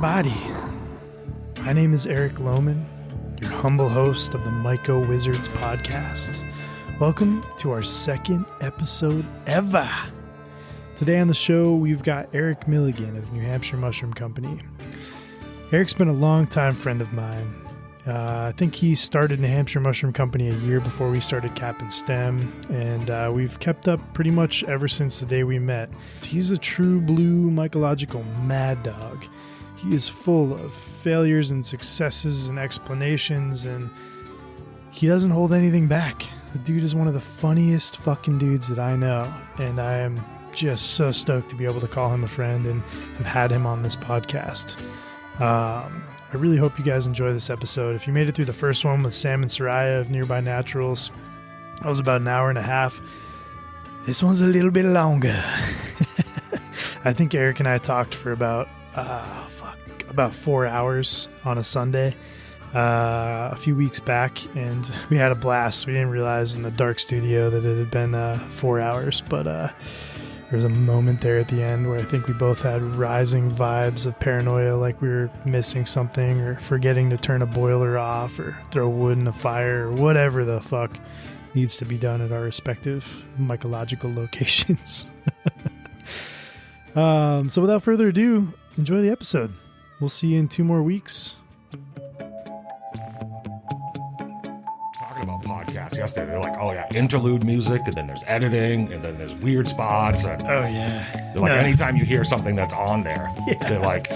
everybody. My name is Eric Lohman, your humble host of the MycoWizards podcast. Welcome to our second episode ever. Today on the show, we've got Eric Milligan of New Hampshire Mushroom Company. Eric's been a longtime friend of mine. I think he started New Hampshire Mushroom Company a year before we started Cap and Stem, and we've kept up pretty much ever since the day we met. He's a true blue mycological mad dog. He is full of failures and successes and explanations, and he doesn't hold anything back. The dude is one of the funniest fucking dudes that I know, and I am just so stoked to be able to call him a friend and have had him on this podcast. I really hope you guys enjoy this episode. If you made it through the first one with Sam and Soraya of Nearby Naturals, that was about an hour and a half. This one's a little bit longer. I think Eric and I talked for about 4 hours on a Sunday a few weeks back, and we had a blast. We didn't realize in the dark studio that it had been 4 hours, but there was a moment there at the end where I think we both had rising vibes of paranoia, like we were missing something or forgetting to turn a boiler off or throw wood in a fire or whatever the fuck needs to be done at our respective mycological locations. So without further ado, enjoy the episode. We'll see you in 2 more weeks. About podcasts yesterday, they're like, oh yeah, interlude music, and then there's editing, and then there's weird spots, and oh yeah, they're like, anytime you hear something that's on there, they're like,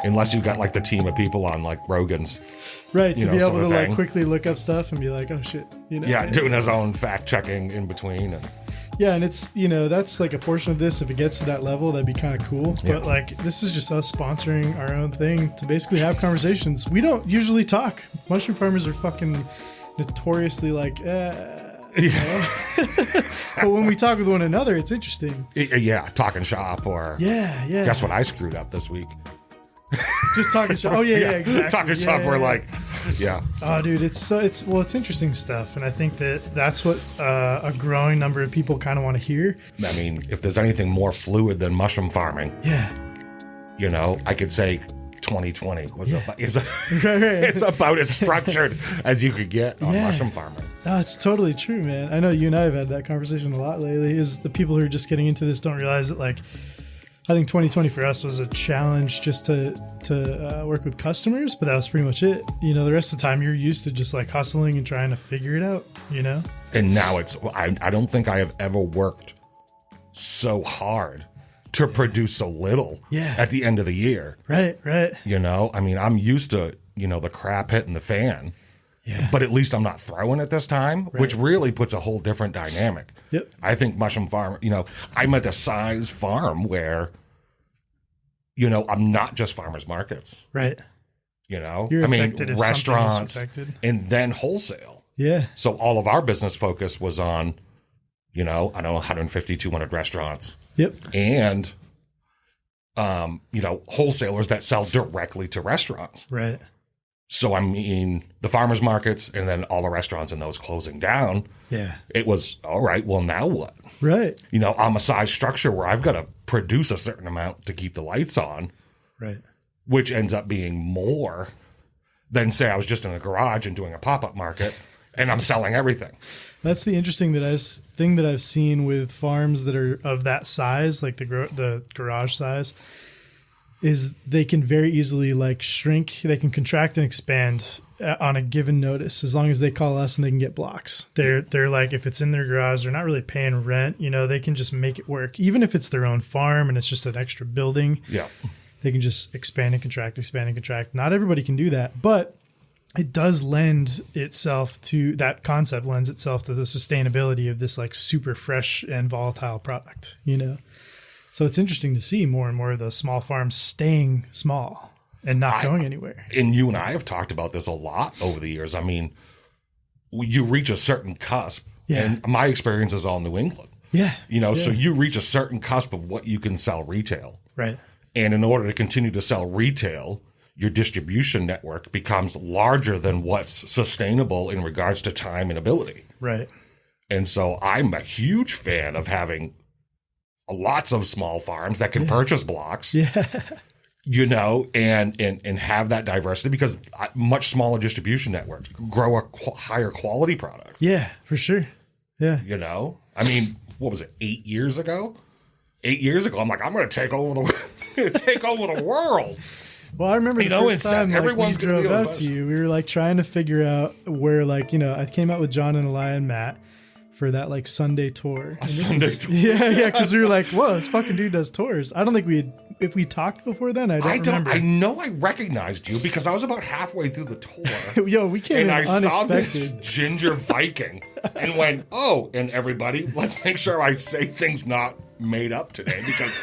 unless you got like the team of people on like Rogan's, right, to be able to like quickly look up stuff and be like, oh shit, doing his own fact checking in between, and and it's, that's like a portion of this. If it gets to that level, that'd be kind of cool. But like, this is just us sponsoring our own thing to basically have conversations. We don't usually talk. Mushroom farmers are fucking notoriously like, but when we talk with one another, it's interesting. Talking shop or Guess what I screwed up this week? Just talking shop. Oh yeah, exactly. Talking shop. We're like, Oh, dude, it's interesting stuff, and I think that's what a growing number of people kind of want to hear. I mean, if there's anything more fluid than mushroom farming, I could say 2020 it's about as structured as you could get on mushroom farming. No, it's totally true, man. I know you and I have had that conversation a lot lately. Is the people who are just getting into this don't realize that, like, I think 2020 for us was a challenge just to work with customers, but that was pretty much it. The rest of the time you're used to just like hustling and trying to figure it out, And now I don't think I have ever worked so hard to produce so little at the end of the year. Right. I mean, I'm used to, the crap hitting the fan. Yeah. But at least I'm not throwing it this time, which really puts a whole different dynamic. Yep. I think mushroom farm, I'm at a size farm where, I'm not just farmers markets. Right. I mean, restaurants and then wholesale. Yeah. So all of our business focus was on, 150, 200 restaurants. Yep. And, wholesalers that sell directly to restaurants. Right. So, I mean, the farmers markets and then all the restaurants and those closing down. Yeah. It was, all right, well, now what? Right. I'm a size structure where I've got to produce a certain amount to keep the lights on. Right. Which ends up being more than, say, I was just in a garage and doing a pop-up market and I'm selling everything. That's the interesting thing that I've seen with farms that are of that size, like the garage size, is they can very easily like shrink. They can contract and expand on a given notice as long as they call us and they can get blocks. They're like, if it's in their garage, they're not really paying rent. They can just make it work. Even if it's their own farm and it's just an extra building, they can just expand and contract. Not everybody can do that, but it does lend itself to that concept, lends itself to the sustainability of this like super fresh and volatile product, So it's interesting to see more and more of those small farms staying small and not going anywhere. And you and I have talked about this a lot over the years. I mean, you reach a certain cusp, and my experience is all New England. Yeah. So you reach a certain cusp of what you can sell retail. Right. And in order to continue to sell retail, your distribution network becomes larger than what's sustainable in regards to time and ability. Right. And so I'm a huge fan of having lots of small farms that can purchase blocks. Yeah. and have that diversity, because much smaller distribution networks grow a higher quality product. Yeah, for sure. Yeah. I mean, what was it, 8 years ago? 8 years ago, I'm like, I'm going to take over the world. Well, I remember the first time everyone's we drove out to you, we were like trying to figure out where, like, I came out with John and Eli and Matt for that like Sunday tour. Tour. Yeah, because we were like, whoa, this fucking dude does tours. I don't think if we talked before then, I don't remember. I know I recognized you because I was about halfway through the tour. Yo, we came in unexpected. I saw this ginger Viking and went, oh, and everybody, let's make sure I say things not made up today, because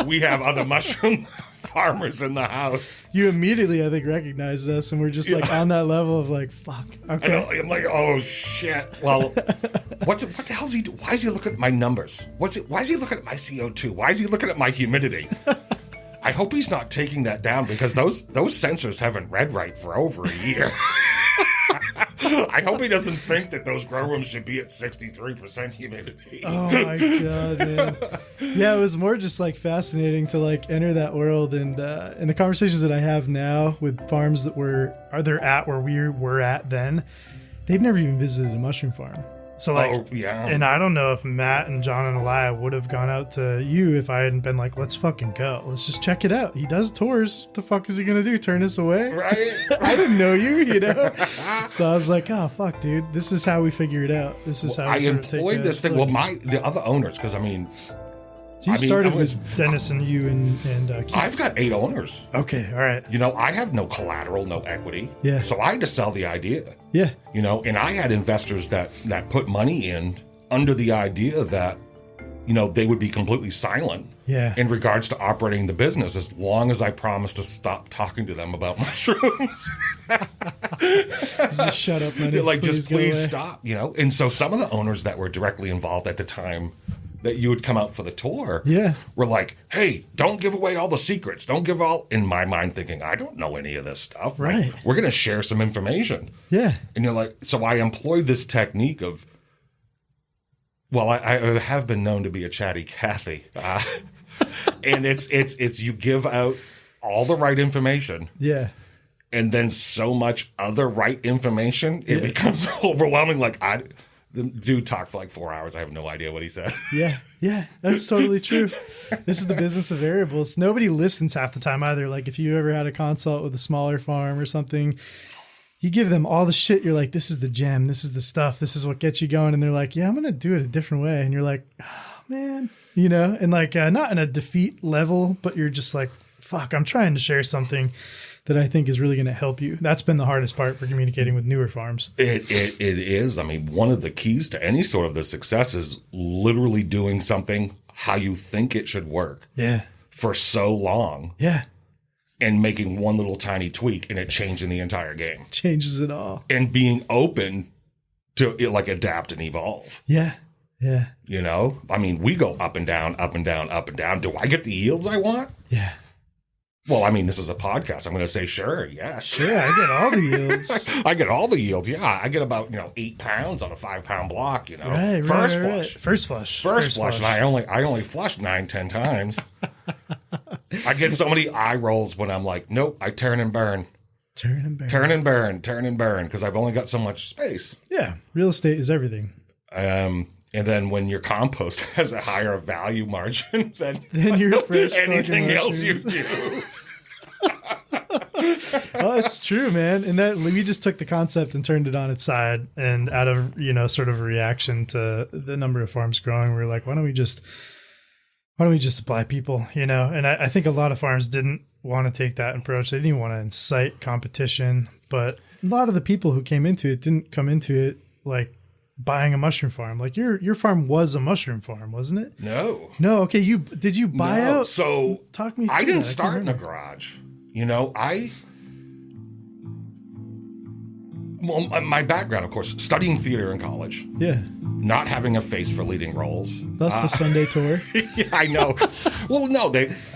we have other mushroom farmers in the house. You immediately, I think, recognized us, and we're just like on that level of like, fuck. Okay. I'm like, oh shit. Well, what the hell's he do? Why is he looking at my numbers? Why is he looking at my CO2? Why is he looking at my humidity? I hope he's not taking that down, because those sensors haven't read right for over a year. I hope he doesn't think that those grow rooms should be at 63% humidity. Oh my god, man. Yeah, it was more just like fascinating to like enter that world, and the conversations that I have now with farms that are they at where we were at then, they've never even visited a mushroom farm. So like, and I don't know if Matt and John and Elia would have gone out to you if I hadn't been like, let's fucking go. Let's just check it out. He does tours. What the fuck is he going to do? Turn us away? Right. I didn't know you, So I was like, oh, fuck, dude. This is how we figure it out. This is how I employed this thing. Well, the other owners, because I mean... So you started with Dennis and you and Keith. I've got 8 owners. Okay, all right. I have no collateral, no equity. Yeah. So I had to sell the idea. Yeah. And I had investors that put money in under the idea that, they would be completely silent in regards to operating the business as long as I promised to stop talking to them about mushrooms. Shut up, money. They're like, please stop, And so some of the owners that were directly involved at the time that you would come out for the tour, were like, hey, don't give away all the secrets. Don't give all, in my mind thinking, I don't know any of this stuff. Right. Like, we're going to share some information. Yeah. And you're like, so I employed this technique of, well, I have been known to be a chatty Cathy. And it's you give out all the right information. Yeah. And then so much other right information, it becomes overwhelming. Like, the dude talked for like 4 hours. I have no idea what he said. Yeah, that's totally true. This is the business of variables. Nobody listens half the time either. Like if you ever had a consult with a smaller farm or something, you give them all the shit. You're like, this is the gem. This is the stuff. This is what gets you going. And they're like, yeah, I'm going to do it a different way. And you're like, oh, man, and like not in a defeat level, but you're just like, fuck, I'm trying to share something that I think is really going to help you. That's been the hardest part for communicating with newer farms. It is. I mean, one of the keys to any sort of the success is literally doing something how you think it should work. Yeah. For so long. Yeah. And making one little tiny tweak and it changing the entire game. Changes it all. And being open to it, like adapt and evolve. Yeah. Yeah. I mean, we go up and down, up and down, up and down. Do I get the yields I want? Yeah. Well, I mean, this is a podcast. I'm going to say, sure, yes. Sure, I get all the yields. I get all the yields, yeah. I get about, 8 pounds on a 5-pound block, Right, First flush. First flush. And I only flush 9-10 times. I get so many eye rolls when I'm like, nope, I turn and burn. Turn and burn. Because I've only got so much space. Yeah, real estate is everything. And then when your compost has a higher value margin than your fresh anything else you do. Well, it's true, man. And that we just took the concept and turned it on its side. And out of, sort of a reaction to the number of farms growing, we were like, why don't we just supply people, And I think a lot of farms didn't want to take that approach. They didn't want to incite competition. But a lot of the people who came into it didn't come into it like buying a mushroom farm. Like your farm was a mushroom farm, wasn't it? No. Okay. Did you buy out? So talk me through I didn't start in a garage. My background, of course, studying theater in college. Yeah. Not having a face for leading roles. Thus the Sunday tour. Yeah, I know. Well, no,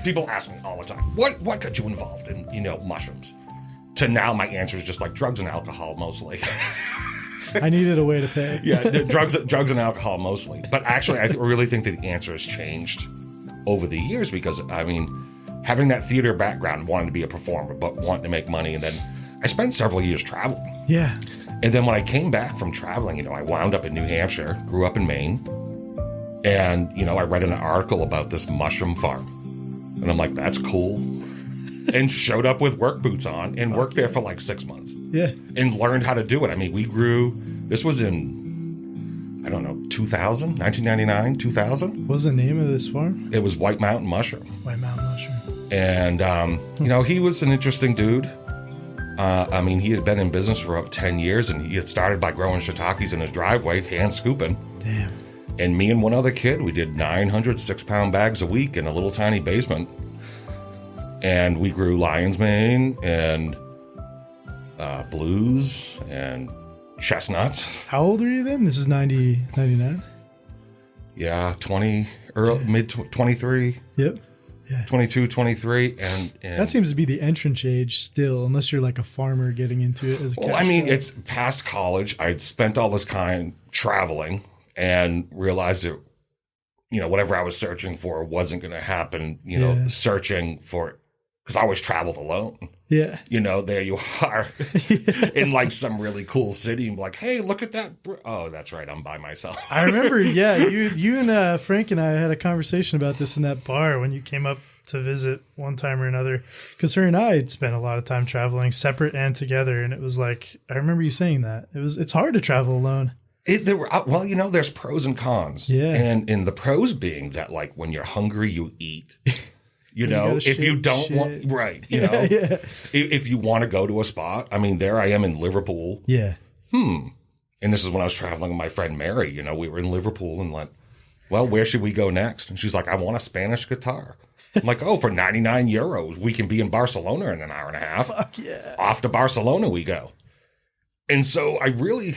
people ask me all the time, what got you involved in, mushrooms? To now, my answer is just like drugs and alcohol mostly. I needed a way to pay. Yeah, drugs and alcohol mostly. But actually, I really think that the answer has changed over the years because, having that theater background, wanting to be a performer, but wanting to make money. And then I spent several years traveling. Yeah. And then when I came back from traveling, you know, I wound up in New Hampshire, grew up in Maine. And, you know, I read an article about this mushroom farm. And I'm like, that's cool. And showed up with work boots on and worked there for like 6 months. Yeah. And learned how to do it. I mean, we grew, this was in, I don't know, 2000, 1999, 2000. What was the name of this farm? It was White Mountain Mushroom. White Mountain Mushroom. And, you know, he was an interesting dude. I mean, he had been in business for about 10 years, and he had started by growing shiitakes in his driveway, hand scooping. Damn. And me and one other kid, we did 900 6-pound bags a week in a little tiny basement. And we grew lion's mane and blues and chestnuts. How old are you then? This is 99? Yeah, 20, mid 23. Yep. Yeah. 22, 23. And that seems to be the entrance age still, unless you're like a farmer getting into it as a well, I mean, it's past college. I'd spent all this time traveling and realized that, you know, whatever I was searching for wasn't going to happen, you know, searching for, because I always traveled alone. Yeah. You know, there you are in like some really cool city and like, hey, look at that. Oh, that's right. I'm by myself. I remember, you and Frank and I had a conversation about this in that bar when you came up to visit one time or another, because her and I had spent a lot of time traveling separate and together. And it was like, I remember you saying that it's hard to travel alone. Well, you know, there's pros and cons. Yeah. And the pros being that, like, when you're hungry, you eat. You know, if you don't want, right, you know, if you want to go to a spot, I mean, there I am in Liverpool. Yeah. And this is when I was traveling with my friend Mary. You know, we were in Liverpool and like, well, where should we go next? And she's like, I want a Spanish guitar. I'm like, oh, for 99 euros, we can be in Barcelona in an hour and a half. Fuck yeah. Off to Barcelona we go. And so I really...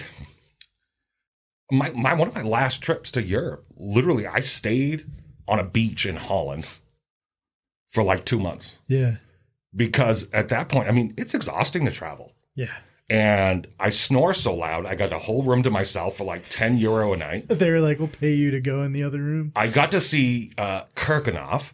one of my last trips to Europe, literally, I stayed on a beach in Holland for like 2 months. Yeah. Because at that point, I mean, it's exhausting to travel. Yeah. And I snore so loud, I got a whole room to myself for like 10 euro a night. They were like, we'll pay you to go in the other room. I got to see Kirkenhof,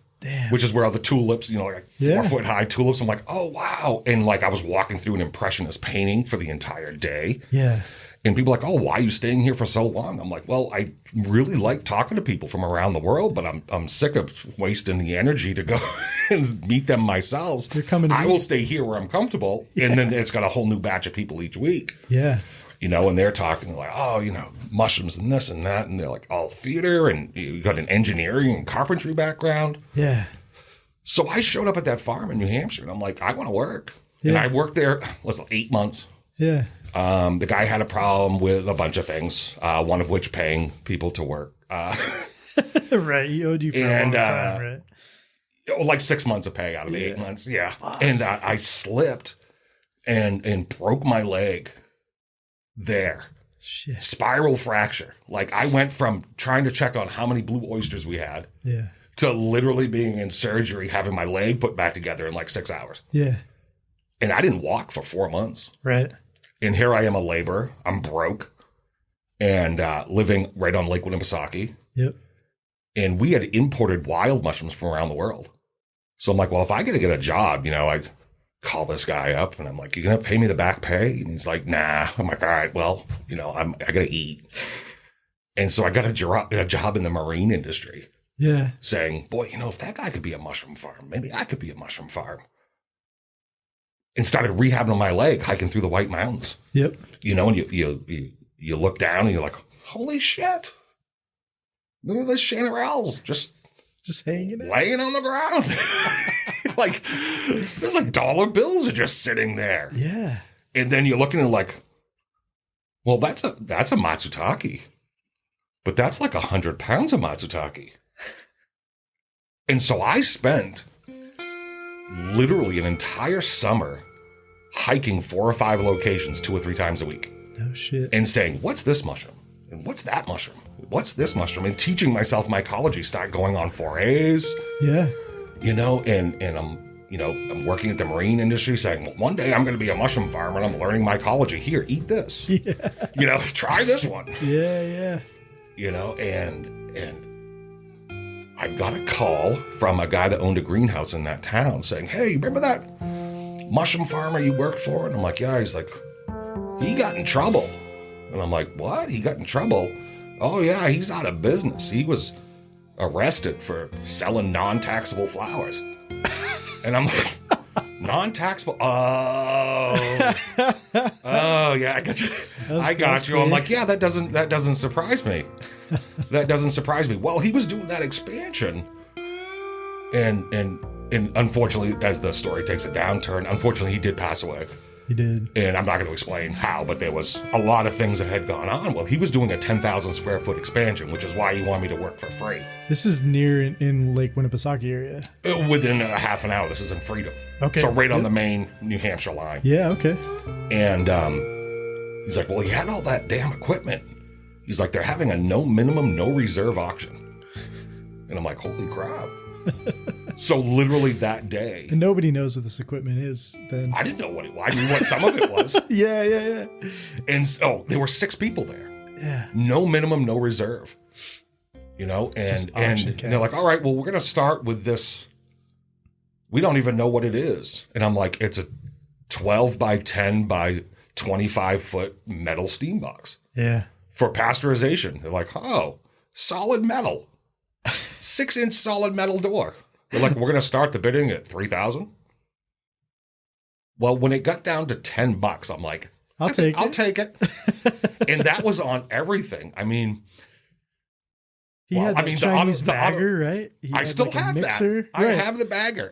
which is where all the tulips, you know, like 4-foot high tulips. I'm like, oh, wow. And like I was walking through an impressionist painting for the entire day. Yeah. And people are like, oh, why are you staying here for so long? I'm like, well, I really like talking to people from around the world, but I'm sick of wasting the energy to go and meet them myself. You're coming to I will stay here where I'm comfortable. Yeah. And then it's got a whole new batch of people each week. Yeah. You know, and they're talking like, oh, you know, mushrooms and this and that. And they're like, all theater and you got an engineering and carpentry background. Yeah. So I showed up at that farm in New Hampshire and I'm like, I want to work. Yeah. And I worked there, 8 months. Yeah. The guy had a problem with a bunch of things, one of which paying people to work. Right. He owed you for a long time, right? Like 6 months of pay out of the 8 months. Yeah. And I slipped and broke my leg there. Shit. Spiral fracture. Like I went from trying to check on how many blue oysters we had to literally being in surgery, having my leg put back together in like 6 hours. Yeah. And I didn't walk for 4 months. Right. And here I am, a laborer. I'm broke and living right on Lake Winnipesaukee. Yep. And we had imported wild mushrooms from around the world. So I'm like, well, if I get a job, you know, I call this guy up and I'm like, you going to pay me the back pay? And he's like, nah. I'm like, all right, well, you know, I got to eat. And so I got a job in the marine industry. Yeah. Saying, boy, you know, if that guy could be a mushroom farm, maybe I could be a mushroom farm. And started rehabbing my leg, hiking through the White Mountains. Yep. You know, and you look down and you're like, holy shit. Look at this chanterelles just hanging out. Laying on the ground. Like, there's like dollar bills are just sitting there. Yeah. And then you're looking at like, well, that's a matsutake. But that's like 100 pounds of matsutake. And so I spent literally an entire summer hiking 4 or 5 locations 2 or 3 times a week. No shit. And saying, what's this mushroom? And what's that mushroom? What's this mushroom? And teaching myself mycology, start going on forays. Yeah. You know, and I'm working at the marine industry saying, well, one day I'm going to be a mushroom farmer and I'm learning mycology. Here, eat this. Yeah. You know, try this one. Yeah, yeah. You know, and I got a call from a guy that owned a greenhouse in that town saying, hey, remember that mushroom farmer you worked for? And I'm like, yeah. He's like, he got in trouble. And I'm like, what? He got in trouble? Oh, yeah, he's out of business. He was arrested for selling non-taxable flowers. And I'm like, non-taxable? Oh, yeah, I got you. I got you. I'm like, yeah, that doesn't surprise me. That doesn't surprise me. Well, he was doing that expansion, and unfortunately, as the story takes a downturn, unfortunately, he did pass away. He did. And I'm not going to explain how, but there was a lot of things that had gone on. Well, he was doing a 10,000 square foot expansion, which is why he wanted me to work for free. This is near in Lake Winnipesaukee area. Within a half an hour. This is in Freedom. Okay. So right on the main New Hampshire line. Yeah, okay. And he's like, well, he had all that damn equipment. He's like, they're having a no minimum, no reserve auction. And I'm like, holy crap. So literally that day. And nobody knows what this equipment is then. I didn't know what it was. I knew what some of it was. Yeah. And so there were 6 people there. Yeah. No minimum, no reserve. And they're like, all right, well, we're going to start with this. We don't even know what it is. And I'm like, it's a 12 by 10 by 25 foot metal steam box. Yeah. For pasteurization. They're like, oh, solid metal. 6-inch solid metal door. They're like, we're going to start the bidding at $3,000. Well, when it got down to $10, I'm like, I'll take it. And that was on everything. I mean, he had the Chinese bagger, right? I still have that. Right. I have the bagger.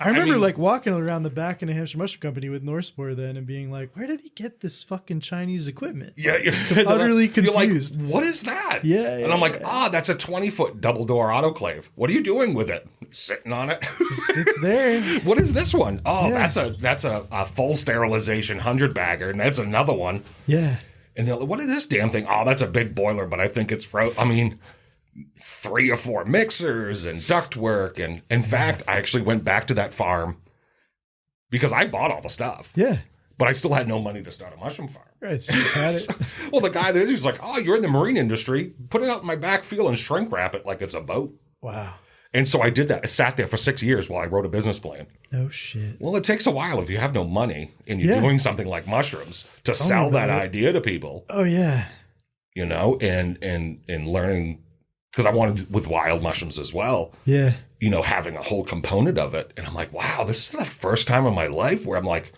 I remember walking around the back of New Hampshire Mushroom Company with Northspore then and being like, where did he get this fucking Chinese equipment? Yeah. Utterly confused. You're like, what is that? Yeah. And I'm like, that's a 20-foot double door autoclave. What are you doing with it? Sitting on it. It's there. What is this one? Oh, yeah. That's a full sterilization 100 bagger. And that's another one. Yeah. And they're like, what is this damn thing? Oh, that's a big boiler, but I think it's 3 or 4 mixers and ductwork. And in fact, I actually went back to that farm because I bought all the stuff. Yeah. But I still had no money to start a mushroom farm. Right. So you just had it. Well, the guy there, he's like, oh, you're in the marine industry. Put it out in my back field and shrink wrap it like it's a boat. Wow. And so I did that. I sat there for 6 years while I wrote a business plan. No shit. Well, it takes a while if you have no money and you're doing something like mushrooms to sell that idea to people. Oh, yeah. And learning, because I wanted with wild mushrooms as well. Yeah. Having a whole component of it. And I'm like, wow, this is the first time in my life where I'm like,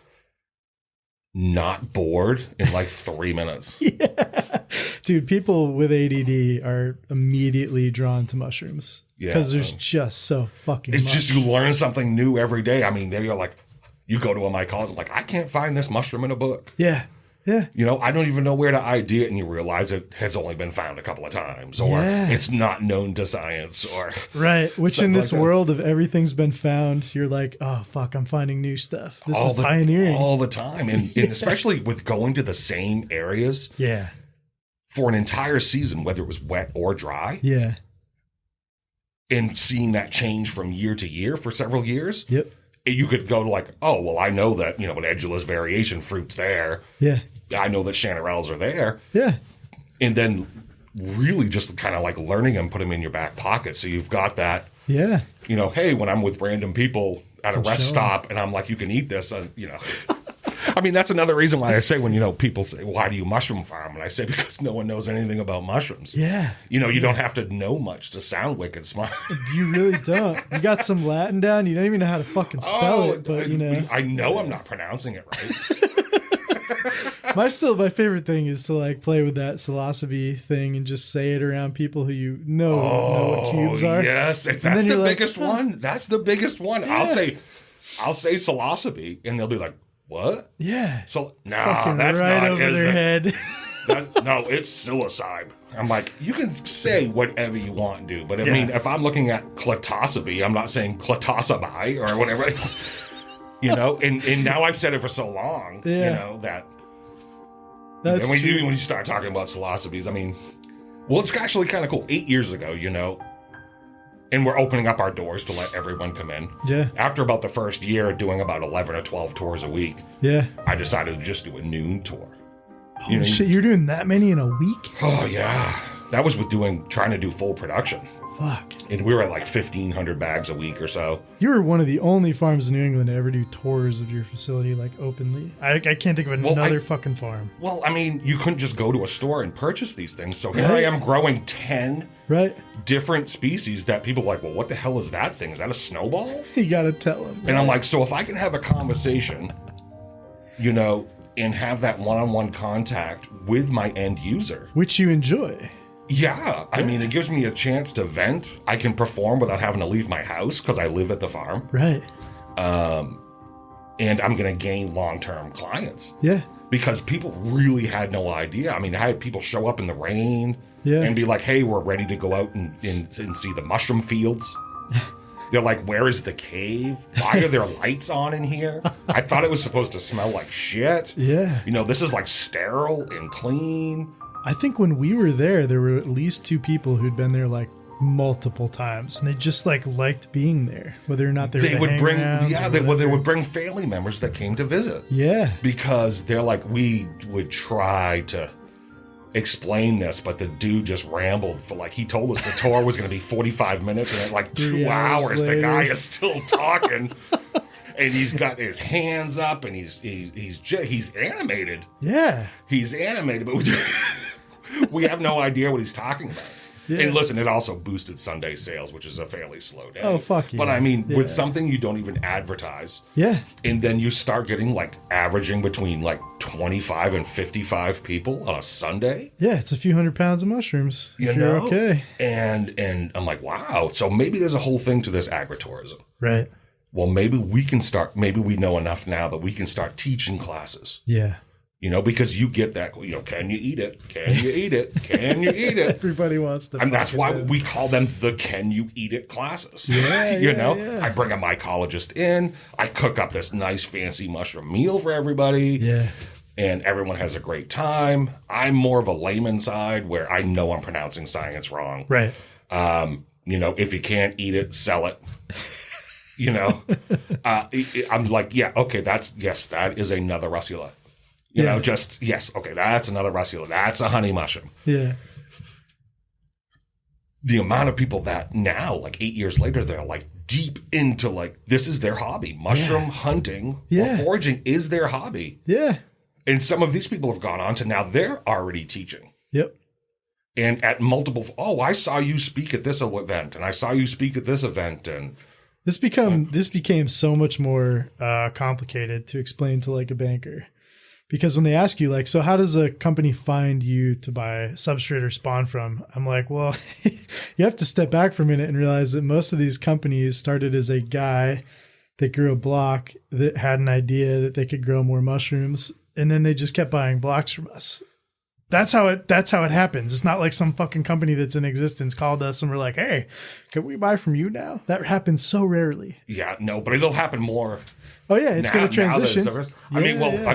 not bored in 3 minutes. Yeah. Dude, people with ADD are immediately drawn to mushrooms. Yeah. Because there's just so fucking much. It's just you learn something new every day. I mean, there you're like, you go to a mycologist, like, I can't find this mushroom in a book. Yeah. Yeah. I don't even know where to ID it, and you realize it has only been found a couple of times, or it's not known to science, or right. Which in this world of everything's been found, you're like, oh fuck, I'm finding new stuff. This is pioneering all the time, and especially with going to the same areas, for an entire season, whether it was wet or dry, and seeing that change from year to year for several years. Yep. You could go to oh, well, I know that, an edulous variation fruit's there. Yeah. I know that chanterelles are there. Yeah. And then really just kind of learning them, put them in your back pocket. So you've got that, hey, when I'm with random people at a rest stop and I'm like, you can eat this, I mean, that's another reason why I say when, people say, why do you mushroom farm? And I say, because no one knows anything about mushrooms. Yeah. You don't have to know much to sound wicked smart. You really don't. You got some Latin down. You don't even know how to fucking spell it, but I know I'm not pronouncing it right. My favorite thing is to play with that psilocybe thing and just say it around people who know what cubes are. Yes. That's the biggest one. That's the biggest one. Yeah. I'll say psilocybe and they'll be like, what? Yeah. So that's right not over their head. No, it's psilocybe. I'm like, you can say whatever you want to do, but I mean, if I'm looking at clatocybe, I'm not saying clatocybe or whatever. And now I've said it for so long, that. That's and when you start talking about psilocybes, I mean, well, it's actually kind of cool. 8 years ago, and we're opening up our doors to let everyone come in. Yeah. After about the first year, doing about 11 or 12 tours a week. Yeah. I decided to just do a noon tour. Holy shit, you're doing that many in a week? Oh, yeah. That was with trying to do full production. fuck. And we were at like 1,500 bags a week or so. You were one of the only farms in New England to ever do tours of your facility, like, openly. I can't think of another fucking farm. Well, I mean, you couldn't just go to a store and purchase these things. So here I am growing 10 different species that people are like, well, what the hell is that thing? Is that a snowball? You got to tell them. And I'm like, so if I can have a conversation, you know, and have that one-on-one contact with my end user. Which you enjoy. Yeah. I mean, it gives me a chance to vent. I can perform without having to leave my house because I live at the farm. Right. And I'm going to gain long-term clients. Yeah. Because people really had no idea. I mean, I had people show up in the rain and be like, hey, we're ready to go out and see the mushroom fields. They're like, where is the cave? Why are there lights on in here? I thought it was supposed to smell like shit. Yeah. You know, this is like sterile and clean. I think when we were there were at least 2 people who'd been there like multiple times, and they just like liked being there, whether or not they would bring they would bring family members that came to visit. Yeah. Because they're like, we would try to explain this, but the dude just rambled for like, he told us the tour was going to be 45 minutes, and at like 2 hours later, the guy is still talking. And he's got his hands up, and he's animated. Yeah, he's animated, but we have no idea what he's talking about. Yeah. And listen, it also boosted Sunday sales, which is a fairly slow day. Oh, fuck yeah. But I mean, with something you don't even advertise. Yeah. And then you start getting like averaging between like 25 and 55 people on a Sunday. Yeah, it's a few hundred pounds of mushrooms. You're okay. And I'm like, wow. So maybe there's a whole thing to this agritourism. Right. Well, maybe we know enough now that we can start teaching classes. Yeah. You know, because you get that, you know, can you eat it? Can you eat it? Can you eat it? Everybody wants to. And that's why we call them the Can You Eat It classes. Yeah, you know, I bring a mycologist in. I cook up this nice fancy mushroom meal for everybody. Yeah. And everyone has a great time. I'm more of a layman side where I know I'm pronouncing science wrong. Right. You know, if you can't eat it, sell it. You know, I'm like, yeah, okay, that is another russula. You know, okay, that's another russula. That's a honey mushroom. Yeah. The amount of people that now, like 8 years later, they're like deep into like, this is their hobby. Mushroom hunting or foraging is their hobby. Yeah. And some of these people have gone on to now they're already teaching. Yep. And at multiple, I saw you speak at this event, and I saw you speak at this event, and this became so much more complicated to explain to like a banker, because when they ask you like, so how does a company find you to buy substrate or spawn from? I'm like, well, you have to step back for a minute and realize that most of these companies started as a guy that grew a block that had an idea that they could grow more mushrooms, and then they just kept buying blocks from us. That's how it happens. It's not like some fucking company that's in existence called us and we're like, hey, can we buy from you now? That happens so rarely. Yeah, no, but it'll happen more. Oh yeah, it's going to transition. I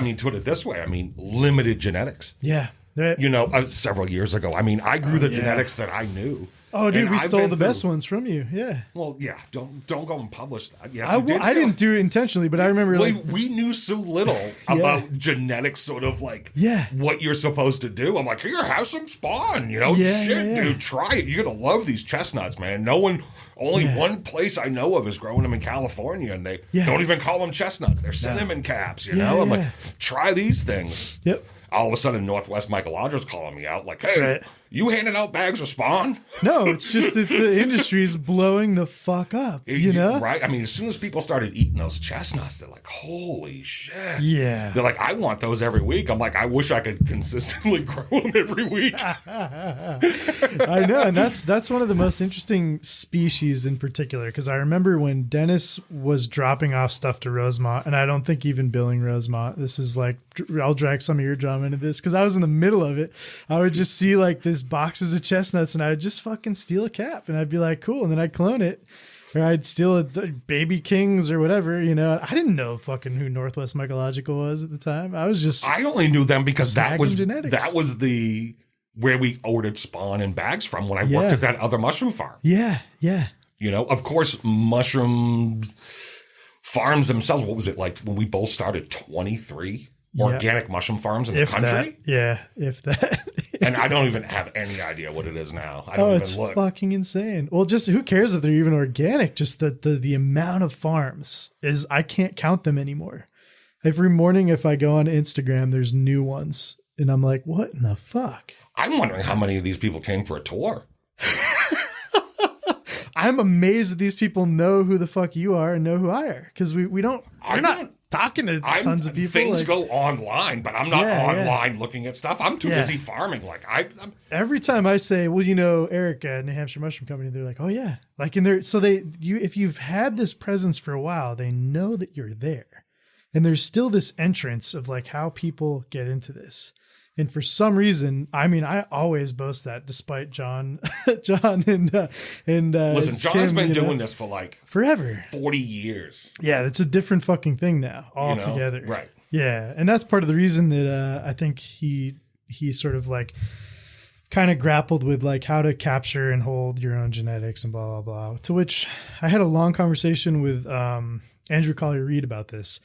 mean, put it this way. I mean, limited genetics. Yeah. You know, several years ago, I mean, I grew the genetics that I knew. Oh, dude, we stole the best ones from you. Yeah. Well, yeah. Don't go and publish that. Yes, I didn't do it intentionally, but I remember we knew so little about genetics, sort of like what you're supposed to do. I'm like, here, have some spawn. You know, dude, try it. You're gonna love these chestnuts, man. Only one place I know of is growing them in California, and they don't even call them chestnuts. They're cinnamon caps. You know, I'm like, try these things. Yep. All of a sudden, Northwest MycoWizards calling me out like, hey, you handing out bags of spawn? No, it's just that the industry is blowing the fuck up, you know? Right? I mean, as soon as people started eating those chestnuts, they're like, holy shit. Yeah. They're like, I want those every week. I'm like, I wish I could consistently grow them every week. I know, and that's one of the most interesting species in particular, because I remember when Dennis was dropping off stuff to Rosemont, and I don't think even billing Rosemont, this is like, I'll drag some of your drama into this, because I was in the middle of it. I would just see like this boxes of chestnuts, and I would just fucking steal a cap, and I'd be like, cool, and then I'd clone it, or I'd steal a Baby Kings or whatever, you know. I didn't know fucking who Northwest Mycological was at the time. I only knew them because that was genetics. Where we ordered spawn and bags from when I worked at that other mushroom farm. Yeah, yeah. You know, of course, mushroom farms themselves, what was it like when we both started? 23 organic mushroom farms in the country? If that. And I don't even have any idea what it is now. I don't it's even look. Fucking insane. Well, just who cares if they're even organic? Just the amount of farms is, I can't count them anymore. Every morning, if I go on Instagram, there's new ones. And I'm like, what in the fuck? I'm wondering how many of these people came for a tour. I'm amazed that these people know who the fuck you are and know who I are. Because we're not talking to tons of people. Things go online, but I'm not online looking at stuff. I'm too busy farming. Like I'm every time I say, well, Eric at New Hampshire Mushroom Company, they're like, oh yeah. Like if you've had this presence for a while, they know that you're there. And there's still this entrance of like how people get into this. And for some reason, I always boast that, despite John and listen, John's been doing this for like forever, 40 years. Yeah, it's a different fucking thing now altogether. Right. Yeah, and that's part of the reason that I think he sort of like kind of grappled with like how to capture and hold your own genetics and blah blah blah. To which I had a long conversation with Andrew Collier-Reed about this.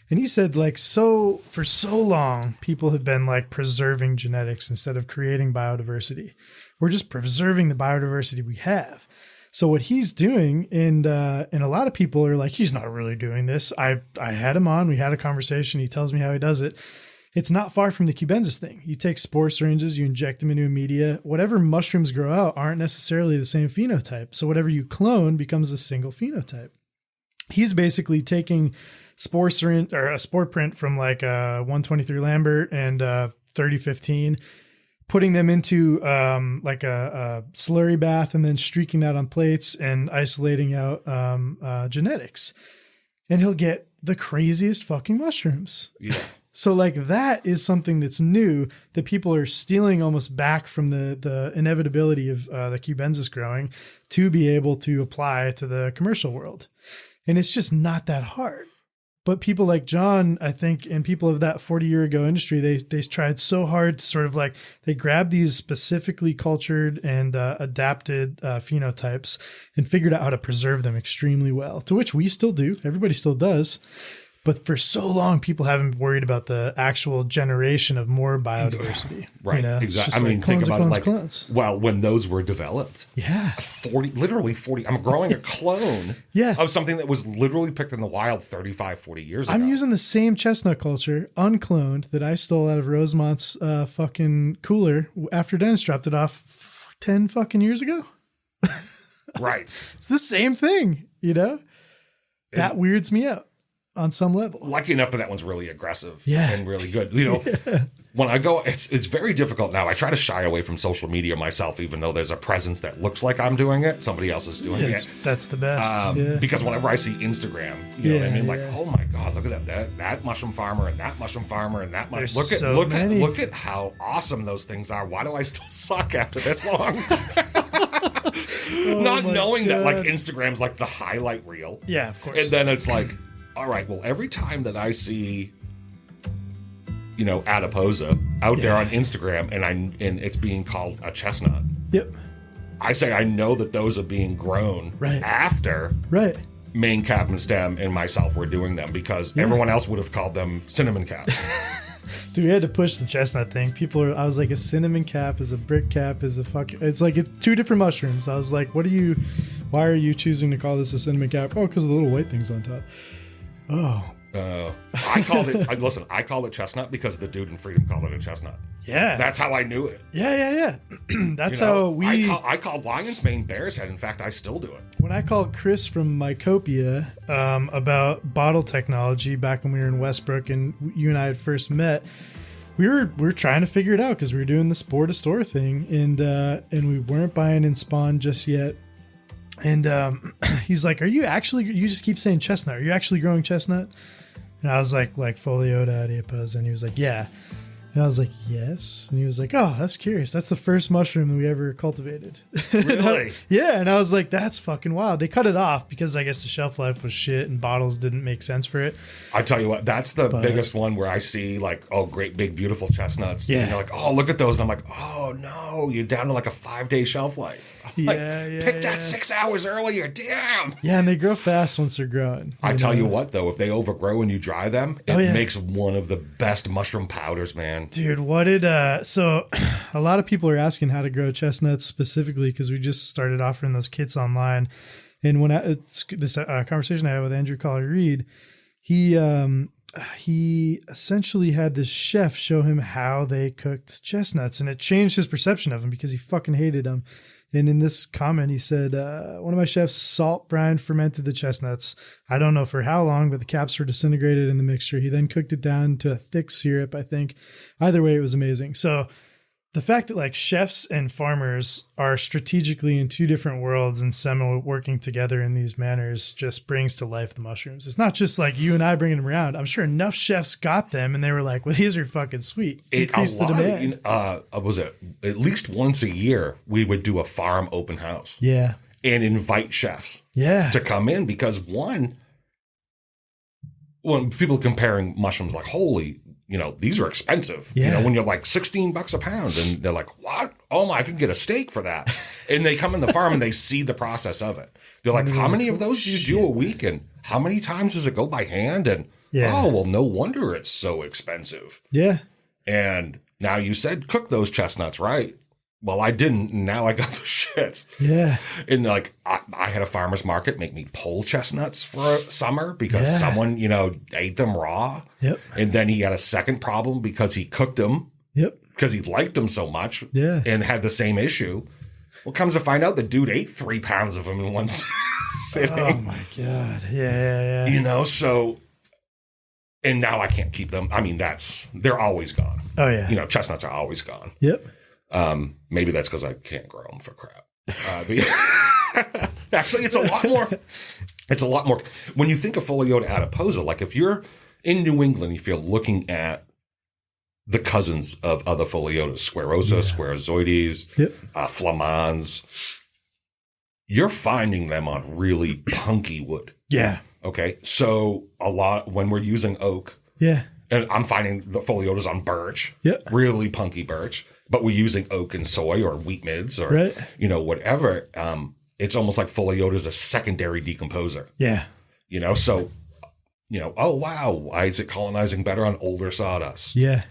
And he said, like, for so long, people have been like preserving genetics instead of creating biodiversity. We're just preserving the biodiversity we have. So what he's doing, and a lot of people are like, he's not really doing this. I had him on, we had a conversation. He tells me how he does it. It's not far from the cubensis thing. You take spore syringes, you inject them into a media. Whatever mushrooms grow out aren't necessarily the same phenotype. So whatever you clone becomes a single phenotype. He's basically taking spore syringe or a spore print from like a 123 Lambert and 3015, putting them into like a slurry bath and then streaking that on plates and isolating out genetics. And he'll get the craziest fucking mushrooms. Yeah. So like that is something that's new that people are stealing almost back from the inevitability of the cubensis growing to be able to apply to the commercial world. And it's just not that hard. But people like John, I think, and people of that 40-year ago industry, they tried so hard to sort of like, they grabbed these specifically cultured and adapted phenotypes and figured out how to preserve them extremely well, to which we still do. Everybody still does. But for so long, people haven't worried about the actual generation of more biodiversity. Right. Exactly. Think about it like, well, when those were developed. Yeah. 40. I'm growing a clone of something that was literally picked in the wild 35, 40 years ago. I'm using the same chestnut culture, uncloned, that I stole out of Rosemont's fucking cooler after Dennis dropped it off 10 fucking years ago. Right. It's the same thing, That weirds me out. On some level. Lucky enough that one's really aggressive and really good. When I go, it's very difficult now. I try to shy away from social media myself, even though there's a presence that looks like I'm doing it. Somebody else is doing it. That's the best. Because whenever I see Instagram, you know what I mean? Like, oh my God, look at that mushroom farmer and that mushroom farmer and that mushroom. Look at how awesome those things are. Why do I still suck after this long? Not knowing that like Instagram's like the highlight reel. Yeah, of course. And then it's like, all right, well, every time that I see, adiposa out there on Instagram and it's being called a chestnut. Yep. I say I know that those are being grown after main cap and stem and myself were doing them because everyone else would have called them cinnamon cap. Dude, we had to push the chestnut thing. I was like, a cinnamon cap is a brick cap is a fucking, it's like it's two different mushrooms. I was like, why are you choosing to call this a cinnamon cap? Oh, because of the little white things on top. Oh. I called it, listen, I called it chestnut because the dude in Freedom called it a chestnut. Yeah. That's how I knew it. Yeah. That's how we... I called lion's mane bear's head. In fact, I still do it. When I called Chris from Mycopia about bottle technology back when we were in Westbrook and you and I had first met, we were trying to figure it out because we were doing the spore to store thing and we weren't buying in spawn just yet. And he's like, you just keep saying chestnut. Are you actually growing chestnut? And I was like Foliota adiposa. And he was like, yeah. And I was like, yes. And he was like, oh, that's curious. That's the first mushroom that we ever cultivated. Really? Yeah. And I was like, that's fucking wild. They cut it off because I guess the shelf life was shit and bottles didn't make sense for it. I tell you what, that's the biggest one where I see like, oh, great, big, beautiful chestnuts. Yeah. And you're like, oh, look at those. And I'm like, oh, oh no, you're down to like a 5-day shelf life. Pick that 6 hours earlier. Damn. Yeah, and they grow fast once they're growing. I tell you what, though, if they overgrow and you dry them, it makes one of the best mushroom powders, man. Dude, what did so a lot of people are asking how to grow chestnuts specifically because we just started offering those kits online. And when this conversation I had with Andrew Collier Reed, he essentially had this chef show him how they cooked chestnuts, and it changed his perception of them because he fucking hated them. And in this comment, he said, one of my chefs salt brine fermented the chestnuts. I don't know for how long, but the caps were disintegrated in the mixture. He then cooked it down to a thick syrup, I think. Either way, it was amazing. So the fact that like chefs and farmers are strategically in two different worlds and semi working together in these manners just brings to life the mushrooms. It's not just like you and I bringing them around. I'm sure enough chefs got them and they were like, well, these are fucking sweet. Increase the demand. Was it at least once a year we would do a farm open house? Yeah. And invite chefs to come in because when people are comparing mushrooms like, holy, these are expensive. Yeah. When you're like $16 a pound and they're like, what? Oh my, I can get a steak for that. And they come in the farm and they see the process of it. They're like, how many of those do you do a week? And how many times does it go by hand? And oh, well, no wonder it's so expensive. Yeah. And now you said cook those chestnuts, right? Well, I didn't. And now I got the shits. Yeah. And like, I had a farmer's market make me pull chestnuts for a summer because someone, ate them raw. Yep. And then he had a second problem because he cooked them. Yep. Because he liked them so much. Yeah. And had the same issue. Well, comes to find out the dude ate 3 pounds of them in one sitting. Oh my God. Yeah. So, and now I can't keep them. I mean, they're always gone. Oh yeah. Chestnuts are always gone. Yep. Maybe that's because I can't grow them for crap. But actually, it's a lot more. It's a lot more. When you think of Foliota adiposa, like if you're in New England, if you're looking at the cousins of other Foliotas, Squarosa, Squarozoides, Flamans, you're finding them on really punky wood. Yeah. Okay. So a lot when we're using oak. Yeah. And I'm finding the Foliotas on birch. Yeah. Really punky birch. But we're using oak and soy or wheat mids or, whatever. It's almost like Foliota is a secondary decomposer. Yeah. So, oh, wow. Why is it colonizing better on older sawdust? Yeah.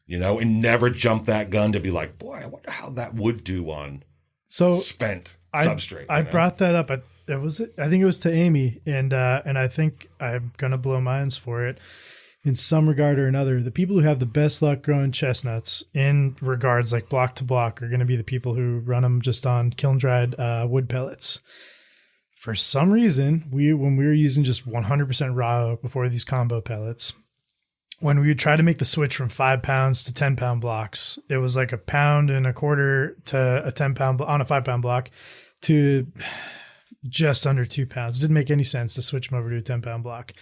And never jump that gun to be like, boy, I wonder how that would do on spent substrate. I brought that up. I think it was to Amy. And I think I'm going to blow minds for it. In some regard or another, the people who have the best luck growing chestnuts in regards like block to block are going to be the people who run them just on kiln dried wood pellets. For some reason, when we were using just 100% raw oak before these combo pellets, when we would try to make the switch from 5 pounds to 10 pound blocks, it was like 1.25 pounds to a 10 pound on a 5 pound block to just under 2 pounds. It didn't make any sense to switch them over to a 10 pound block.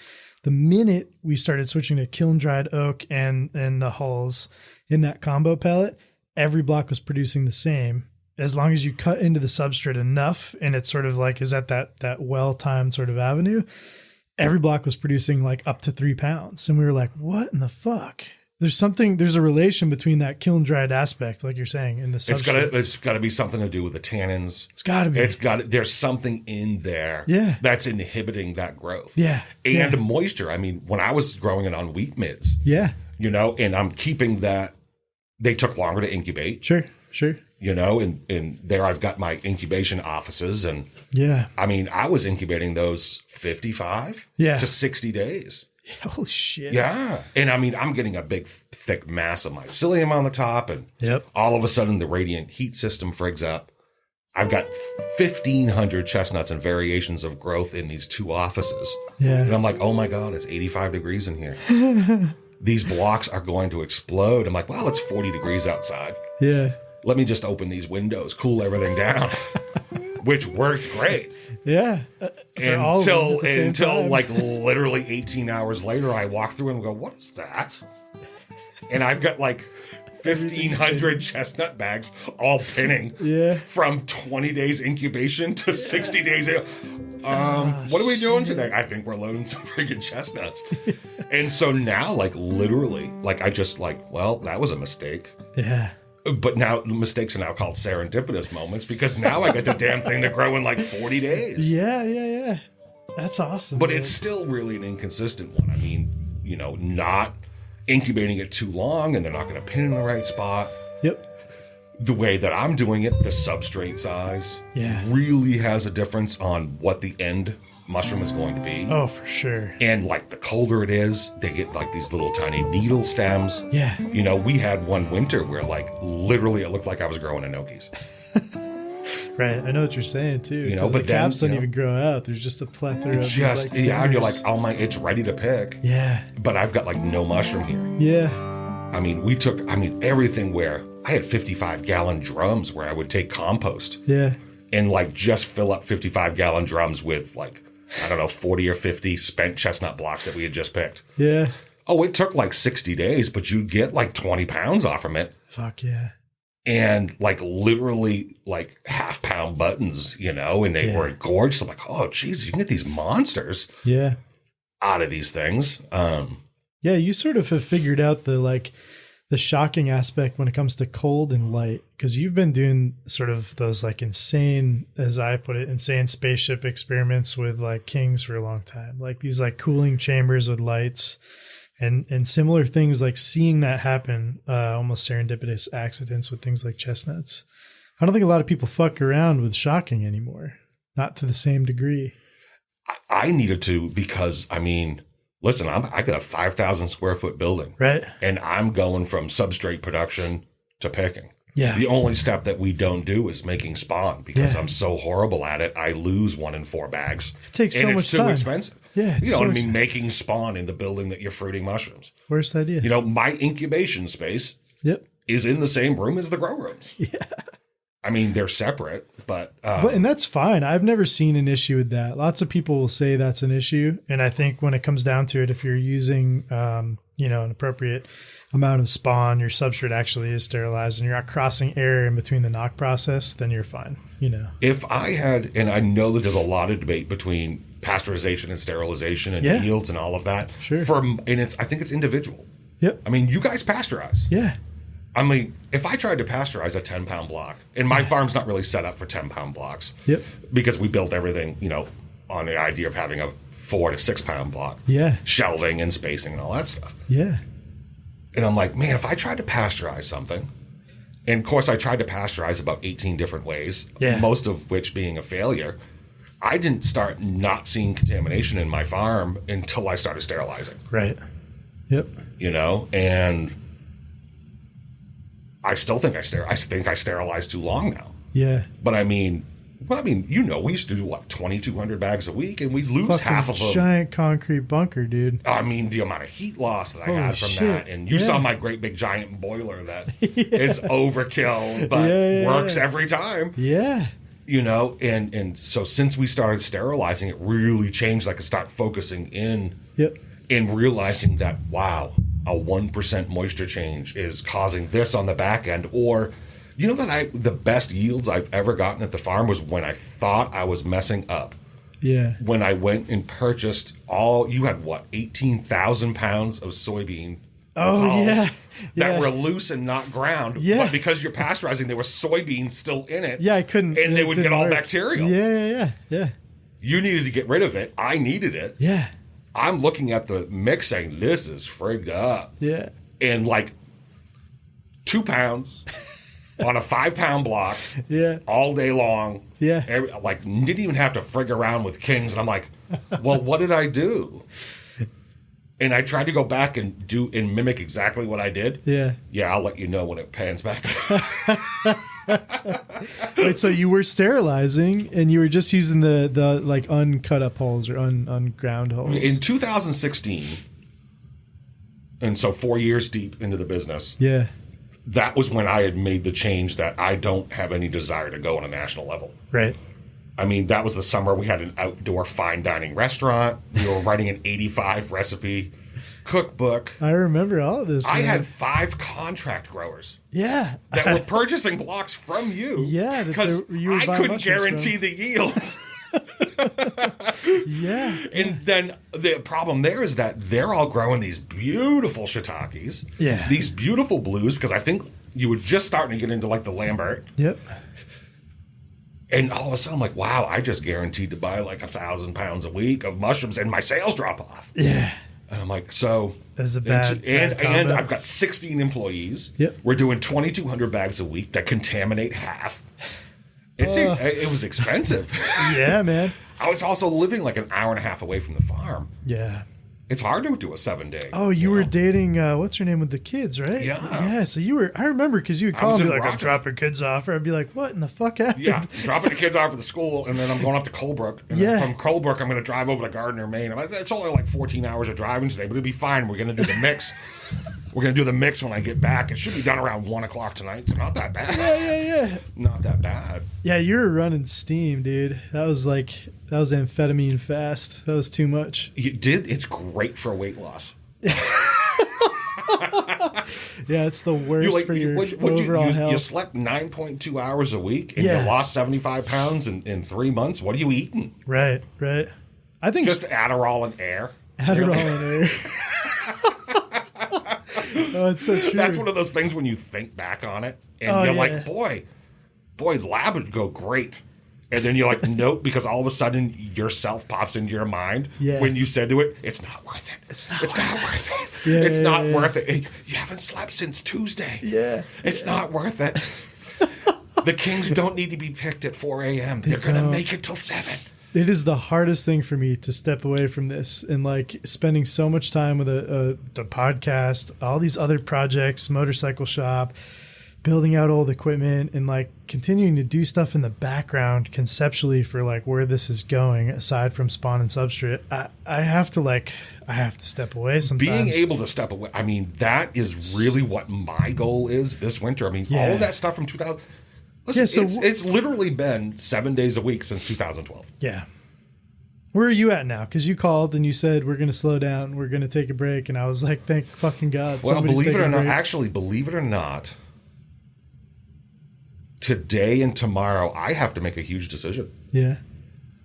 The minute we started switching to kiln dried oak and the hulls in that combo pellet, every block was producing the same. As long as you cut into the substrate enough and it's sort of like is at that well-timed sort of avenue, every block was producing like up to 3 pounds. And we were like, what in the fuck? There's a relation between that kiln dried aspect, like you're saying, in the substrate. It's got to be something to do with the tannins. It's got to be. There's something in there that's inhibiting that growth. Yeah. And moisture. I mean, when I was growing it on wheat mids, and I'm keeping that, they took longer to incubate. Sure. And there I've got my incubation offices. And I mean, I was incubating those 55 to 60 days. Holy shit. Yeah. And I mean, I'm getting a big, thick mass of mycelium on the top. And all of a sudden, the radiant heat system frigs up. I've got 1,500 chestnuts and variations of growth in these 2 offices. Yeah. And I'm like, oh my God, it's 85 degrees in here. These blocks are going to explode. I'm like, well, it's 40 degrees outside. Yeah. Let me just open these windows, cool everything down, which worked great. Yeah. Until like literally 18 hours later, I walk through and go, what is that? And I've got like 1,500 chestnut bags all pinning from 20 days incubation to 60 days. What are we doing today? I think we're loading some freaking chestnuts. And so now, like literally, like I just like, well, that was a mistake. Yeah. But now the mistakes are now called serendipitous moments because now I get the damn thing to grow in like 40 days. Yeah. That's awesome. But man. it's still really an inconsistent one. I mean, not incubating it too long and they're not going to pin in the right spot. Yep. The way that I'm doing it, the substrate size really has a difference on what the end mushroom is going to be. Oh, for sure. And like the colder it is, they get like these little tiny needle stems. Yeah. We had one winter where like literally it looked like I was growing enoki's. Right. I know what you're saying too. But the caps don't even grow out. There's just a plethora of just these, and you're like, oh my, it's ready to pick. Yeah. But I've got like no mushroom here. Yeah. I mean, everything where I had 55-gallon drums where I would take compost. Yeah. And like just fill up 55-gallon drums with like, I don't know, 40 or 50 spent chestnut blocks that we had just picked. Yeah. Oh, it took like 60 days, but you'd get like 20 pounds off from it. Fuck yeah. And like literally like half-pound buttons, and they were gorgeous. I'm like, oh, geez, you can get these monsters out of these things. Yeah, you sort of have figured out the shocking aspect when it comes to cold and light, because you've been doing sort of those like insane, as I put it, insane spaceship experiments with like kings for a long time, like these like cooling chambers with lights and similar things, like seeing that happen, almost serendipitous accidents with things like chestnuts. I don't think a lot of people fuck around with shocking anymore, not to the same degree. I needed to because, I mean, listen, I got a 5,000 square foot building. Right. And I'm going from substrate production to picking. Yeah. The only step that we don't do is making spawn because I'm so horrible at it. I lose 1 in 4 bags. It takes so much time. And it's too expensive. Yeah. You know what I mean? Making spawn in the building that you're fruiting mushrooms. Worst idea. My incubation space is in the same room as the grow rooms. Yeah. I mean, they're separate, but and that's fine. I've never seen an issue with that. Lots of people will say that's an issue. And I think when it comes down to it, if you're using, an appropriate amount of spawn, your substrate actually is sterilized and you're not crossing air in between the knock process, then you're fine. If I had, and I know that there's a lot of debate between pasteurization and sterilization and yields and all of that. Sure. I think it's individual. Yep. I mean, you guys pasteurize. Yeah. I mean, if I tried to pasteurize a 10-pound block, and my farm's not really set up for 10-pound blocks. Yep. Because we built everything, on the idea of having a 4 to 6-pound block. Yeah. Shelving and spacing and all that stuff. Yeah. And I'm like, man, if I tried to pasteurize something, and of course I tried to pasteurize about 18 different ways, most of which being a failure, I didn't start not seeing contamination in my farm until I started sterilizing. Right. Yep. And I still think I sterilized too long now. Yeah. But I mean, we used to do 2,200 bags a week, and we'd lose fucking half of them. Giant concrete bunker, dude. I mean, the amount of heat loss that I had from shit. that, and you saw my great big giant boiler that is overkill, but works every time. Yeah. And so since we started sterilizing, it really changed. Like I start focusing in, and realizing that a 1% moisture change is causing this on the back end, or. The best yields I've ever gotten at the farm was when I thought I was messing up. Yeah. When I went and purchased you had 18,000 pounds of soybean hulls that were loose and not ground. Yeah. But because you're pasteurizing, there were soybeans still in it. Yeah, I couldn't. And they would get all bacterial. Yeah. You needed to get rid of it. I needed it. Yeah. I'm looking at the mix saying, this is frigged up. Yeah. And like 2 pounds. On a 5-pound block, all day long, didn't even have to frig around with kings. And I'm like, well, what did I do? And I tried to go back and mimic exactly what I did. Yeah, I'll let you know when it pans back. Wait, so you were sterilizing and you were just using the like uncut up holes or unground holes in 2016, and so 4 years deep into the business. Yeah. That was when I had made the change that I don't have any desire to go on a national level. Right. I mean, that was the summer we had an outdoor fine dining restaurant. We were writing an 85 recipe cookbook. I remember all of this. I had 5 contract growers. Yeah. That were purchasing blocks from you. Yeah. Because I couldn't guarantee the yields. Yeah. And then the problem there is that they're all growing these beautiful shiitakes. Yeah. These beautiful blues, because I think you were just starting to get into like the Lambert. Yep. And all of a sudden, I'm like, wow, I just guaranteed to buy like 1,000 pounds a week of mushrooms, and my sales drop off. Yeah. And I'm like, so that's a bad and I've got 16 employees. Yep. We're doing 2,200 bags a week that contaminate half. It was expensive. Yeah, man. I was also living like an hour and a half away from the farm. Yeah. It's hard to do a 7-day. Oh, you were dating, what's her name with the kids, right? Yeah. Yeah, so you were, I remember because you would call me like, I'm dropping kids off. Or I'd be like, what in the fuck happened? Yeah, dropping the kids off at the school, and then I'm going up to Colebrook. And then from Colebrook, I'm going to drive over to Gardner, Maine. It's only like 14 hours of driving today, but it'll be fine. We're going to do the mix. We're going to do the mix when I get back. It should be done around 1 o'clock tonight, so not that bad. Yeah. Not that bad. Yeah, you were running steam, dude. That was amphetamine fast. That was too much. You did. It's great for weight loss. Yeah, it's the worst for your overall health. You slept 9.2 hours a week, and you lost 75 pounds in 3 months. What are you eating? Right. I think just Adderall and air. Adderall and air. Oh, it's so true. That's one of those things when you think back on it, and you're like, boy, lab would go great. And then you're like, nope, because all of a sudden yourself pops into your mind when you said to it, it's not worth it. It's not worth it. It's not worth it. You haven't slept since Tuesday. Yeah. It's not worth it. The Kings don't need to be picked at 4 a.m. They're going to make it till 7. It is the hardest thing for me to step away from this and like spending so much time with the podcast, all these other projects, motorcycle shop, building out old equipment, and like continuing to do stuff in the background conceptually for like where this is going aside from spawn and substrate. I have to step away sometimes. Being able to step away, I mean, that is really what my goal is this winter. I mean, all of that stuff from 2000. Listen, it's literally been 7 days a week since 2012. Yeah. Where are you at now? Because you called and you said, we're going to slow down. We're going to take a break. And I was like, thank fucking God. Well, believe it or not, today and tomorrow, I have to make a huge decision. Yeah.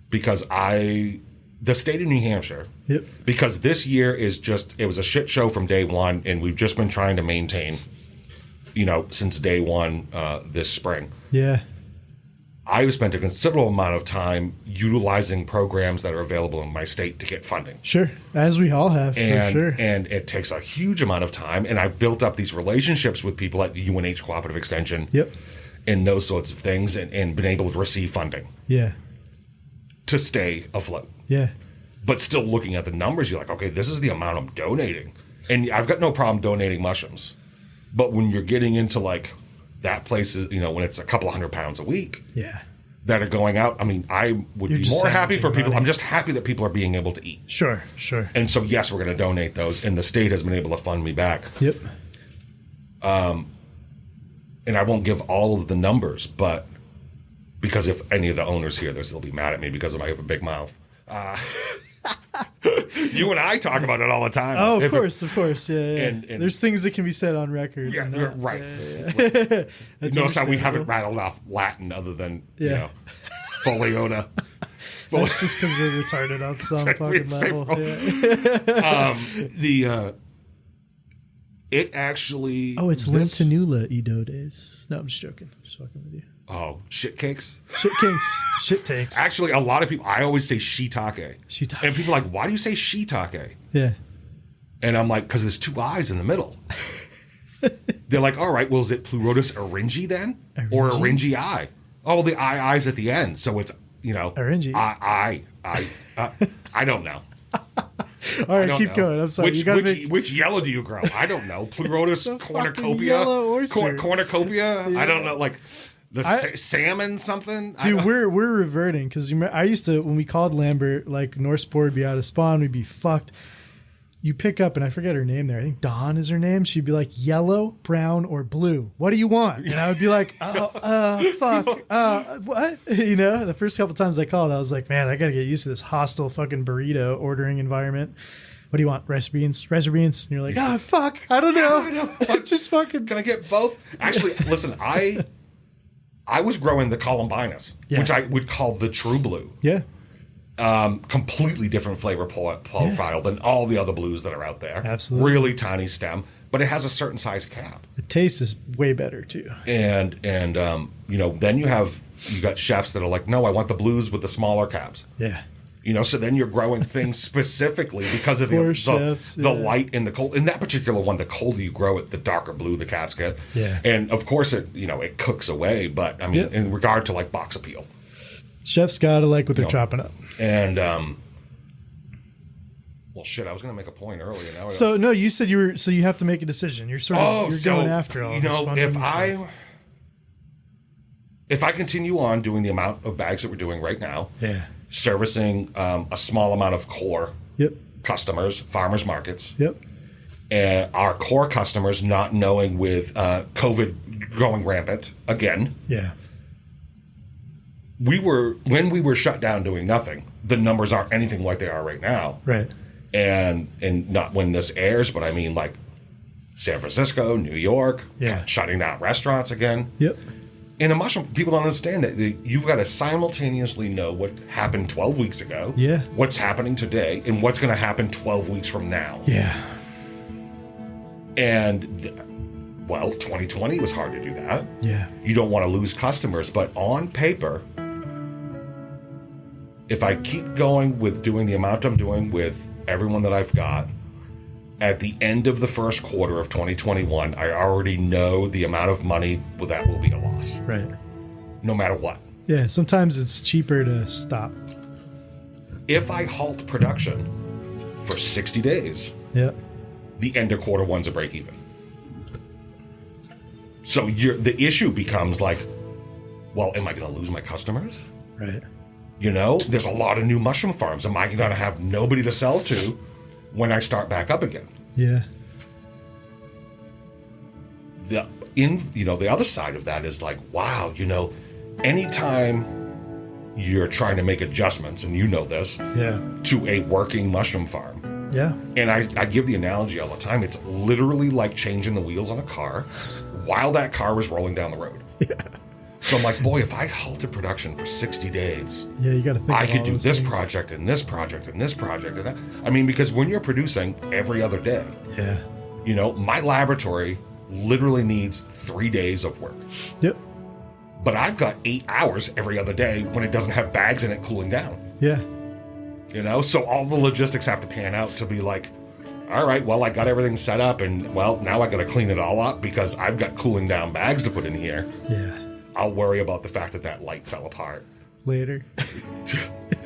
Because the state of New Hampshire, because this year it was a shit show from day one, and we've just been trying to maintain, since day one this spring. Yeah. I've spent a considerable amount of time utilizing programs that are available in my state to get funding. Sure. As we all have, for sure. And it takes a huge amount of time, and I've built up these relationships with people at UNH Cooperative Extension. Yep. And those sorts of things, and been able to receive funding. Yeah. To stay afloat. Yeah. But still looking at the numbers, you're like, okay, this is the amount I'm donating. And I've got no problem donating mushrooms. But when you're getting into like that place, when it's a couple of 100 pounds a week that are going out, I mean, I would be more happy for people. I'm just happy that people are being able to eat. Sure. And so, yes, we're going to donate those. And the state has been able to fund me back. Yep. And I won't give all of the numbers, but because if any of the owners hear this, they'll be mad at me because I have a big mouth. You and I talk about it all the time. Oh, of course. Yeah. And there's things that can be said on record. Yeah, right. Yeah. Notice how we haven't rattled off Latin other than, foliota. That's just because we're retarded on some fucking level. It actually... Oh, it's Lentinula Edo days. No, I'm just joking. I'm just fucking with you. Oh, shit cakes? Shit cakes. Shit takes. Actually, a lot of people... I always say shiitake. Shiitake. And people are like, why do you say shiitake? Yeah. And I'm like, because there's 2 eyes in the middle. They're like, all right, well, is it Pleurotus oringi then? Or oringi eye? Oh, well, the eye's at the end. So it's, Oringi. I don't know. All right, keep going. I'm sorry. Which yellow do you grow? I don't know. Pleurotus cornucopia. Cornucopia. Yeah. I don't know. Like salmon something. Dude, we're reverting because I used to, when we called Lambert, like North Spore would be out of spawn, we'd be fucked. You pick up, and I forget her name there. I think Dawn is her name. She'd be like, yellow, brown, or blue. What do you want? And I would be like, fuck. What? The first couple times I called, I was like, man, I got to get used to this hostile fucking burrito ordering environment. What do you want? Rice or beans? Rice or beans? And you're like, oh, fuck. I don't know. Just fucking. Can I get both? Actually, listen, I was growing the Columbinus, which I would call the true blue. Yeah. Completely different flavor profile than all the other blues that are out there. Absolutely. Really tiny stem. but it has a certain size cap. The taste is way better too. And you know, then you got chefs that are like, no, I want the blues with the smaller caps. Yeah. You know, so then you're growing things specifically because of the light and the cold. In that particular one, the colder you grow it, the darker blue the caps get. Yeah. And of course, it cooks away. But I mean, in regard to like box appeal, chefs gotta like what they're chopping up. And well, shit, I was going to make a point earlier. Now, so no, you said you were. So you have to make a decision. You're sort of going after all. If I continue on doing the amount of bags that we're doing right now, servicing a small amount of core customers, farmers markets, and our core customers not knowing with COVID going rampant again, when we were shut down doing nothing, the numbers aren't anything like they are right now, right? And not when this airs, but I mean like San Francisco, New York, shutting down restaurants again. Yep. In a mushroom, people don't understand that you've got to simultaneously know what happened 12 weeks ago, what's happening today, and what's going to happen 12 weeks from now. Yeah. And, well, 2020 was hard to do that. Yeah. You don't want to lose customers, but on paper, if I keep going with doing the amount I'm doing with everyone that I've got, at the end of the first quarter of 2021, I already know the amount of money that will be a loss. Right. No matter what. Yeah, sometimes it's cheaper to stop. If I halt production for 60 days, the end of quarter one's a break even. So the issue becomes like, well, am I going to lose my customers? Right. You know, there's a lot of new mushroom farms. Am I going to have nobody to sell to when I start back up again? Yeah. The other side of that is like, wow, anytime you're trying to make adjustments, and you know this, to a working mushroom farm. Yeah. And I give the analogy all the time. It's literally like changing the wheels on a car while that car was rolling down the road. Yeah. So I'm like, boy, if I halted production for 60 days, you got to think I could do this project and this project and this project and that. I mean, because when you're producing every other day, my laboratory literally needs 3 days of work. Yep. But I've got 8 hours every other day when it doesn't have bags in it cooling down. Yeah. So all the logistics have to pan out to be like, all right, well, I got everything set up, and well, now I got to clean it all up because I've got cooling down bags to put in here. Yeah. I'll worry about the fact that light fell apart. Later.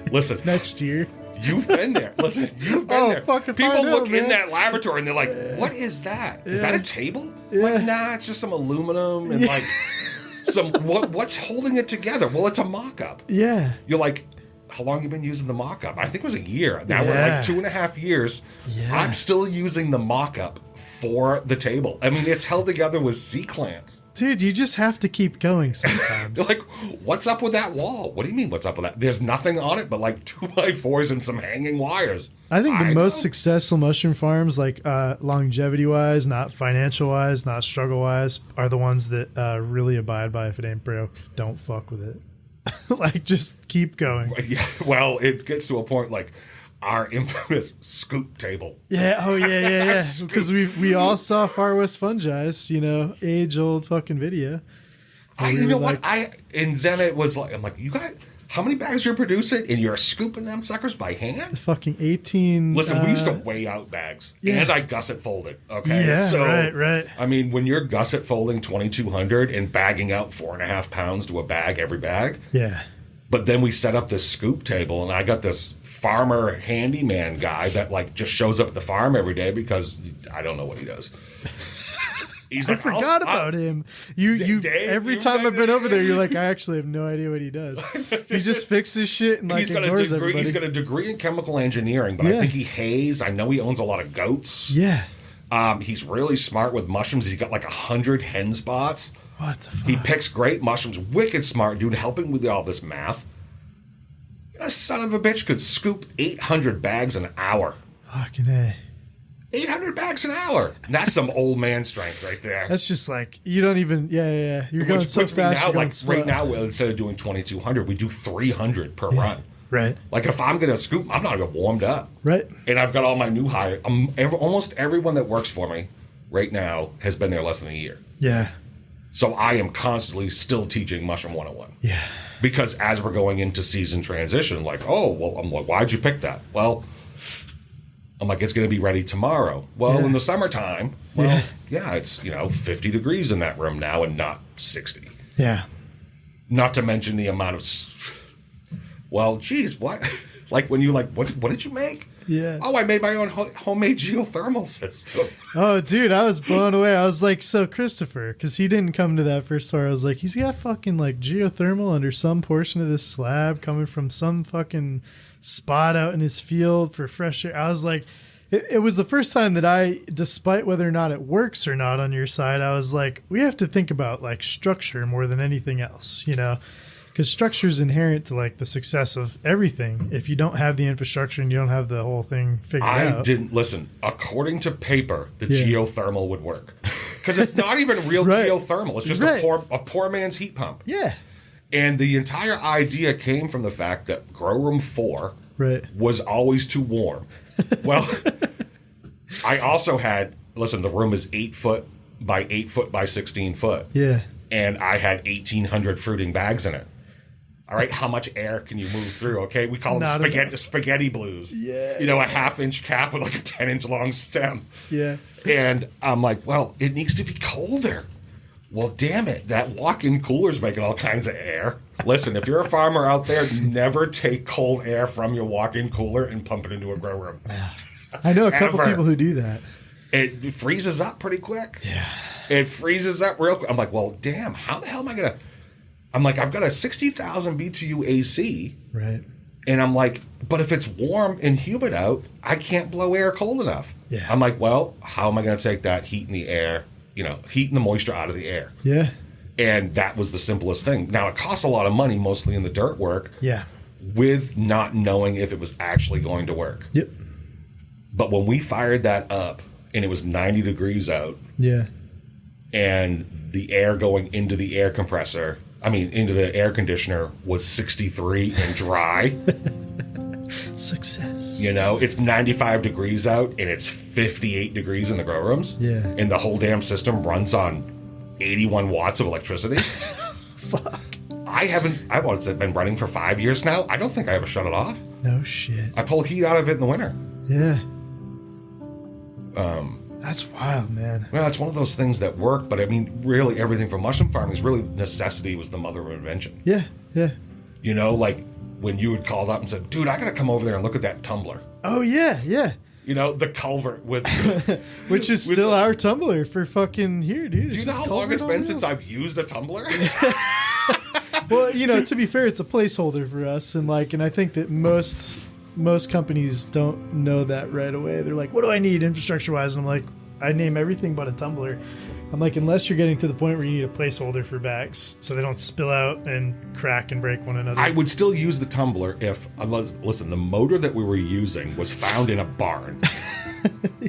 Listen. Next year. You've been there. Listen, you've been there. People look in man. that laboratory and they're like, what is that? Is that a table? Yeah. Like, nah, it's just some aluminum and like what's holding it together? Well, it's a mock-up. Yeah. You're like, how long have you been using the mock-up? I think it was a year. Now we're like 2.5 years. Yeah. I'm still using the mock-up for the table. I mean, it's held together with C-clamps. Dude, you just have to keep going sometimes. You're like, what's up with that wall? What do you mean, what's up with that? There's nothing on it but like 2x4s and some hanging wires. I think the most successful mushroom farms, like longevity-wise, not financial-wise, not struggle-wise, are the ones that really abide by if it ain't broke, don't fuck with it. Like, just keep going. Yeah, well, it gets to a point like our infamous scoop table. Yeah, yeah. Because we all saw Far West Fungi's, age-old fucking video. And then it was like, I'm like, you got how many bags you're producing, and you're scooping them suckers by hand? Fucking 18. Listen, we used to weigh out bags, and I gusset folded. Okay, yeah, so right. I mean, when you're gusset folding 2,200 and bagging out 4.5 pounds to a bag every bag, But then we set up this scoop table, and I got this farmer handyman guy that like just shows up at the farm every day because I don't know what he does. He's I forgot about him. Dave, every time I've been over there, you're like, I actually have no idea what he does. He just fixes shit and like ignores everybody. He's got a degree in chemical engineering, but I think he hays. I know he owns a lot of goats. Yeah. He's really smart with mushrooms. He's got like 100 hen spots. What the fuck? He picks great mushrooms. Wicked smart dude, helping with all this math. That son of a bitch could scoop 800 bags an hour. Fucking A. 800 bags an hour. That's some old man strength right there. That's just like, you don't even, yeah. You're going so fast. Now, like right now, instead of doing 2,200, we do 300 per run. Right. Like if I'm going to scoop, I'm not going to warmed up. Right. And I've got all my new hires. Almost everyone that works for me right now has been there less than a year. Yeah. So I am constantly still teaching Mushroom 101. Yeah. Because as we're going into season transition, like, oh, well, I'm like, why'd you pick that? Well, I'm like, it's going to be ready tomorrow. Well, in the summertime, it's, 50 degrees in that room now and not 60. Yeah. Not to mention the amount of, well, geez, what? Like when you what did you make? Yeah. Oh, I made my own homemade geothermal system. Oh, dude, I was blown away. I was like, so Christopher, because he didn't come to that first store. I was like, he's got fucking like geothermal under some portion of this slab coming from some fucking spot out in his field for fresh air. I was like, it was the first time that I, despite whether or not it works or not on your side, I was like, we have to think about like structure more than anything else, because structure is inherent to like the success of everything. If you don't have the infrastructure and you don't have the whole thing figured out. I didn't listen. According to paper, the geothermal would work because it's not even real geothermal. It's just a poor man's heat pump. Yeah. And the entire idea came from the fact that grow room 4 was always too warm. Well, I also had, the room is 8 foot by 8 foot by 16 foot. Yeah. And I had 1,800 fruiting bags in it. All right, how much air can you move through? Okay, we call them spaghetti blues. Yeah. A half-inch cap with like a 10-inch long stem. Yeah. And I'm like, well, it needs to be colder. Well, damn it, that walk-in cooler's making all kinds of air. Listen, if you're a farmer out there, never take cold air from your walk-in cooler and pump it into a grow room. I know a couple people who do that. It freezes up pretty quick. Yeah. It freezes up real quick. I'm like, well, damn, how the hell am I going to... I'm like, I've got a 60,000 BTU AC. Right. And I'm like, but if it's warm and humid out, I can't blow air cold enough. Yeah. I'm like, well, how am I going to take that heat in the air, heat and the moisture out of the air? Yeah. And that was the simplest thing. Now, it costs a lot of money, mostly in the dirt work. Yeah. With not knowing if it was actually going to work. Yep. But when we fired that up and it was 90 degrees out. Yeah. And the air going into the air compressor, into the air conditioner was 63 and dry. Success. It's 95 degrees out and it's 58 degrees in the grow rooms. Yeah. And the whole damn system runs on 81 watts of electricity. Fuck. I've been running for 5 years now. I don't think I ever shut it off. No shit. I pull heat out of it in the winter. Yeah. That's wild, man. Well, it's one of those things that work, but really everything from mushroom farming is really necessity was the mother of invention. Yeah, yeah. Like when you would call up and said, dude, I got to come over there and look at that tumbler. Oh, yeah, yeah. The culvert with... Which is still our tumbler for fucking here, dude. Do you know how long it's been since I've used a tumbler? Well, to be fair, it's a placeholder for us. And I think that most companies don't know that right away. They're like, what do I need infrastructure-wise? And I'm like, I name everything but a tumbler. I'm like, unless you're getting to the point where you need a placeholder for bags so they don't spill out and crack and break one another. I would still use the tumbler listen, the motor that we were using was found in a barn.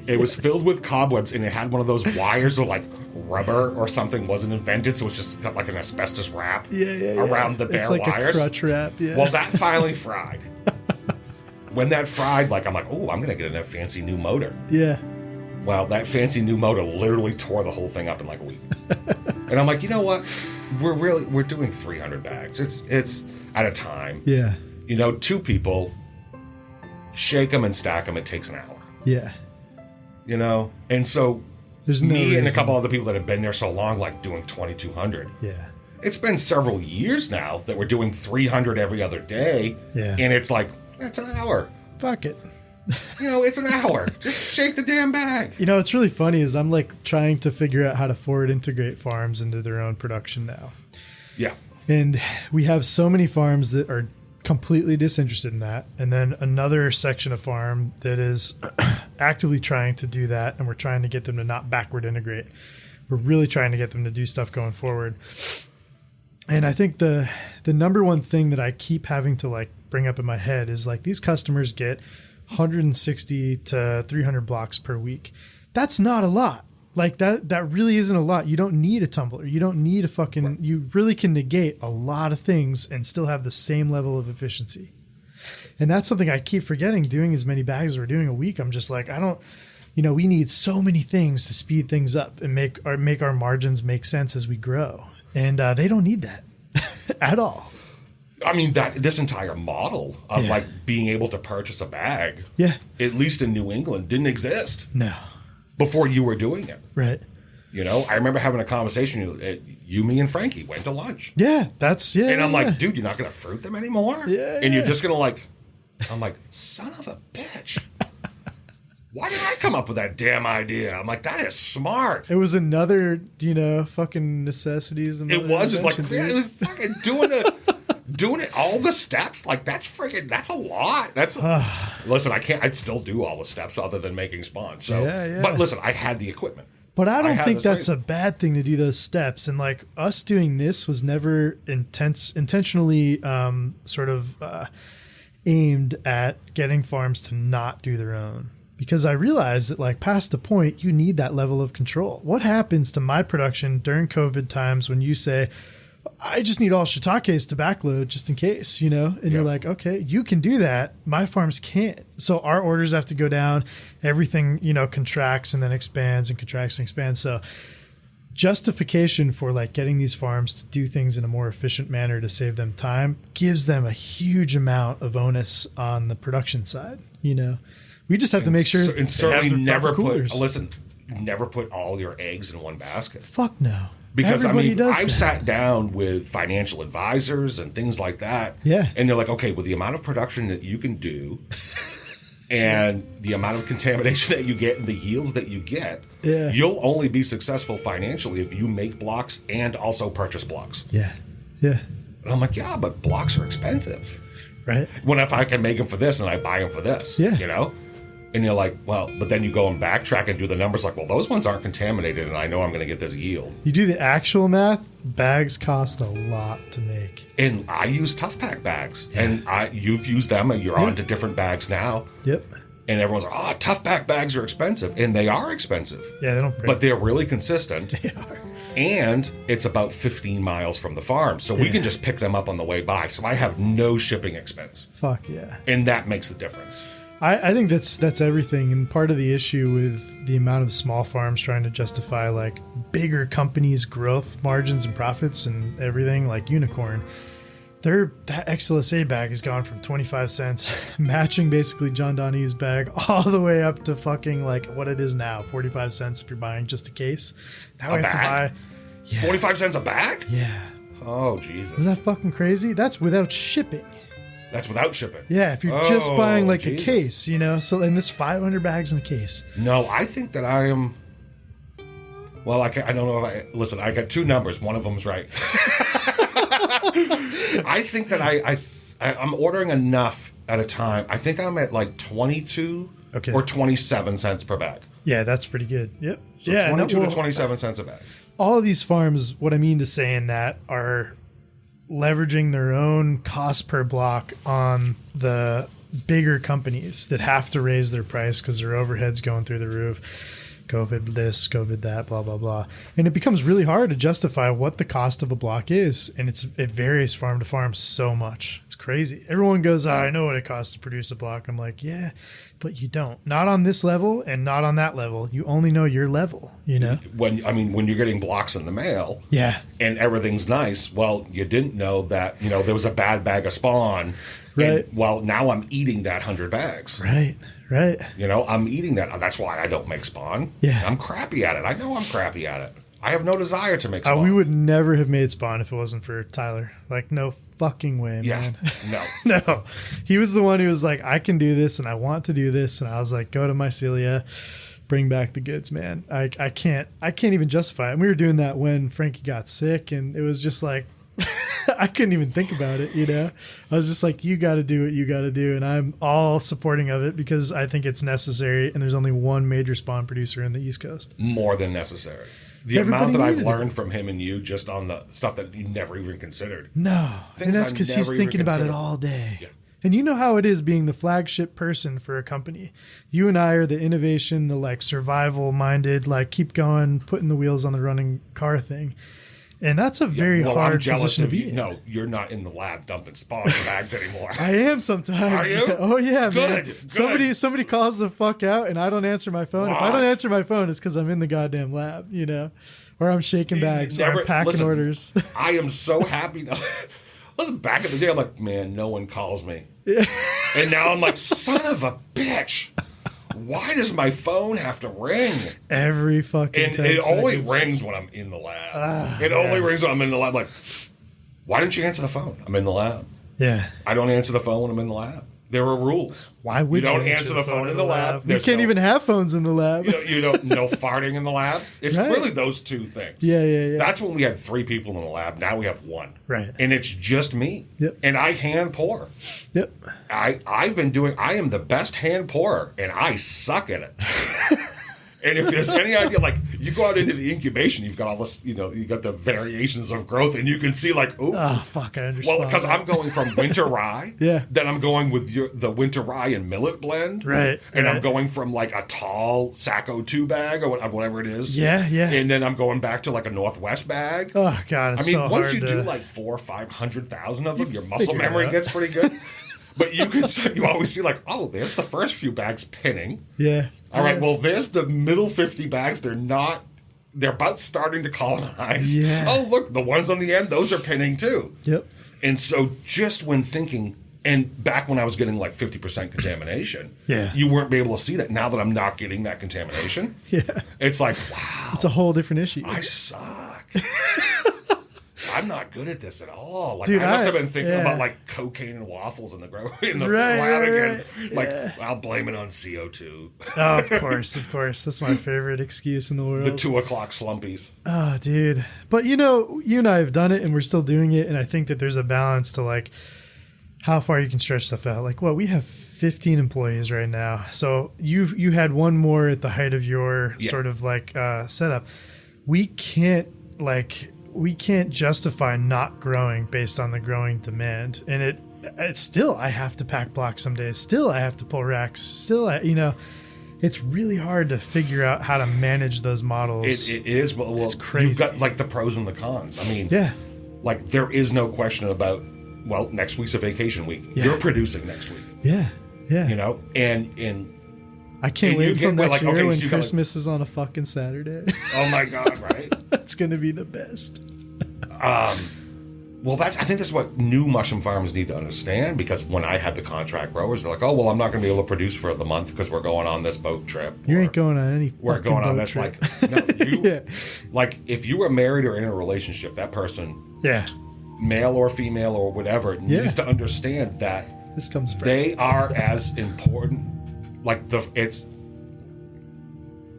It was filled with cobwebs and it had one of those wires or rubber or something wasn't invented, so it's just got like an asbestos wrap around the bare it's like wires. A crutch wrap, yeah. Well, that finally fried. When that fried, I'm like, oh, I'm going to get a fancy new motor. Yeah. Well, that fancy new motor literally tore the whole thing up in like a week. And I'm like, you know what? We're doing 300 bags. It's at a time. Yeah. 2 people, shake them and stack them. It takes an hour. Yeah. And so there's no me reason. And a couple other people that have been there so long, doing 2,200. Yeah. It's been several years now that we're doing 300 every other day. Yeah. And it's like, that's an hour. Fuck it. It's an hour. Just shake the damn bag. What's really funny is I'm trying to figure out how to forward integrate farms into their own production now. Yeah. And we have so many farms that are completely disinterested in that. And then another section of farm that is actively trying to do that. And we're trying to get them to not backward integrate. We're really trying to get them to do stuff going forward. And I think the number one thing that I keep having to bring up in my head is these customers get 160 to 300 blocks per week. That's not a lot. That really isn't a lot. You don't need a tumbler. You don't need you really can negate a lot of things and still have the same level of efficiency. And that's something I keep forgetting, doing as many bags as we're doing a week. I'm just like, we need so many things to speed things up and make our margins make sense as we grow. And they don't need that at all. I mean, this entire model of like being able to purchase a bag, at least in New England, didn't exist. No. Before you were doing it. Right. I remember having a conversation. You, me, and Frankie went to lunch. Yeah, And I'm like, dude, you're not going to fruit them anymore? Yeah. And you're just going to I'm like, son of a bitch. Why did I come up with that damn idea? I'm like, that is smart. It was another, fucking necessities. And it was. It's like, fucking doing it, all the steps. Like, that's a lot. Listen, I'd still do all the steps other than making spawn. So, but listen, I had the equipment. But I don't think that's a bad thing to do those steps. And like us doing this was never intentionally aimed at getting farms to not do their own. Because I realized that like past a point, you need that level of control. What happens to my production during COVID times when you say, I just need all shiitakes to backload just in case, and you're like, okay, you can do that. My farms can't. So our orders have to go down. Everything, contracts and then expands and contracts and expands. So justification for like getting these farms to do things in a more efficient manner to save them time gives them a huge amount of onus on the production side, We just have to make sure. And certainly never put all your eggs in one basket. Fuck no. Because I've sat down with financial advisors and things like that. Yeah. And they're like, okay, with the amount of production that you can do and the amount of contamination that you get and the yields that you get, you'll only be successful financially if you make blocks and also purchase blocks. Yeah. Yeah. And I'm like, yeah, but blocks are expensive. Right. If I can make them for this and I buy them for this, And you're like, well, but then you go and backtrack and do the numbers like, well, those ones aren't contaminated and I know I'm going to get this yield. You do the actual math, bags cost a lot to make. And I use Tough Pack bags. And you've used them and you're on to different bags now. Yep. And everyone's like, Tough Pack bags are expensive. And they are expensive. Yeah, they don't break. But they're really consistent. They are. And it's about 15 miles from the farm. So we can just pick them up on the way by. So I have no shipping expense. Fuck yeah. And that makes the difference. I think that's everything. And part of the issue with the amount of small farms trying to justify like bigger companies' growth margins and profits and everything, like Unicorn, that XLSA bag has gone from 25 cents, matching basically John Donahue's bag, all the way up to fucking like what it is now, 45 cents if you're buying just a case. Now we have to buy 45 cents a bag? Yeah. Oh, Jesus. Isn't that fucking crazy? That's without shipping. That's without shipping. Yeah, if you're just buying like a case, So, and this 500 bags in a case. No, I think that I am. Well, I don't know if listen, I got two numbers. One of them's right. I think that I'm ordering enough at a time. I think I'm at like 22 or 27 cents per bag. Yeah, that's pretty good. Yep. So 22 to 27 cents a bag. All of these farms, what I mean to say in that, are leveraging their own cost per block on the bigger companies that have to raise their price because their overhead's going through the roof. COVID this, COVID that, blah, blah, blah. And it becomes really hard to justify what the cost of a block is. And it varies farm to farm so much. It's crazy. Everyone goes, I know what it costs to produce a block. I'm like, yeah, but you don't. Not on this level and not on that level. You only know your level, When you're getting blocks in the mail and everything's nice, well, you didn't know that, there was a bad bag of spawn. Right. And, now I'm eating that 100 bags. Right. I'm eating that. That's why I don't make spawn. Yeah. I'm crappy at it. I know I'm crappy at it. I have no desire to make spawn. We would never have made spawn if it wasn't for Tyler. Like, no fucking way, man. No. No. He was the one who was like, I can do this and I want to do this. And I was like, go to Mycelia, bring back the goods, man. I can't even justify it. And we were doing that when Frankie got sick, and it was just like, I couldn't even think about it, I was just like, you got to do what you got to do. And I'm all supporting of it because I think it's necessary. And there's only one major spawn producer in the East Coast. More than necessary. The amount that I've learned from him and you just on the stuff that you never even considered. No. And that's because he's thinking about it all day. Yeah. And you know how it is being the flagship person for a company. You and I are the innovation, the like survival minded, like keep going, putting the wheels on the running car thing. And that's a very hard I'm jealous position of to be you. in. No, you're not in the lab dumping spawns bags anymore. I am sometimes. Are you? Oh yeah, Good, man. good. Somebody calls the fuck out and I don't answer my phone. If I don't answer my phone, it's because I'm in the goddamn lab, you know, or I'm shaking bags, or I'm packing orders. I am so happy now. Listen, back in the day, I'm like, man, no one calls me. Yeah. And now I'm like, son of a bitch. Why does my phone have to ring? Every fucking And 10 it only seconds. rings when I'm in the lab. It only rings when I'm in the lab. Like, why didn't you answer the phone? I'm in the lab. Yeah. I don't answer the phone when I'm in the lab. There are rules. Why would you don't answer the phone in the lab? We can't even have phones in the lab. You don't no farting in the lab. It's Right. really those two things. Yeah. That's when we had 3 people in the lab. Now we have 1. Right. And it's just me. Yep. And I hand pour. Yep. I am the best hand pourer, and I suck at it. And if there's any idea, like, you go out into the incubation, you've got all this, you got the variations of growth, and you can see, like, ooh. Oh, fuck, I understand. Well, because I'm going from winter rye. Yeah. Then I'm going with the winter rye and millet blend. Right. And right. I'm going from, like, a tall Sacco 2 bag or whatever it is. Yeah. And then I'm going back to, like, a Northwest bag. Oh, God, it's so once hard you to... do, like, 400,000 or 500,000 of them, your muscle figure it memory out. gets pretty good. But you always see, like, oh, there's the first few bags pinning. Yeah. All right, well, there's the middle 50 bags. They're about starting to colonize. Yeah. Oh, look, the ones on the end, those are pinning too. Yep. And so just when thinking, and back when I was getting like 50% contamination, Yeah. you weren't able to see that. Now that I'm not getting that contamination, Yeah. it's like, wow, It's a whole different issue. I suck. I'm not good at this at all. Like, Dude, I must have I- been thinking yeah. about like cocaine and waffles in the Right, lab again. right. Like, Yeah. I'll blame it on CO2. Oh, of course. That's my favorite excuse in the world. The 2:00 slumpies. Oh, dude. But you and I have done it and we're still doing it. And I think that there's a balance to like how far you can stretch stuff out. Like, well, we have 15 employees right now. So you had one more at the height of your sort of like setup. We can't justify not growing based on the growing demand. And it's still, I have to pack blocks some days. Still, I have to pull racks. Still, it's really hard to figure out how to manage those models. It is, but well, It's crazy. you've got like the pros and the cons. I mean, Yeah. like there is no question about, well, next week's a vacation week. Yeah. You're producing next week, Yeah. Yeah. and I can't and wait you until get, next like, year okay, when so you got, Christmas is on a fucking Saturday. oh my God, right? That's going to be the best. Well, I think that's what new mushroom farmers need to understand, because when I had the contract growers, they're like, oh, well, I'm not going to be able to produce for the month because we're going on this boat trip. You Or, ain't going on any we're fucking going on boat this, trip. like, no, you, Yeah. like, if you were married or in a relationship, that person, Yeah. male or female or whatever, needs to understand that This comes first. they are as important. Like,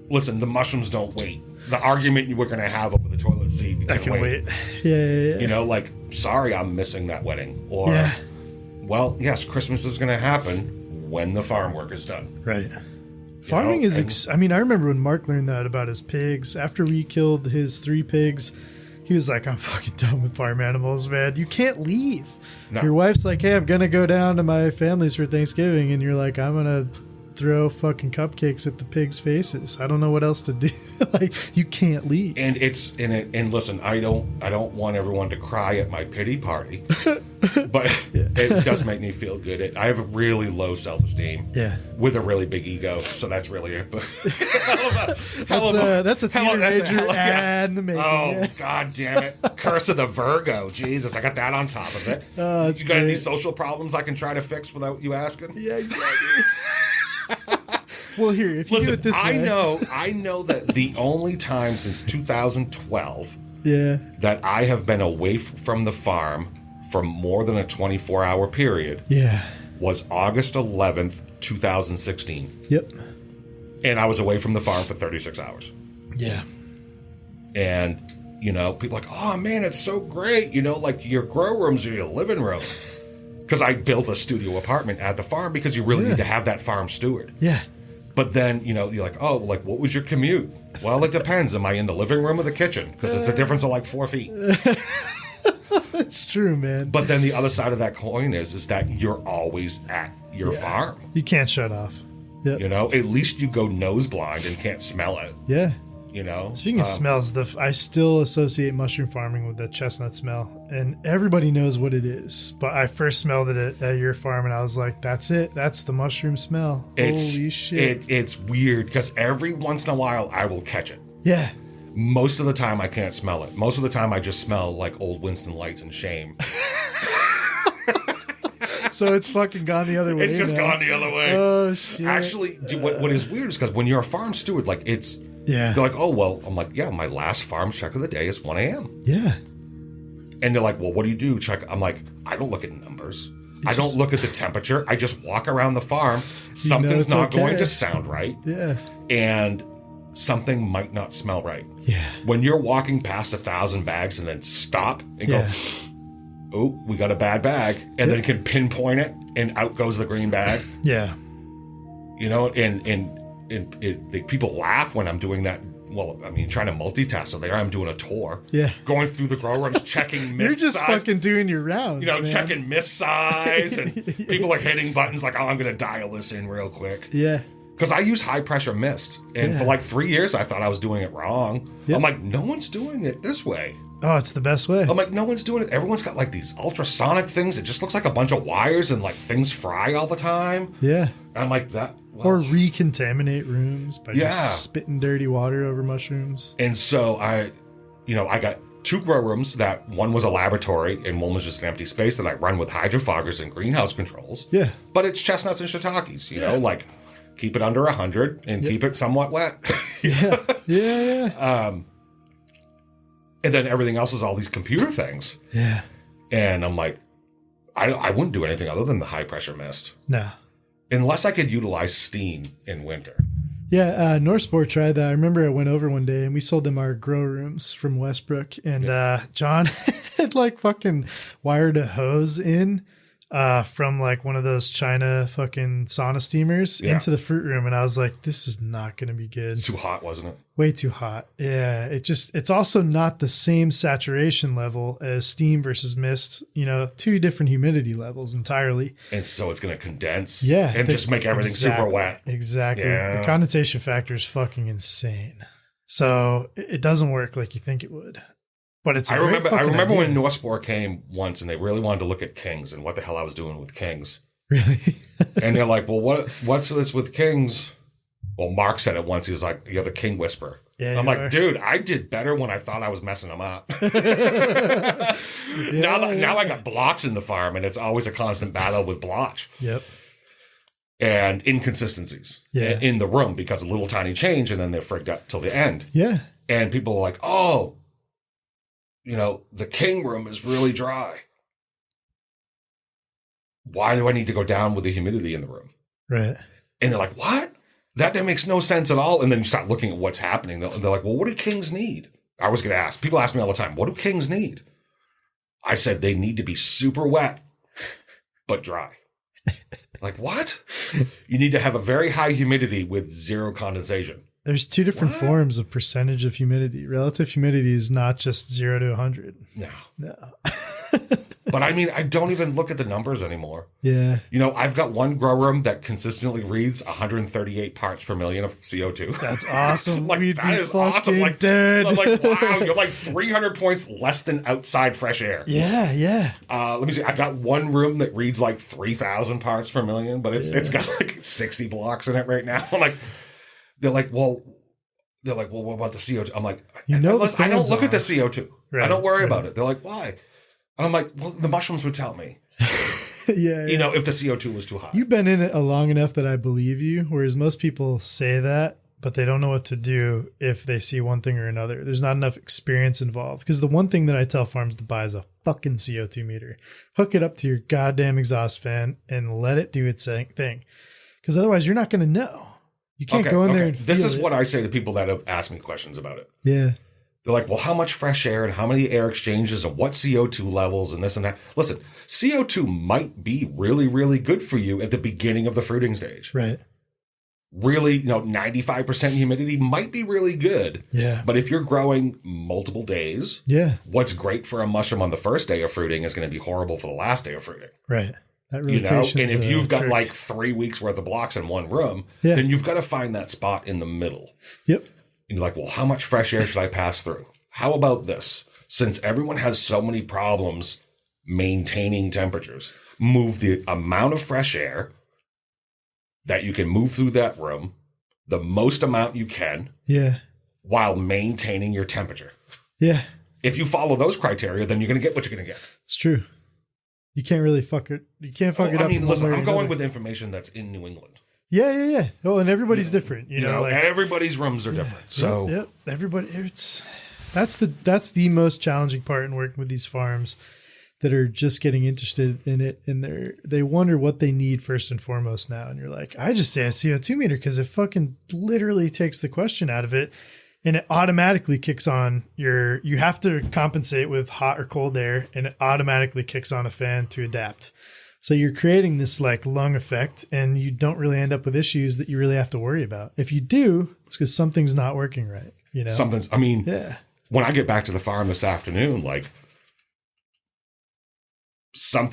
listen, the mushrooms don't wait. The argument you were going to have over the toilet seat I can wait. Yeah. like, sorry, I'm missing that wedding. Or, Yeah. well, yes, Christmas is going to happen when the farm work is done. Right. Farming know, is, I remember when Mark learned that about his pigs. After we killed his 3 pigs, he was like, I'm fucking done with farm animals, man. You can't leave. No. Your wife's like, hey, I'm going to go down to my family's for Thanksgiving. And you're like, I'm going to throw fucking cupcakes at the pigs' faces. I don't know what else to do. Like, you can't leave. And and listen, I don't want everyone to cry at my pity party, but it does make me feel good. I have really low self-esteem, with a really big ego, so that's really it. That's a theater major and the making. Oh, God damn it! Curse of the Virgo. Jesus, I got that on top of it. Oh, that's you got any great. social problems I can try to fix without you asking? Yeah, exactly. Well, here, if you do Listen, it this way. I know that the only time since 2012 Yeah. that I have been away from the farm for more than a 24-hour period Yeah. was August 11th, 2016. Yep. And I was away from the farm for 36 hours. Yeah. And, people are like, oh, man, it's so great. Like your grow rooms are your living room. Because I built a studio apartment at the farm because you really need to have that farm steward. Yeah. But then, you're like, oh, like, what was your commute? Well, it depends. Am I in the living room or the kitchen? Because it's a difference of like 4 feet. It's true, man. But then the other side of that coin is that you're always at your farm. You can't shut off. Yep. At least you go nose blind and can't smell it. Yeah. you know. Speaking of smells, I still associate mushroom farming with the chestnut smell, and everybody knows what it is. But I first smelled it at your farm, and I was like, "That's it. That's the mushroom smell." Holy shit! It's weird because every once in a while I will catch it. Yeah. Most of the time I can't smell it. Most of the time I just smell like old Winston Lights and shame. So it's fucking gone the other way. It's just gone the other way. Oh shit! Actually, what is weird is because when you're a farm steward, like they're like, oh well, I'm like, yeah, my last farm check of the day is 1 a.m. Yeah. And they're like, well, what do you do? Check. I'm like, I don't look at numbers. I don't look at the temperature. I just walk around the farm. Something's not going to sound right. Yeah. And something might not smell right. Yeah. When you're walking past 1,000 bags and then stop and go, oh, we got a bad bag, and then can pinpoint it, and out goes the green bag. Yeah. You know, and people laugh when I'm doing that. Well, I mean, trying to multitask. So there I'm doing a tour. Yeah. Going through the grow rooms, checking mist You're just size. fucking doing your rounds, you know, man. checking mist size, and people are hitting buttons like, oh, I'm going to dial this in real quick. Yeah. Because I use high pressure mist. And for like 3 years, I thought I was doing it wrong. Yep. I'm like, no one's doing it this way. Oh, it's the best way. I'm like, no one's doing it. Everyone's got like these ultrasonic things. It just looks like a bunch of wires and like things fry all the time. Yeah. And I'm like, that. Well, or recontaminate rooms by just spitting dirty water over mushrooms. And so I got 2 grow rooms that one was a laboratory and one was just an empty space that I run with hydrofoggers and greenhouse controls. Yeah. But it's chestnuts and shiitakes, you know, like keep it under 100 and keep it somewhat wet. Yeah. And then everything else is all these computer things. Yeah. And I'm like, I wouldn't do anything other than the high pressure mist. No. Unless I could utilize steam in winter. Yeah, Northsport tried that. I remember I went over one day and we sold them our grow rooms from Westbrook. And John had like fucking wired a hose in from like one of those China fucking sauna steamers into the fruit room. And I was like, this is not going to be good. Too hot, wasn't it? Way too hot. Yeah. It's also not the same saturation level as steam versus mist, you know, 2 different humidity levels entirely. And so it's going to condense. Yeah. And just make everything super wet. Exactly. Yeah. The condensation factor is fucking insane. So it doesn't work like you think it would. But it's I remember when idea. Northsport came once and they really wanted to look at Kings and what the hell I was doing with Kings. Really? And they're like, well, what's this with Kings? Well, Mark said it once. He was like, you're the King Whisperer. Yeah, I'm like, dude, I did better when I thought I was messing them up. Now I got blotch in the farm and it's always a constant battle with blotch. Yep. And inconsistencies in the room because a little tiny change and then they're frigged up till the end. Yeah. And people are like, oh, you know, the King room is really dry. Why do I need to go down with the humidity in the room? Right. And they're like, what? That makes no sense at all. And then you start looking at what's happening. They're like, well, what do Kings need? I was going to ask. People ask me all the time, what do Kings need? I said they need to be super wet, but dry. Like, what? You need to have a very high humidity with 0 condensation. There's 2 different forms of percentage of humidity. Relative humidity is not just 0 to 100. No. But I mean, I don't even look at the numbers anymore. Yeah. You know, I've got one grow room that consistently reads 138 parts per million of CO2. That's awesome. Like, that is awesome. Like, dead. I'm like, wow, you're like 300 points less than outside fresh air. Yeah. Let me see. I've got one room that reads like 3,000 parts per million, but it's got like 60 blocks in it right now. I'm like, they're like, well, what about the CO2? I'm like, I don't look at the CO2. Right, I don't worry about it. They're like, why? And I'm like, well, the mushrooms would tell me. Yeah. You know, if the CO2 was too high. You've been in it long enough that I believe you, whereas most people say that, but they don't know what to do if they see one thing or another. There's not enough experience involved. Because the one thing that I tell farms to buy is a fucking CO2 meter. Hook it up to your goddamn exhaust fan and let it do its thing. Because otherwise you're not going to know. You can't go in there and feel This is what I say to people that have asked me questions about it. Yeah. They're like, well, how much fresh air and how many air exchanges and what CO2 levels and this and that. Listen, CO2 might be really, really good for you at the beginning of the fruiting stage. Right. Really, 95% humidity might be really good. Yeah. But if you're growing multiple days, what's great for a mushroom on the first day of fruiting is going to be horrible for the last day of fruiting. Right. That rotation. And if you've got like 3 weeks worth of blocks in one room, then you've got to find that spot in the middle. Yep. And you're like, well, how much fresh air should I pass through? How about this? Since everyone has so many problems maintaining temperatures, move the amount of fresh air that you can move through that room, the most amount you can, while maintaining your temperature. Yeah. If you follow those criteria, then you're going to get what you're going to get. It's true. You can't really fuck it. You can't fuck it up. I mean, listen, I'm going with information that's in New England. Yeah. Oh, and everybody's different. You know, like, everybody's rooms are different. So yep. Everybody, that's the most challenging part in working with these farms that are just getting interested in it, and they wonder what they need first and foremost now. And you're like, I just say a CO2 meter because it fucking literally takes the question out of it, and it automatically kicks on you have to compensate with hot or cold air, and it automatically kicks on a fan to adapt. So you're creating this like lung effect, and you don't really end up with issues that you really have to worry about. If you do, it's because something's not working right. You know, when I get back to the farm this afternoon, like some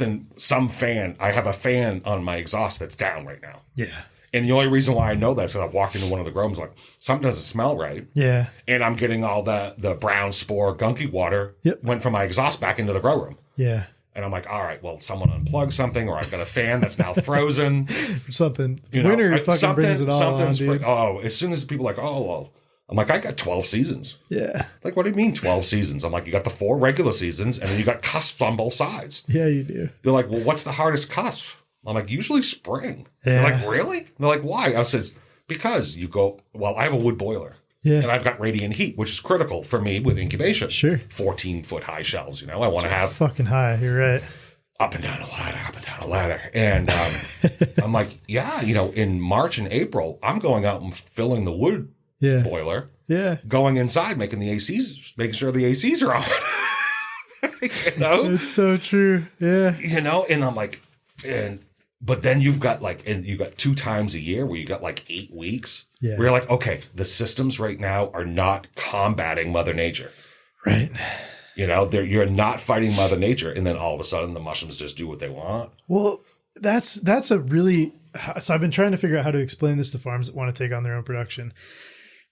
fan, I have a fan on my exhaust that's down right now. Yeah. And the only reason why I know that is because I walked into one of the grow rooms like, something doesn't smell right. Yeah. And I'm getting all the brown spore gunky water went from my exhaust back into the grow room. Yeah. And I'm like, all right, well, someone unplugged something, or I've got a fan that's now frozen. Something. Winter fucking brings it all on, dude. As soon as people are like, oh, well, I'm like, I got 12 seasons. Yeah. Like, what do you mean 12 seasons? I'm like, you got the 4 regular seasons, and then you got cusps on both sides. Yeah, you do. They're like, well, what's the hardest cusp? I'm like, usually spring. Yeah. They're like, really? They're like, why? I said, because you go, well, I have a wood boiler. Yeah. And I've got radiant heat, which is critical for me with incubation. Sure. 14-foot high shells, I want to have. Fucking high, you're right. Up and down a ladder. And I'm like, yeah, in March and April, I'm going out and filling the wood boiler. Yeah. Going inside, making sure the ACs are on. It's so true. Yeah. And I'm like, but then you've got you got 2 times a year where you got 8 weeks. Yeah. Where you're like, okay, the systems right now are not combating Mother Nature. Right. You're not fighting Mother Nature, and then all of a sudden the mushrooms just do what they want. Well, that's a really. So I've been trying to figure out how to explain this to farms that want to take on their own production.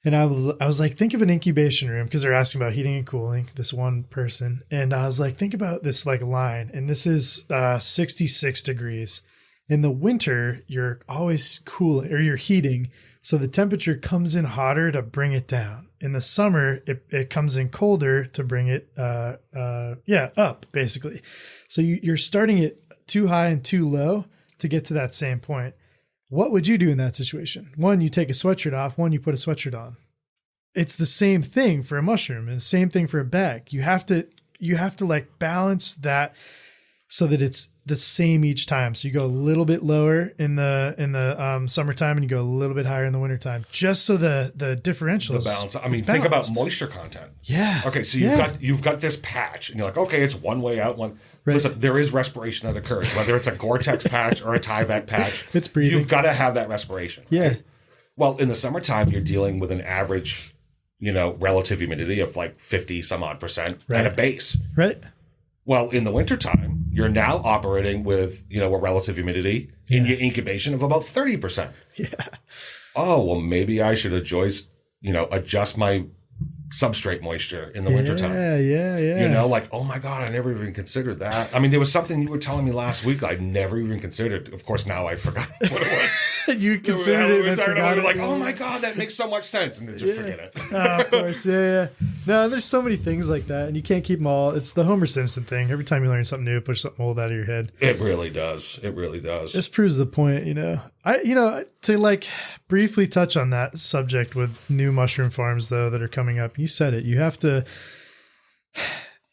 And I was like, think of an incubation room, because they're asking about heating and cooling, this one person. And I was like, think about this line, and this is 66 degrees. In the winter, you're always cooling, or you're heating, so the temperature comes in hotter to bring it down. In the summer, it comes in colder to bring it up, basically. So you're starting it too high and too low to get to that same point. What would you do in that situation? One, you take a sweatshirt off. One, you put a sweatshirt on. It's the same thing for a mushroom, and the same thing for a bag. You have to balance that so that it's the same each time. So you go a little bit lower in the summertime, and you go a little bit higher in the wintertime, just so the differentials. The balance. I mean, think about moisture content. Yeah. Okay, so you've got this patch, and you're like, okay, it's one way out, one. Right. Listen, there is respiration that occurs, whether it's a Gore-Tex patch or a Tyvek patch. It's breathing. You've got to have that respiration. Yeah. Right? Well, in the summertime, you're dealing with an average, relative humidity of 50 some odd percent at a base. Right. Well, in the wintertime, you're now operating with, a relative humidity in your incubation of about 30%. Yeah. Oh, well, maybe I should adjust my substrate moisture in the wintertime. Yeah. Oh my God, I never even considered that. I mean, there was something you were telling me last week I'd never even considered. Of course, now I forgot what it was. You considered it and forgot it. Like, oh my God, that makes so much sense. And then just forget it. Of course, yeah. No, there's so many things like that, and you can't keep them all. It's the Homer Simpson thing. Every time you learn something new, push something old out of your head. It really does. It really does. This proves the point, to briefly touch on that subject with new mushroom farms, though, that are coming up. You said it. You have to,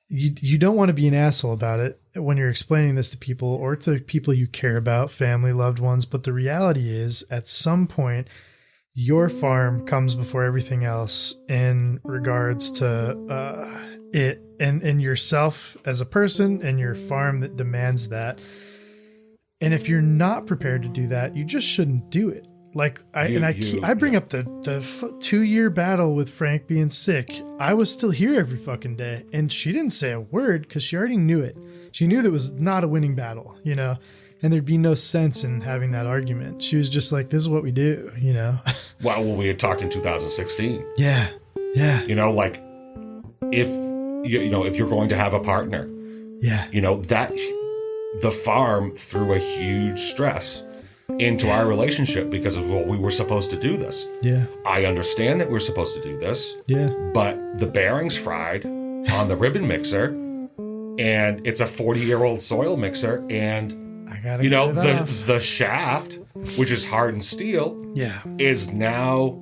you don't want to be an asshole about it when you're explaining this to people or to people you care about, family, loved ones. But the reality is, at some point, your farm comes before everything else in regards to it and yourself as a person and your farm that demands that. And if you're not prepared to do that, you just shouldn't do it. I bring up the 2-year battle with Frank being sick. I was still here every fucking day, and she didn't say a word because she already knew it. She knew that was not a winning battle, And there'd be no sense in having that argument. She was just like, this is what we do, you know? Well, we had talked in 2016. Yeah. Yeah. You know, like if if you're going to have a partner, yeah, that the farm threw a huge stress into our relationship because of, we were supposed to do this. Yeah. I understand that we're supposed to do this. Yeah. But the bearings fried on the ribbon mixer, and it's a 40-year-old soil mixer, and I gotta the shaft, which is hardened steel, is now,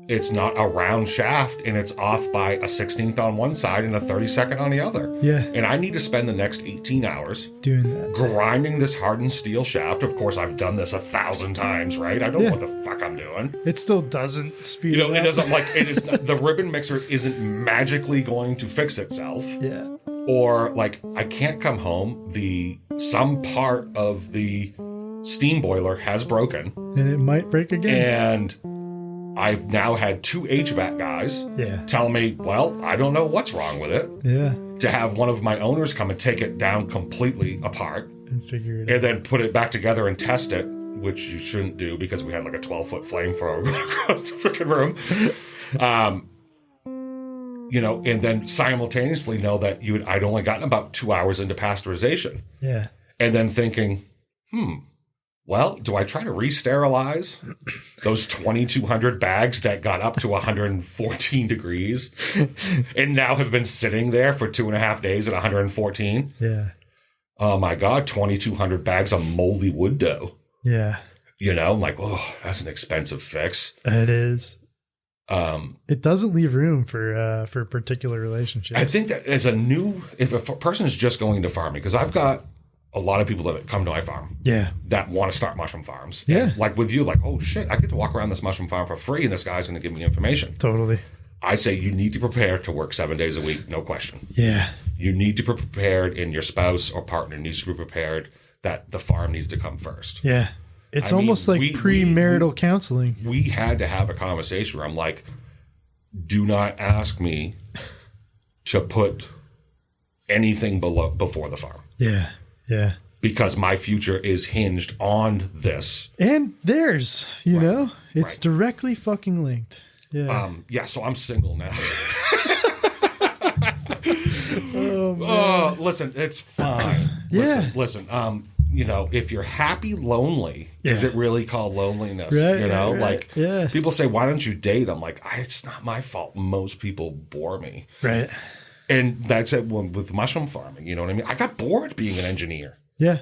it's not a round shaft, and it's off by a 16th on one side and a 32nd on the other. Yeah. And I need to spend the next 18 hours doing that, grinding this hardened steel shaft. Of course, I've done this 1,000 times, right? I don't know what the fuck I'm doing. It still doesn't speed it up. It doesn't, like, it is the ribbon mixer isn't magically going to fix itself. Yeah. Or, like, I can't come home. Some part of the steam boiler has broken. And it might break again. And I've now had 2 HVAC guys tell me, well, I don't know what's wrong with it. Yeah. To have one of my owners come and take it down completely apart. And figure it out. And then put it back together and test it, which you shouldn't do because we had like a 12-foot flamethrower going across the freaking room. And then simultaneously know that I'd only gotten about 2 hours into pasteurization. Yeah. And then thinking, well, do I try to re-sterilize those 2,200 bags that got up to 114 degrees and now have been sitting there for 2.5 days at 114? Yeah. Oh my God, 2,200 bags of moldy wood dough. Yeah. I'm like, oh, that's an expensive fix. It is. It doesn't leave room for particular relationships. I think that if a person is just going into farming, because I've got a lot of people that come to my farm that want to start mushroom farms. Yeah. And like with you, like, oh shit, I get to walk around this mushroom farm for free and this guy's going to give me information. Totally. I say you need to prepare to work 7 days a week, no question. Yeah. You need to be prepared, and your spouse or partner needs to be prepared that the farm needs to come first. Yeah. It's almost like premarital counseling. We had to have a conversation where I'm like, do not ask me to put anything before the farm. Yeah. Yeah. Because my future is hinged on this. And theirs, you know? It's directly fucking linked. Yeah. So I'm single now. Listen, it's fine. Listen, if you're happy, lonely, is it really called loneliness? Right, people say, why don't you date? I'm like, it's not my fault. Most people bore me. Right. And that's it with mushroom farming. You know what I mean? I got bored being an engineer. Yeah.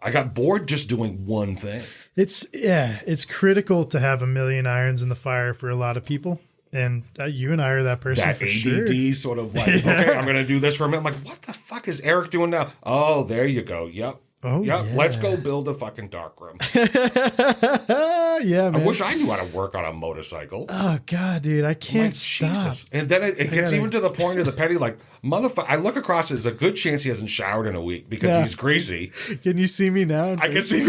I got bored just doing one thing. It's critical to have a million irons in the fire for a lot of people. And you and I are that person for sure. That ADD sort of like, okay, I'm going to do this for a minute. I'm like, what the fuck is Eric doing now? Oh, there you go. Yep. Oh, yep. yeah. Let's go build a fucking darkroom. Yeah, man. I wish I knew how to work on a motorcycle. Oh, God, dude. I can't stop. Jesus. And then it gets even to the point of the petty, like, motherfucker, I look across, there's a good chance he hasn't showered in a week because he's greasy. Can you see me now? I can see.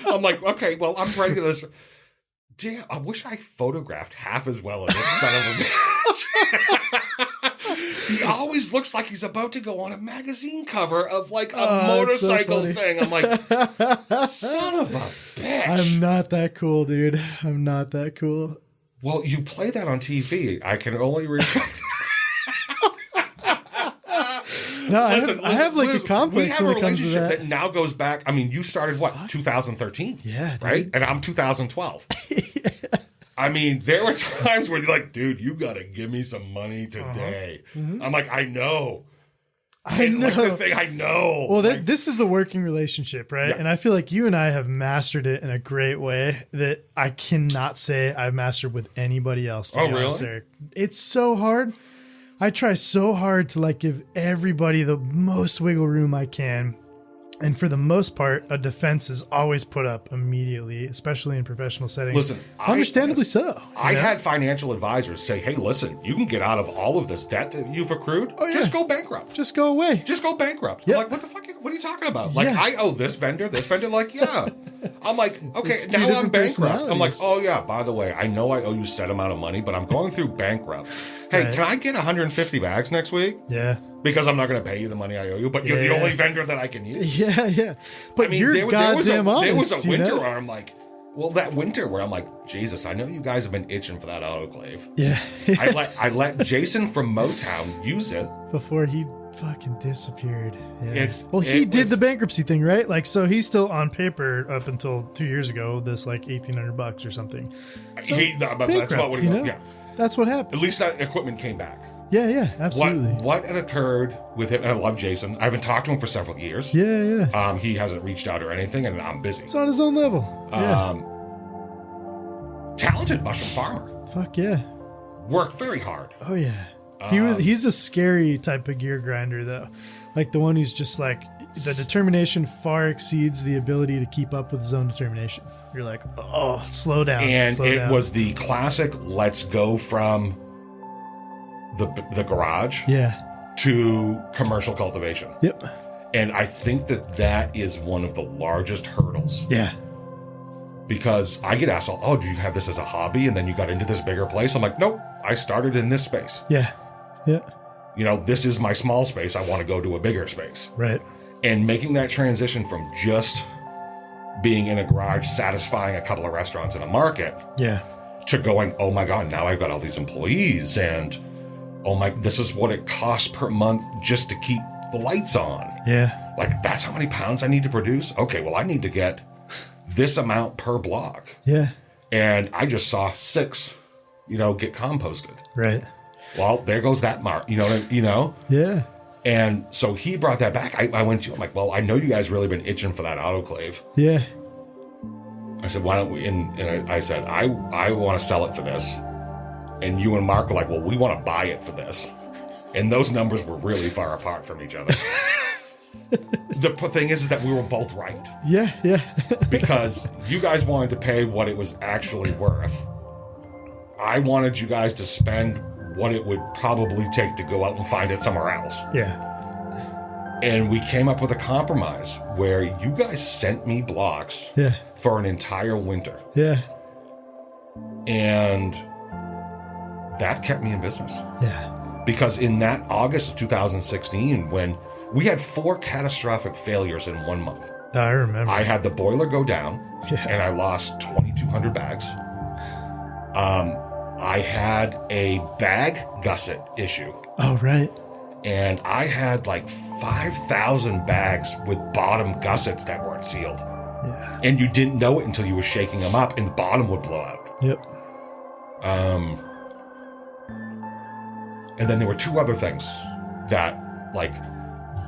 I'm like, okay, well, I'm ready to this. Damn, I wish I photographed half as well as this son of a bitch. He always looks like he's about to go on a magazine cover of like a motorcycle thing. I'm like, son of a bitch. I'm not that cool, dude. I'm not that cool. Well, you play that on TV. I can only No, I have like a complex when it comes to that. That now goes back. I mean, you started what, 2013? Yeah, dude. Right? And I'm 2012. I mean, there were times where you're like, dude, you got to give me some money today. I'm like, I know. I know. Like the thing, I know. Well, this is a working relationship, right? Yeah. And I feel like you and I have mastered it in a great way that I cannot say I've mastered with anybody else. To be honest, Eric. It's so hard. I try so hard to like give everybody the most wiggle room I can. And for the most part, a defense is always put up immediately, especially in professional settings. Listen, understandably so. I had financial advisors say, hey, listen, you can get out of all of this debt that you've accrued. Oh, yeah. Just go bankrupt. Just go away. Just go bankrupt. Yep. I'm like, what the fuck? What are you talking about? Like, I owe this vendor. Like, yeah. I'm like, okay, It's two now I'm different bankrupt. I'm like, personalities. oh yeah, by the way, I know I owe you set amount of money, but I'm going through bankrupt. Hey, Right. can I get 150 bags next week? Yeah. Because I'm not going to pay you the money I owe you, but you're the Yeah. only vendor that I can use. Yeah, yeah. But you're there goddamn honest. there was a you winter know? where I'm like, well, that winter where I'm like, Jesus, I know you guys have been itching for that autoclave. Yeah. I let Jason from Motown use it. Before he fucking disappeared. Yeah. It He did was- the bankruptcy thing, right? Like, so he's still on paper up until 2 years ago. This like $1,800 or something. So, but that's bankrupt, about what you he know? yeah. That's what happened. At least that equipment came back. Yeah, yeah, absolutely. What had occurred with him, and I love Jason. I haven't talked to him for several years. Yeah, yeah. He hasn't reached out or anything, and I'm busy. It's on his own level. Yeah. Talented mushroom farmer. Fuck yeah. Worked very hard. Oh yeah. He's a scary type of gear grinder though. Like the one who's just like the determination far exceeds the ability to keep up with his own determination. You're like, oh, slow down. And slow it down. was the classic let's go from the garage Yeah. to commercial cultivation. Yep. And I think that is one of the largest hurdles. Yeah. Because I get asked, oh, do you have this as a hobby? And then you got into this bigger place? I'm like, nope, I started in this space. Yeah. Yeah. You know, this is my small space. I want to go to a bigger space. Right. And making that transition from just being in a garage, satisfying a couple of restaurants in a market, Yeah. to going, oh my God, now I've got all these employees and this is what it costs per month just to keep the lights on. Yeah. Like, that's how many pounds I need to produce? Okay, well, I need to get this amount per block. Yeah. And I just saw 6, get composted. Right. Well, there goes that mark, Yeah. And so he brought that back. I went to, I'm like, well, I know you guys really been itching for that autoclave. Yeah. I said, why don't we, and I said, I want to sell it for this. And you and Mark were like, well, we want to buy it for this. And those numbers were really far apart from each other. The thing is that we were both right. Yeah. Yeah. Because you guys wanted to pay what it was actually worth. I wanted you guys to spend what it would probably take to go out and find it somewhere else. Yeah. And we came up with a compromise where you guys sent me blocks Yeah. for an entire winter. Yeah. And that kept me in business. Yeah. Because in that August of 2016, when we had 4 catastrophic failures in 1 month. I remember. I had the boiler go down, Yeah. and I lost 2,200 bags. I had a bag gusset issue, Oh, right. and I had like 5,000 bags with bottom gussets that weren't sealed. Yeah. And you didn't know it until you were shaking them up, and the bottom would blow out. Yep. And then there were 2 other things that,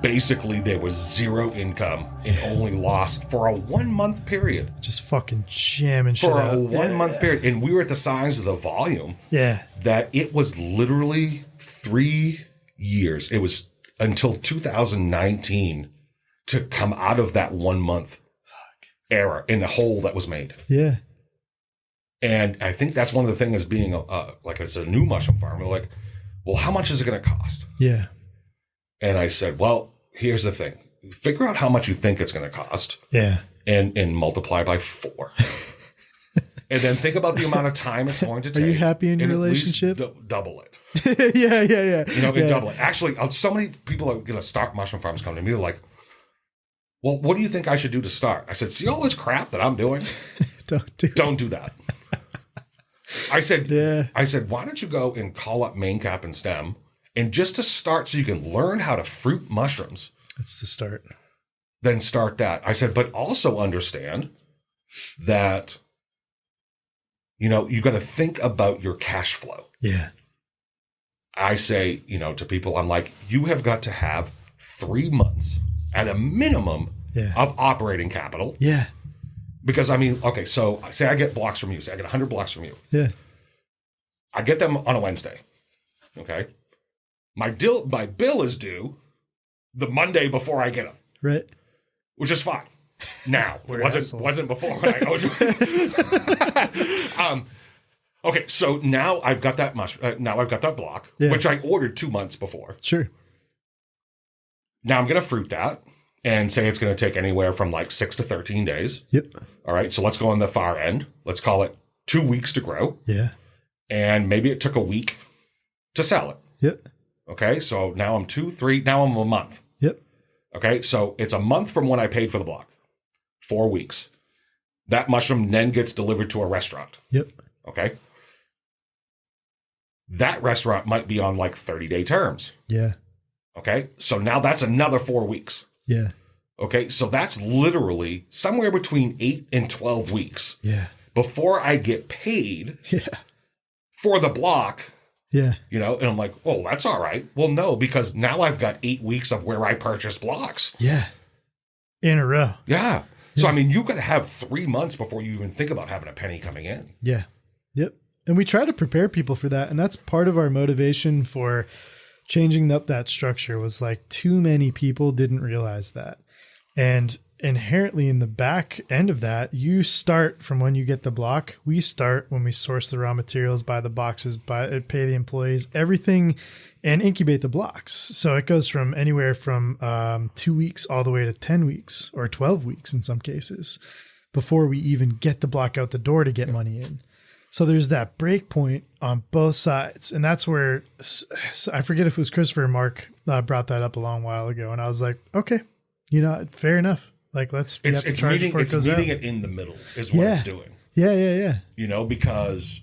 basically there was 0 income and only lost for a 1 month period. Just fucking jamming shit For out. a 1 month period. And we were at the size of the volume Yeah. that it was literally 3 years. It was until 2019 to come out of that 1 month error in the hole that was made. Yeah. And I think that's one of the things as being as a new mushroom farm. We're like, well, how much is it going to cost? Yeah. And I said, well, here's the thing. Figure out how much you think it's going to cost Yeah. and multiply by 4. And then think about the amount of time it's going to take. Are you happy in your and at least relationship? Double it. Yeah. Yeah. Yeah. Double it. Actually, so many people are going to start mushroom farms come to me. They're like, well, what do you think I should do to start? I said, see all this crap that I'm doing? Don't do that. I said, why don't you go and call up Main Cap and Stem, and just to start so you can learn how to fruit mushrooms. That's the start. Then start that. I said, but also understand that, you got to think about your cash flow. Yeah. I say, to people, I'm like, you have got to have 3 months at a minimum of operating capital. Yeah. Because, okay, so say I get blocks from you. Say I get 100 blocks from you. Yeah. I get them on a Wednesday. Okay. My bill is due the Monday before I get them. Right. Which is fine. Now, it wasn't before when I owed you. Okay, so now I've got that now I've got that block, which I ordered 2 months before. Sure. Now I'm going to fruit that. and say it's going to take anywhere from like 6 to 13 days. Yep. All right. So let's go on the far end. Let's call it 2 weeks to grow. Yeah. And maybe it took a week to sell it. Yep. Okay. So now I'm 2, 3, now I'm a month. Yep. Okay. So it's a month from when I paid for the block. 4 weeks. That mushroom then gets delivered to a restaurant. Yep. Okay. That restaurant might be on like 30-day terms. Yeah. Okay. So now that's another 4 weeks. Yeah. Okay. So that's literally somewhere between 8 and 12 weeks. Yeah. Before I get paid for the block. Yeah. You know, and I'm like, oh, that's all right. Well, no, because now I've got 8 weeks of where I purchased blocks. Yeah. In a row. Yeah. So, I mean, you've got to have 3 months before you even think about having a penny coming in. Yeah. Yep. And we try to prepare people for that. And that's part of our motivation for changing up that structure was like too many people didn't realize that. And inherently in the back end of that, you start from when you get the block. We start when we source the raw materials, buy the boxes, pay the employees, everything, and incubate the blocks. So it goes from anywhere from 2 weeks all the way to 10 weeks or 12 weeks in some cases before we even get the block out the door to get money in. So there's that break point on both sides. And that's where I forget if it was Christopher or Mark brought that up a long while ago. And I was like, okay, you know, fair enough. Like, it's meeting it in the middle is what it's doing. Yeah. You know, because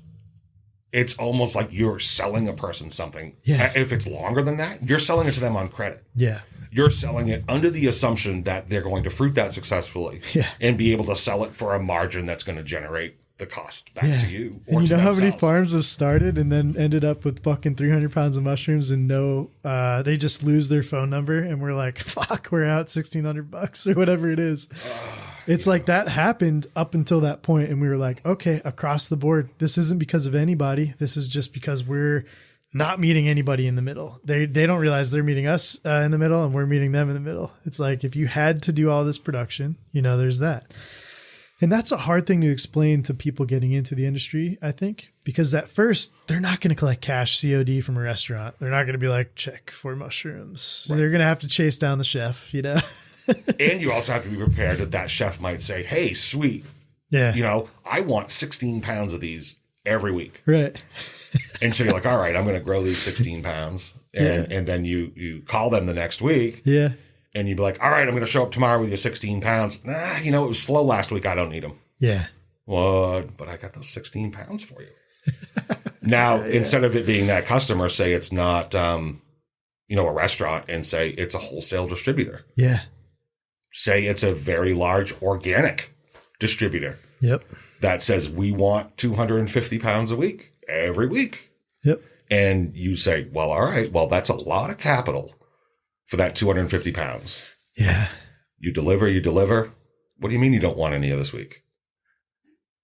it's almost like you're selling a person something. Yeah. If it's longer than that, you're selling it to them on credit. Yeah. You're selling it under the assumption that they're going to fruit that successfully and be able to sell it for a margin that's going to generate the cost back to you. Or and you know how many themselves. farms have started and then ended up with fucking 300 pounds of mushrooms and they just lose their phone number and we're like, fuck, we're out $1,600 or whatever it is. It's like that happened up until that point, and we were like, okay, across the board, this isn't because of anybody. This is just because we're not meeting anybody in the middle. They don't realize they're meeting us in the middle and we're meeting them in the middle. It's like, if you had to do all this production, you know, there's that. And that's a hard thing to explain to people getting into the industry, I think, because at first they're not going to collect cash COD from a restaurant. They're not going to be like, check for mushrooms. Right. They're going to have to chase down the chef, you know? And you also have to be prepared that chef might say, hey, sweet. Yeah. You know, I want 16 pounds of these every week. Right. And so you're like, all right, I'm going to grow these 16 pounds. And then you call them the next week. Yeah. And you'd be like, all right, I'm going to show up tomorrow with your 16 pounds. You know, it was slow last week. I don't need them. Yeah. What? But I got those 16 pounds for you. Now, instead of it being that customer, say it's not, you know, a restaurant, and say it's a wholesale distributor. Yeah. Say it's a very large organic distributor. Yep. That says we want 250 pounds a week, every week. Yep. And you say, well, all right, well, that's a lot of capital for that 250 pounds. Yeah. You deliver. What do you mean you don't want any of this week?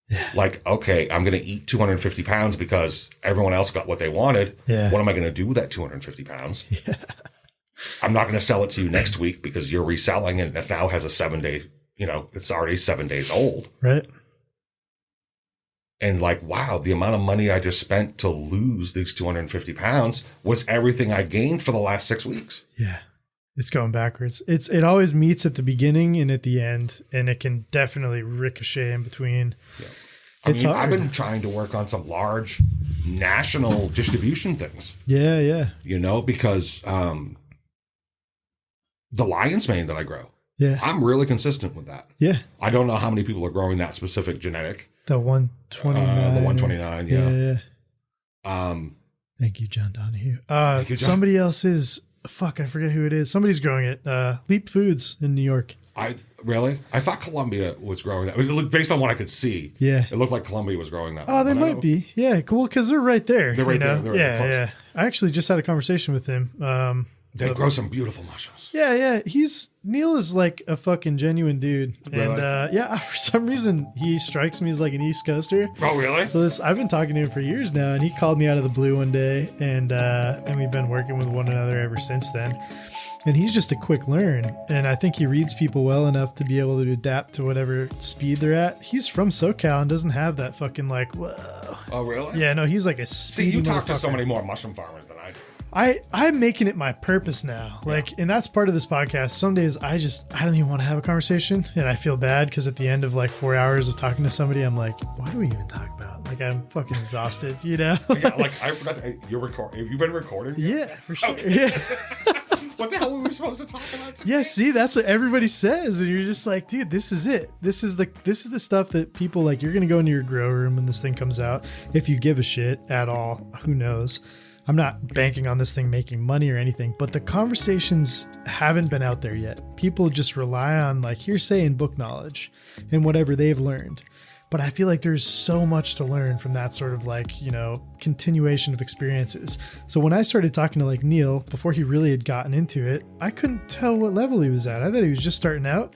Yeah. Like, okay, I'm going to eat 250 pounds because everyone else got what they wanted. Yeah. What am I going to do with that 250 pounds? Yeah. I'm not going to sell it to you next week because you're reselling and it now has a 7-day, you know, it's already 7 days old. Right. And like, wow, the amount of money I just spent to lose these 250 pounds was everything I gained for the last 6 weeks. Yeah. It's going backwards. It always meets at the beginning and at the end, and it can definitely ricochet in between. Yeah. I mean, I've been trying to work on some large national distribution things. Yeah, yeah. You know, because the lion's mane that I grow, I'm really consistent with that. Yeah. I don't know how many people are growing that specific genetic. The 129. The 129, yeah. Thank you, John Donahue. Somebody else is... Fuck, I forget who it is. Somebody's growing it. Leap Foods in New York. I thought Columbia was growing that. It looked, based on what I could see. Yeah. It looked like Columbia was growing that. Oh, they might be. Yeah, cool. Because they're right there. They're right there. Yeah. I actually just had a conversation with him. They grow some beautiful mushrooms. Yeah. Neil is like a fucking genuine dude. Really? And for some reason, he strikes me as like an East Coaster. Oh, really? So I've been talking to him for years now, and he called me out of the blue one day, and we've been working with one another ever since then. And he's just a quick learn, and I think he reads people well enough to be able to adapt to whatever speed they're at. He's from SoCal and doesn't have that fucking like, whoa. Oh, really? Yeah, no, he's like a speedy See, you talk to so many more mushroom farmers than I do. I'm making it my purpose now. Like, and that's part of this podcast. Some days I don't even want to have a conversation, and I feel bad because at the end of like 4 hours of talking to somebody, I'm like, what do we even talk about? Like, I'm fucking exhausted, you know? Yeah, like I forgot you're recording. Have you been recording? Yeah, for sure. Okay. Yeah. What the hell were we supposed to talk about today? Yeah, see, that's what everybody says, and you're just like, dude, this is it. This is the stuff that people like. You're gonna go into your grow room when this thing comes out, if you give a shit at all. Who knows? I'm not banking on this thing making money or anything, but the conversations haven't been out there yet. People just rely on like hearsay and book knowledge and whatever they've learned. But I feel like there's so much to learn from that sort of like, you know, continuation of experiences. So when I started talking to like Neil, before he really had gotten into it, I couldn't tell what level he was at. I thought he was just starting out.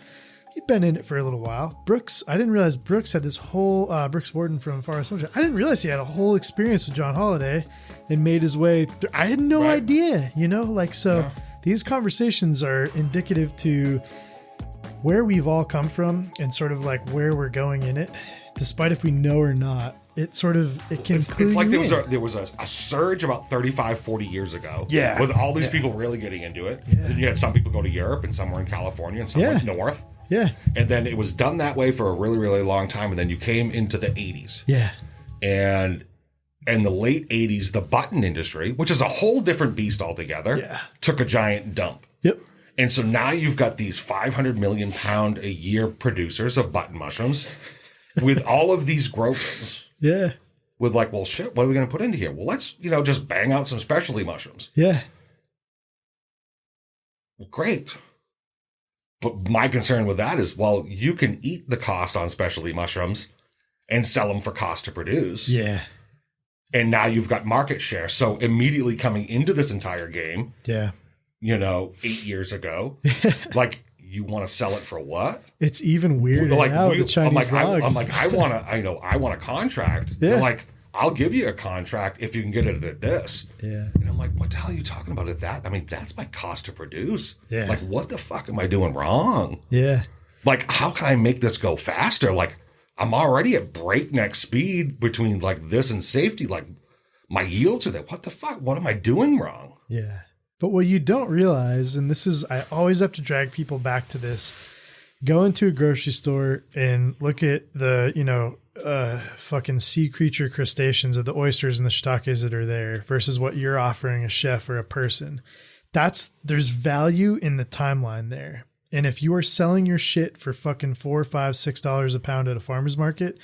He'd been in it for a little while. Brooks, I didn't realize Brooks had this whole, Brooks Warden from Far West Motion. I didn't realize he had a whole experience with John Holiday and made his way through. I had no idea, you know, like, so these conversations are indicative to where we've all come from and sort of like where we're going in it, despite if we know or not. It sort of, it can it's like there was a surge about 35, 40 years ago. Yeah. With all these people really getting into it. Yeah. Then you had some people go to Europe and some were in California and some went north. Yeah. And then it was done that way for a really, really long time. And then you came into the 80s. Yeah. And in the late 80s, the button industry, which is a whole different beast altogether, took a giant dump. Yep. And so now you've got these 500 million pound a year producers of button mushrooms with all of these grow rooms. Yeah. With like, well, shit, what are we going to put into here? Well, let's, just bang out some specialty mushrooms. Yeah. Well, great. But my concern with that is, well, you can eat the cost on specialty mushrooms and sell them for cost to produce. Yeah. And now you've got market share. So immediately coming into this entire game, 8 years ago, like, you want to sell it for what? It's even weirder now, the Chinese logs. I want a contract. Yeah. They're like, I'll give you a contract if you can get it at this. Yeah. And I'm like, what the hell are you talking about at that? I mean, that's my cost to produce. Yeah. Like, what the fuck am I doing wrong? Yeah. Like, how can I make this go faster? Like, I'm already at breakneck speed between like this and safety. Like, my yields are there. What the fuck? What am I doing wrong? Yeah. But what you don't realize, and this is, I always have to drag people back to this, go into a grocery store and look at the, fucking sea creature crustaceans of the oysters and the shiitakes that are there versus what you're offering a chef or a person. There's value in the timeline there. And if you are selling your shit for fucking $4, $5, $6 a pound at a farmer's market,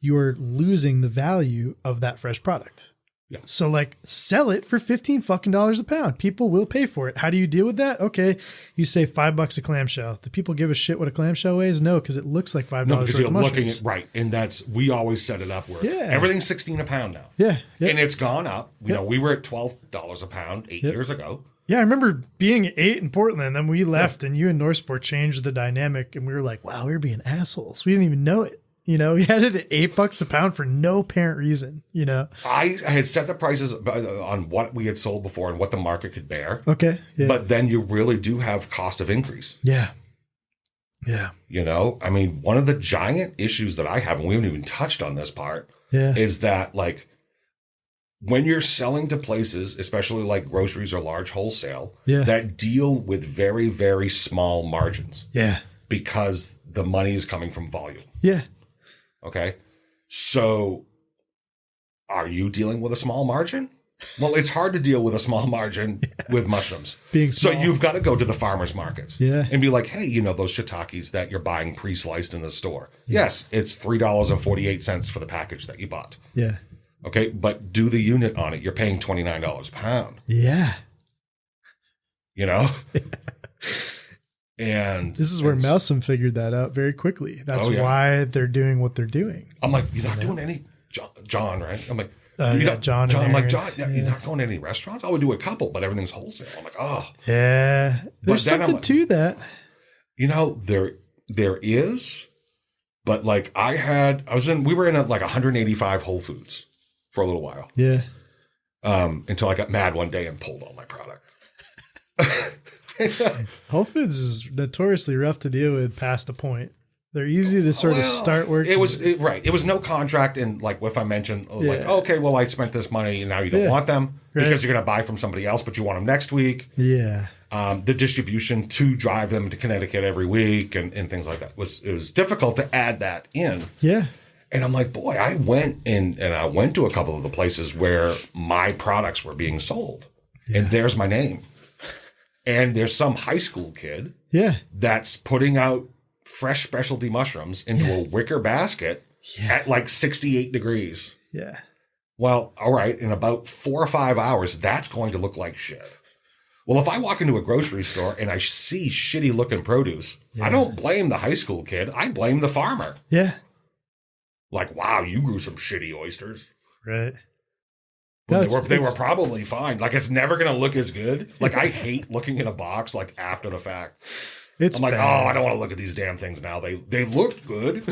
you are losing the value of that fresh product. Yeah. So like sell it for $15 fucking a pound. People will pay for it. How do you deal with that? Okay. You say $5 a clamshell. Do people give a shit what a clamshell weighs? No, because it looks like $5. No, because you're looking at, right. And we always set it up where everything's $16 a pound now. Yeah. And it's gone up. We were at $12 a pound 8 years ago. Yeah. I remember being at 8 in Portland. Then we left and you and Northport changed the dynamic and we were like, wow, we were being assholes. We didn't even know it. We had it at $8 a pound for no apparent reason, I had set the prices on what we had sold before and what the market could bear. Okay. Yeah. But then you really do have cost of increase. Yeah. Yeah. I mean, one of the giant issues that I have, and we haven't even touched on this part, is that like when you're selling to places, especially like groceries or large wholesale, that deal with very, very small margins. Yeah. Because the money is coming from volume. Yeah. Okay. So are you dealing with a small margin? Well, it's hard to deal with a small margin with mushrooms. Being small. So you've got to go to the farmers markets and be like, hey, those shiitakes that you're buying pre-sliced in the store. Yeah. Yes, it's $3.48 for the package that you bought. Yeah. Okay. But do the unit on it. You're paying $29 a pound. Yeah. And this is where Malcolm figured that out very quickly. That's why they're doing what they're doing. I'm like, you're not doing any, John, right? I'm like, John. I'm like, John, you're not going to any restaurants? I would do a couple, but everything's wholesale. I'm like, oh. Yeah. There's something to that. There is, but like we were in like 185 Whole Foods for a little while. Yeah. Until I got mad one day and pulled all my product. Whole Foods is notoriously rough to deal with past a point. They're easy to sort of start working. It was right. It was no contract, and like if I mentioned, like, okay, well, I spent this money, and now you don't want them because you're going to buy from somebody else, but you want them next week. Yeah. The distribution to drive them to Connecticut every week and things like that it was difficult to add that in. Yeah. And I'm like, boy, I went to a couple of the places where my products were being sold, and there's my name, and there's some high school kid, that's putting out fresh specialty mushrooms into a wicker basket at like 68 degrees. Yeah. Well, all right, in about 4 or 5 hours, that's going to look like shit. Well, if I walk into a grocery store and I see shitty looking produce, I don't blame the high school kid. I blame the farmer. Yeah. Like, wow, you grew some shitty oysters. Right. No, they were probably fine. Like, it's never going to look as good. Like, I hate looking in a box, like, after the fact. I'm like, I don't want to look at these damn things now. They look good.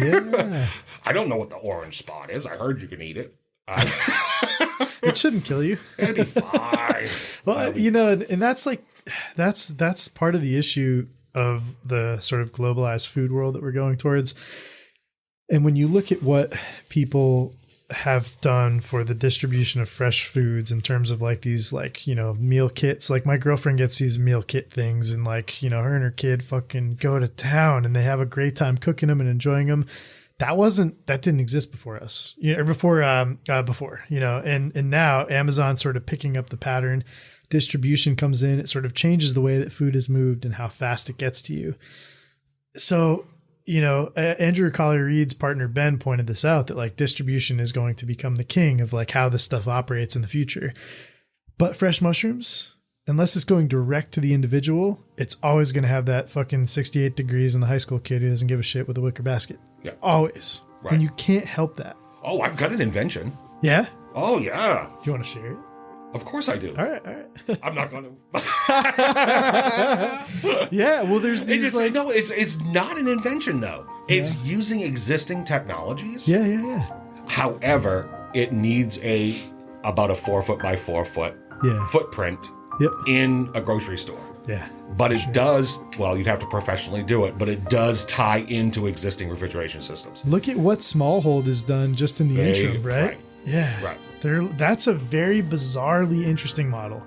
Yeah. I don't know what the orange spot is. I heard you can eat it. It shouldn't kill you. It'd be fine. Well, and that's like, that's part of the issue of the sort of globalized food world that we're going towards. And when you look at what people have done for the distribution of fresh foods in terms of like these, like, meal kits, like my girlfriend gets these meal kit things, and like, her and her kid fucking go to town and they have a great time cooking them and enjoying them. That didn't exist before us, before, and now Amazon's sort of picking up the pattern. Distribution comes in, it sort of changes the way that food is moved and how fast it gets to you. So, Andrew Collier-Reed's partner, Ben, pointed this out, that like distribution is going to become the king of like how this stuff operates in the future. But fresh mushrooms, unless it's going direct to the individual, it's always going to have that fucking 68 degrees in the high school kid who doesn't give a shit with a wicker basket. Yeah. Always. Right. And you can't help that. Oh, I've got an invention. Yeah? Oh, yeah. Do you want to share it? Of course I do. All right. I'm not going to. Yeah, well, there's these no, it's not an invention, though. It's using existing technologies. Yeah. However, it needs about a 4 foot by 4 foot footprint in a grocery store. Yeah. But it does, well, you'd have to professionally do it, but it does tie into existing refrigeration systems. Look at what Smallhold has done just in the interim, right? Yeah. Right. That's a very bizarrely interesting model,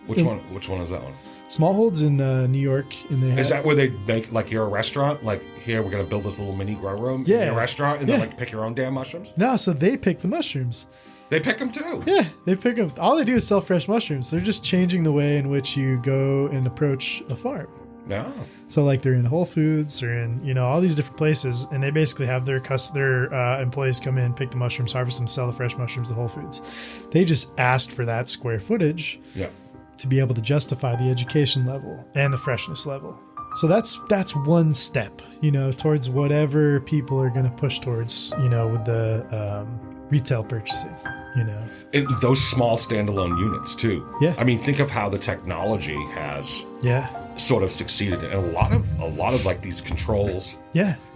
Which one is that one? Smallhold's in New York. Is that where they make, like, you're a restaurant? Like, here, we're going to build this little mini grow room in your restaurant, and then, like, pick your own damn mushrooms? No, so they pick the mushrooms. They pick them, too. Yeah, they pick them. All they do is sell fresh mushrooms. They're just changing the way in which you go and approach a farm. Yeah. So, like, they're in Whole Foods, they're in, all these different places, and they basically have their employees come in, pick the mushrooms, harvest them, sell the fresh mushrooms to Whole Foods. They just asked for that square footage to be able to justify the education level and the freshness level. So that's one step, towards whatever people are going to push towards, with the retail purchasing, And those small standalone units, too. Yeah. I mean, think of how the technology has sort of succeeded. And a lot of like these controls,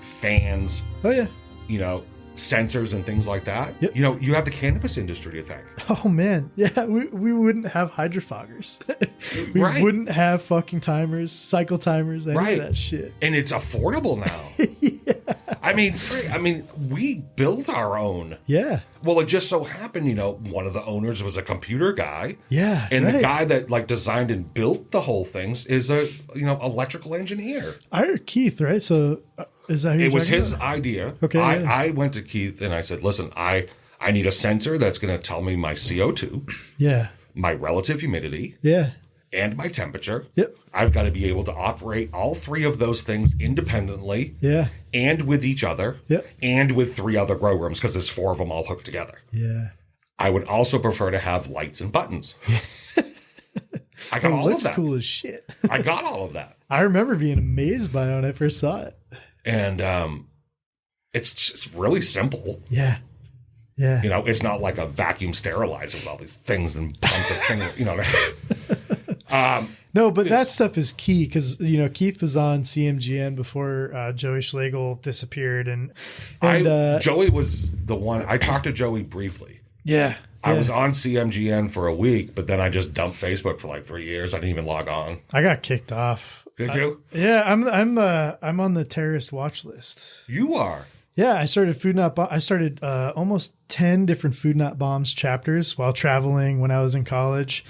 fans, sensors and things like that. Yep. You have the cannabis industry to thank. Oh, man. Yeah, we wouldn't have hydrofoggers. We wouldn't have fucking timers, cycle timers, any of that shit. And it's affordable now. I mean, we built our own. Yeah. Well, it just so happened, one of the owners was a computer guy. Yeah. And the guy that like designed and built the whole things is a, electrical engineer. I heard Keith, right? So is that who it was his idea. Okay. I went to Keith and I said, listen, I need a sensor that's going to tell me my CO2. Yeah. My relative humidity. Yeah. And my temperature. Yep. I've got to be able to operate all three of those things independently. Yeah. And with each other. Yep. And with 3 other grow rooms because there's 4 of them all hooked together. Yeah. I would also prefer to have lights and buttons. I got all of that. That's cool as shit. I got all of that. I remember being amazed by it when I first saw it. And it's just really simple. Yeah. Yeah. It's not like a vacuum sterilizer with all these things and pump the thing, No, but that stuff is key because, Keith was on CMGN before Joey Schlegel disappeared. And Joey was the one. I talked to Joey briefly. Yeah. I was on CMGN for a week, but then I just dumped Facebook for like 3 years. I didn't even log on. I got kicked off Did you? Yeah, I'm on the terrorist watch list. You are. Yeah, I started I started almost 10 different Food Not Bombs chapters while traveling when I was in college.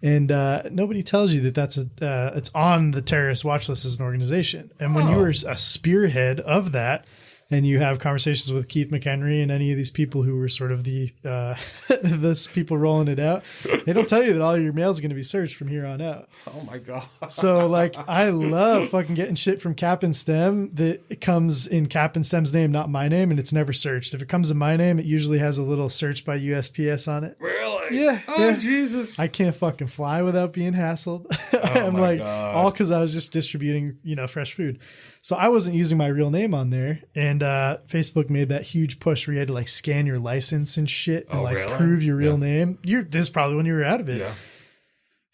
And nobody tells you that it's on the terrorist watch list as an organization. And when you were a spearhead of that, and you have conversations with Keith McHenry and any of these people who were sort of the this people rolling it out, they don't tell you that all your mail is going to be searched from here on out. Oh my God. So like, I love fucking getting shit from Cap and Stem that comes in Cap and Stem's name, not my name, and it's never searched. If it comes in my name, it usually has a little search by USPS on it. Really? Yeah. Oh, yeah. Jesus. I can't fucking fly without being hassled. Oh I'm like, God. All because I was just distributing, fresh food. So I wasn't using my real name on there. And Facebook made that huge push where you had to like scan your license and shit and really? Prove your real name. This is probably when you were out of it. Yeah.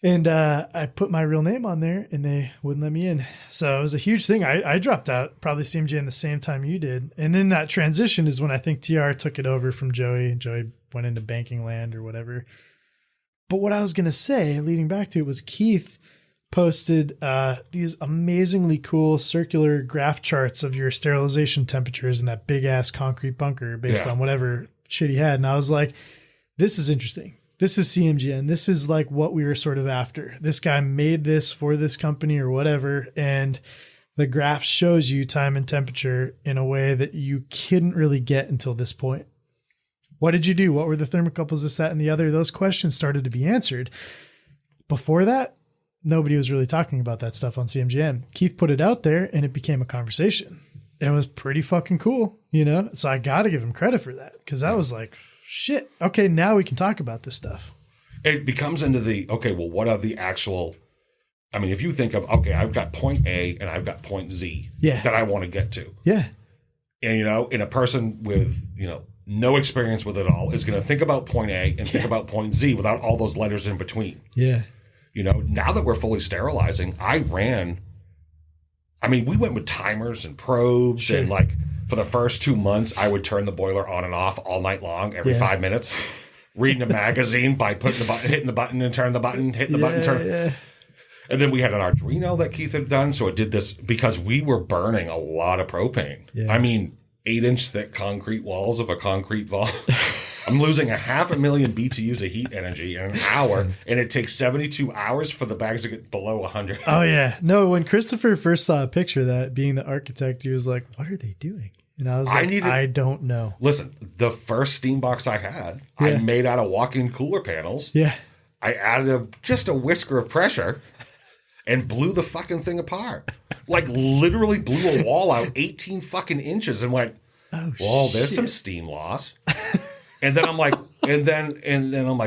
And I put my real name on there and they wouldn't let me in. So it was a huge thing. I dropped out, probably CMJ in the same time you did. And then that transition is when I think TR took it over from Joey. Joey went into banking land or whatever. But what I was going to say, leading back to it, was Keith posted these amazingly cool circular graph charts of your sterilization temperatures in that big ass concrete bunker based on whatever shit he had. And I was like, this is interesting. This is CMGN. This is like what we were sort of after. This guy made this for this company or whatever. And the graph shows you time and temperature in a way that you couldn't really get until this point. What did you do? What were the thermocouples, this, that, and the other? Those questions started to be answered. Before that, nobody was really talking about that stuff on CMGN. Keith put it out there and it became a conversation. It was pretty fucking cool, So I got to give him credit for that because I was like, shit. Okay, now we can talk about this stuff. It becomes into what are the actual, if you think of, I've got point A and I've got point Z that I want to get to. Yeah. And, in a person with, no experience with it all is going to think about point A and think about point Z without all those letters in between. Yeah. Now that we're fully sterilizing, we went with timers and probes and for the first 2 months, I would turn the boiler on and off all night long, every 5 minutes, reading a magazine by putting the button, hitting the button and turn the button, hitting the button, turn. Yeah. And then we had an Arduino that Keith had done. So it did this because we were burning a lot of propane. Yeah. 8-inch thick concrete walls of a concrete vault. I'm losing 500,000 BTUs of heat energy in an hour, and it takes 72 hours for the bags to get below 100. Oh, yeah. No, when Christopher first saw a picture of that, being the architect, he was like, what are they doing? And I was like, I don't know. Listen, the first steam box I had, I made out of walk-in cooler panels. Yeah. I added just a whisker of pressure and blew the fucking thing apart. Literally blew a wall out 18 fucking inches and went, there's some steam loss. And then I'm like,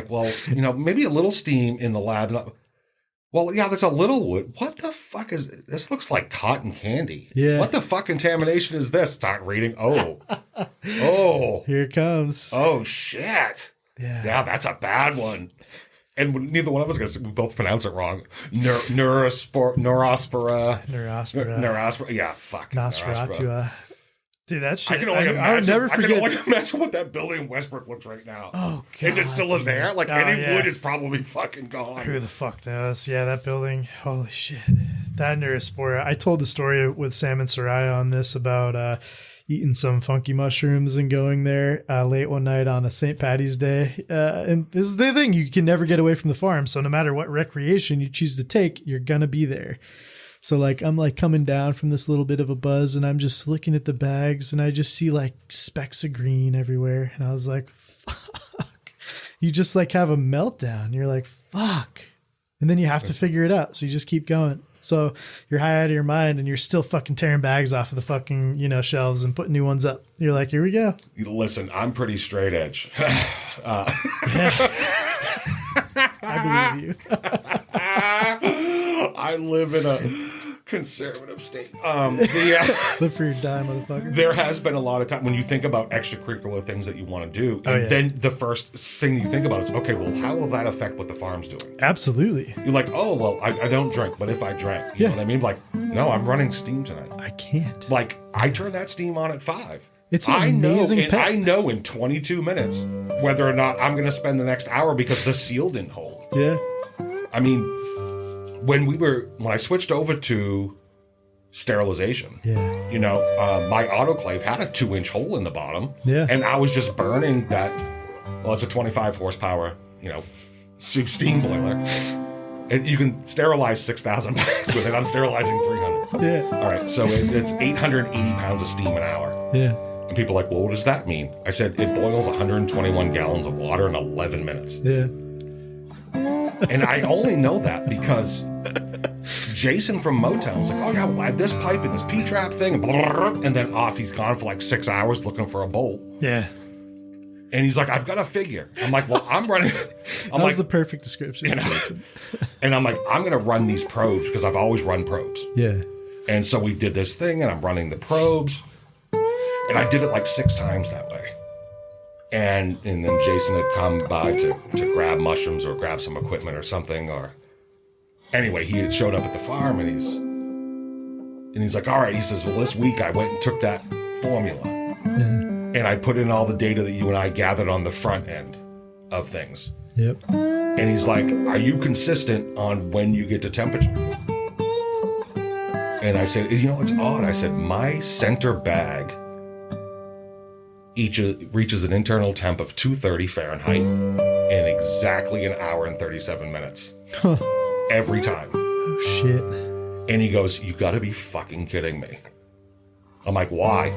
well, maybe a little steam in the lab. Well, yeah, there's a little wood. What the fuck is this? Looks like cotton candy. Yeah. What the fuck contamination is this? Start reading. Oh, here it comes. Oh shit. Yeah, that's a bad one. And neither one of us, we both pronounce it wrong. Neurospora. Yeah, fuck. Nosferatu. Dude, that shit. I can only imagine what that building in Westbrook looks right now. Oh, God. Is it still in there? Any wood is probably fucking gone. Who the fuck knows? Yeah, that building. Holy shit. That Neurospora. I told the story with Sam and Soraya on this about eating some funky mushrooms and going there late one night on a St. Paddy's Day. And this is the thing. You can never get away from the farm. So no matter what recreation you choose to take, you're going to be there. So I'm coming down from this little bit of a buzz and I'm just looking at the bags and I just see specks of green everywhere. And I was like, fuck. You just have a meltdown. You're like, fuck. And then you have to figure it out. So you just keep going. So you're high out of your mind and you're still fucking tearing bags off of the fucking, shelves and putting new ones up. You're like, here we go. Listen, I'm pretty straight edge. I believe you. I live in a conservative state. Live for your dime, motherfucker. There has been a lot of time when you think about extracurricular things that you want to do, and then the first thing you think about is, okay, well, how will that affect what the farm's doing? Absolutely. You're like, oh, well, I don't drink, but if I drank, you know what I mean? No, I'm running steam tonight. I can't. I turn that steam on at 5. It's an amazing pet. I know in 22 minutes whether or not I'm going to spend the next hour because the seal didn't hold. Yeah. when I switched over to sterilization, my autoclave had a 2-inch hole in the bottom, and I was just burning that. Well, it's a 25 horsepower, steam boiler, and you can sterilize 6,000 bags with it. I'm sterilizing 300. Yeah. All right, so it's 880 pounds of steam an hour. Yeah. And people are like, well, what does that mean? I said it boils 121 gallons of water in 11 minutes. Yeah. And I only know that because Jason from Motown was like, oh yeah, we'll add this pipe and this P-trap thing, and blah, blah, blah. And then off he's gone for like 6 hours looking for a bolt. Yeah. And he's like, I've got a figure. I'm like, well, I'm running. That was the perfect description. And I'm like, I'm going to run these probes because I've always run probes. Yeah. And so we did this thing, and I'm running the probes. And I did it like 6 times that way. And then Jason had come by to grab mushrooms or grab some equipment or something. Or anyway, he had showed up at the farm, and he's like, all right. He says, well, this week I went and took that formula. And I put in all the data that you and I gathered on the front end of things. Yep. And he's like, are you consistent on when you get to temperature? And I said, it's odd. I said, my center bag reaches an internal temp of 230 Fahrenheit in exactly an hour and 37 minutes. Huh. Every time. Oh, shit. And he goes, you got to be fucking kidding me. I'm like, why?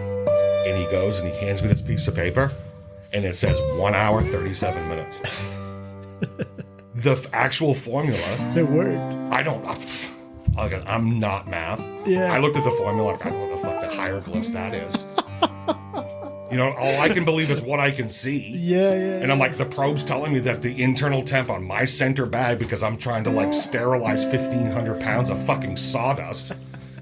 And he goes and he hands me this piece of paper, and it says 1 hour, 37 minutes. The actual formula. It worked. I'm not math. Yeah. I looked at the formula, like, I don't know what the fuck the hieroglyphs that is. All I can believe is what I can see. Yeah. And I'm like, the probe's telling me that the internal temp on my center bag, because I'm trying to sterilize 1,500 pounds of fucking sawdust.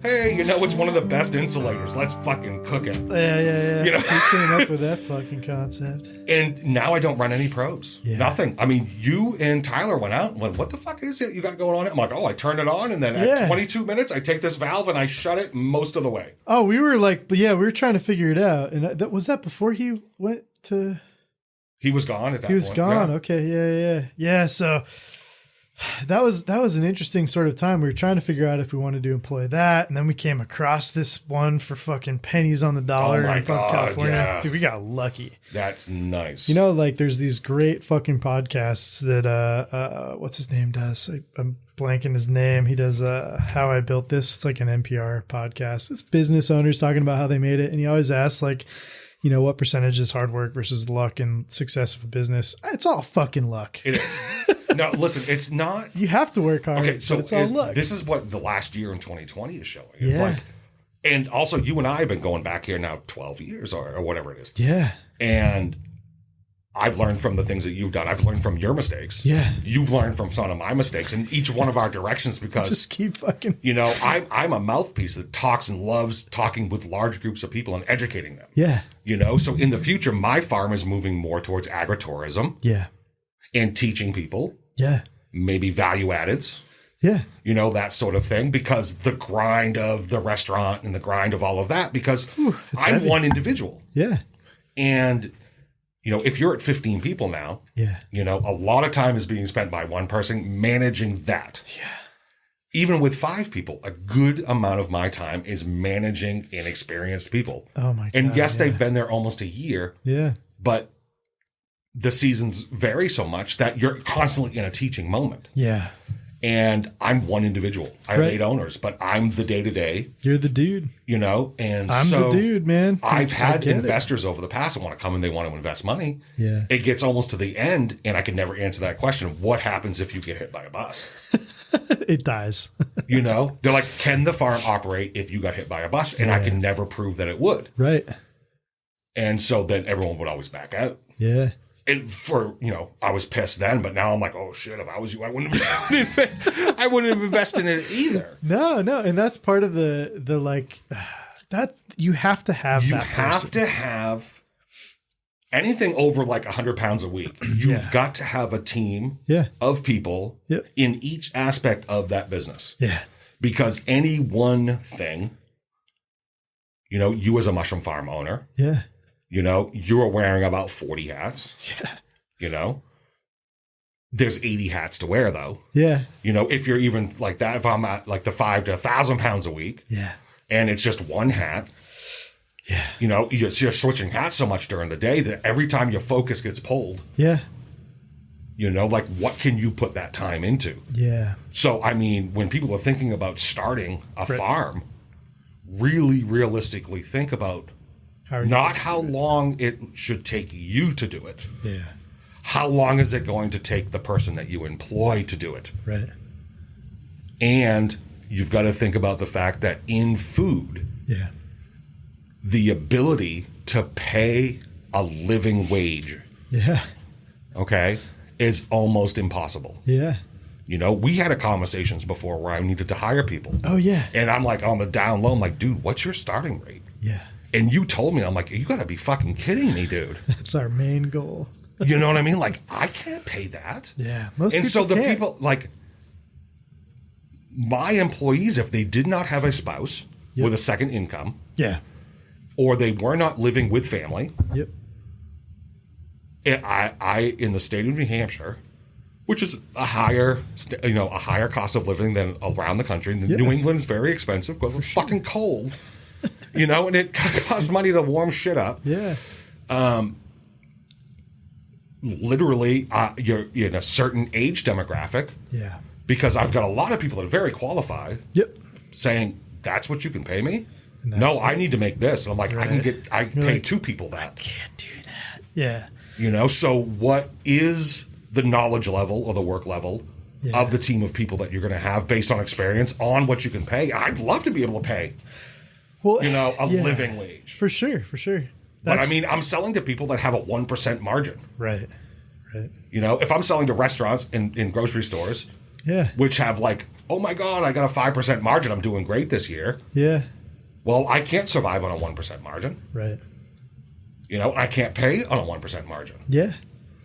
Hey, it's one of the best insulators. Let's fucking cook it. Yeah. You came up with that fucking concept. And now I don't run any probes. Yeah. Nothing. I mean, you and Tyler went out and went, what the fuck is it you got going on? I'm like, I turned it on, and then at 22 minutes, I take this valve and I shut it most of the way. Oh, we were we were trying to figure it out. And was that before he went to... He was gone at that point. He was gone. Yeah. Okay. Yeah. So... That was an interesting sort of time. We were trying to figure out if we wanted to employ that, and then we came across this one for fucking pennies on the dollar in California. Yeah. Dude, we got lucky. That's nice. There's these great fucking podcasts that what's his name does? I'm blanking his name. He does How I Built This. It's like an NPR podcast. It's business owners talking about how they made it, and he always asks what percentage is hard work versus luck and success of a business? It's all fucking luck. It is. No, listen, it's not. You have to work hard. Okay, so it's all luck. This is what the last year in 2020 is showing. It's and also you and I have been going back here now 12 years or whatever it is. Yeah. And I've learned from the things that you've done. I've learned from your mistakes. Yeah. You've learned from some of my mistakes in each one of our directions because just keep fucking. I'm a mouthpiece that talks and loves talking with large groups of people and educating them. Yeah. So in the future, my farm is moving more towards agritourism. Yeah. And teaching people. Yeah. Maybe value addeds. Yeah. That sort of thing, because the grind of the restaurant and the grind of all of that, because I'm heavy. One individual. Yeah. And, if you're at 15 people now, a lot of time is being spent by one person managing that. Yeah. Even with 5 people, a good amount of my time is managing inexperienced people. Oh my God. And yes, they've been there almost a year. Yeah. But the seasons vary so much that you're constantly in a teaching moment. Yeah. And I'm one individual. I have 8 owners, but I'm the day-to-day. You're the dude. And I'm the dude, man. I've had investors over the past that want to come and they want to invest money. Yeah. It gets almost to the end, and I can never answer that question. What happens if you get hit by a bus? It dies. They're like, can the farm operate if you got hit by a bus? And I can never prove that it would. Right. And so then everyone would always back out. Yeah. And I was pissed then, but now I'm like, oh shit, if I was you, I wouldn't have invested in it either. No. And that's part of the that you have to have you that have person. to have anything over like 100 pounds a week. You've got to have a team of people in each aspect of that business. Yeah. Because any one thing, you as a mushroom farm owner. Yeah. You're wearing about 40 hats. Yeah. There's 80 hats to wear, though. Yeah. You know, if you're even like that, if I'm at like the 5 to 1,000 pounds a week, yeah, and it's just one hat, yeah, you know, you're switching hats so much during the day that every time your focus gets pulled, yeah, you know, like what can you put that time into? Yeah. So, I mean, when people are thinking about starting a farm, really realistically think about not how long it should take you to do it. Yeah. How long is it going to take the person that you employ to do it? Right. And you've got to think about the fact that in food, the ability to pay a living wage, okay, is almost impossible. Yeah. You know, we had conversations before where I needed to hire people. Oh, yeah. And I'm like on the down low, I'm like, dude, what's your starting rate? Yeah. And you told me, I'm like, you got to be fucking kidding me, dude. That's our main goal. You know what I mean? Like, I can't pay that. Yeah. And so the people, like, my employees, if they did not have a spouse with a second income, or they were not living with family, I in the state of New Hampshire, which is a higher cost of living than around the country. New England's very expensive because it's fucking cold, you know, and it costs money to warm shit up. Yeah. Literally, you're in a certain age demographic. Yeah. Because I've got a lot of people that are very qualified. Saying that's what you can pay me. No, I need to make this, and I'm like, I can pay two people that. I can't do that. Yeah. You know, so what is the knowledge level or the work level of the team of people that you're going to have based on experience on what you can pay? I'd love to be able to pay, a living wage. For sure. But I mean, I'm selling to people that have a 1% margin. Right. You know, if I'm selling to restaurants in grocery stores, which have like, oh my God, I got a 5% margin. I'm doing great this year. Yeah. Well, I can't survive on a 1% margin. Right. You know, I can't pay on a 1% margin. Yeah.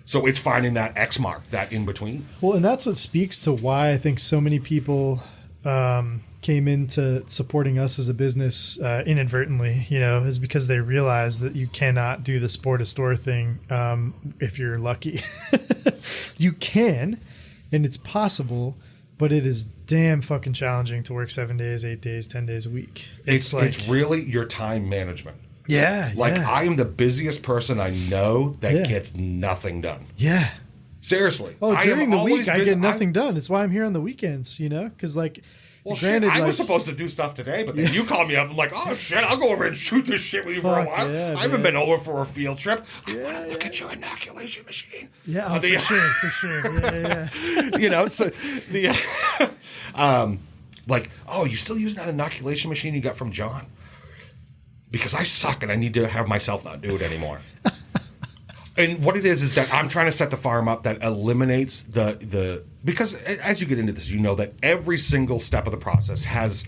So it's finding that X mark, that in between. Well, and that's what speaks to why I think so many people came into supporting us as a business inadvertently, you know, is because they realize that you cannot do the sport of store thing if you're lucky. You can, and it's possible, but it is damn fucking challenging to work 7 days, 8 days, 10 days a week. It's really your time management. Yeah. I am the busiest person I know that gets nothing done. Yeah. Seriously. Oh, during the week, I get nothing done. It's why I'm here on the weekends, you know? Because, like, well, granted, I was supposed to do stuff today, but then you called me up. I'm like, oh, shit, I'll go over and shoot this shit with you for a while. Yeah, I haven't been over for a field trip. I want to look at your inoculation machine. Yeah, for sure. Yeah. You know, so like, oh, you still using that inoculation machine you got from John? Because I suck and I need to have myself not do it anymore. And what it is that I'm trying to set the farm up that eliminates because as you get into this, you know that every single step of the process has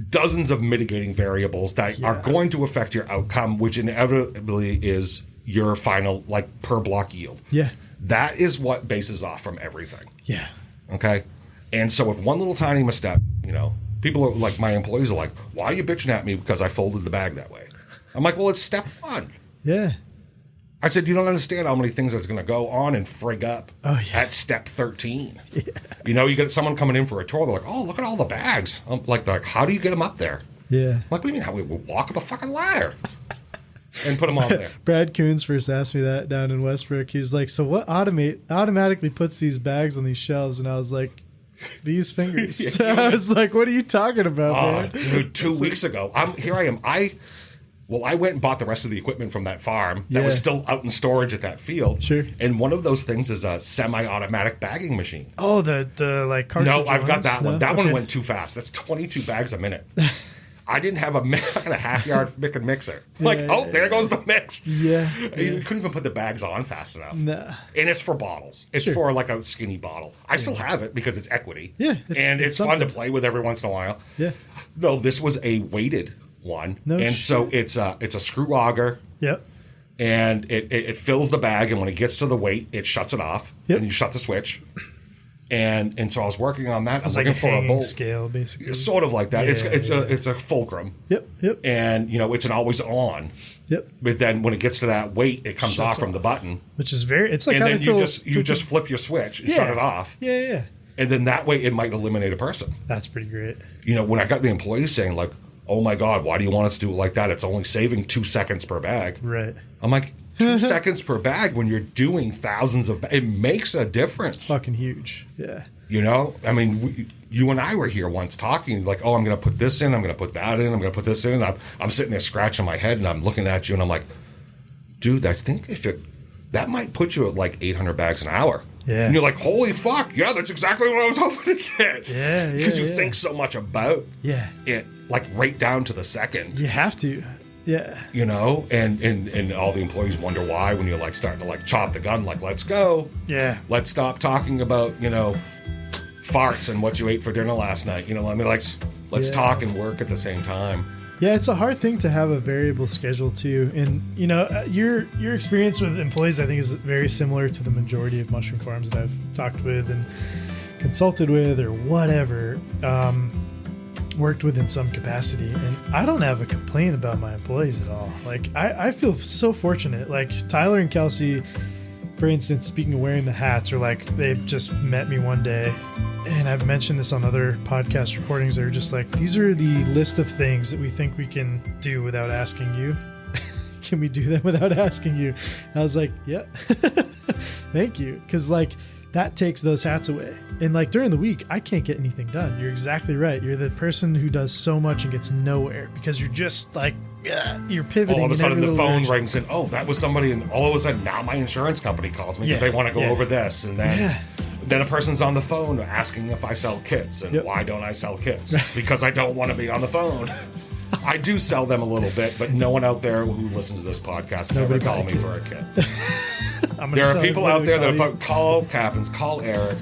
dozens of mitigating variables that are going to affect your outcome, which inevitably is your final, like, per block yield. Yeah. That is what bases off from everything. Yeah. Okay? And so if one little tiny misstep, you know, people are like, my employees are like, why are you bitching at me because I folded the bag that way? I'm like, well, it's step one. Yeah. I said, you don't understand how many things that's going to go on and frig up at step 13. Yeah. You know, you get someone coming in for a tour, they're like, oh, look at all the bags. I'm like, how do you get them up there? Yeah. I'm like, what do you mean? How we walk up a fucking ladder and put them on there? Brad Coons first asked me that down in Westbrook. He was like, so what automatically puts these bags on these shelves? And I was like, these fingers. I was like, what are you talking about, man? Dude, 2 weeks ago, I went and bought the rest of the equipment from that farm that was still out in storage at that field. Sure. And one of those things is a semi-automatic bagging machine. Oh, the like cartridge. No, I've got that one. No? That one went too fast. That's 22 bags a minute. I didn't have a half-yard mixer. There goes the mix. Yeah. You couldn't even put the bags on fast enough. Nah. And it's for bottles. It's for like a skinny bottle. I still have it because it's equity. Yeah. It's fun to play with every once in a while. Yeah. No, this was a weighted one. So it's a screw auger. Yep. And it fills the bag, and when it gets to the weight, it shuts it off. Yep. And you shut the switch. And so I was working on that. I was like looking for a bolt scale, basically. It's sort of like that. Yeah, it's a fulcrum. Yep. And it's an always on. Yep. But then when it gets to that weight, it comes off from the button, which is it's like, and then you just flip your switch and shut it off. Yeah. And then that way it might eliminate a person. That's pretty great. When I got the employees saying like, "Oh my God, why do you want us to do it like that? It's only saving 2 seconds per bag." Right. I'm like, 2 seconds per bag when you're doing thousands of it makes a difference. It's fucking huge. Yeah. I mean, you and I were here once talking like, oh, I'm going to put this in, I'm going to put that in, I'm going to put this in. I'm sitting there scratching my head and I'm looking at you and I'm like, dude, I think that might put you at like 800 bags an hour. Yeah. And you're like, holy fuck, yeah, that's exactly what I was hoping to get. Yeah. Because you think so much about it, like right down to the second. You have to. Yeah. And all the employees wonder why when you're like starting to like chop the gun, like, let's go. Yeah. Let's stop talking about, farts and what you ate for dinner last night. Let's talk and work at the same time. Yeah, it's a hard thing to have a variable schedule too. And your experience with employees, I think, is very similar to the majority of mushroom farms that I've talked with and consulted with or whatever. Worked with in some capacity, and I don't have a complaint about my employees at all. Like I feel so fortunate. Like Tyler and Kelsey, for instance, speaking of wearing the hats, are like, they just met me one day, and I've mentioned this on other podcast recordings. They're just like, these are the list of things that we think we can do without asking you. Can we do them without asking you? And I was like, yeah. Thank you, because like that takes those hats away. And like during the week, I can't get anything done. You're exactly right. You're the person who does so much and gets nowhere because you're just like, you're pivoting. All of a sudden the phone direction. rings and, oh, that was somebody. And all of a sudden now my insurance company calls me because they want to go over this. And then a person's on the phone asking if I sell kits. And why don't I sell kits? Because I don't want to be on the phone. I do sell them a little bit, but no one out there who listens to this podcast ever call me for a kit. There are people out there that call Captains, call Eric,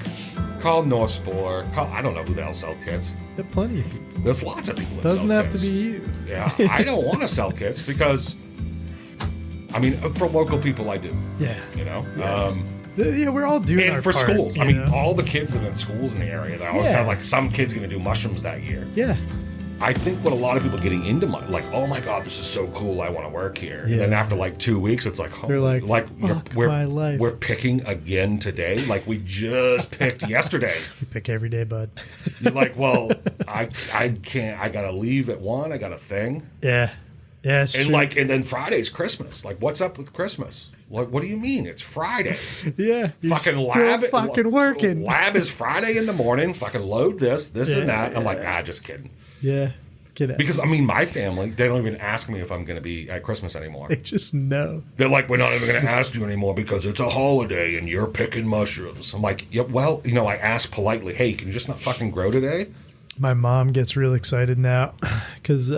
call Northspore, I don't know who the hell sell kits. There are plenty of people. There's lots of people that Doesn't sell have kits. to be you. Yeah, I don't want to sell kits because, I mean, for local people, I do. Yeah. Yeah, we're all doing our and for part, schools. I mean, all the kids that are in schools in the area, they always have like some kid's going to do mushrooms that year. Yeah. I think what a lot of people getting into like, oh my God, this is so cool, I want to work here. And then after like 2 weeks, it's like, oh, they're like my life. We're picking again today. Like we just picked yesterday. We pick every day, bud. You're like, well, I can't. I gotta leave at 1. I got a thing. Yeah, it's and true. and then Friday's Christmas. Like, what's up with Christmas? What do you mean? It's Friday. Yeah, you're fucking still lab. fucking working. Lab is Friday in the morning. Fucking load this and that. And I'm like, just kidding. Yeah. Because, I mean, my family, they don't even ask me if I'm going to be at Christmas anymore. They just know. They're like, we're not even going to ask you anymore because it's a holiday and you're picking mushrooms. I'm like, yeah, well, I asked politely, hey, can you just not fucking grow today? My mom gets real excited now because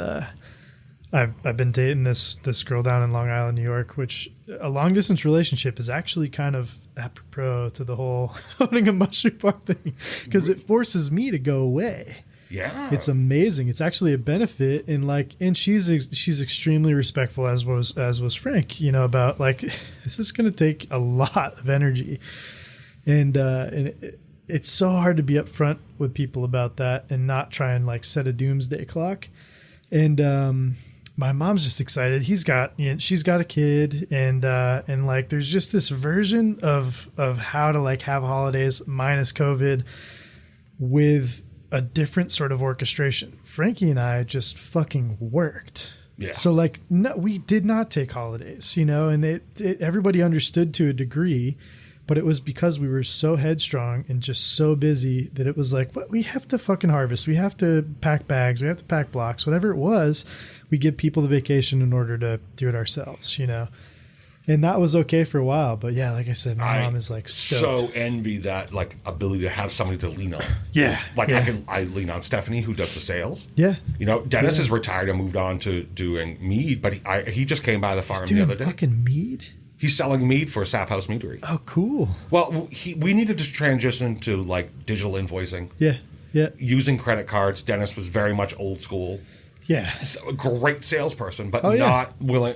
I've been dating this girl down in Long Island, New York, which a long-distance relationship is actually kind of apropos to the whole owning a mushroom farm thing because it forces me to go away. Yeah, it's amazing. It's actually a benefit, and she's extremely respectful, as was Frank. About like this is going to take a lot of energy, and it's so hard to be upfront with people about that and not try and like set a doomsday clock. And my mom's just excited. She's got a kid, and like there's just this version of how to like have holidays minus COVID with a different sort of orchestration. Frankie and I just fucking worked. Yeah. So like, no, we did not take holidays, and everybody understood to a degree, but it was because we were so headstrong and just so busy that it was like, what, we have to fucking harvest. We have to pack bags. We have to pack blocks, whatever it was. We give people the vacation in order to do it ourselves, And that was okay for a while, but yeah, like I said, my mom is like stoked. So envy that like ability to have somebody to lean on. Yeah, like I lean on Stephanie who does the sales. Yeah, Dennis is retired and moved on to doing mead, but he just came by the farm the other day. Fucking mead. He's selling mead for Sap House Meadery. Oh, cool. Well, we needed to transition to like digital invoicing. Yeah. Using credit cards. Dennis was very much old school. Yeah. A great salesperson, but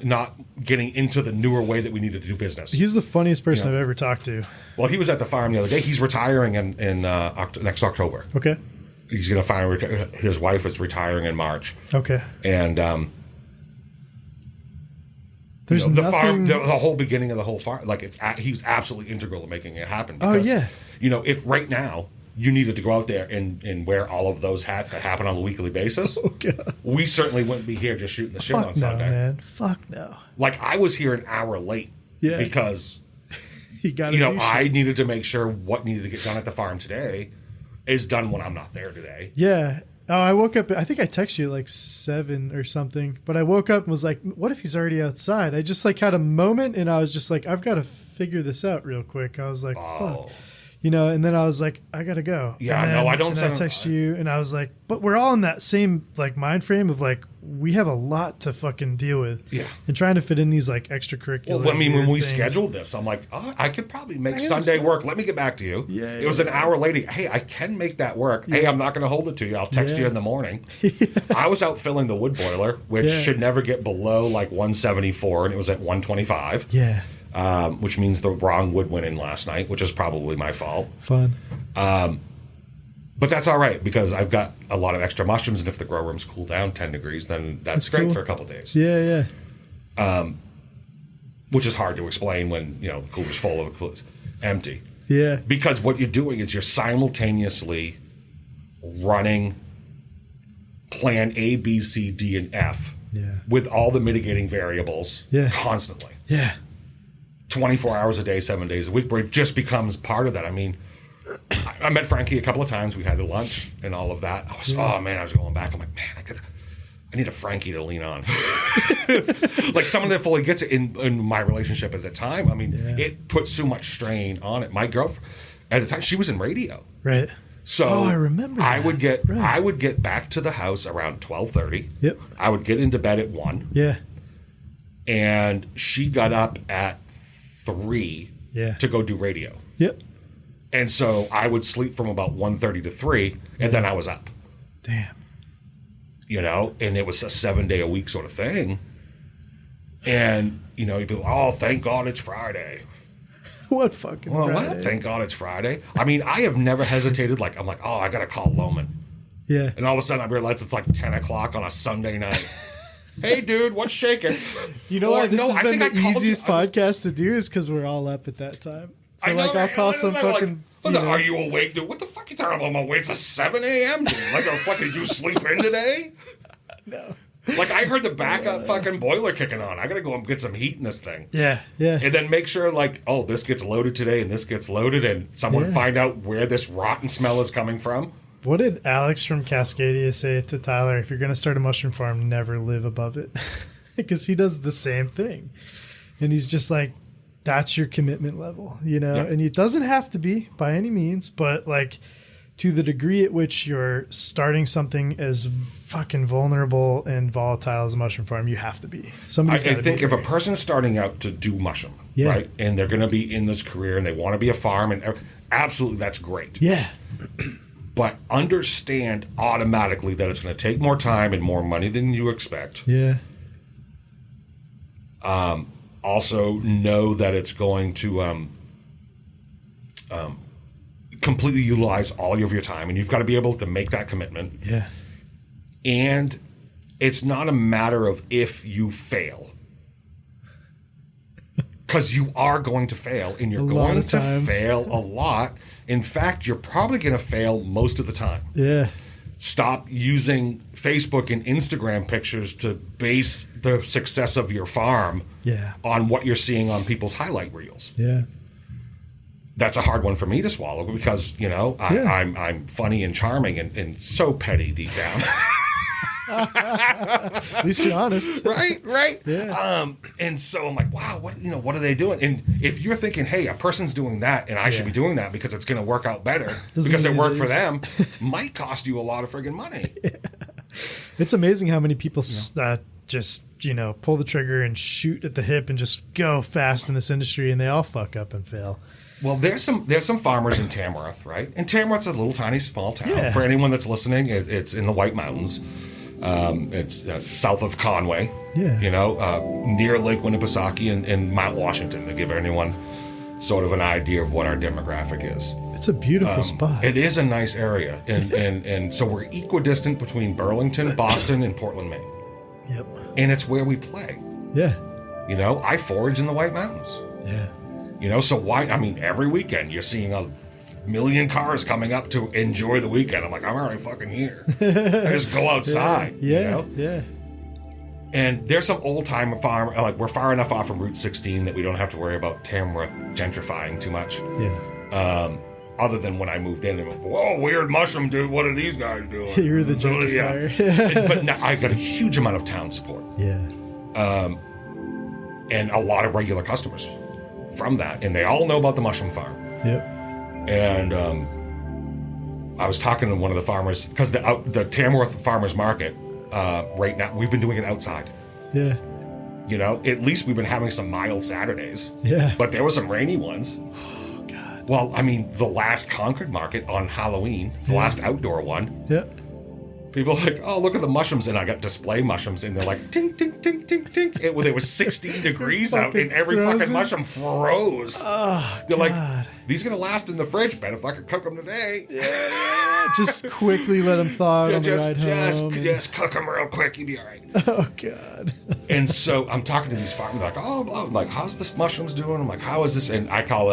not getting into the newer way that we needed to do business. He's the funniest person I've ever talked to. Well, he was at the farm the other day. He's retiring in next October. Okay. He's going to finally his wife is retiring in March. Okay. And there's the farm, the whole beginning of the whole farm, like he's absolutely integral to making it happen. Because, if right now you needed to go out there and wear all of those hats that happen on a weekly basis, we certainly wouldn't be here just shooting the shit on Sunday. No, man. Fuck no. Like, I was here an hour late because I needed to make sure what needed to get done at the farm today is done when I'm not there today. Yeah. Oh, I woke up, I think I texted you like 7 or something, but I woke up and was like, what if he's already outside? I just like had a moment and I was just like, I've got to figure this out real quick. I was like, fuck. And then I was like, I gotta go. Yeah, no, I don't. And I text you, and I was like, but we're all in that same like mind frame of like we have a lot to fucking deal with. Yeah, and trying to fit in these like extracurricular. Well, I mean, when we scheduled this, I'm like, I could probably make Sunday work. Let me get back to you. Yeah, it was an hour later. Hey, I can make that work. Yeah. Hey, I'm not going to hold it to you. I'll text you in the morning. I was out filling the wood boiler, which should never get below like 174, and it was at 125. Yeah. Which means the wrong wood went in last night, which is probably my fault. Fun. But that's all right because I've got a lot of extra mushrooms, and if the grow room's cool down 10 degrees, then that's great cool for a couple of days. Yeah, yeah. Which is hard to explain when, the cooler's full of it, empty. Yeah. Because what you're doing is you're simultaneously running plan A, B, C, D, and F with all the mitigating variables constantly. Yeah. 24 hours a day, 7 days a week, where it just becomes part of that. I mean, I met Frankie a couple of times. We had a lunch and all of that. I was going back. I'm like, man, I need a Frankie to lean on. Like someone that fully gets it in my relationship at the time. I mean, it put so much strain on it. My girlfriend at the time, she was in radio. Right. So I remember I would get back to the house around 12:30. Yep. I would get into bed at 1. Yeah. And she got up at 3 to go do radio. Yep. And so I would sleep from about 1:30 to 3, and then I was up. Damn. And it was a 7-day-a-week sort of thing. And, you'd be like, oh, thank God it's Friday. What fucking Friday? Well, thank God it's Friday. I mean, I have never hesitated. Like, I'm like, oh, I got to call Loman. Yeah. And all of a sudden I realize it's like 10 o'clock on a Sunday night. Hey, dude, what's shaking? You know what? This has been the easiest podcast to do is because we're all up at that time. So, I'll call some fucking... Are you awake, dude? What the fuck are you talking about? I'm awake. It's 7 a.m., dude. Like, did you sleep in today? No. Like, I heard the backup fucking boiler kicking on. I got to go and get some heat in this thing. Yeah, yeah. And then make sure, like, oh, this gets loaded today and this gets loaded, and someone find out where this rotten smell is coming from. What did Alex from Cascadia say to Tyler? If you're going to start a mushroom farm, never live above it. Because he does the same thing. And he's just like, that's your commitment level, And it doesn't have to be by any means, but like to the degree at which you're starting something as fucking vulnerable and volatile as a mushroom farm, you have to be. I think if a person's starting out to do mushroom, right, and they're going to be in this career and they want to be a farm, and absolutely that's great. Yeah. But understand automatically that it's going to take more time and more money than you expect. Yeah. Also know that it's going to completely utilize all of your time, and you've got to be able to make that commitment. Yeah. And it's not a matter of if you fail. Because you are going to fail, and you're going to fail a lot. In fact, you're probably going to fail most of the time. Yeah. Stop using Facebook and Instagram pictures to base the success of your farm on what you're seeing on people's highlight reels. Yeah. That's a hard one for me to swallow because, I'm funny and charming and so petty deep down. At least you're honest. Right. Yeah. And so I'm like, wow, what are they doing? And if you're thinking, hey, a person's doing that and I should be doing that because it's going to work out better because it worked for them, might cost you a lot of friggin' money. Yeah. It's amazing how many people just, pull the trigger and shoot at the hip and just go fast in this industry, and they all fuck up and fail. Well, there's some farmers in Tamworth, right? And Tamworth's a little tiny small town. Yeah. For anyone that's listening, it's in the White Mountains. It's south of Conway. Yeah. You know, near Lake Winnipesaukee and Mount Washington, to give anyone sort of an idea of what our demographic is. It's a beautiful spot. It is a nice area. And so we're equidistant between Burlington, Boston, and Portland, Maine. Yep. And it's where we play. Yeah. You know, I forage in the White Mountains. Yeah. You know, so why? I mean, every weekend you're seeing a million cars coming up to enjoy the weekend. I'm like, I'm already fucking here. I just go outside. Yeah. You know? Yeah. And there's some old time farm, like we're far enough off from Route 16 that we don't have to worry about Tamworth gentrifying too much. Yeah. Other than when I moved in, and went, whoa, weird mushroom dude, what are these guys doing? You're the gentrifier. Yeah. But now I got a huge amount of town support. Yeah. And a lot of regular customers from that, and they all know about the mushroom farm. Yep. And I was talking to one of the farmers, because the Tamworth Farmers Market, right now, we've been doing it outside. Yeah. You know, at least we've been having some mild Saturdays. Yeah. But there were some rainy ones. Oh, God. Well, I mean, the last Concord Market on Halloween, the last outdoor one. Yep. People are like, oh, look at the mushrooms. And I got display mushrooms, and they're like, tink, tink, tink, tink, tink. It was 16 degrees out, and every fucking mushroom froze. Oh, they're God. like, these are going to last in the fridge. Bet if I could cook them today. Yeah. Just quickly let them thaw on the ride home. Just cook them real quick. You'll be all right. Oh, God. And so I'm talking to these farmers, like, oh, blah. I'm like, how's this mushrooms doing? I'm like, how is this? And I call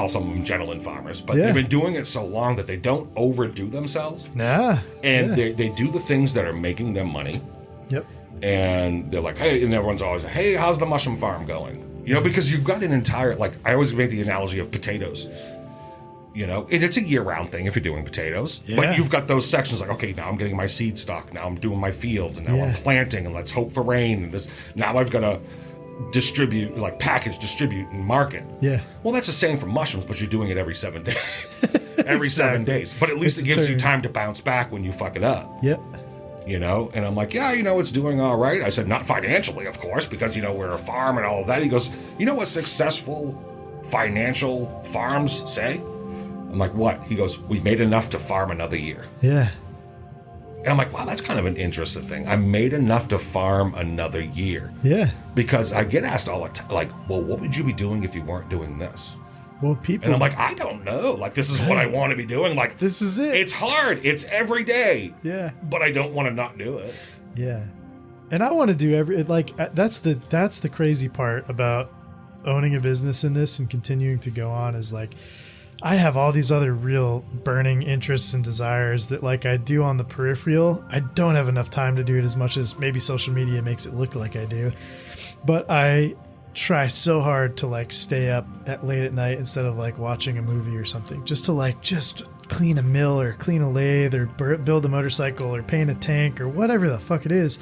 some of them gentleman farmers, but they've been doing it so long that they don't overdo themselves. Nah. And they do the things that are making them money. Yep. And they're like, hey, and everyone's always like, hey, how's the mushroom farm going? You know, because you've got an entire, like, I always make the analogy of potatoes. You know, and it's a year-round thing if you're doing potatoes. Yeah. But you've got those sections like, okay, now I'm getting my seed stock. Now I'm doing my fields. And now I'm planting. And let's hope for rain. And this. Now I've got to distribute, like package, distribute, and market. Yeah. Well, that's the same for mushrooms, but you're doing it every 7 days. Every 7 days. But at least it gives you time to bounce back when you fuck it up. Yep. You know? And I'm like, yeah, you know, it's doing all right. I said, not financially, of course, because, you know, we're a farm and all of that. He goes, you know what successful financial farms say? I'm like, what? He goes, we made enough to farm another year. Yeah. And I'm like, wow, that's kind of an interesting thing. I made enough to farm another year. Yeah. Because I get asked all the time, like, well, what would you be doing if you weren't doing this? Well, people. And I'm like, I don't know. Like, this is what I want to be doing. Like, this is it. It's hard. It's every day. Yeah. But I don't want to not do it. Yeah. And I want to do that's the crazy part about owning a business in this and continuing to go on is like, I have all these other real burning interests and desires that like I do on the peripheral. I don't have enough time to do it as much as maybe social media makes it look like I do. But I try so hard to like stay up at late at night instead of like watching a movie or something, just to just clean a mill or clean a lathe or build a motorcycle or paint a tank or whatever the fuck it is.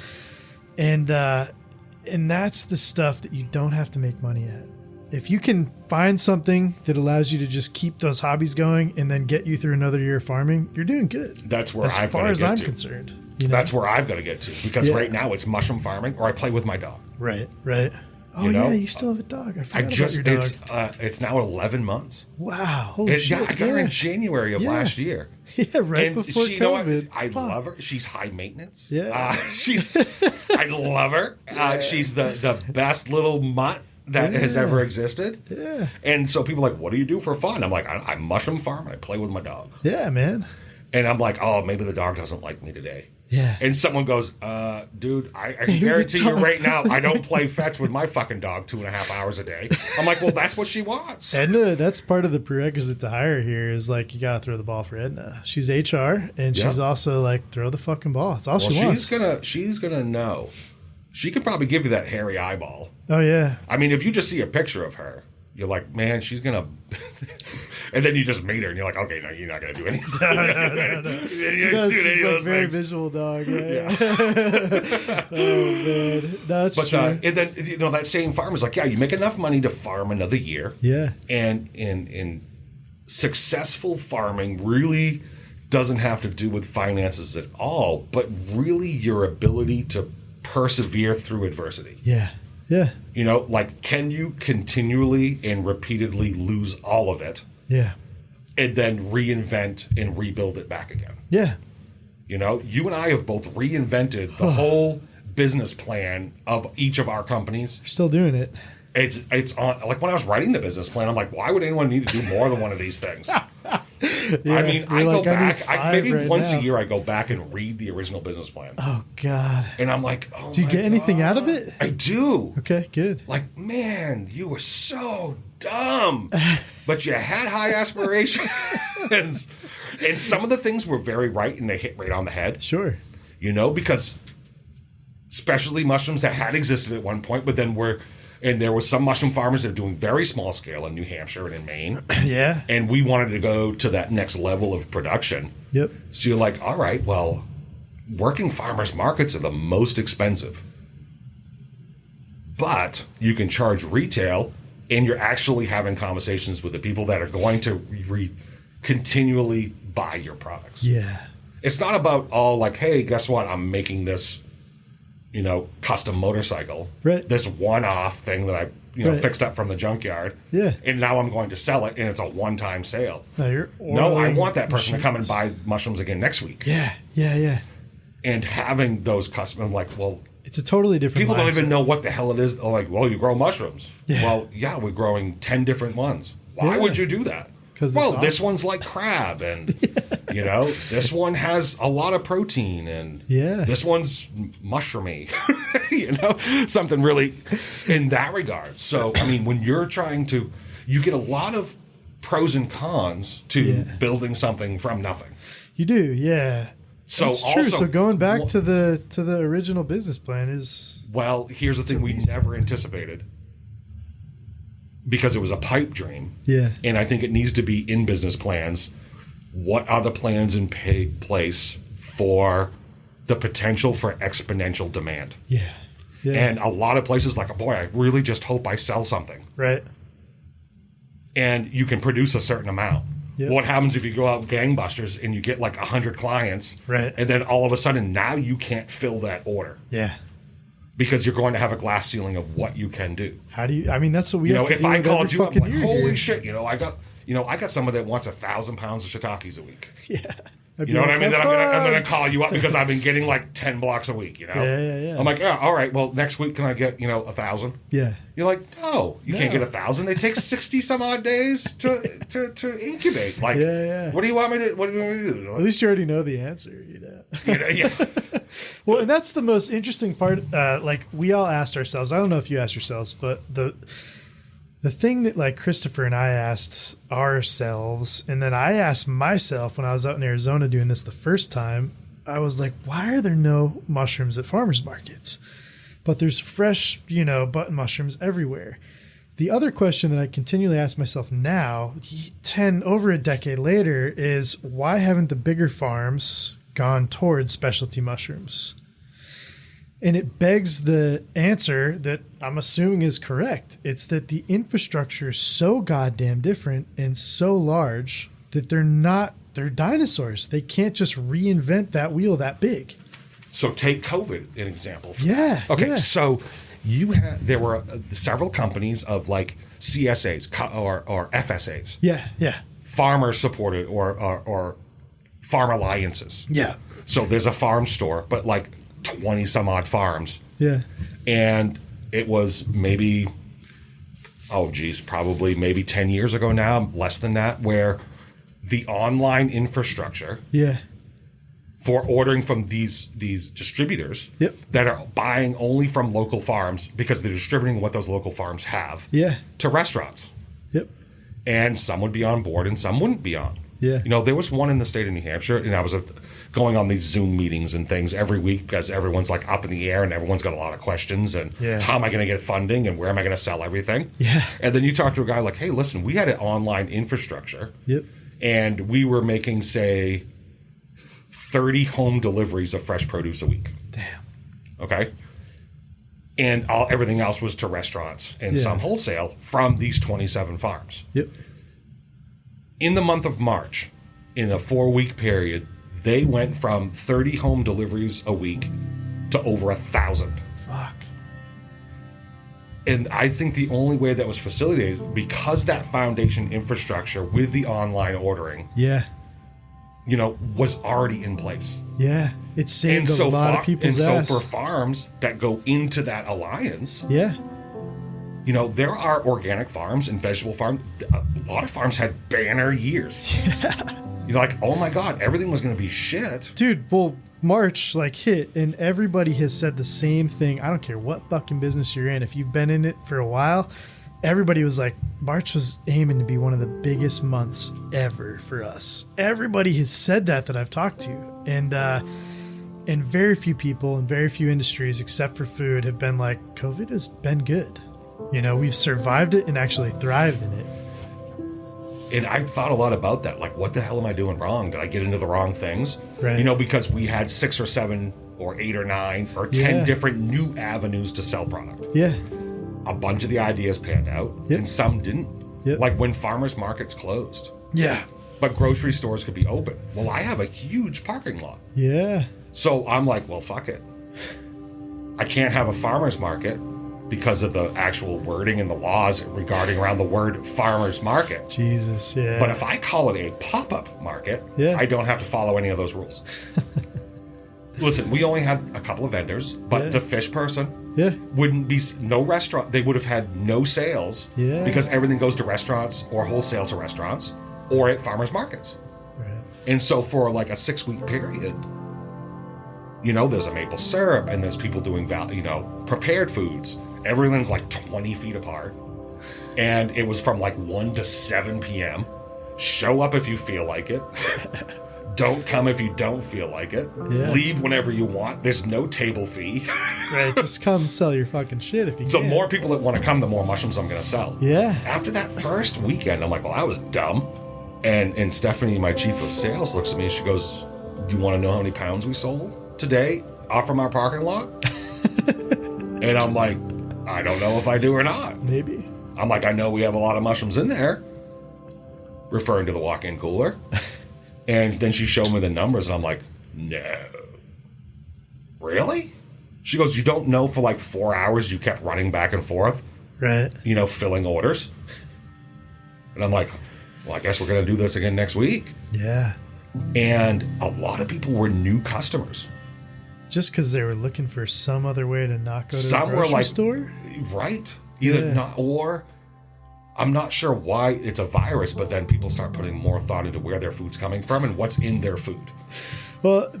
And that's the stuff that you don't have to make money at. If you can find something that allows you to just keep those hobbies going and then get you through another year of farming, you're doing good. That's where as far as I'm concerned. You know? That's where I've got to get to, because right now it's mushroom farming or I play with my dog. Right. Oh, you know? Yeah, you still have a dog. I forgot about your dog. It's now 11 months. Wow. Holy shit. Yeah, I got her in January of last year. Yeah, right before COVID. You know what? I love her. She's high maintenance. Yeah. I love her. She's the best little mutt that has ever existed. Yeah. And so people are like, what do you do for fun? I'm like, I mushroom farm and I play with my dog. Yeah, man. And I'm like, oh, maybe the dog doesn't like me today. Yeah. And someone goes, dude, I can guarantee you right now, I don't play fetch with my fucking dog 2.5 hours a day. I'm like, well, that's what she wants. And that's part of the prerequisite to hire here is like, you got to throw the ball for Edna. She's HR and she's also like, throw the fucking ball. It's all she wants. She's going to know. She could probably give you that hairy eyeball. Oh, yeah. I mean, if you just see a picture of her, you're like, man, she's going to... And then you just meet her and you're like, okay, no, you're not going to do anything. No. She's like very visual dog. Yeah. Oh, man. That's true. And then, that same farmer's like, yeah, you make enough money to farm another year. Yeah. And in successful farming really doesn't have to do with finances at all, but really your ability to persevere through adversity. Yeah. Yeah. Like, can you continually and repeatedly lose all of it? Yeah. And then reinvent and rebuild it back again? Yeah. You know, you and I have both reinvented the whole business plan of each of our companies. You're still doing it. It's on, like when I was writing the business plan, I'm like, why would anyone need to do more than one of these things? Yeah, I mean, I go back, maybe right once now. a year I go back and read the original business plan. Oh, God. And I'm like, oh, do you get anything out of it? I do. Okay, good. Like, man, you were so dumb, but you had high aspirations. And some of the things were very right and they hit right on the head. Sure. You know, because specialty mushrooms that had existed at one point, but then and there was some mushroom farmers that are doing very small scale in New Hampshire and in Maine. Yeah. And we wanted to go to that next level of production. Yep. So you're like, all right, well, working farmers markets are the most expensive. But you can charge retail, and you're actually having conversations with the people that are going to continually buy your products. Yeah. It's not about all like, hey, guess what? I'm making this, you know, custom motorcycle. Right. This one-off thing that I, Right. fixed up from the junkyard. Yeah. And now I'm going to sell it, and it's a one-time sale. No, I want that person to come and buy mushrooms again next week. Yeah. And having those customers, like, well, it's a totally different people don't mindset. even know what the hell it is. They're like, well, you grow mushrooms. Yeah. Well, yeah, we're growing 10 different ones. Why would you do that? 'Cause Well, it's this awesome. one's like crab, and this one has a lot of protein, and this one's mushroomy. Something really in that regard. So, I mean, when you're trying to, you get a lot of pros and cons to building something from nothing. You do, yeah. So that's true. also, So going back to the original business plan is here's the thing we never anticipated. Because it was a pipe dream. Yeah. And I think it needs to be in business plans. What are the plans in place for the potential for exponential demand? Yeah. And a lot of places like, boy, I really just hope I sell something. Right. And you can produce a certain amount. Yep. What happens if you go out gangbusters and you get like 100 clients? Right. And then all of a sudden now you can't fill that order. Yeah. Because you're going to have a glass ceiling of what you can do. How do you? I mean, that's what we. have to if do I with called every you up, fucking like, year holy here. shit, I got someone that wants 1,000 pounds of shiitakes a week. Yeah. You know what I mean? Then I'm gonna call you up because I've been getting like 10 blocks a week. Yeah. I'm like, yeah, all right. Well, next week can I get 1,000? Yeah. You're like, no, you can't get 1,000. They take 60 some odd days to incubate. Like, what do you want me to do? At least you already know the answer. Yeah. Well, and that's the most interesting part. Like we all asked ourselves. I don't know if you asked yourselves, but the thing that like Christopher and I asked ourselves, and then I asked myself when I was out in Arizona doing this the first time, I was like, why are there no mushrooms at farmers markets? But there's fresh, button mushrooms everywhere. The other question that I continually ask myself now, over a decade later, is why haven't the bigger farms gone towards specialty mushrooms? And it begs the answer that I'm assuming is correct. It's that the infrastructure is so goddamn different and so large that they're dinosaurs. They can't just reinvent that wheel that big. So take COVID an example. Yeah. Okay. Yeah. So there were several companies of like CSAs or FSAs. Yeah. Farmer supported or farm alliances. Yeah. So there's a farm store, but like 20 some odd farms. Yeah. And it was maybe, probably maybe 10 years ago now, less than that, where the online infrastructure for ordering from these distributors that are buying only from local farms because they're distributing what those local farms have to restaurants. Yep. And some would be on board and some wouldn't be on. Yeah. There was one in the state of New Hampshire, and I was going on these Zoom meetings and things every week because everyone's like up in the air and everyone's got a lot of questions and how am I going to get funding and where am I going to sell everything? Yeah. And then you talk to a guy like, hey, listen, we had an online infrastructure. Yep. And we were making, say, 30 home deliveries of fresh produce a week. Damn. Okay. And everything else was to restaurants and some wholesale from these 27 farms. Yep. In the month of March, in a 4-week period, they went from 30 home deliveries a week to over 1,000. Fuck. And I think the only way that was facilitated, because that foundation infrastructure with the online ordering, was already in place. Yeah. It saved a lot of people's ass. So for farms that go into that alliance, yeah, there are organic farms and vegetable farms. A lot of farms had banner years. Yeah. Oh my God, everything was going to be shit. Dude, well, March hit and everybody has said the same thing. I don't care what fucking business you're in. If you've been in it for a while, everybody was like, March was aiming to be one of the biggest months ever for us. Everybody has said that I've talked to. And very few people in very few industries, except for food, have been like, COVID has been good. We've survived it and actually thrived in it. And I thought a lot about that. What the hell am I doing wrong? Did I get into the wrong things? Right. Because we had 6 or 7 or 8 or 9 or 10 different new avenues to sell product. Yeah. A bunch of the ideas panned out, and some didn't. Yep. When farmers markets closed. Yeah. But grocery stores could be open. Well, I have a huge parking lot. Yeah. So I'm like, well, fuck it. I can't have a farmer's market because of the actual wording and the laws regarding around the word farmer's market. Jesus, yeah. But if I call it a pop-up market, I don't have to follow any of those rules. Listen, we only had a couple of vendors, but the fish person wouldn't be, no restaurant, they would have had no sales because everything goes to restaurants or wholesale to restaurants or at farmers markets. Right. And so for a 6-week period, there's a maple syrup and there's people doing, prepared foods. Everyone's 20 feet apart. And it was from 1 to 7 p.m. Show up if you feel like it. Don't come if you don't feel like it. Yeah. Leave whenever you want. There's no table fee. Right, just come sell your fucking shit if you can. The more people that want to come, the more mushrooms I'm going to sell. Yeah. After that first weekend, I'm like, well, I was dumb. And Stephanie, my chief of sales, looks at me and she goes, do you want to know how many pounds we sold today off from our parking lot? And I'm like, I don't know if I do or not. Maybe. I'm like, I know we have a lot of mushrooms in there. Referring to the walk-in cooler. And then she showed me the numbers, and I'm like, no. Really? She goes, you don't know for 4 hours you kept running back and forth? Right. Filling orders? And I'm like, well, I guess we're going to do this again next week. Yeah. And a lot of people were new customers. Just because they were looking for some other way to not go to the grocery store? Right. Either not, or I'm not sure why it's a virus, but then people start putting more thought into where their food's coming from and what's in their food. Well,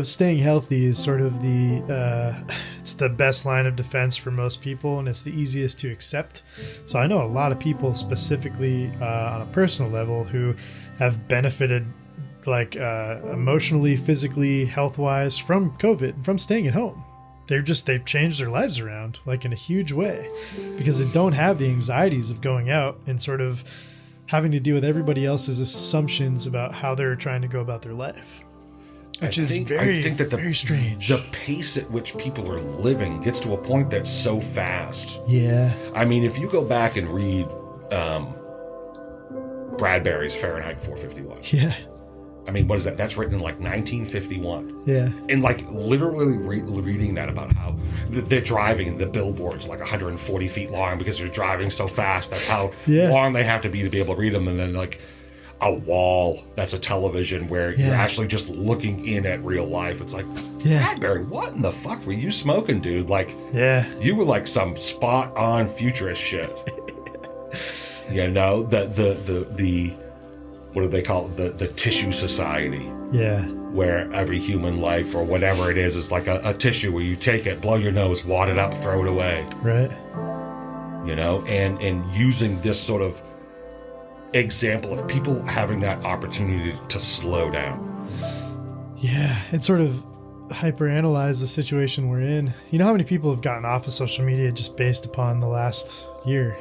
staying healthy is sort of it's the best line of defense for most people, and it's the easiest to accept. So I know a lot of people specifically on a personal level who have benefited emotionally, physically, health-wise from COVID, from staying at home. They've changed their lives around in a huge way because they don't have the anxieties of going out and sort of having to deal with everybody else's assumptions about how they're trying to go about their life. I think that very strange. The pace at which people are living gets to a point that's so fast. Yeah. I mean, if you go back and read Bradbury's Fahrenheit 451. Yeah. I mean, what is that? That's written in 1951. Yeah. And literally reading that about how they're driving the billboards 140 feet long because they're driving so fast. That's how long they have to be able to read them. And then a wall that's a television where you're actually just looking in at real life. It's Bradbury, what in the fuck were you smoking, dude? You were some spot on futurist shit. The what do they call it? The tissue society. Yeah. Where every human life or whatever it is a tissue where you take it, blow your nose, wad it up, throw it away. Right. And using this sort of example of people having that opportunity to slow down. Yeah. And sort of hyperanalyze the situation we're in. You know how many people have gotten off of social media just based upon the last year,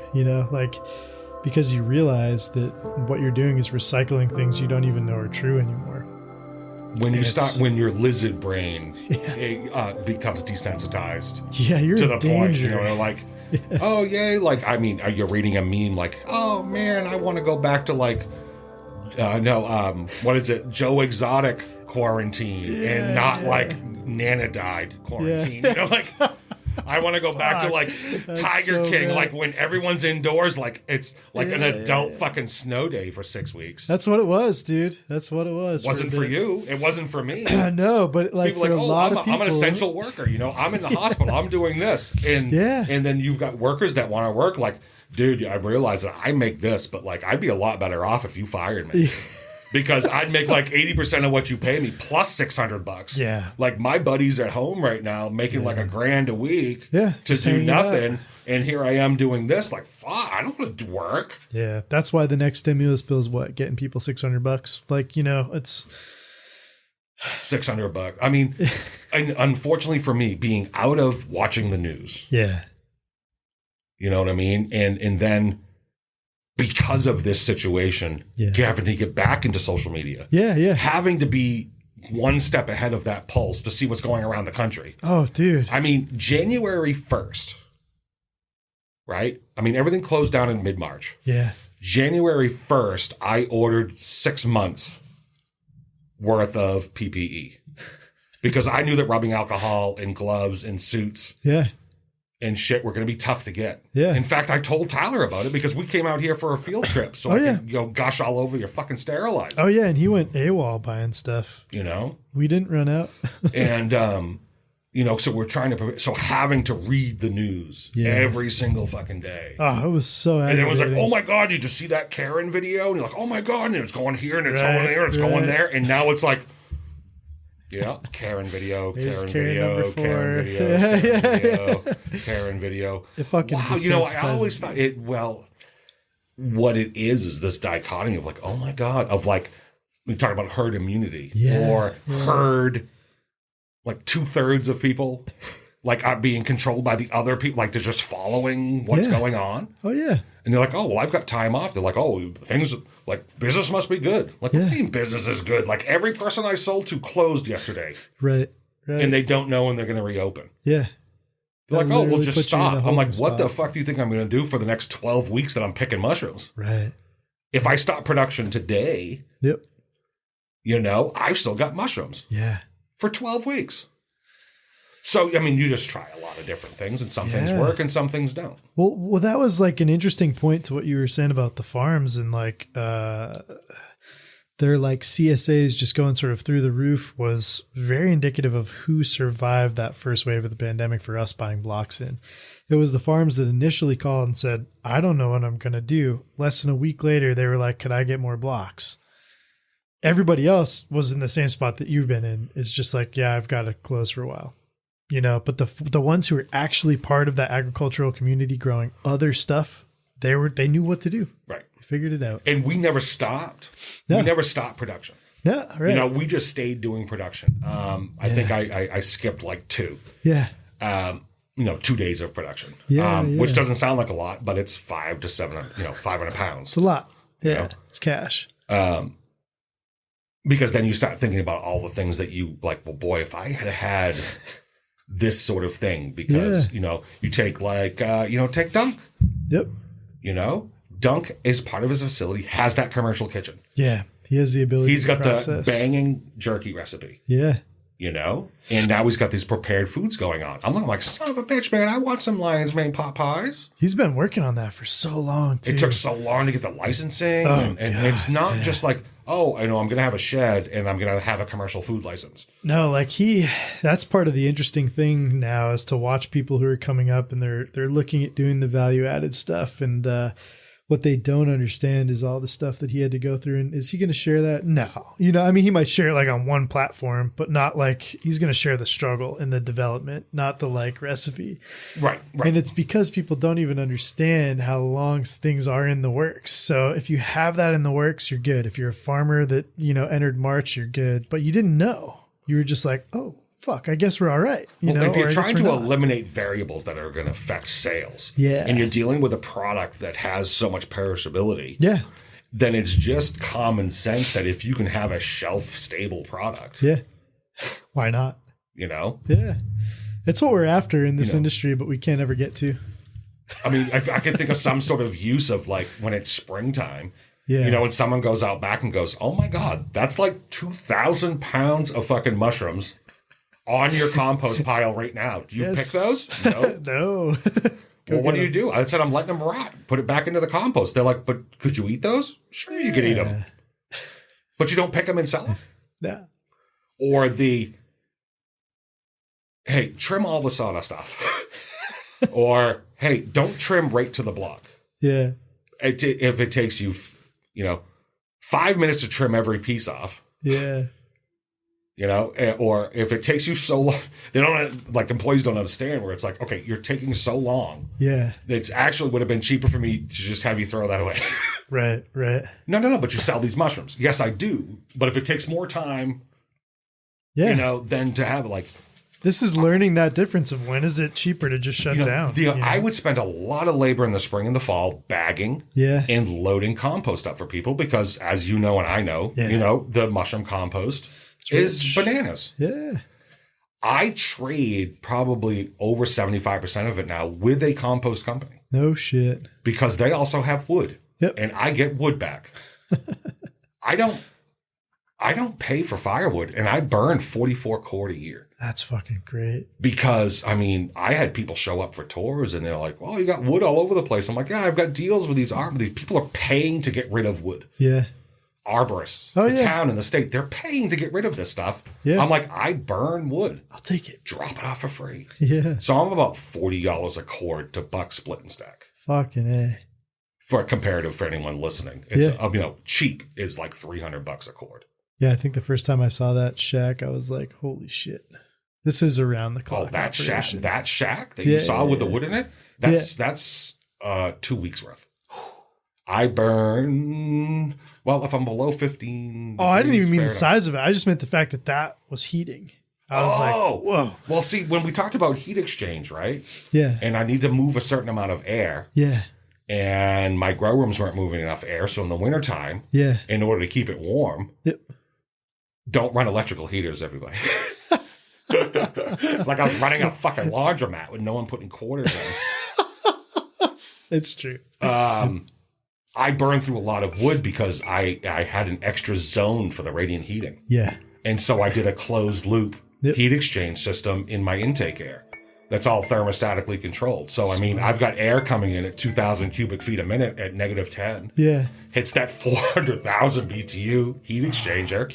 because you realize that what you're doing is recycling things you don't even know are true anymore. When your lizard brain becomes desensitized, you're to the danger. Point, oh yay, you're reading a meme oh man, I want to go back to what is it, Joe Exotic quarantine and not Nana died quarantine. I want to go back to like Tiger King, like when everyone's indoors, like it's like an adult fucking snow day for 6 weeks. That's what it was, dude. That's what it was. Wasn't for you. It wasn't for me. No, but like people for a lot of people, I'm an essential worker. You know, I'm in the hospital. I'm doing this, and then you've got workers that want to work. Like, dude, I realize that I make this, but like I'd be a lot better off if you fired me. Because I'd make like 80% of what you pay me plus $600. Yeah. Like my buddies at home right now making like $1,000 a week to do nothing. And here I am doing this. Like, fuck, I don't want to work. Yeah. That's why the next stimulus bill is what? Getting people $600. Like, you know, it's $600. I mean, and unfortunately for me, being out of watching the news. Yeah. You know what I mean? And then because of this situation, having to get back into social media. Yeah. Having to be one step ahead of that pulse to see what's going around the country. Oh, dude. I mean, January 1st, right? I mean, everything closed down in mid-March. Yeah. January 1st, I ordered 6 months worth of PPE because I knew that rubbing alcohol and gloves and suits and shit were going to be tough to get. Yeah. In fact, I told Tyler about it because we came out here for a field trip so I could go gush all over your fucking sterilizer. Oh, yeah. And he went AWOL buying stuff. You know? We didn't run out. And, you know, so we're trying to, so having to read the news every single fucking day. Oh, it was so aggravating. And everyone's like, oh my God, you just see that Karen video? And you're like, oh my God, and it's going here and it's going there and it's going there. And now it's like, Karen video, Karen video, Karen video, Karen video. It fucking wow, you know, I always thought it, well, what it is this dichotomy of like, oh my God, of like, we talk about herd immunity or herd, like 2/3 of people like are being controlled by the other people, like they're just following what's going on. Oh, yeah. And they're like, oh, well, I've got time off. They're like, oh, things like business must be good. Like, what do you mean business is good? Like every person I sold to closed yesterday. Right. And they don't know when they're going to reopen. Yeah. They're like, oh, we'll just stop. I'm like, what the fuck do you think I'm going to do for the next 12 weeks that I'm picking mushrooms? Right. If I stop production today, you know, I've still got mushrooms. Yeah. For 12 weeks. So, I mean, you just try a lot of different things and some things work and some things don't. Well, that was like an interesting point to what you were saying about the farms and like, their like CSAs just going sort of through the roof was very indicative of who survived that first wave of the pandemic for us buying blocks in. It was the farms that initially called and said, I don't know what I'm going to do. Less than a week later, they were like, could I get more blocks? Everybody else was in the same spot that you've been in. It's just like, yeah, I've got to close for a while. You know, but the ones who were actually part of that agricultural community growing other stuff, they knew what to do. Right. They figured it out. And we never stopped. No. We never stopped production. No, right. You know, we just stayed doing production. I think I skipped like 2. Yeah. You know, 2 days of production. Which doesn't sound like a lot, but it's 5 to 7, 500 pounds. It's a lot. Yeah. You know? It's cash. Because then you start thinking about all the things that you like, well, boy, if I had this sort of thing, because, you know, you take like, take Dunk. Yep. You know, Dunk is part of his facility, has that commercial kitchen. Yeah. He has the ability He's got the banging jerky recipe. Yeah. You know, and now he's got these prepared foods going on. I'm like, son of a bitch, man, I want some lion's mane pot pies. He's been working on that for so long, too. It took so long to get the licensing. And it's not just like, oh, I know I'm going to have a shed and I'm going to have a commercial food license. No, like that's part of the interesting thing now is to watch people who are coming up and they're looking at doing the value added stuff. And what they don't understand is all the stuff that he had to go through. And is he going to share that? No. You know, I mean, he might share it like on one platform, but not like he's going to share the struggle and the development, not the like recipe. Right. And it's because people don't even understand how long things are in the works. So if you have that in the works, you're good. If you're a farmer that, entered March, you're good, but you didn't know. You were just like, oh, fuck, I guess we're all right. If you're trying to eliminate variables that are going to affect sales, and you're dealing with a product that has so much perishability, then it's just common sense that if you can have a shelf-stable product, why not? You know? Yeah. It's what we're after in this industry, but we can't ever get to. I mean, I can think of some sort of use of like when it's springtime, when someone goes out back and goes, oh my God, that's like 2,000 pounds of fucking mushrooms on your compost pile right now. Do you pick those? No. No. Well, what do? I said, I'm letting them rot. Put it back into the compost. They're like, but could you eat those? Sure, you could eat them. But you don't pick them and sell them? No. Or hey, trim all the sawdust off. Or, hey, don't trim right to the block. Yeah. If it takes you, 5 minutes to trim every piece off. Yeah. Or if it takes you so long, employees don't understand where it's like, okay, you're taking so long. Yeah. It's actually would have been cheaper for me to just have you throw that away. Right. No, but you sell these mushrooms. Yes, I do. But if it takes more time, than to have this is learning that difference of when is it cheaper to just shut down. I would spend a lot of labor in the spring and the fall bagging and loading compost up for people because, as you know and I know, the mushroom compost is bananas. Yeah. I trade probably over 75% of it now with a compost company. No shit. Because they also have wood. Yep. And I get wood back. I don't pay for firewood, and I burn 44 cord a year. That's fucking great. Because, I had people show up for tours, and they're like, "Oh, you got wood all over the place." I'm like, "Yeah, I've got deals with these arborists. People are paying to get rid of wood." Yeah. Arborists, town and the state, they're paying to get rid of this stuff. Yeah. I'm like, I burn wood. I'll take it. Drop it off for free. Yeah. So I'm about $40 a cord to buck, split, and stack. Fucking A. For a comparative for anyone listening, it's cheap is like $300 a cord. Yeah, I think the first time I saw that shack, I was like, "Holy shit, this is around the clock." Oh, that shack that you saw with the wood in it. That's 2 weeks worth. I burn. Well, if I'm below 15. Oh, I didn't even mean the size of it. I just meant the fact that was heating. I was like, whoa. Well, see, when we talked about heat exchange, right? Yeah. And I need to move a certain amount of air. Yeah. And my grow rooms weren't moving enough air. So in the wintertime, in order to keep it warm, don't run electrical heaters, everybody. It's like I was running a fucking laundromat with no one putting quarters in. It's true. I burned through a lot of wood because I had an extra zone for the radiant heating. Yeah. And so I did a closed loop heat exchange system in my intake air. That's all thermostatically controlled. So, I've got air coming in at 2,000 cubic feet a minute at -10. Yeah. Hits that 400,000 BTU heat exchanger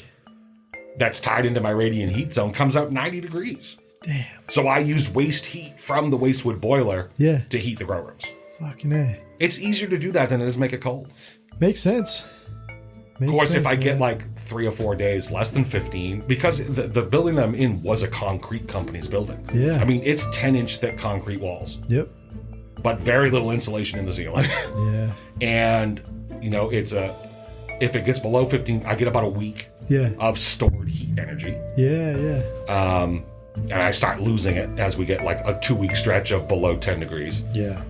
that's tied into my radiant heat zone, comes out 90 degrees. Damn. So I use waste heat from the waste wood boiler to heat the grow rooms. Fucking A. It's easier to do that than it is make it cold. Makes sense. Of course, if I get like 3 or 4 days, less than 15, because the building I'm in was a concrete company's building. Yeah. It's 10-inch thick concrete walls. Yep. But very little insulation in the ceiling. Yeah. And, if it gets below 15, I get about a week of stored heat energy. Yeah. And I start losing it as we get like a 2-week stretch of below 10 degrees. Yeah.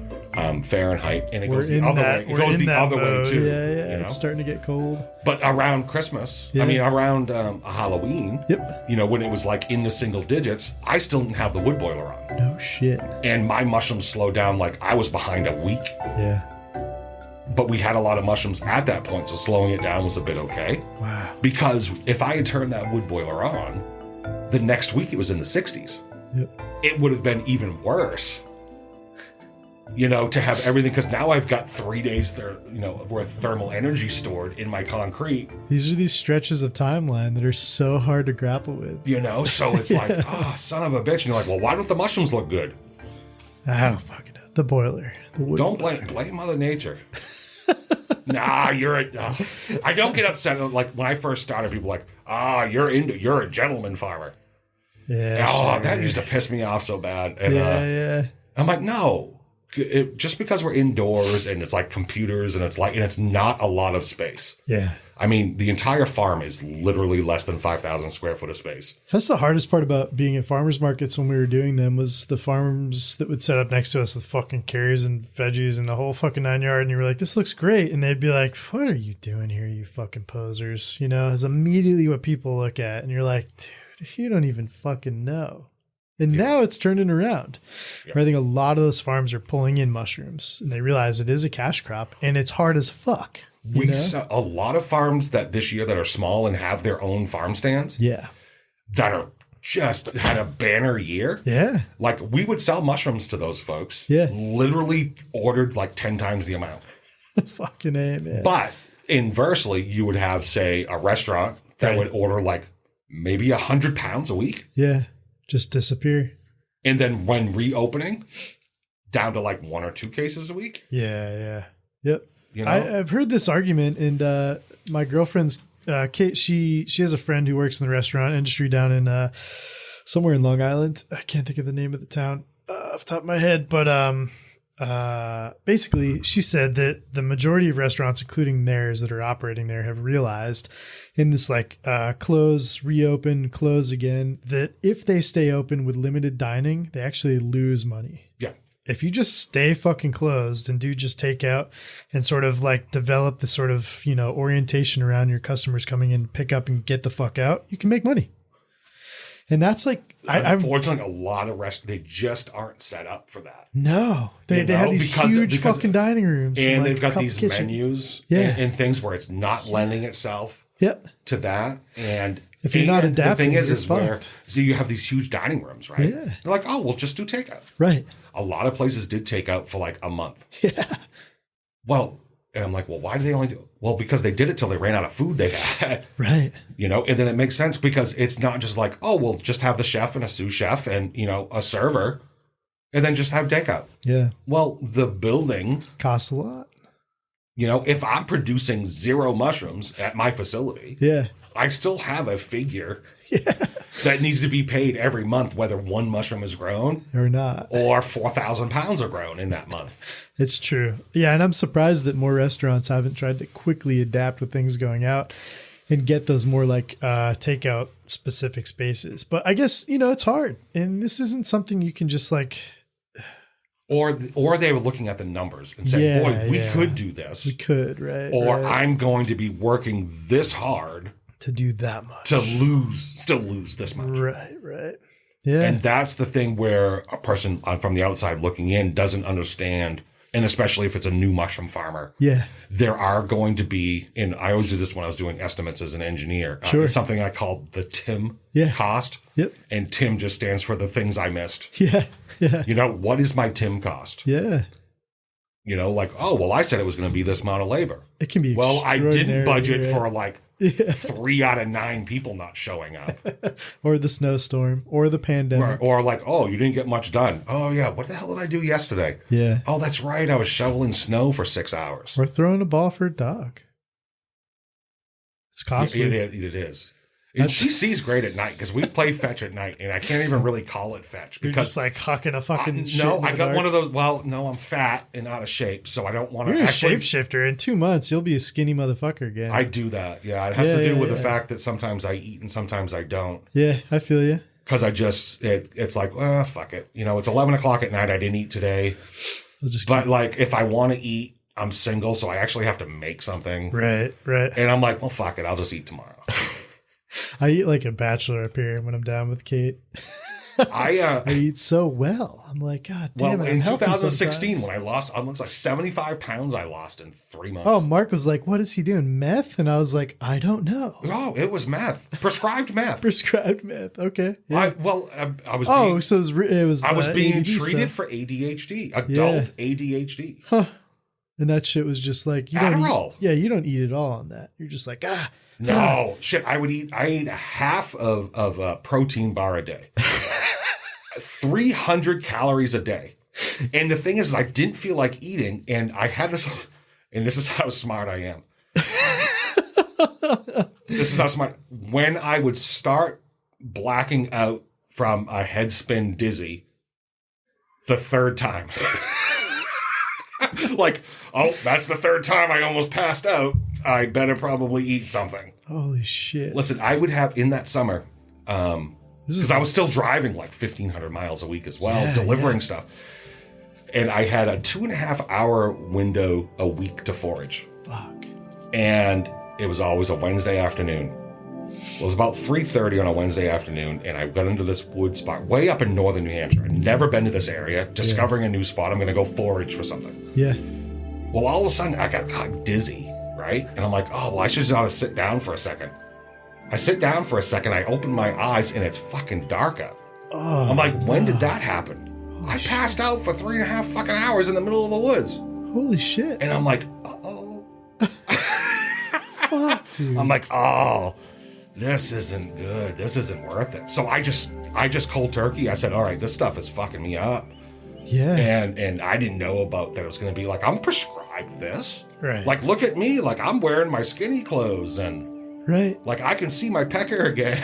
Fahrenheit, and it goes the other way. It goes the other way too. Yeah. It's starting to get cold. But around Christmas, around Halloween, when it was like in the single digits, I still didn't have the wood boiler on. No shit. And my mushrooms slowed down like I was behind a week. Yeah. But we had a lot of mushrooms at that point, so slowing it down was a bit okay. Wow. Because if I had turned that wood boiler on, the next week it was in the 60s. Yep. It would have been even worse. To have everything, because now I've got 3 days worth of thermal energy stored in my concrete. These are these stretches of timeline that are so hard to grapple with. So it's like, son of a bitch. And you're like, well, why don't the mushrooms look good? I don't fucking know. The boiler. The wood don't boiler. blame Mother Nature. Nah, I don't get upset. Like when I first started, people were like, you're a gentleman farmer. Yeah. Oh, that used to piss me off so bad. And, yeah. I'm like, no. Just because we're indoors and it's like computers and it's not a lot of space. Yeah. The entire farm is literally less than 5,000 square foot of space. That's the hardest part about being at farmers markets when we were doing them was the farms that would set up next to us with fucking carrots and veggies and the whole fucking 9 yard. And you were like, this looks great. And they'd be like, what are you doing here, you fucking posers? Is immediately what people look at. And you're like, dude, you don't even fucking know. And now it's turning around. Yeah. I think a lot of those farms are pulling in mushrooms and they realize it is a cash crop and it's hard as fuck. We saw a lot of farms that this year that are small and have their own farm stands. Yeah. That are just had a banner year. Yeah. Like, we would sell mushrooms to those folks. Yeah. Literally ordered like 10 times the amount. Fucking A, man. But inversely, you would have, say, a restaurant that would order like maybe 100 pounds a week. Yeah. Just disappear. And then when reopening, down to like 1 or 2 cases a week. Yeah. Yep. You know? I've heard this argument, and my girlfriend's Kate. She has a friend who works in the restaurant industry down in somewhere in Long Island. I can't think of the name of the town off the top of my head, but basically, she said that the majority of restaurants, including theirs that are operating there, have realized in this like close, reopen, close again, that if they stay open with limited dining, they actually lose money. Yeah. If you just stay fucking closed and do just takeout and sort of like develop the sort of, orientation around your customers coming in, pick up and get the fuck out, you can make money. And that's like, unfortunately, a lot of restaurants, they just aren't set up for that. No, they have these huge fucking dining rooms. And like they've got these menus and things where it's not lending itself to that. And if you're not adapting, the thing is where, so you have these huge dining rooms, right? Yeah. They're like, oh, we'll just do takeout. Right. A lot of places did takeout for like a month. Yeah. Well, and I'm like, well, why do they only do it? Well, because they did it till they ran out of food they had. Right. And then it makes sense because it's not just like, oh, we'll just have the chef and a sous chef and, a server and then just have takeout. Yeah. Well, the building costs a lot. If I'm producing 0 mushrooms at my facility, I still have a figure that needs to be paid every month, whether 1 mushroom is grown or not, or 4,000 pounds are grown in that month. It's true. Yeah. And I'm surprised that more restaurants haven't tried to quickly adapt with things going out and get those more like takeout specific spaces. But I guess, it's hard. And this isn't something you can just like. Or they were looking at the numbers and saying, boy, we could do this. We could, right? Or right. I'm going to be working this hard to do that much. To still lose this much. Right. Yeah. And that's the thing where a person from the outside looking in doesn't understand, and especially if it's a new mushroom farmer. Yeah. There are going to be, and I always do this when I was doing estimates as an engineer. Sure. It's something I call the TIM cost. Yep. And TIM just stands for the things I missed. Yeah. What is my TIM cost? Yeah. Like, oh, well, I said it was going to be this amount of labor. It can be. Well, I didn't budget for like 3 out of 9 people not showing up. Or the snowstorm or the pandemic. Or like, oh, you didn't get much done. Oh, yeah. What the hell did I do yesterday? Yeah. Oh, that's right. I was shoveling snow for 6 hours. Or throwing a ball for a dog. It's costly. It is. And she sees great at night because we played fetch at night, and I can't even really call it fetch because you're just like hucking a fucking shit. No, I got one of those. Well, no, I'm fat and out of shape, so I don't want to. You're a shapeshifter. In 2 months, you'll be a skinny motherfucker again. I do that. Yeah, it has to do with the fact that sometimes I eat and sometimes I don't. Yeah, I feel you. Because it's like, well, fuck it. It's 11 o'clock at night. I didn't eat today. But like, if I want to eat, I'm single, so I actually have to make something. Right. And I'm like, well, fuck it. I'll just eat tomorrow. I eat like a bachelor up here when I'm down with Kate. I eat so well. I'm like, God damn it. In 2016, when I lost, almost like 75 pounds I lost in 3 months. Oh, Mark was like, what is he doing? Meth? And I was like, I don't know. No, it was meth. Prescribed meth. Prescribed meth. Okay. Yeah. I was being treated for ADHD, adult ADHD. Huh. And that shit was just like, you don't eat at all on that. You're just like, No, shit. I ate a half of a protein bar a day, 300 calories a day. And the thing is, I didn't feel like eating, and I had this, and this is how smart I am. This is how smart. When I would start blacking out from a head spin dizzy, the 3rd time, like, oh, that's the 3rd time I almost passed out. I better probably eat something. Holy shit. Listen, I would have in that summer, because I was still driving like 1,500 miles a week as well, delivering stuff. And I had a 2.5 hour window a week to forage. Fuck. And it was always a Wednesday afternoon. It was about 3:30 on a Wednesday afternoon, and I got into this wood spot way up in northern New Hampshire. I'd never been to this area. Discovering a new spot. I'm going to go forage for something. Yeah. Well, all of a sudden, I got dizzy. Right? And I'm like, oh, well, I should just ought to sit down for a second. I sit down for a second. I open my eyes, and it's fucking dark out. I'm like, when did that happen? I passed out for 3.5 fucking hours in the middle of the woods. Holy shit. And I'm like, uh-oh. Fuck, dude. I'm like, oh, this isn't good. This isn't worth it. So I just cold turkey. I said, all right, this stuff is fucking me up. Yeah. And I didn't know about that it was going to be like, I'm prescribed this. Right. Like, look at me. Like, I'm wearing my skinny clothes and right. Like, I can see my pecker again.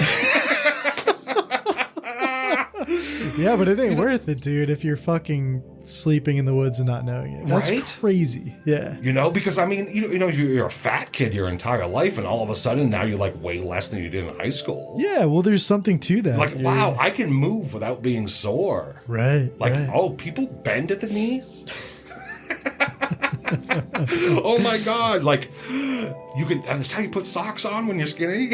Yeah, but it ain't worth it, dude, if you're fucking sleeping in the woods and not knowing it. That's right? Crazy. Yeah. You know, because I mean, you know, you're a fat kid your entire life, and all of a sudden now you're like way less than you did in high school. Yeah, well, there's something to that. Like, wow, I can move without being sore. Right. Like, right. oh, people bend at the knees? Oh my God. Like, you can, that's how you put socks on when you're skinny?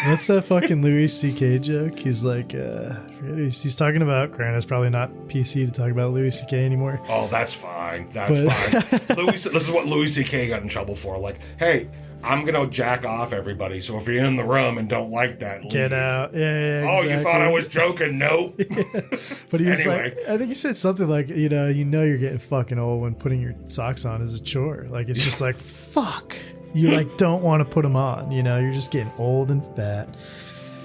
What's that fucking Louis C.K. joke? He's like, he's talking about, granted, it's probably not PC to talk about Louis C.K. anymore. Oh, that's fine. That's fine. This is what Louis C.K. got in trouble for. Like, hey, I'm going to jack off everybody. So if you're in the room and don't like that, get leave. out. Yeah, exactly. Oh, you thought I was joking? Nope. Yeah. But he was anyway. like, I think he said something like, you know you're getting fucking old when putting your socks on is a chore. Like, it's just like, fuck. You like don't want to put them on. You know, you're just getting old and fat.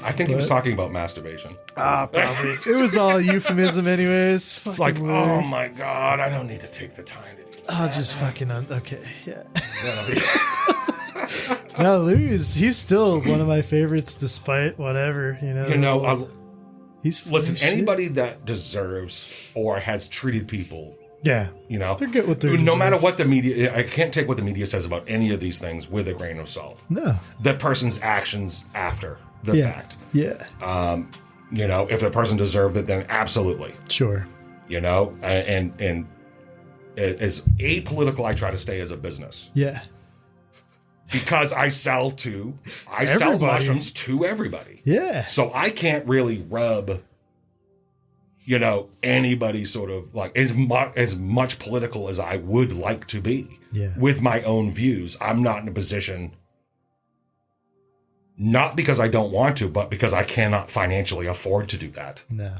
I think he was talking about masturbation. Probably. It was all euphemism anyways. It's like, oh my God, I don't need to take the time to do that. I'll just fucking, okay, yeah. No, Louis, he's still one of my favorites despite whatever, you know. He's listen, anybody that deserves or has treated people, yeah, you know, they're good with their no matter what the media, I can't take what the media says about any of these things with a grain of salt. No. The person's actions after the fact. Yeah. You know, if the person deserved it, then absolutely. Sure. You know, and as apolitical I try to stay as a business. Yeah. Because I sell mushrooms to everybody. Yeah. So I can't really rub, you know, anybody sort of like as much political as I would like to be with my own views. I'm not in a position, not because I don't want to, but because I cannot financially afford to do that. No.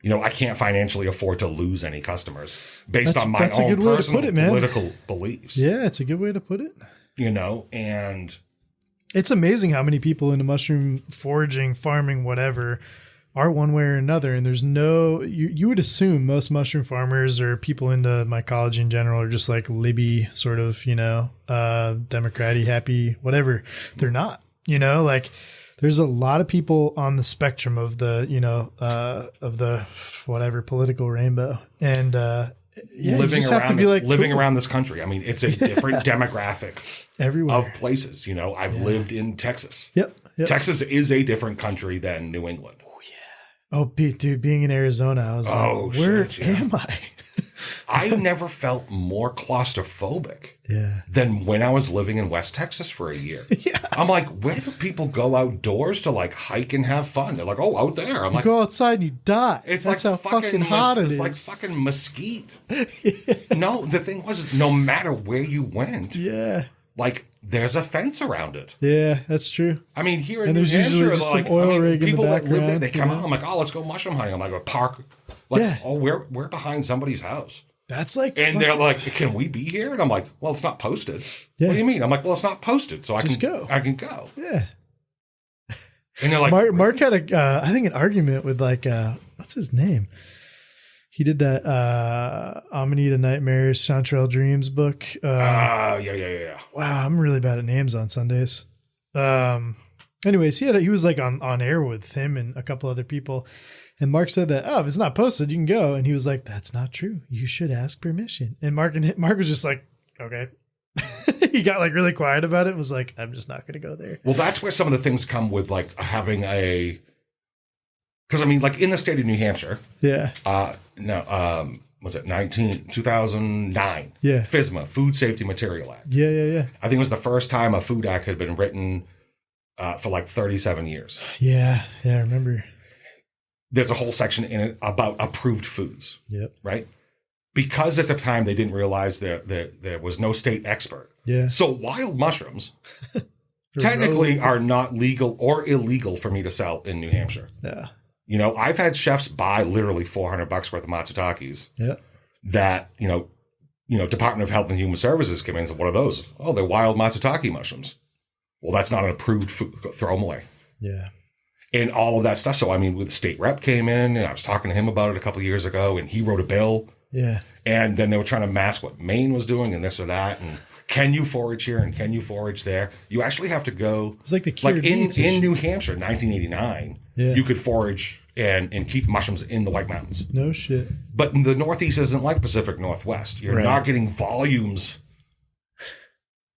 You know, I can't financially afford to lose any customers based on my own personal political beliefs. Yeah, it's a good way to put it. You know, and it's amazing how many people into mushroom foraging, farming, whatever, are one way or another. And there's no, you would assume most mushroom farmers or people into mycology in general are just like Libby sort of, you know, Democrat-y, happy, whatever. They're not, you know, like there's a lot of people on the spectrum of the, you know, of the whatever political rainbow. And, living around this country. I mean, it's a different demographic everywhere of places. You know, I've lived in Texas. Yep. Texas is a different country than New England. Oh yeah. Oh, dude, being in Arizona, I was like, where am I? I never felt more claustrophobic than when I was living in West Texas for a year. Yeah. I'm like, where do people go outdoors to like hike and have fun? They're like, oh, out there. I'm like, go outside and you die. That's like how fucking hot it is. It's like fucking mesquite. No, the thing was, no matter where you went, like there's a fence around it. Yeah, that's true. I mean, here in New Hampshire, like rig people in the that live there, background, they come out. I'm like, oh, let's go mushroom hunting. I'm like, a park. Like, oh, we're behind somebody's house. That's like, and they're like, can we be here? And I'm like, well, it's not posted. Yeah. What do you mean? I'm like, well, it's not posted, so I can go. Yeah. And they're like, Mark had I think an argument with like, what's his name? He did that Amanita Nightmares, Chanterelle Dreams book. Yeah. Wow, I'm really bad at names on Sundays. Anyways, he was like on air with him and a couple other people. And Mark said that, oh, if it's not posted, you can go. And he was like, that's not true. You should ask permission. And Mark was just like, okay. He got like really quiet about it. And was like, I'm just not going to go there. Well, that's where some of the things come with like having because I mean, like in the state of New Hampshire. Yeah. Was it 2009? Yeah. FSMA, Food Safety Material Act. Yeah. I think it was the first time a food act had been written for like 37 years. Yeah, I remember. There's a whole section in it about approved foods. Yep. Right? Because at the time they didn't realize there was no state expert. Yeah. So wild mushrooms technically are not legal or illegal for me to sell in New Hampshire. Yeah. You know, I've had chefs buy literally $400 worth of matsutakis. Yeah. That, you know, Department of Health and Human Services came in and said, what are those? Oh, they're wild matsutake mushrooms. Well, that's not an approved food. Throw them away. Yeah. And all of that stuff. So, I mean, the state rep came in and I was talking to him about it a couple of years ago and he wrote a bill. Yeah. And then they were trying to mask what Maine was doing and this or that. And can you forage here and can you forage there? You actually have to go. It's like the cured beets in New Hampshire, 1989, you could forage and keep mushrooms in the White Mountains. No shit. But the Northeast isn't like Pacific Northwest. You're not getting volumes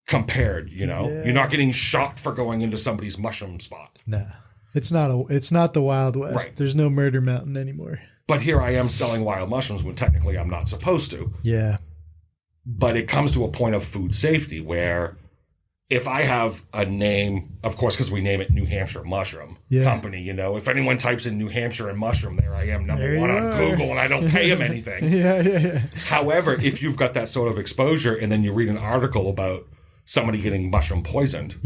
compared, you know? Yeah. You're not getting shot for going into somebody's mushroom spot. Nah. It's not the Wild West. Right. There's no Murder Mountain anymore. But here I am selling wild mushrooms when technically I'm not supposed to. Yeah. But it comes to a point of food safety where if I have a name, of course, because we name it New Hampshire Mushroom Company, you know, if anyone types in New Hampshire and mushroom, there I am, number one on Google, and I don't pay them anything. Yeah. However, if you've got that sort of exposure and then you read an article about somebody getting mushroom poisoned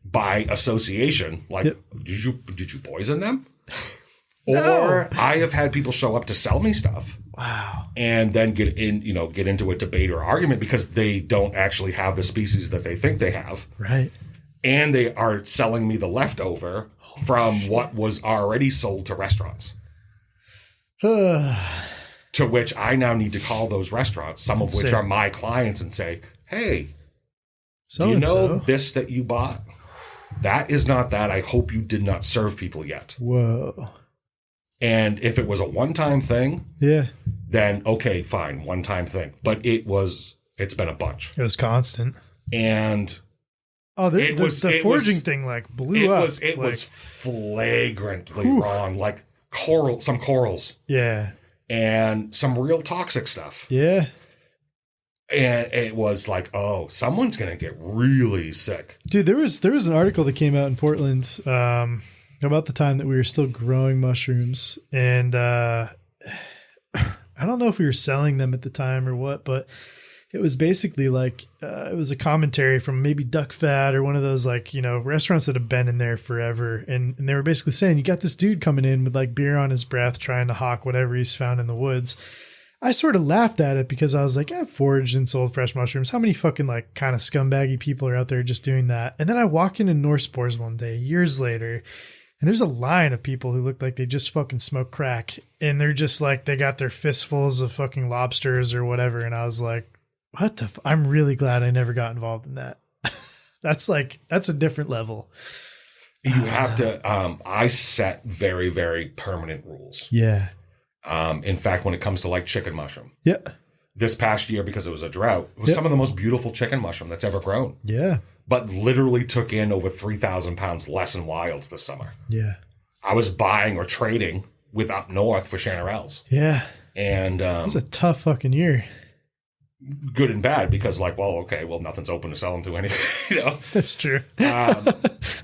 by association, like, did you poison them? No. Or I have had people show up to sell me stuff. Wow. And then get into a debate or argument because they don't actually have the species that they think they have. Right. And they are selling me the leftover from what was already sold to restaurants. To which I now need to call those restaurants, some of which are my clients, and say, hey, do you know this that you bought? That is not that. I hope you did not serve people yet. Whoa. And if it was a one-time thing, then okay, fine, one-time thing. But it's been a bunch. It was constant. And the foraging thing like blew up. It was flagrantly wrong. Like some corals. Yeah. And some real toxic stuff. Yeah. And it was like, oh, someone's gonna get really sick. Dude, there was an article that came out in Portland about the time that we were still growing mushrooms, and I don't know if we were selling them at the time or what, but it was basically like it was a commentary from maybe Duck Fat or one of those, like, you know, restaurants that have been in there forever, and they were basically saying, you got this dude coming in with like beer on his breath trying to hawk whatever he's found in the woods. I sort of laughed at it because I was like, I've foraged and sold fresh mushrooms. How many fucking like kind of scumbaggy people are out there just doing that? And then I walk into North Spores one day, years later, and there's a line of people who look like they just fucking smoke crack. And they're just like, they got their fistfuls of fucking lobsters or whatever. And I was like, what the I'm really glad I never got involved in that. That's a different level. You have to, I set very, very permanent rules. Yeah. In fact, when it comes to like chicken mushroom. Yeah. This past year, because it was a drought, it was some of the most beautiful chicken mushroom that's ever grown. Yeah. But literally took in over 3,000 pounds less in wilds this summer. Yeah. I was buying or trading with up north for Chanarelles. Yeah. And it was a tough fucking year. Good and bad, because like, well, okay, well, nothing's open to sell them to anyway. You know? That's true.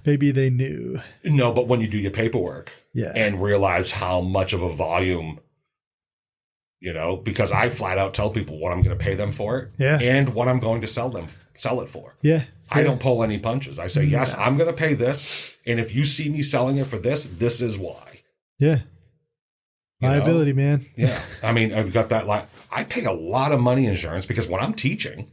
Maybe they knew. No, but when you do your paperwork and realize how much of a volume, you know, because I flat out tell people what I'm going to pay them for it and what I'm going to sell it for. Yeah. I don't pull any punches. I say, yes, I'm going to pay this. And if you see me selling it for this, this is why. Yeah. Liability, man. Yeah. I mean, I've got that. I pay a lot of money insurance because when I'm teaching,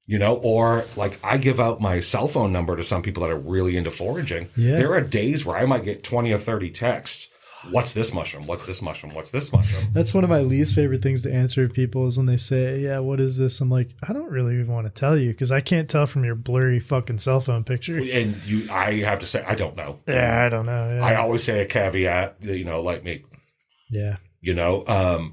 you know, or like I give out my cell phone number to some people that are really into foraging. Yeah. There are days where I might get 20 or 30 texts. What's this mushroom? What's this mushroom? What's this mushroom? That's one of my least favorite things to answer to people is when they say, yeah, what is this? I'm like, I don't really even want to tell you because I can't tell from your blurry fucking cell phone picture. And I have to say, I don't know. Yeah, I don't know. Yeah. I always say a caveat, you know, like me. Yeah. You know,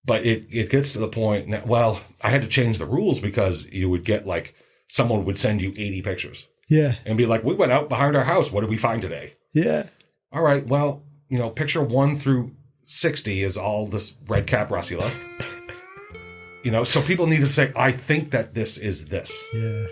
but it gets to the point now, well, I had to change the rules because you would get like, someone would send you 80 pictures. Yeah. And be like, we went out behind our house. What did we find today? Yeah. All right. Well, you know, picture 1 through 60 is all this red cap russula. You know, so people need to say, I think that this is this. Yeah.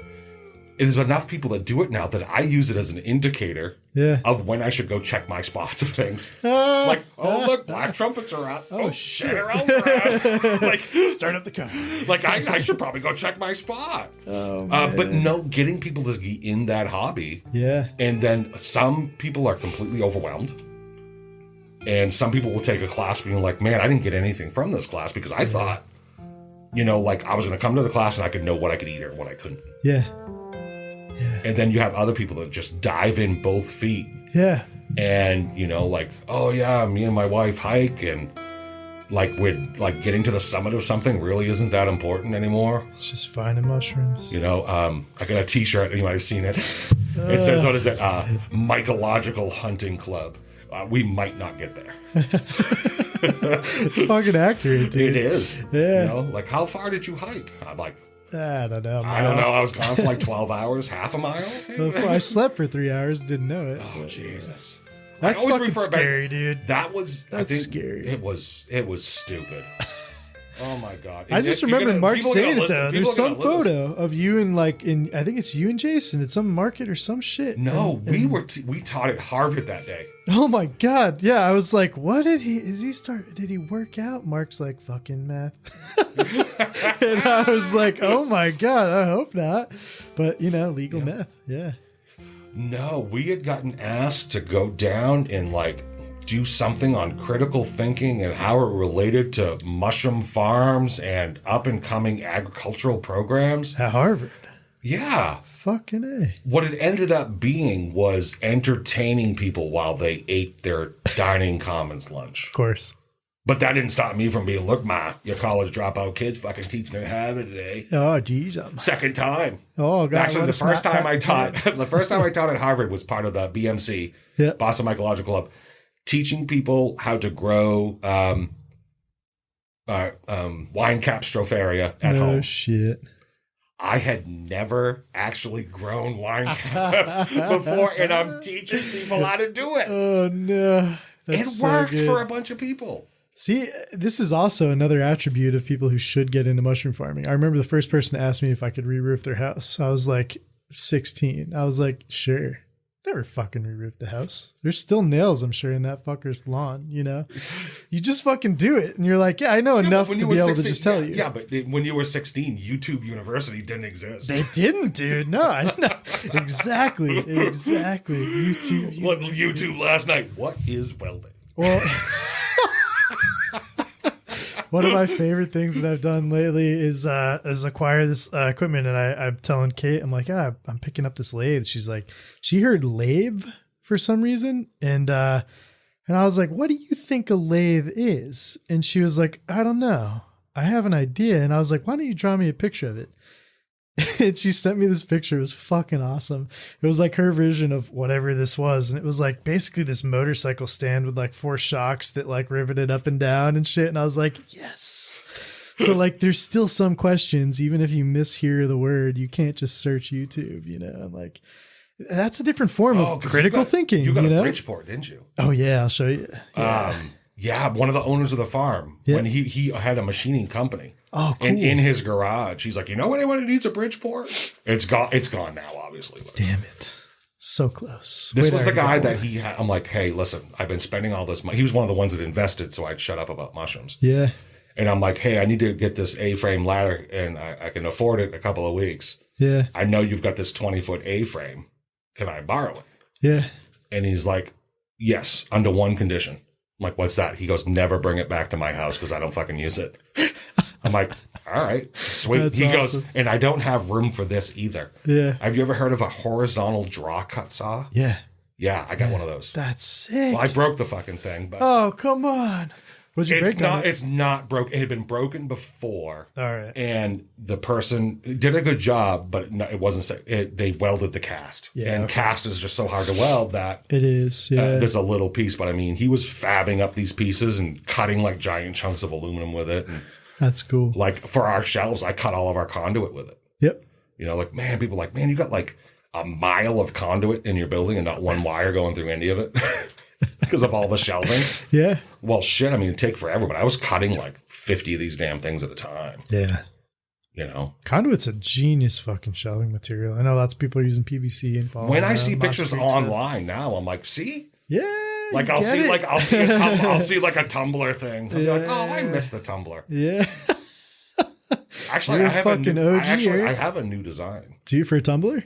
there's enough people that do it now that I use it as an indicator of when I should go check my spots of things. Like, oh, look, black trumpets are up. Oh shit. Generals are up. Like, start up the car. Like, I should probably go check my spot. Oh, man. But no, getting people to get in that hobby. Yeah. And then some people are completely overwhelmed. And some people will take a class being like, man, I didn't get anything from this class because I thought, you know, like I was going to come to the class and I could know what I could eat or what I couldn't. Yeah. And then you have other people that just dive in both feet. Yeah. And, you know, like, oh, yeah, me and my wife hike. And, like, we're, like, getting to the summit of something really isn't that important anymore. It's just finding mushrooms. You know, I got a T-shirt. You might have seen it. It says, what is it? Mycological Hunting Club. We might not get there. It's fucking accurate, dude. It is. Yeah. You know, like, how far did you hike? I'm like, I don't know. I don't know. I was gone for like 12 hours, half a mile. I slept for 3 hours, didn't know it. Oh, Jesus. That's fucking scary, dude. That's scary. It was stupid. Oh my God. I just remember Mark saying it though. There's some photo of you and I think it's you and Jason at some market or some shit. No, we taught at Harvard that day. Oh my God. Yeah. I was like, what did he work out? Mark's like, fucking meth. And I was like, oh my God, I hope not. But legal meth. Yeah. No, we had gotten asked to go down and like do something on critical thinking and how it related to mushroom farms and up and coming agricultural programs. At Harvard. Yeah. Fucking A. What it ended up being was entertaining people while they ate their dining commons lunch. Of course. But that didn't stop me from being, look, Ma, your college dropout kids fucking teaching their habit today. Oh, geez. Second time. Oh, God. Actually, the first time I taught at Harvard was part of the BMC, Boston Mycological Club, teaching people how to grow wine cap stropharia at home. Oh, shit. I had never actually grown wine caps before, and I'm teaching people how to do it. Oh, no. That's it worked for a bunch of people. See, this is also another attribute of people who should get into mushroom farming. I remember the first person to ask me if I could re-roof their house. I was like 16. I was like, sure. Never fucking re-roofed the house. There's still nails, I'm sure, in that fucker's lawn, You just fucking do it. And you're like, yeah, I know enough to be able to just tell you. Yeah, but when you were 16, YouTube University didn't exist. They didn't, dude. No, I didn't know. Exactly. YouTube. What YouTube last night? What is welding? Well, one of my favorite things that I've done lately is acquire this equipment. And I'm telling Kate, I'm like, I'm picking up this lathe. She's like, she heard lathe for some reason. And I was like, what do you think a lathe is? And she was like, I don't know. I have an idea. And I was like, why don't you draw me a picture of it? And she sent me this picture. It was fucking awesome. It was like her vision of whatever this was. And it was like basically this motorcycle stand with like 4 shocks that like riveted up and down and shit. And I was like, yes. So like there's still some questions, even if you mishear the word, you can't just search YouTube, and like that's a different form of critical thinking. You got a Bridgeport, didn't you? Oh yeah, I'll show you. Yeah, one of the owners of the farm, when he had a machining company. Oh, cool. And in his garage, he's like, anyone who needs a Bridgeport? It's gone now, obviously. Damn it. So close. This was the guy that he had. I'm like, hey, listen, I've been spending all this money. He was one of the ones that invested, so I'd shut up about mushrooms. Yeah. And I'm like, hey, I need to get this A-frame ladder, and I can afford it in a couple of weeks. Yeah. I know you've got this 20-foot A-frame. Can I borrow it? Yeah. And he's like, yes, under one condition. I'm like, what's that? He goes, never bring it back to my house because I don't fucking use it. I'm like, all right, sweet. That's he awesome. goes, and I don't have room for this either. Yeah. Have you ever heard of a horizontal draw cut saw? Yeah. Yeah, I got one of those. That's sick. Well, I broke the fucking thing, but oh, come on. What'd you break on it? It's not broken. It had been broken before. All right. And the person did a good job, but it wasn't. They welded the cast. Yeah. And cast is just so hard to weld that it is. Yeah. there's a little piece, but I mean, he was fabbing up these pieces and cutting like giant chunks of aluminum with it. And that's cool. like for our shelves, I cut all of our conduit with it. Yep. Like, man, people are like, man, you got like a mile of conduit in your building and not one wire going through any of it. Because of all the shelving. Yeah. Well, shit, I mean, it'd take forever, but I was cutting like 50 of these damn things at a time. Yeah. You know, conduit's a genius fucking shelving material. I know lots of people are using PVC and when I see pictures online now, I'm like, see, like I'll see like a tumbler thing. I'll be like, oh, I miss the tumbler. Yeah. Actually, I have a new design. Do you for a tumbler?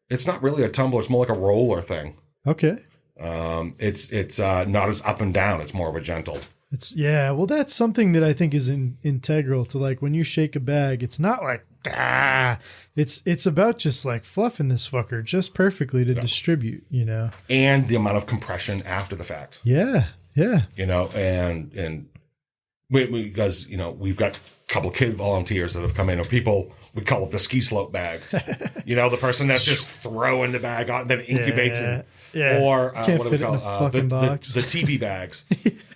It's not really a tumbler. It's more like a roller thing. Okay. It's not as up and down. It's more of a gentle. Well, that's something that I think is integral to, like, when you shake a bag, it's not like, it's about just like fluffing this fucker just perfectly to distribute, you know, and the amount of compression after the fact. Yeah. You know, and because, you know, we've got a couple of kid volunteers that have come in, or people, we call it the ski slope bag. You know, the person that's just throwing the bag on and then incubates it. Yeah. Or Can't what do fit we call it in a fucking box. the TV bags.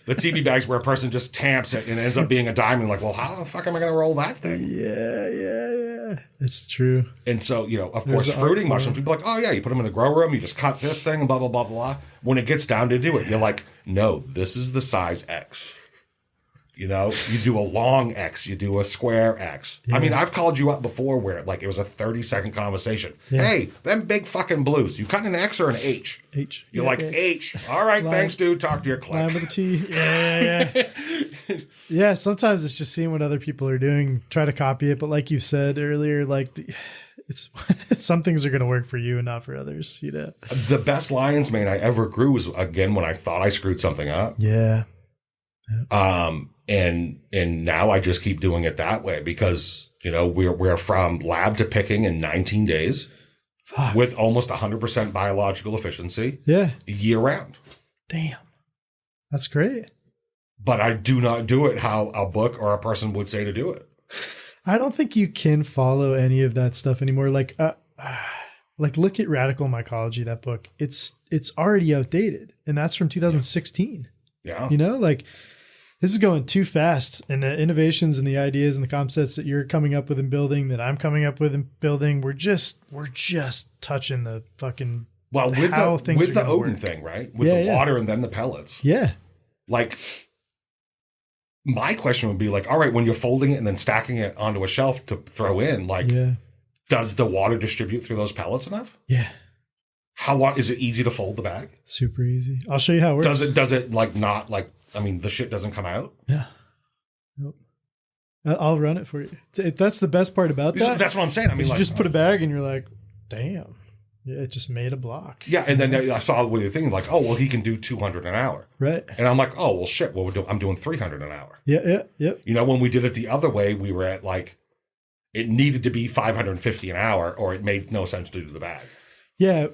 The TV bags where a person just tamps it and it ends up being a diamond. Like, well, how the fuck am I going to roll that thing? Yeah. It's true. And so, you know, of course, fruiting mushrooms, people are like, oh, yeah, you put them in the grow room, you just cut this thing and blah, blah, blah, blah. When it gets down to do it, you're like, no, this is the size X. You know, you do a long X, you do a square X. Yeah. I mean, I've called you up before where, like, it was a 30-second conversation. Yeah. Hey, them big fucking blues. You cut an X or an H? H. You're like, H. All right, thanks, dude. Talk to your click. Line with a T. Yeah. Yeah, sometimes it's just seeing what other people are doing, try to copy it. But like you said earlier, like, it's some things are going to work for you and not for others, you know. The best lion's mane I ever grew was, again, when I thought I screwed something up. Yeah. And now I just keep doing it that way because, you know, we're from lab to picking in 19 days. Fuck. With almost 100% biological efficiency. Yeah. Year round. Damn. That's great. But I do not do it how a book or a person would say to do it. I don't think you can follow any of that stuff anymore. Like look at Radical Mycology, that book. It's already outdated, and that's from 2016. Yeah. You know, like, this is going too fast, and the innovations and the ideas and the concepts that you're coming up with and building, that I'm coming up with and building, we're just touching the fucking with the Odin thing, right? With the water and then the pellets. Yeah. Like, my question would be like, all right, when you're folding it and then stacking it onto a shelf to throw in, like, does the water distribute through those pellets enough? Yeah. How long is it easy to fold the bag? Super easy. I'll show you how it works. Does it like not like, I mean, the shit doesn't come out? Yeah. Nope. I'll run it for you. That's the best part about that. That's what I'm saying. I mean, you just put a bag and you're like, damn. Yeah, it just made a block. Yeah, and then I saw what you're thinking, like, oh, well, he can do 200 an hour. Right. And I'm like, oh, well, shit, I'm doing 300 an hour. Yeah. You know, when we did it the other way, we were at, like, it needed to be 550 an hour or it made no sense to do the bag. Yeah,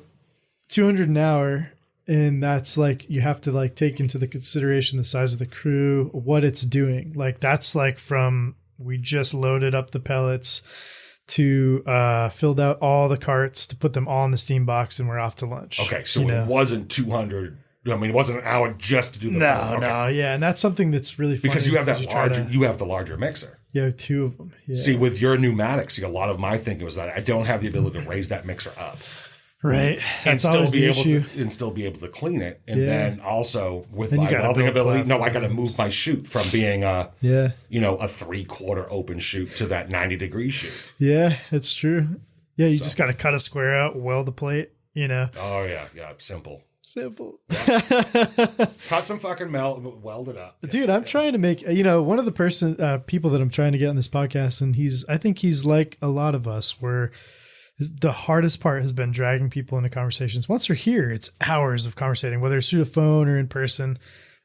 200 an hour. And that's like, you have to like take into the consideration the size of the crew, what it's doing. Like, that's like from, we just loaded up the pellets to filled out all the carts to put them all in the steam box and we're off to lunch. Okay. So it wasn't 200. I mean, it wasn't an hour just to do the No. Yeah. And that's something that's really funny. Because you have you have the larger mixer. You have two of them. Yeah. See, with your pneumatics, a lot of my thinking was that I don't have the ability to raise that mixer up. Right. That's always the issue. And still be able to clean it. And then also with my welding ability, I got to move my chute from being a 3/4 open chute to that 90-degree chute. Yeah, it's true. Yeah, you just got to cut a square out, weld the plate, you know. Oh, yeah. Simple. Yeah. Cut some fucking weld it up. Dude, I'm trying to make, one of the people that I'm trying to get on this podcast, and I think he's like a lot of us, where the hardest part has been dragging people into conversations. Once they're here, it's hours of conversating, whether it's through the phone or in person.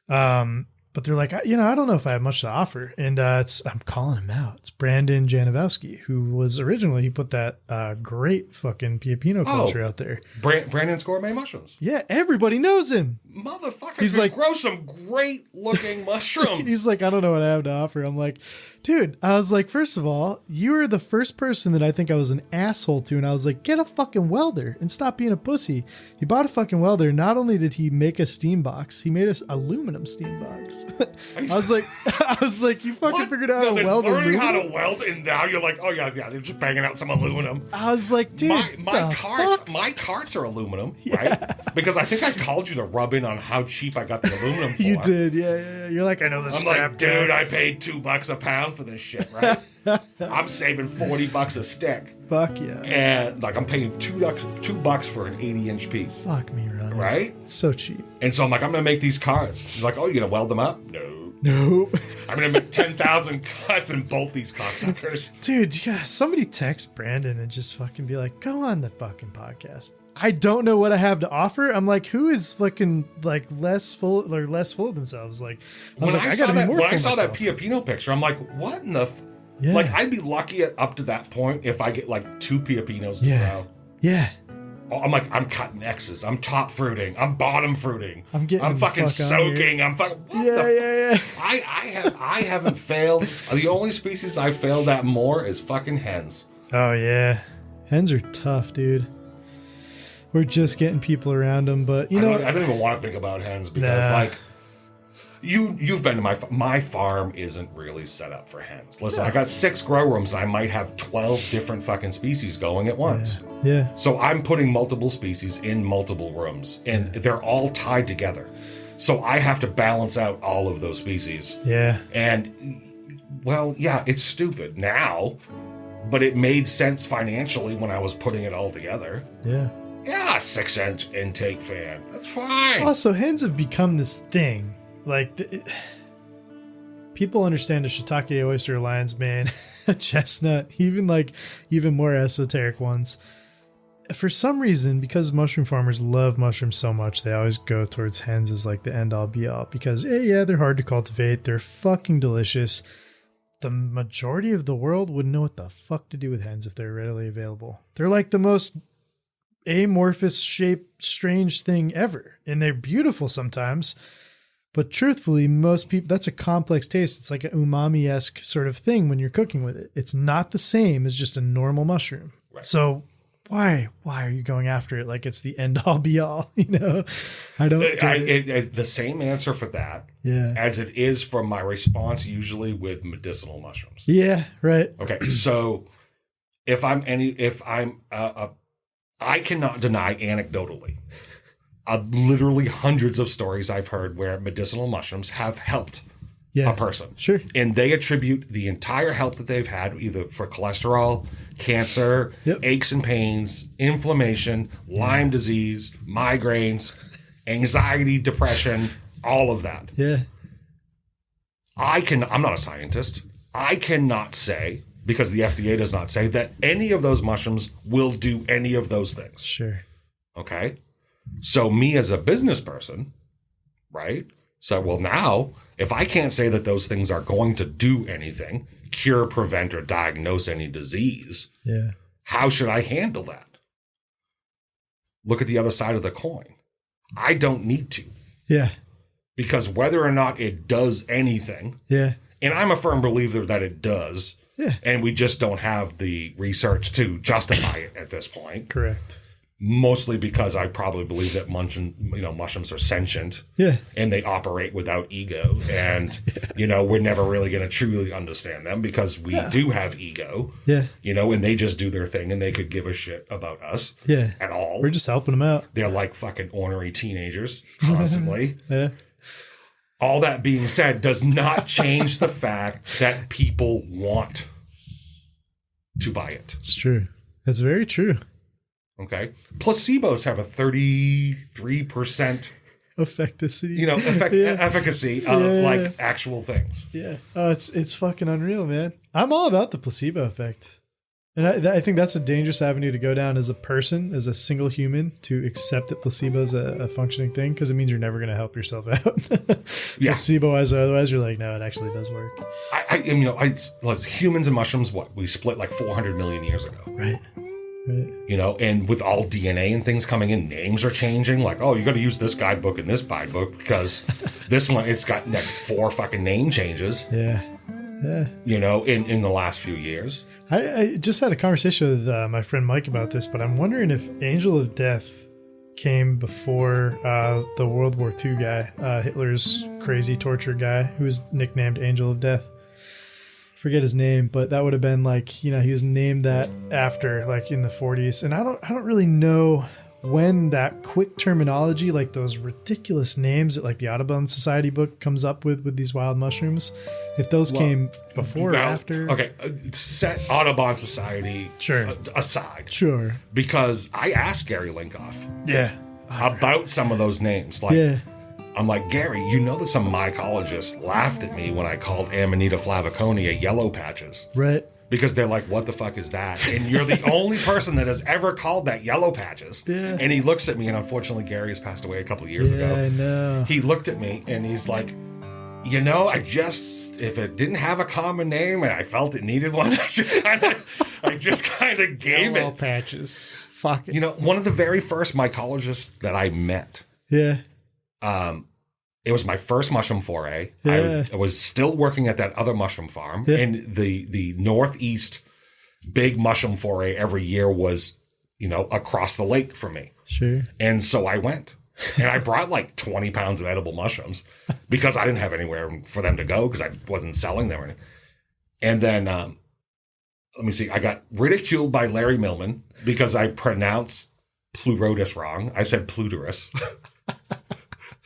But they're like, I don't know if I have much to offer. And I'm calling him out. It's Brandon Janowski, who was originally, he put that great fucking Piapino culture out there. Brandon's Gourmet Mushrooms. Yeah, everybody knows him. Motherfucker, he's like, grow some great looking mushrooms. He's like, I don't know what I have to offer. I'm like, dude, I was like, first of all, you were the first person that I think I was an asshole to. And I was like, get a fucking welder and stop being a pussy. He bought a fucking welder. Not only did he make a steam box, he made an aluminum steam box. I was like, you fucking figured out how to weld aluminum? Learning how to weld, and now you're like, oh yeah, they're just banging out some aluminum. I was like, dude, my carts are aluminum, right? Because I think I called you to rub in on how cheap I got the aluminum for. You did, yeah. You're like, I know this. I'm like, dude, I paid $2 a pound for this shit, right? I'm saving $40 a stick. Fuck yeah. And like I'm paying $2 for an 80-inch piece. Fuck me, Ronnie. Right? It's so cheap. And so I'm like, I'm going to make these cards. He's like, oh, you're going to weld them up? No. Nope. I'm going to make 10,000 cuts and bolt these cocksuckers. Dude, yeah, somebody text Brandon and just fucking be like, go on the fucking podcast. I don't know what I have to offer. I'm like, who is fucking like less full of themselves? Like, when I saw that Piapino picture, I'm like, what in the... Yeah. Like, I'd be lucky up to that point if I get like 2 Piapinos to grow. Yeah. I'm like, I'm cutting X's. I'm top fruiting. I'm bottom fruiting. I'm fucking soaking. I'm fucking... Yeah. I haven't failed. The only species I've failed at more is fucking hens. Oh, yeah. Hens are tough, dude. We're just getting people around them, but I don't even want to think about hens because like... You've been to my farm isn't really set up for hens. Listen, I got 6 grow rooms and I might have 12 different fucking species going at once. Yeah. So I'm putting multiple species in multiple rooms and they're all tied together. So I have to balance out all of those species. Yeah. And well, yeah, it's stupid now, but it made sense financially when I was putting it all together. Yeah. Yeah, 6-inch intake fan. That's fine. Also, hens have become this thing. Like, people understand a shiitake, oyster, lion's mane, a chestnut, even more esoteric ones. For some reason, because mushroom farmers love mushrooms so much, they always go towards hens as like the end all be all. Because, they're hard to cultivate. They're fucking delicious. The majority of the world wouldn't know what the fuck to do with hens if they're readily available. They're like the most amorphous shaped, strange thing ever. And they're beautiful sometimes. But truthfully, most people, that's a complex taste. It's like an umami-esque sort of thing when you're cooking with it. It's not the same as just a normal mushroom. Right. So why are you going after it like it's the end all be all? I don't. The same answer for that, as it is for my response usually with medicinal mushrooms. Yeah, right. Okay, so I cannot deny anecdotally. Literally hundreds of stories I've heard where medicinal mushrooms have helped a person. Sure. And they attribute the entire help that they've had either for cholesterol, cancer, aches and pains, inflammation, Lyme disease, migraines, anxiety, depression, all of that. Yeah. I'm not a scientist. I cannot say, because the FDA does not say, that any of those mushrooms will do any of those things. Sure. Okay? So me as a business person, right? So, well, now, if I can't say that those things are going to do anything, cure, prevent, or diagnose any disease, how should I handle that? Look at the other side of the coin. I don't need to. Yeah. Because whether or not it does anything, and I'm a firm believer that it does, and we just don't have the research to justify it at this point. Correct. Mostly because I probably believe that mushrooms are sentient, and they operate without ego, and we're never really going to truly understand them because we do have ego, and they just do their thing, and they could give a shit about us, at all. We're just helping them out. They're like fucking ornery teenagers constantly. All that being said, does not change the fact that people want to buy it. It's true. That's very true. Okay. Placebos have a 33% efficacy of like actual things. Yeah. Oh, it's fucking unreal, man. I'm all about the placebo effect. And I think that's a dangerous avenue to go down as a person, as a single human, to accept that placebo is a functioning thing, because it means you're never going to help yourself out. Placebo-wise or otherwise, you're like, no, it actually does work. Humans and mushrooms, we split like 400 million years ago. Right. And with all DNA and things coming in, names are changing. Like, oh, you got to use this guidebook and this guidebook because this one, it's got 4 fucking name changes. Yeah. In the last few years. I just had a conversation with my friend Mike about this, but I'm wondering if Angel of Death came before the World War II guy, Hitler's crazy torture guy, who was nicknamed Angel of Death. Forget his name, but that would have been like, he was named that after, like in the 40s. And I don't really know when that quick terminology, like those ridiculous names that like the Audubon Society book comes up with these wild mushrooms, if those came before or after. Okay, set Audubon Society aside. Sure. Because I asked Gary Linkoff about some of those names. Like, I'm like, Gary, you know that some mycologists laughed at me when I called Amanita flaviconia yellow patches. Right. Because they're like, what the fuck is that? And you're the only person that has ever called that yellow patches. Yeah. And he looks at me, and unfortunately, Gary has passed away a couple of years ago. I know. He looked at me, and he's like, if it didn't have a common name and I felt it needed one, I just kind of gave yellow it. Patches. Fuck it. One of the very first mycologists that I met. Yeah. It was my first mushroom foray. Yeah. I was still working at that other mushroom farm. Yeah. And the Northeast big mushroom foray every year was, across the lake for me. Sure. And so I went. And I brought like 20 pounds of edible mushrooms because I didn't have anywhere for them to go because I wasn't selling them or anything. And then, let me see, I got ridiculed by Larry Millman because I pronounced pleurotus wrong. I said pluterus.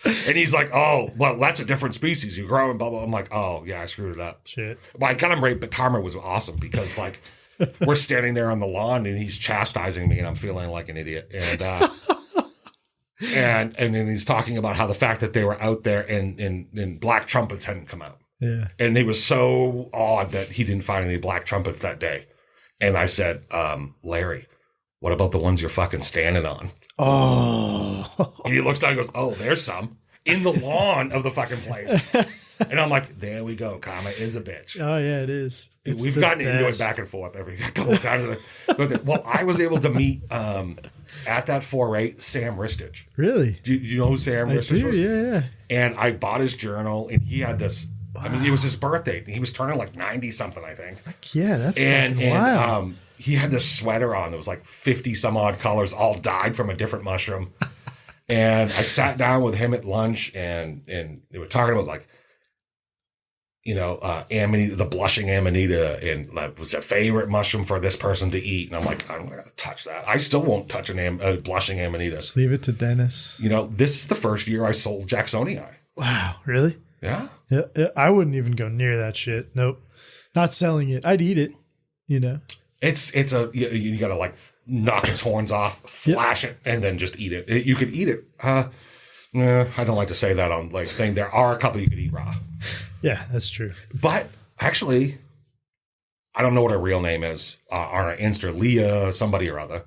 And he's like, oh, well, that's a different species. You grow and blah, blah. I'm like, oh, yeah, I screwed it up. Shit. Well, I got him right, but karma was awesome because, like, we're standing there on the lawn and he's chastising me and I'm feeling like an idiot. And and then he's talking about how the fact that they were out there and black trumpets hadn't come out. Yeah. And he was so awed that he didn't find any black trumpets that day. And I said, Larry, what about the ones you're fucking standing on? Oh. And he looks down and goes, oh, there's some in the lawn of the fucking place. And I'm like, there we go. Karma is a bitch. Oh, yeah, it is. We've gotten into it back and forth every couple of times. Well, I was able to meet at that foray Sam Ristich. Really? Do you know who Sam Ristich was? Yeah. And I bought his journal, and he had this. Wow. I mean, it was his birthday. He was turning like 90 something, I think. Heck yeah, that's wild. He had this sweater on. It was like 50 some odd colors, all dyed from a different mushroom. And I sat down with him at lunch, and they were talking about like, Amanita, the blushing Amanita, and that was a favorite mushroom for this person to eat. And I'm like, I'm not going to touch that. I still won't touch a blushing Amanita. Just leave it to Dennis. This is the first year I sold Jacksonii. Wow, really? Yeah. Yeah. I wouldn't even go near that shit. Nope. Not selling it. I'd eat it, It's you got to like knock its horns off, flash it, and then just eat it. You could eat it. No, I don't like to say that on like thing. There are a couple you could eat raw. Yeah, that's true. But actually, I don't know what her real name is. On her Insta, Leah somebody or other.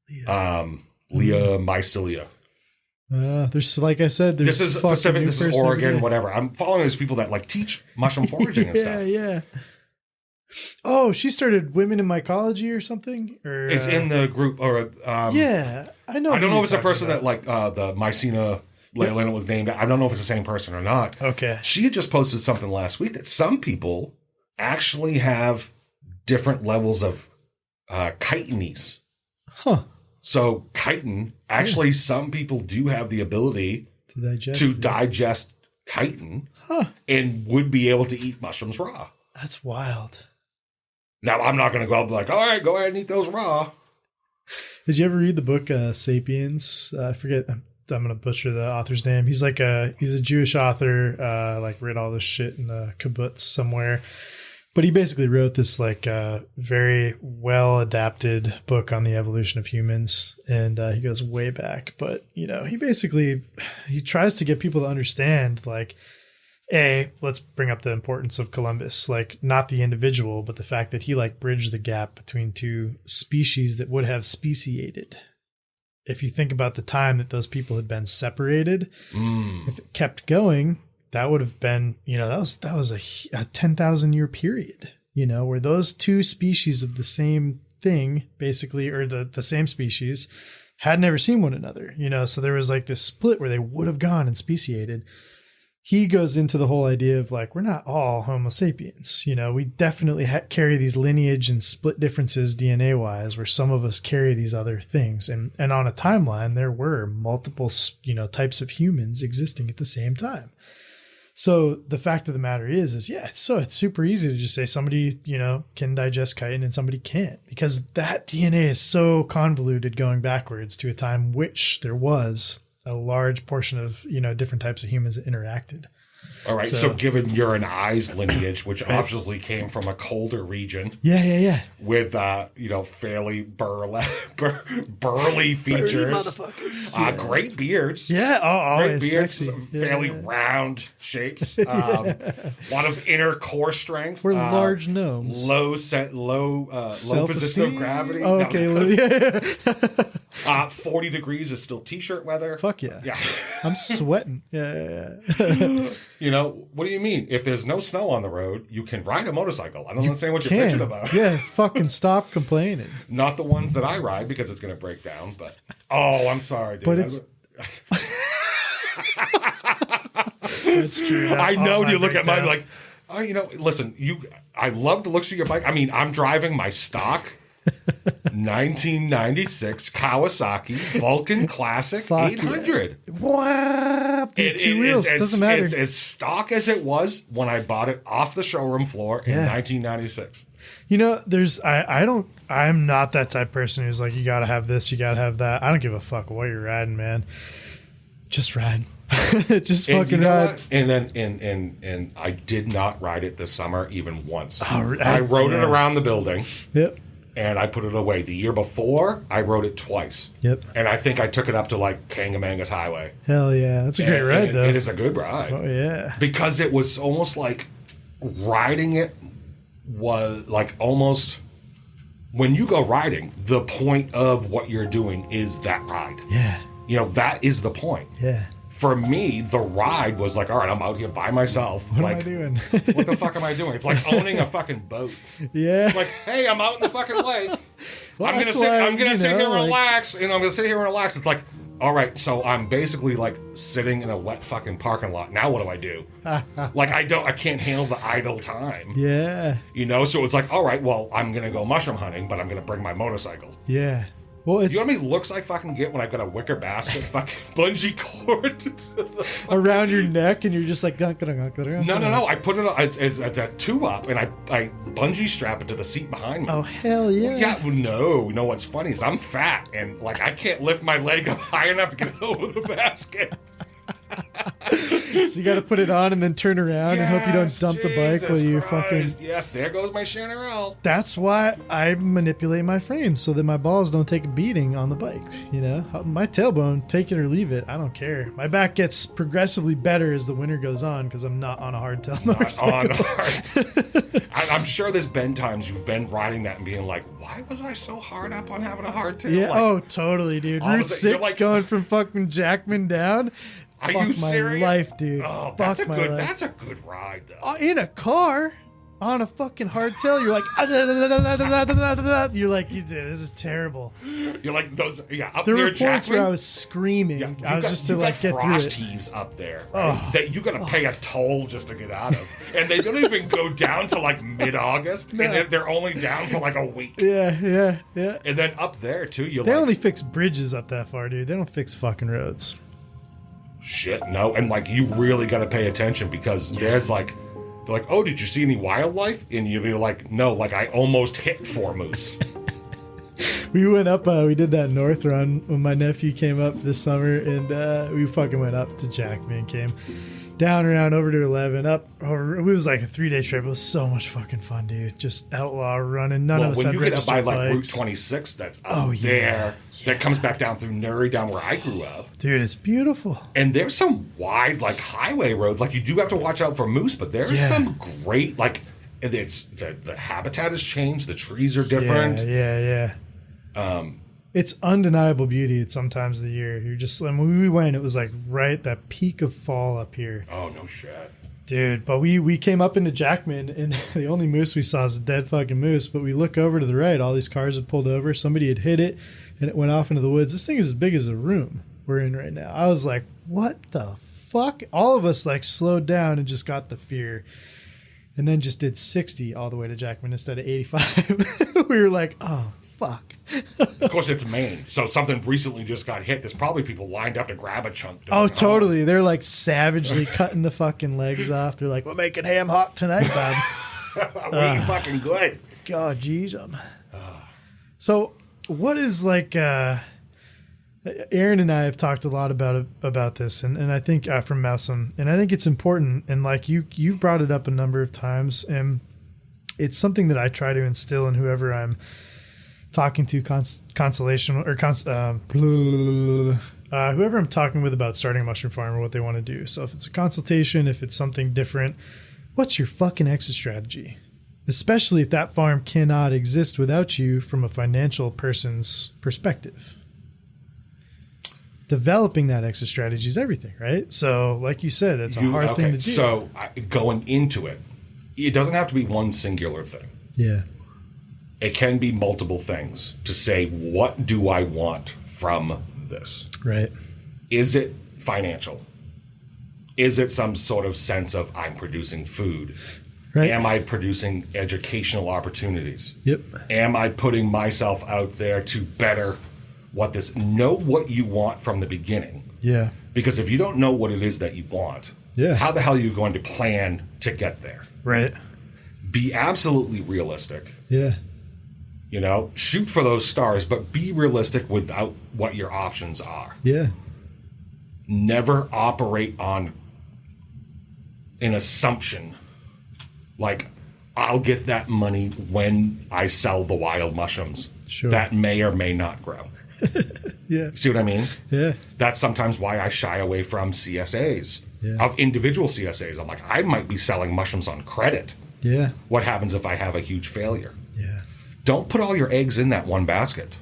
Leah Mycelia. There's, like I said, this is Pacific, this is Oregon, whatever. I'm following these people that like teach mushroom foraging and stuff. Yeah. Oh, she started Women in Mycology or something? Or it's in the group, or yeah, I know. I don't know if it's a person that like the Mycena Leylena was named. I don't know if it's the same person or not. Okay. She had just posted something last week that some people actually have different levels of chitinase. Huh. So chitin, actually, some people do have the ability to digest chitin and would be able to eat mushrooms raw. That's wild. Now, I'm not going to go out and be like, all right, go ahead and eat those raw. Did you ever read the book Sapiens? I forget. I'm going to butcher the author's name. He's he's a Jewish author, read all this shit in the kibbutz somewhere. But he basically wrote this very well adapted book on the evolution of humans. And he goes way back. But, he tries to get people to understand let's bring up the importance of Columbus, not the individual, but the fact that he bridged the gap between two species that would have speciated. If you think about the time that those people had been separated, if it kept going, that would have been, that was a 10,000 year period, where those two species of the same thing, basically, or the same species had never seen one another, so there was this split where they would have gone and speciated. He goes into the whole idea of we're not all Homo sapiens. We definitely carry these lineage and split differences DNA wise, where some of us carry these other things. And on a timeline, there were multiple, types of humans existing at the same time. So the fact of the matter is it's super easy to just say somebody, can digest chitin and somebody can't, because that DNA is so convoluted going backwards to a time which there was a large portion of, different types of humans that interacted. All right. So given you're an eyes lineage, which obviously came from a colder region. Yeah. With, fairly burly features. Burly motherfuckers. Great beards. Yeah. Great beards. Sexy. Fairly round shapes. A lot of inner core strength. We're large gnomes. Low position of gravity. Oh, okay. 40 degrees is still t-shirt weather. Fuck yeah. Yeah. I'm sweating. Yeah. What do you mean? If there's no snow on the road, you can ride a motorcycle. I don't understand what you're bitching about. Yeah, fucking stop complaining. Not the ones that I ride because it's going to break down, but I'm sorry, dude. But it's That's true. I know you look at mine like, listen, I love the looks of your bike. I mean, I'm driving my stock 1996 Kawasaki Vulcan Classic 800. Yeah. Wow. Dude, two wheels. Doesn't matter. It's as stock as it was when I bought it off the showroom floor in 1996. I'm not that type of person who's like, you got to have this, you got to have that. I don't give a fuck what you're riding, man. Just ride. Just fucking ride. What? And then, and I did not ride it this summer even once. I rode it around the building. Yep. And I put it away. The year before, I rode it twice. Yep. And I think I took it up to like Kangamangas Highway. Hell yeah. That's a great ride, though. It is a good ride. Oh, yeah. Because it was almost like riding it was like almost when you go riding, the point of what you're doing is that ride. Yeah. That is the point. Yeah. For me, the ride was like, all right, I'm out here by myself. What am I doing? What the fuck am I doing? It's like owning a fucking boat. Yeah. Like, hey, I'm out in the fucking lake. Well, I'm gonna sit here and relax. I'm gonna sit here and relax. It's like, all right, so I'm basically like sitting in a wet fucking parking lot. Now what do I do? Like I can't handle the idle time. Yeah. So it's like, all right, well, I'm gonna go mushroom hunting, but I'm gonna bring my motorcycle. Yeah. Well, you know how many looks I fucking get when I've got a wicker basket fucking bungee cord around your neck, and you're just like, no. I put it on. It's a two up, and I bungee strap it to the seat behind me. Oh hell yeah! Yeah, no. What's funny is I'm fat, and like I can't lift my leg up high enough to get over the basket. So you got to put it on and then turn around and hope you don't dump the bike while you fucking. Yes, there goes my Chanarelle. That's why I manipulate my frame so that my balls don't take a beating on the bike. My tailbone, take it or leave it. I don't care. My back gets progressively better as the winter goes on because I'm not on a hardtail motorcycle. I'm sure there's been times you've been riding that and being like, why was I so hard up on having a hardtail? Yeah. Like, totally, dude. Route 6 like, going from fucking Jackman down. Are you serious? My life, dude. Oh, that's a good ride, though. In a car, on a fucking hardtail, you're like, this is terrible. You're like those, up there near were points Jackman, where I was screaming. I was just to like get through it. Frost heaves up there, right? That you got to pay a toll just to get out of, and they don't even go down to like mid-August, and they're only down for like a week. Yeah. And then up there too, they only fix bridges up that far, dude. They don't fix fucking roads. Shit, no. And like you really got to pay attention because there's like, they're like, oh, did you see any wildlife? And you'll be like, no, like I almost hit 4 moose. We went up, we did that north run when my nephew came up this summer, and we fucking went up to Jackman, came down around over to 11, up over. It was like a 3-day trip. It was so much fucking fun, dude. Just outlaw running. None of us had when you get up by like bikes. Route 26, that's up there. That comes back down through Nuri, down where I grew up. Dude, it's beautiful. And there's some wide like highway roads. Like you do have to watch out for moose, but there's some great like. It's the habitat has changed. The trees are different. Yeah. It's undeniable beauty at some times of the year. You're just, when we went, it was like right that peak of fall up here. Oh, no shit. Dude, but we came up into Jackman, and the only moose we saw is a dead fucking moose. But we look over to the right, all these cars had pulled over. Somebody had hit it, and it went off into the woods. This thing is as big as the room we're in right now. I was like, what the fuck? All of us like slowed down and just got the fear. And then just did 60 all the way to Jackman instead of 85. We were like, oh, fuck? Of course, it's Maine, so something recently just got hit. There's probably people lined up to grab a chunk. Oh, totally. They're like savagely cutting the fucking legs off. They're like, we're making ham hock tonight, bud. We fucking good. God, geez. So what is like, Aaron and I have talked a lot about this, and I think from Messam, and I think it's important. And like you've brought it up a number of times, and it's something that I try to instill in whoever I'm talking to, consolation or whoever I'm talking with about starting a mushroom farm or what they want to do. So if it's a consultation, if it's something different, what's your fucking exit strategy? Especially if that farm cannot exist without you from a financial person's perspective. Developing that exit strategy is everything, right? So like you said, that's a hard thing to do. So going into it, it doesn't have to be one singular thing. Yeah. It can be multiple things to say, what do I want from this? Right. Is it financial? Is it some sort of sense of I'm producing food? Right. Am I producing educational opportunities? Yep. Am I putting myself out there to better what this? Know what you want from the beginning. Yeah. Because if you don't know what it is that you want, how the hell are you going to plan to get there? Right. Be absolutely realistic. Yeah. You know, shoot for those stars, but be realistic without what your options are. Yeah. Never operate on an assumption like I'll get that money when I sell the wild mushrooms. Sure. That may or may not grow. Yeah. See what I mean? Yeah. That's sometimes why I shy away from CSAs, yeah. of individual CSAs. I'm like, I might be selling mushrooms on credit. Yeah. What happens if I have a huge failure? Yeah. Don't put all your eggs in that one basket.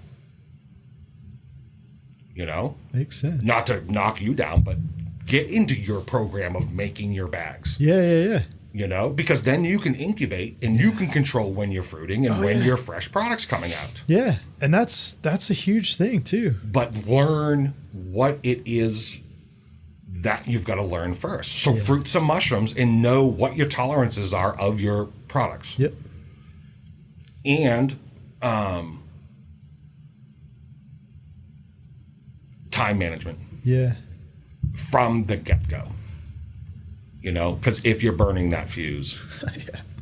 You know? Makes sense. Not to knock you down, but get into your program of making your bags. Yeah. You know? Because then you can incubate and you can control when you're fruiting and when your fresh product's coming out. Yeah. And that's a huge thing too. But learn what it is that you've got to learn first. So fruit some mushrooms and know what your tolerances are of your products. Yep. And time management. Yeah. From the get-go. You know, because if you're burning that fuse,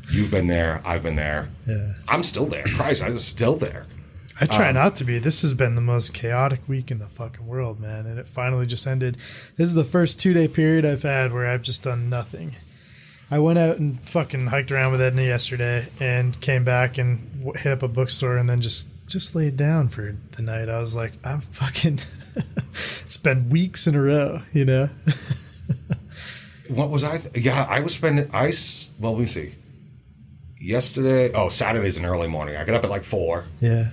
you've been there, I've been there. Yeah. I'm still there. Christ, I'm still there. I try not to be. This has been the most chaotic week in the fucking world, man. And it finally just ended. This is the first 2-day period I've had where I've just done nothing. I went out and fucking hiked around with Edna yesterday and came back and hit up a bookstore and then just laid down for the night. I was like, I'm fucking... It's been weeks in a row, you know? What was I? I was spending ice. Well, let me see. Saturday's an early morning. I got up at like 4. Yeah.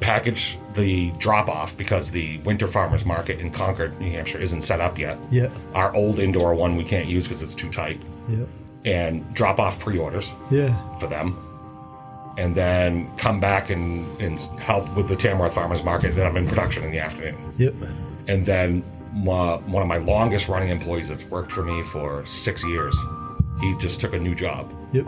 Package the drop off because the Winter Farmers Market in Concord, New Hampshire isn't set up yet. Yeah. Our old indoor one we can't use because it's too tight. Yeah. And drop off pre-orders. Yeah. For them. And then come back and help with the Tamworth Farmers Market. Then I'm in production in the afternoon. Yep. And then one of my longest running employees that's worked for me for 6 years, he just took a new job. Yep.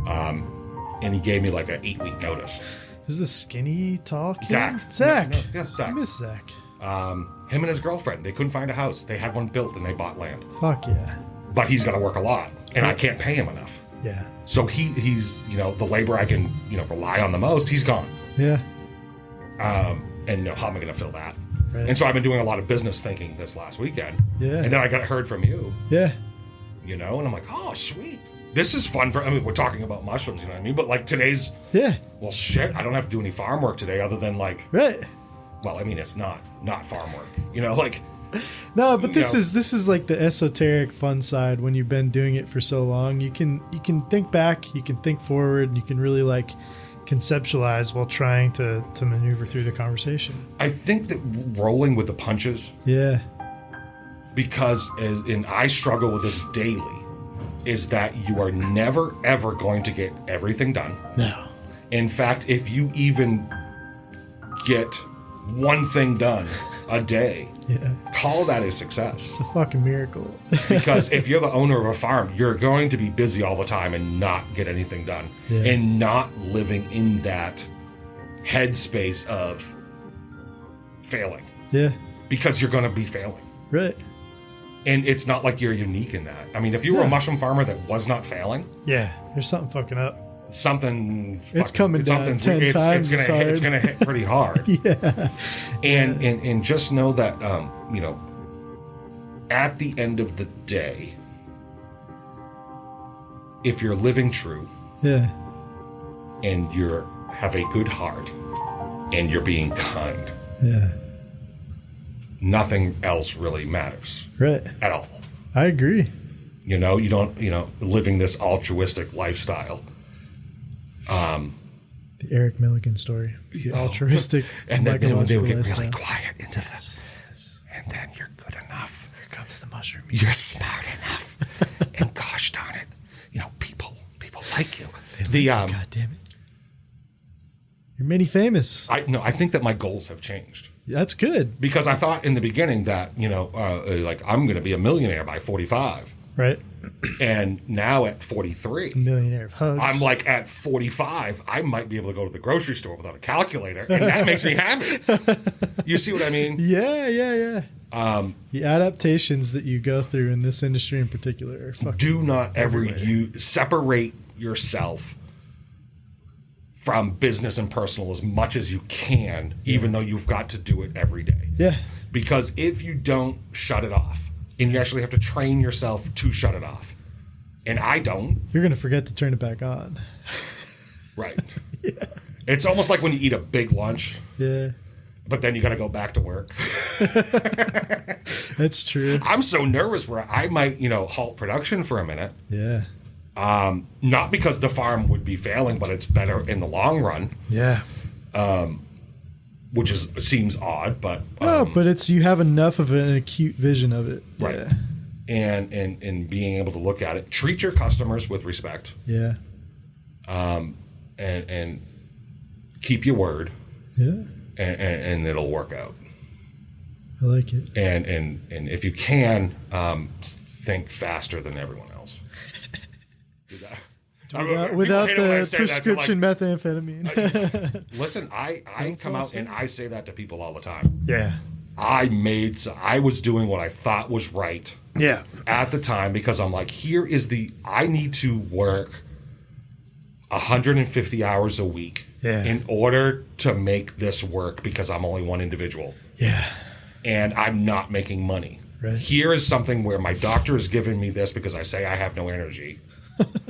And he gave me like an 8-week notice. Is the skinny tall kid? Zach. No, yeah, Zach. I miss Zach. Him and his girlfriend, they couldn't find a house. They had one built and they bought land. Fuck yeah. But he's going to work a lot, and I can't pay him enough. Yeah. So he's the labor I can rely on the most. He's gone. Yeah. And how am I going to fill that? Right. And so I've been doing a lot of business thinking this last weekend. Yeah. And then I heard from you. Yeah. And I'm like, oh, sweet. This is fun we're talking about mushrooms, you know what I mean? But like today's, well, shit, I don't have to do any farm work today other than like, right. Well, I mean, it's not farm work, like. No, but this is like the esoteric fun side when you've been doing it for so long. You can think back, you can think forward, and you can really like conceptualize while trying to maneuver through the conversation. I think that rolling with the punches. Yeah. Because I struggle with this daily, is that you are never ever going to get everything done. No. In fact, if you even get one thing done a day. Yeah. Call that a success. It's a fucking miracle. Because if you're the owner of a farm, you're going to be busy all the time and not get anything done. Yeah. And not living in that headspace of failing. Yeah. Because you're going to be failing. Right. And it's not like you're unique in that. I mean, if you were a mushroom farmer that was not failing, yeah, there's something fucking up. It's coming down 10 times. It's gonna hit pretty hard. Yeah. And just know that at the end of the day, if you're living true, yeah, and you have a good heart, and you're being kind, yeah, nothing else really matters, right? At all. I agree. You don't living this altruistic lifestyle. The Eric Milligan story. The altruistic. And then they would get lifestyle. really quiet into this. And then you're good enough. Here comes the mushroom. You're smart enough. And gosh darn it, people like you. God damn it. You're many famous. I think that my goals have changed. That's good. Because I thought in the beginning that, like I'm going to be a millionaire by 45. Right. And now at 43, a millionaire of hugs. I'm like at 45, I might be able to go to the grocery store without a calculator, and that makes me happy. You see what I mean? Yeah. The adaptations that you go through in this industry in particular are fucking do not ever everywhere. Separate yourself from business and personal as much as you can, even though you've got to do it every day. Yeah. Because if you don't shut it off, and you actually have to train yourself to shut it off. And I don't. You're going to forget to turn it back on. Right. Yeah. It's almost like when you eat a big lunch. Yeah. But then you got to go back to work. That's true. I'm so nervous where I might, halt production for a minute. Yeah. Not because the farm would be failing, but it's better in the long run. Yeah. Which seems odd, but but you have enough of an acute vision of it, right? Yeah. And being able to look at it, treat your customers with respect, yeah, and keep your word, yeah, and it'll work out. I like it. And if you can, think faster than everyone else. Without the prescription methamphetamine. Listen, I come out and I say that to people all the time. Yeah. I was doing what I thought was right. Yeah. At the time, because I'm like, I need to work 150 hours a week in order to make this work because I'm only one individual. Yeah. And I'm not making money. Right. Here is something where my doctor is giving me this because I say I have no energy.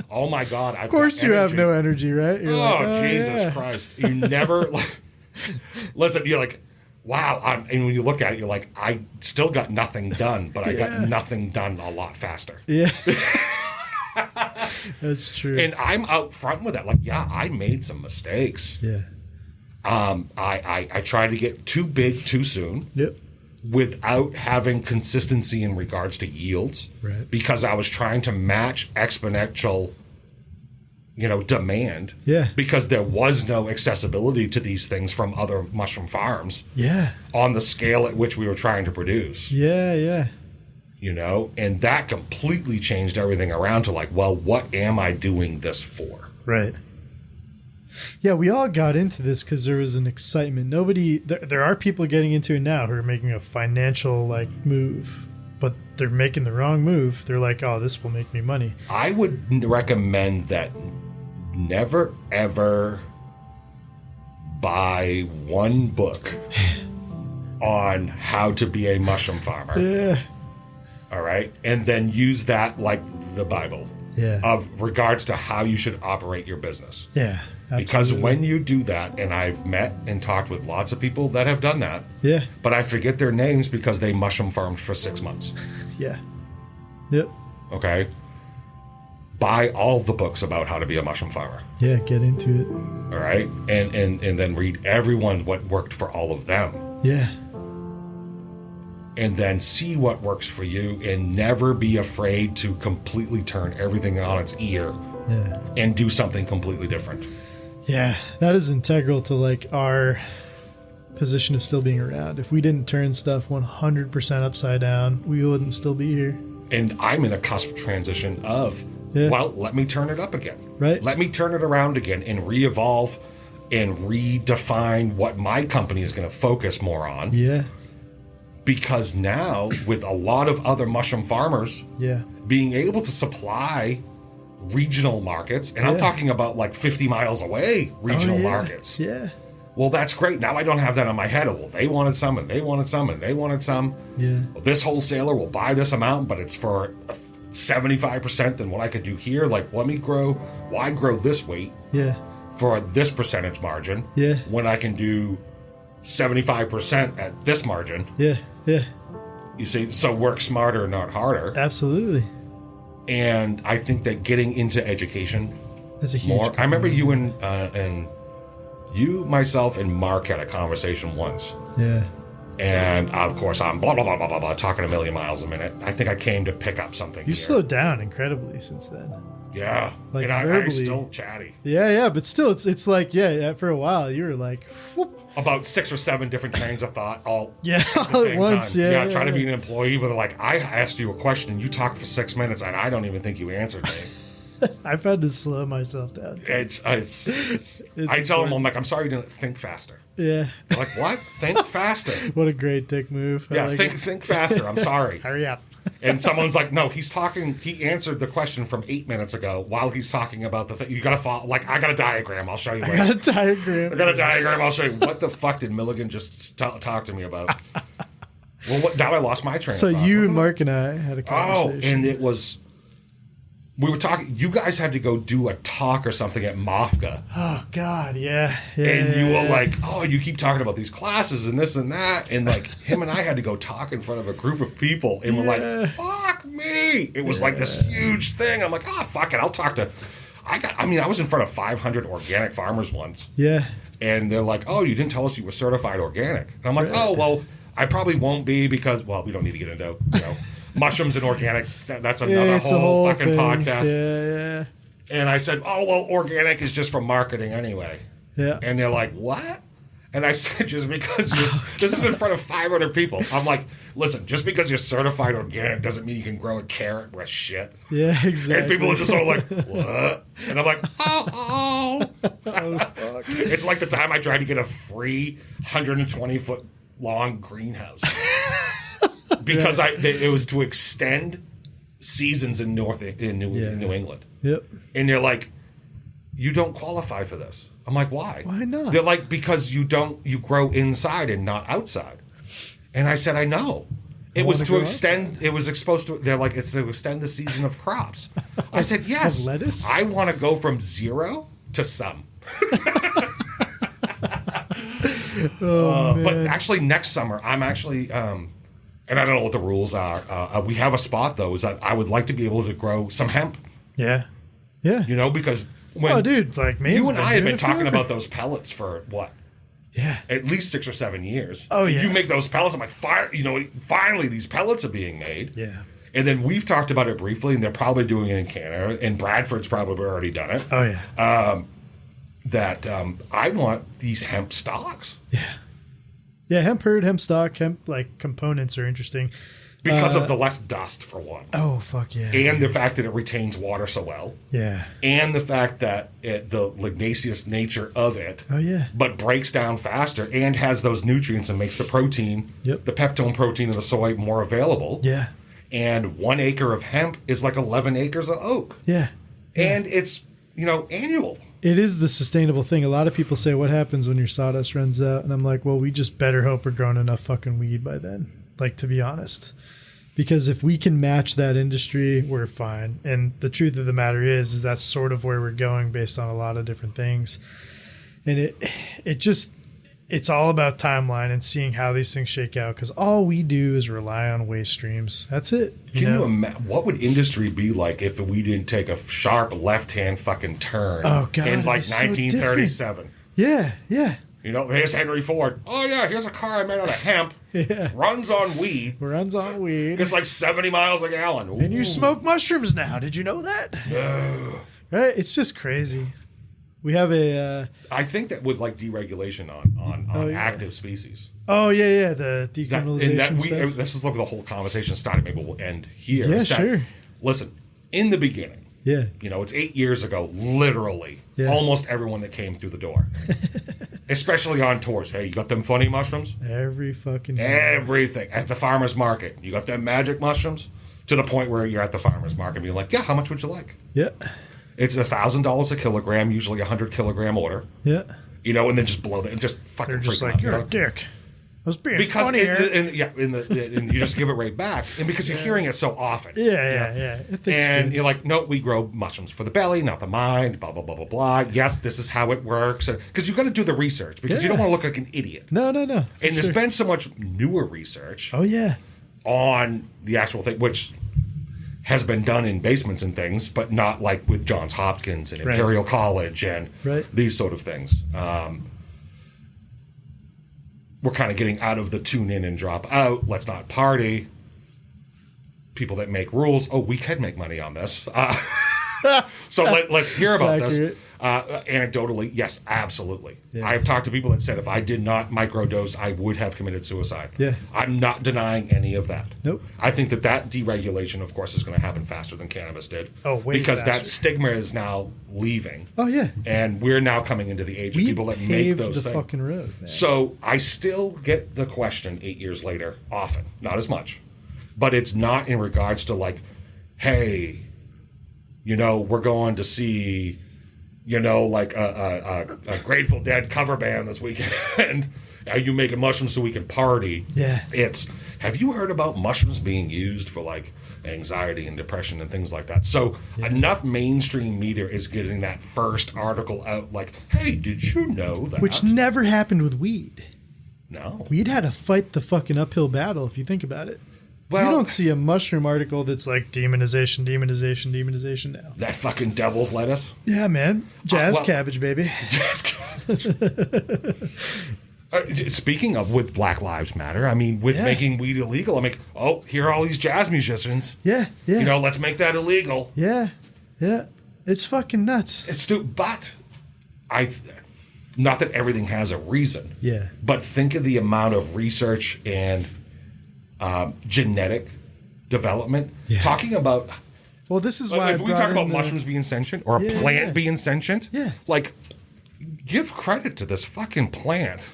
Oh my God! Of course, you have no energy, right? You're like, Jesus Christ! You never listen. You're like, wow. And when you look at it, you're like, I still got nothing done, but I got nothing done a lot faster. Yeah, that's true. And I'm out front with that. Like, yeah, I made some mistakes. Yeah. I tried to get too big too soon. Yep. Without having consistency in regards to yields, right? Because I was trying to match exponential, demand. Yeah. Because there was no accessibility to these things from other mushroom farms. Yeah. On the scale at which we were trying to produce. Yeah. And that completely changed everything around to like, well, what am I doing this for? Right. Yeah, we all got into this because there was an excitement. There are people getting into it now who are making a financial move, but they're making the wrong move. They're like, oh, this will make me money. I would recommend that never, ever buy one book on how to be a mushroom farmer. Yeah. All right. And then use that like the Bible. Yeah. Of regards to how you should operate your business. Yeah. Absolutely. Because when you do that, and I've met and talked with lots of people that have done that. Yeah. But I forget their names because they mushroom farmed for 6 months. Yeah. Yep. Okay. Buy all the books about how to be a mushroom farmer. Yeah, get into it. All right. And then read everyone what worked for all of them. Yeah. And then see what works for you and never be afraid to completely turn everything on its ear and do something completely different. Yeah, that is integral to our position of still being around. If we didn't turn stuff 100% upside down, we wouldn't still be here. And I'm in a cusp transition of, well, let me turn it up again. Right. Let me turn it around again and re-evolve and redefine what my company is going to focus more on. Yeah. Because now, with a lot of other mushroom farmers being able to supply regional markets, and I'm talking about like 50 miles away regional markets. Yeah. Well, that's great. Now I don't have that on my head. Well, they wanted some, and they wanted some, and they wanted some. Yeah. Well, this wholesaler will buy this amount, but it's for 75% than what I could do here. Like, why grow this weight for this percentage margin when I can do 75% at this margin? Yeah. You see, so work smarter, not harder. Absolutely. And I think that getting into education, that's a huge. I remember you and you, myself, and Mark had a conversation once. Yeah. And of course, I'm blah blah blah blah blah blah talking a million miles a minute. I think I came to pick up something. You slowed down incredibly since then. Yeah, like and I'm still chatty. Yeah, but still, it's like for a while you were like whoop. About 6 or 7 different trains of thought all all at once. Time. Yeah, trying to be an employee, but like I asked you a question and you talked for 6 minutes and I don't even think you answered me. I've had to slow myself down. It's I tell them, I'm like, I'm sorry you didn't think faster. Yeah. They're like, what? Think faster. What a great dick move. Yeah, think faster. I'm sorry. Hurry up. And someone's like, no, he answered the question from 8 minutes ago while he's talking about the thing. You got to follow, like, I got a diagram. I'll show you later. I got a diagram. I'll show you. What the fuck did Milligan just talk to me about? Well, now I lost my train of thought. So you and Mark and I had a conversation. Oh, and it was... We were talking. You guys had to go do a talk or something at MOFGA. Oh God, yeah. And you were like, "Oh, you keep talking about these classes and this and that," and like him and I had to go talk in front of a group of people, and we're like, "Fuck me!" It was like this huge thing. I'm like, "Oh, fuck it, I'll talk to." I was in front of 500 organic farmers once. Yeah. And they're like, "Oh, you didn't tell us you were certified organic," and I'm like, "Oh, well, I probably won't be because, well, we don't need to get into mushrooms and organics, that's another whole fucking thing. Podcast. Yeah. And I said, oh, well, organic is just for marketing anyway. Yeah. And they're like, what? And I said, just because this is in front of 500 people. I'm like, listen, just because you're certified organic doesn't mean you can grow a carrot with shit. Yeah, exactly. And people are just sort of like, what? And I'm like, oh, fuck. It's like the time I tried to get a free 120-foot long greenhouse. Because it was to extend seasons in New England. Yep. And they're like, you don't qualify for this. I'm like, why? Why not? They're like, because you grow inside and not outside. And I said, I know. It was to extend. Outside. It was supposed to. They're like, it's to extend the season of crops. I said, yes. Lettuce? I want to go from 0 to some. But actually, next summer, I'm actually. And I don't know what the rules are. We have a spot, though, is that I would like to be able to grow some hemp. Yeah. Because when dude, like me, you and I have been talking about those pellets for what? Yeah. At least 6 or 7 years. Oh, yeah. You make those pellets, I'm like, finally these pellets are being made. Yeah. And then we've talked about it briefly, and they're probably doing it in Canada, and Bradford's probably already done it. Oh, yeah. I want these hemp stocks. Yeah. Yeah, hemp hurd, hemp stock, hemp components are interesting. Because of the less dust, for one. Oh, fuck yeah. And the fact that it retains water so well. Yeah. And the fact that the lignaceous nature of it. Oh, yeah. But breaks down faster and has those nutrients and makes the protein, the peptone protein of the soy, more available. Yeah. And 1 acre of hemp is like 11 acres of oak. Yeah. And it's, annual. It is the sustainable thing. A lot of people say, what happens when your sawdust runs out? And I'm like, well, we just better hope we're growing enough fucking weed by then. To be honest. Because if we can match that industry, we're fine. And the truth of the matter is that's sort of where we're going based on a lot of different things. And it's all about timeline and seeing how these things shake out. Because all we do is rely on waste streams. That's it. Can you imagine what would industry be like if we didn't take a sharp left-hand fucking turn in 1937? Yeah. Here's Henry Ford. Oh, yeah, here's a car I made out of hemp. Yeah. Runs on weed. It's like 70 miles a gallon. Ooh. And you smoke mushrooms now. Did you know that? No. Right? It's just crazy. We have a. I think that with like deregulation on active species. Oh yeah, the decriminalization stuff. This is like the whole conversation started. Maybe we'll end here. Yeah, sure. Listen, in the beginning, it's 8 years ago. Literally, almost everyone that came through the door, especially on tours. Hey, you got them funny mushrooms? Everything at the farmer's market. You got them magic mushrooms? To the point where you're at the farmer's market being like, yeah, how much would you like? Yeah. It's $1,000 a kilogram, usually 100 kilogram order. Yeah. And then just blow it and just fucking. They're just like, you're a dick. I was being funny here. And you just give it right back, and because you're hearing it so often. Yeah. And you're like, no, we grow mushrooms for the belly, not the mind. Blah blah blah blah blah. Yes, this is how it works. Because you've got to do the research because you don't want to look like an idiot. No. And there's been so much newer research. Oh yeah. On the actual thing, which has been done in basements and things, but not like with Johns Hopkins and Imperial College and these sort of things. We're kind of getting out of the tune in and drop out. Let's not party. People that make rules. Oh, we can make money on this. So let's hear about this. Anecdotally, yes, absolutely. Yeah. I've talked to people that said if I did not microdose, I would have committed suicide. Yeah. I'm not denying any of that. Nope. I think that deregulation, of course, is going to happen faster than cannabis did. Oh, way because faster. That stigma is now leaving. Oh, yeah. And we're now coming into the age of people that make those things. Fucking road, man. So I still get the question 8 years later, often, not as much. But it's not in regards to like, hey, we're going to see, like a Grateful Dead cover band this weekend. Are you making mushrooms so we can party? Yeah. Have you heard about mushrooms being used for like anxiety and depression and things like that? So enough mainstream media is getting that first article out like, hey, did you know that? Which never happened with weed. No. Weed had to fight the fucking uphill battle if you think about it. Well, you don't see a mushroom article that's like demonization now. That fucking devil's lettuce? Yeah, man. Jazz cabbage, baby. Jazz cabbage. Speaking of with Black Lives Matter, I mean, with making weed illegal, I'm like, oh, here are all these jazz musicians. Yeah. Let's make that illegal. Yeah. It's fucking nuts. It's stupid, but not that everything has a reason. Yeah. But think of the amount of research and genetic development. Yeah. Talking about. Well, this is why if we talk about mushrooms being sentient or a plant being sentient, like, give credit to this fucking plant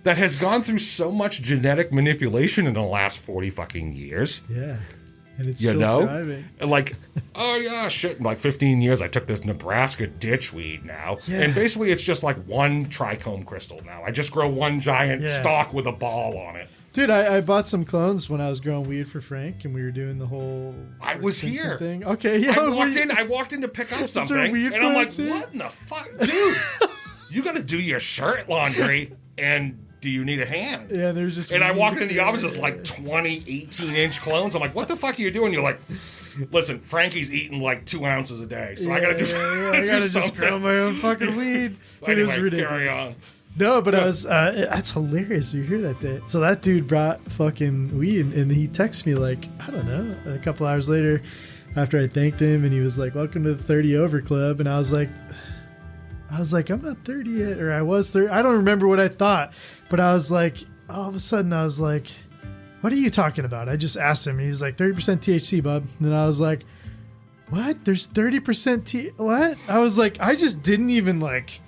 that has gone through so much genetic manipulation in the last 40 fucking years. Yeah. And it's still thriving. And like, oh yeah, shit. In like 15 years, I took this Nebraska ditchweed now. Yeah. And basically it's just like one trichome crystal now. I just grow one giant stalk with a ball on it. Dude, I bought some clones when I was growing weed for Frank, and we were doing the whole. I was here. Thing. Okay, yeah. I walked in to pick up something, and I'm like, "What in the fuck, dude? You got to do your shirt laundry, and do you need a hand?" Yeah, there's just. And I walked in the office, just like 20 18-inch clones. I'm like, "What the fuck are you doing?" You're like, "Listen, Frankie's eating like 2 ounces a day, so I got to do. I got to just grow my own fucking weed." Anyway, it was ridiculous. Carry on. No, but I was. That's hilarious. You hear that day? So that dude brought fucking weed, and he texted me like, I don't know, a couple hours later, after I thanked him, and he was like, "Welcome to the 30 Over Club," and I was like, I'm not 30 yet, or I was 30. I don't remember what I thought, but I was like, all of a sudden, I was like, "What are you talking about?" I just asked him, and he was like, 30% THC, bub, and then I was like, "What? There's 30% what?" I was like, I just didn't even like.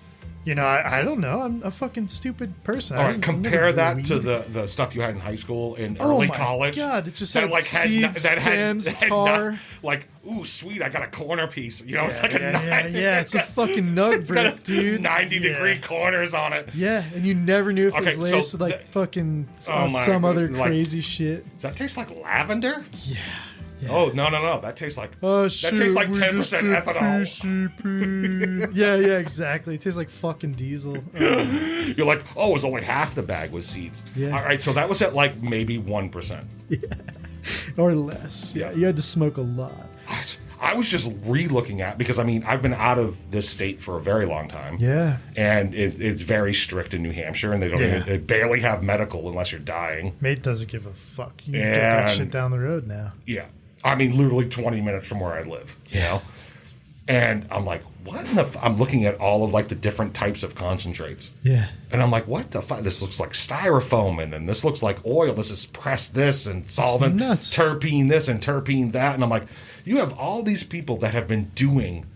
I don't know. I'm a fucking stupid person. All right, compare that to the stuff you had in high school and early college. Oh my God, it just had seeds, stems, tar. Like, ooh, sweet, I got a corner piece. It's like it's a fucking nug brick, dude. 90-degree corners on it. Yeah, and you never knew if it was laced with like fucking some other crazy shit. Does that taste like lavender? Yeah. Oh, no. That tastes like 10% ethanol. Yeah, exactly. It tastes like fucking diesel. You're like, it was only half the bag was seeds. Yeah. All right, so that was at like maybe 1%. Yeah. Or less. Yeah, you had to smoke a lot. I was just re-looking at, because I mean, I've been out of this state for a very long time. Yeah. And it's very strict in New Hampshire, and they barely have medical unless you're dying. Mate doesn't give a fuck. You can get that shit down the road now. Yeah. I mean, literally 20 minutes from where I live, you know? And I'm like, what in the I'm looking at all of like the different types of concentrates. Yeah. And I'm like, what the fuck? This looks like styrofoam, and then this looks like oil. This is pressed this and solvent, terpene this and terpene that. And I'm like, you have all these people that have been doing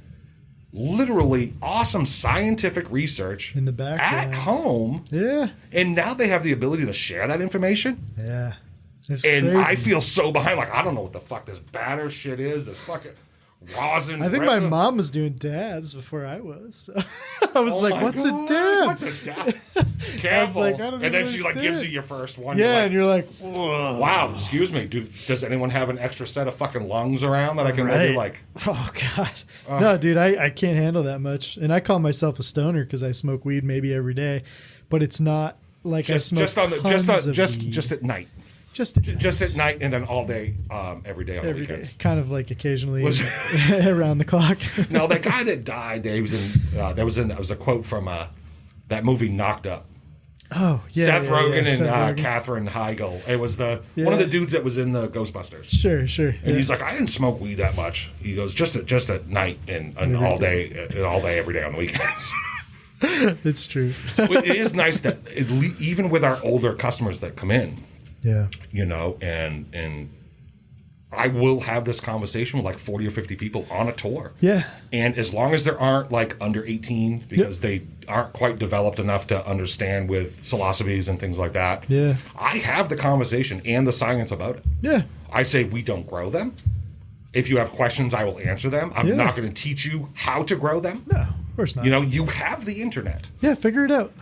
literally awesome scientific research in the back at home. Yeah. And now they have the ability to share that information. Yeah. It's crazy. I feel so behind. Like, I don't know what the fuck this batter shit is. This fucking rosin. I think my mom was doing dabs before I was. So I was like, what's a dab? What's a dab? Careful. Like, and then she like gives you your first one. Yeah, and you're like, whoa. Wow, excuse me. Does anyone have an extra set of fucking lungs around that I can maybe like? Oh, God. No, dude, I can't handle that much. And I call myself a stoner because I smoke weed maybe every day. But it's not like I smoke just at night. Just at night, and then all day, every day on the weekends. Kind of like occasionally around the clock. No, that guy that died, that was a quote from that movie Knocked Up. Oh, yeah. Seth Rogen and Katherine Heigl. It was one of the dudes that was in the Ghostbusters. Sure. And he's like, I didn't smoke weed that much. He goes, just at night and all day, every day on the weekends. It's true. It is nice that even with our older customers that come in, yeah, you know, and I will have this conversation with like 40 or 50 people on a tour. Yeah. And as long as there aren't like under 18 because they aren't quite developed enough to understand with psilocybes and things like that. Yeah. I have the conversation and the science about it. Yeah. I say we don't grow them. If you have questions, I will answer them. I'm not going to teach you how to grow them. No, of course not. You know, you have the internet. Yeah, figure it out.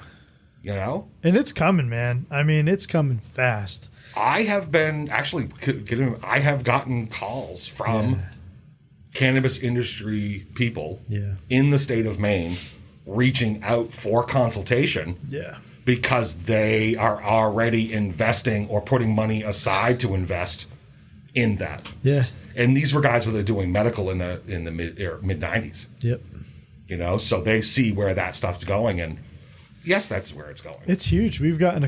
You know? And it's coming, man. I mean, it's coming fast. I have been I have gotten calls from cannabis industry people in the state of Maine reaching out for consultation. Yeah. Because they are already investing or putting money aside to invest in that. Yeah. And these were guys who were doing medical in the mid 90s. Yep. You know, so they see where that stuff's going, and yes, that's where it's going. It's huge. I've gotten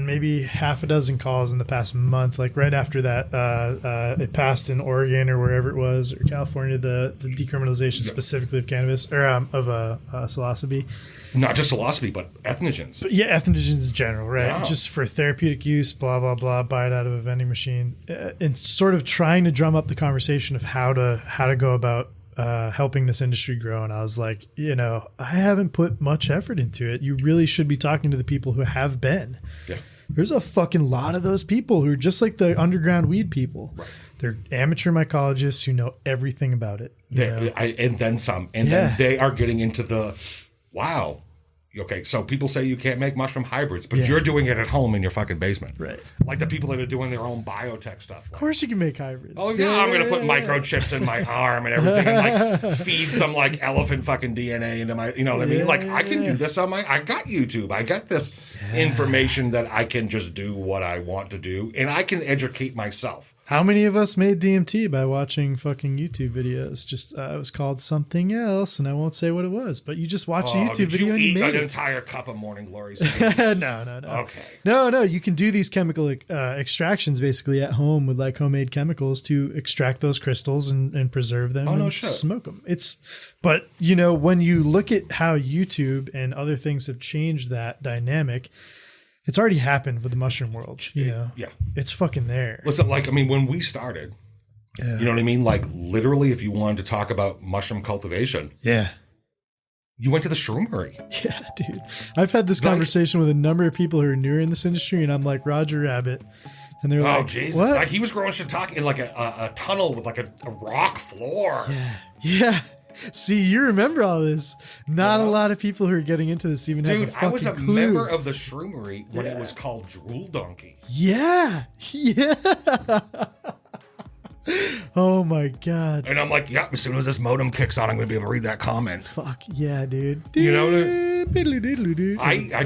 maybe half a dozen calls in the past month, like right after that it passed in Oregon or wherever it was, or California, the decriminalization specifically of cannabis or of psilocybe. Not just psilocybe, but ethnogens. But yeah, ethnogens in general, right? Yeah. Just for therapeutic use, blah, blah, blah, buy it out of a vending machine. And sort of trying to drum up the conversation of how to go about helping this industry grow. And I was like, you know, I haven't put much effort into it. You really should be talking to the people who have been. Yeah. There's a fucking lot of those people who are just like the underground weed people. Right. They're amateur mycologists who know everything about it. And then some. And then they are getting into the, wow. Okay, so people say you can't make mushroom hybrids, but you're doing it at home in your fucking basement. Right. Like the people that are doing their own biotech stuff. Of course you can make hybrids. Oh, yeah, I'm going to put microchips in my arm and everything and like feed some like elephant fucking DNA into my, you know what I mean? Like I can do this on I got YouTube. I got this information that I can just do what I want to do and I can educate myself. How many of us made DMT by watching fucking YouTube videos? Just it was called something else, and I won't say what it was. But you just watch a YouTube video and you made an it. entire cup of Morning Glories. No. Okay. No. You can do these chemical extractions basically at home with like homemade chemicals to extract those crystals and preserve them. And smoke them. But you know, when you look at how YouTube and other things have changed that dynamic. It's already happened with the mushroom world, you know? Yeah. It's fucking there. Listen, like, I mean, when we started, you know what I mean? Like, literally, if you wanted to talk about mushroom cultivation, you went to the shroomery. Yeah, dude. I've had this conversation with a number of people who are newer in this industry, and I'm like, Roger Rabbit. And they're like, Jesus. What? Like, he was growing shiitake in like a tunnel with like a rock floor. Yeah. See, you remember all this. Not a lot of people who are getting into this even have a fucking I was a clue. member of the shroomery when it was called Drool Donkey. Yeah. Oh my God. And I'm like, as soon as this modem kicks on, I'm going to be able to read that comment. Fuck yeah, dude. You know, I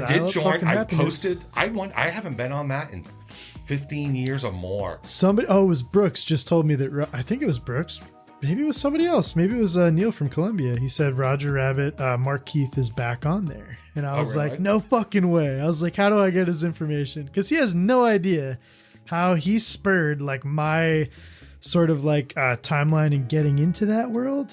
did join. I posted. I haven't been on that in 15 years or more. It was Brooks just told me that. I think it was Brooks. Maybe it was somebody else. Maybe it was Neil from Columbia. He said Roger Rabbit, Mark Keith is back on there. And I was like, no fucking way. I was like, how do I get his information? Because he has no idea how he spurred like my sort of like timeline and getting into that world,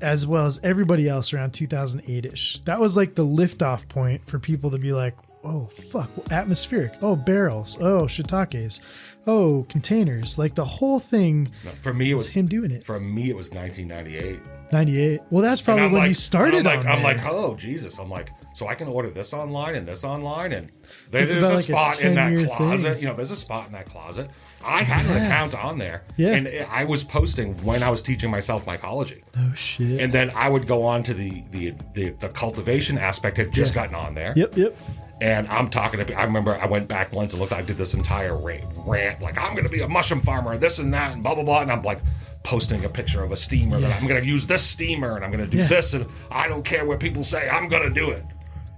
as well as everybody else around 2008-ish. That was like the liftoff point for people to be like, oh, fuck, atmospheric. Oh, barrels. Oh, shiitakes. Oh, containers. Like the whole thing. No, for me, it was him doing it. For me, it was 1998. 98. Well, that's probably when he started I'm like, oh, Jesus. I'm like, so I can order this online and this online. And there's a like spot in that closet. Thing. You know, there's a spot in that closet. I had an account on there. Yeah. And I was posting when I was teaching myself mycology. Oh, shit. And then I would go on to the cultivation aspect had just gotten on there. Yep. And I'm talking to, I remember I went back once and looked, I did this entire rant, like, I'm going to be a mushroom farmer, this and that, and blah, blah, blah. And I'm like posting a picture of a steamer that I'm going to use this steamer and I'm going to do this. And I don't care what people say, I'm going to do it.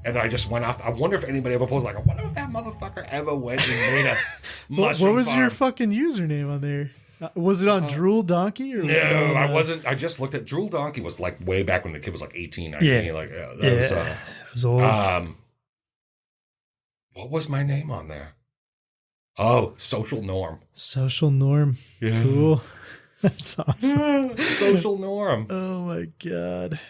And then I just went off. I wonder if anybody ever posted, like, I wonder if that motherfucker ever went and made a mushroom What was farm. your fucking username on there? Was it on Drool Donkey? Or was it on, I wasn't. I just looked at Drool Donkey was like way back when the kid was like 18, 19. Like, that was old. What was my name on there? Oh, Social Norm. Social Norm. Yeah. Cool. That's awesome. Social Norm. Oh my God.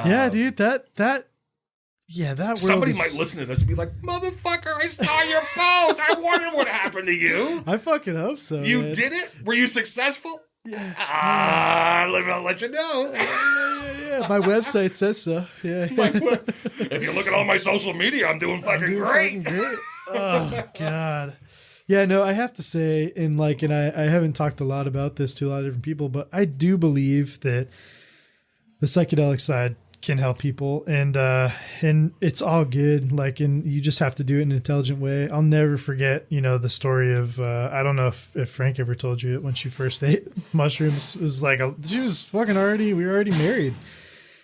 Yeah, dude, that world somebody might listen to this and be like, motherfucker, I saw your post. I wondered what happened to you. I fucking hope so. You did it? Were you successful? Yeah. I'll let you know. Yeah. My website says so. Yeah. If you look at all my social media, I'm doing fucking great. Oh God. Yeah, no, I have to say, and I haven't talked a lot about this to a lot of different people, but I do believe that the psychedelic side can help people, and it's all good. And you just have to do it in an intelligent way. I'll never forget, the story of I don't know if Frank ever told you it when she first ate mushrooms. It was like she was fucking we were already married.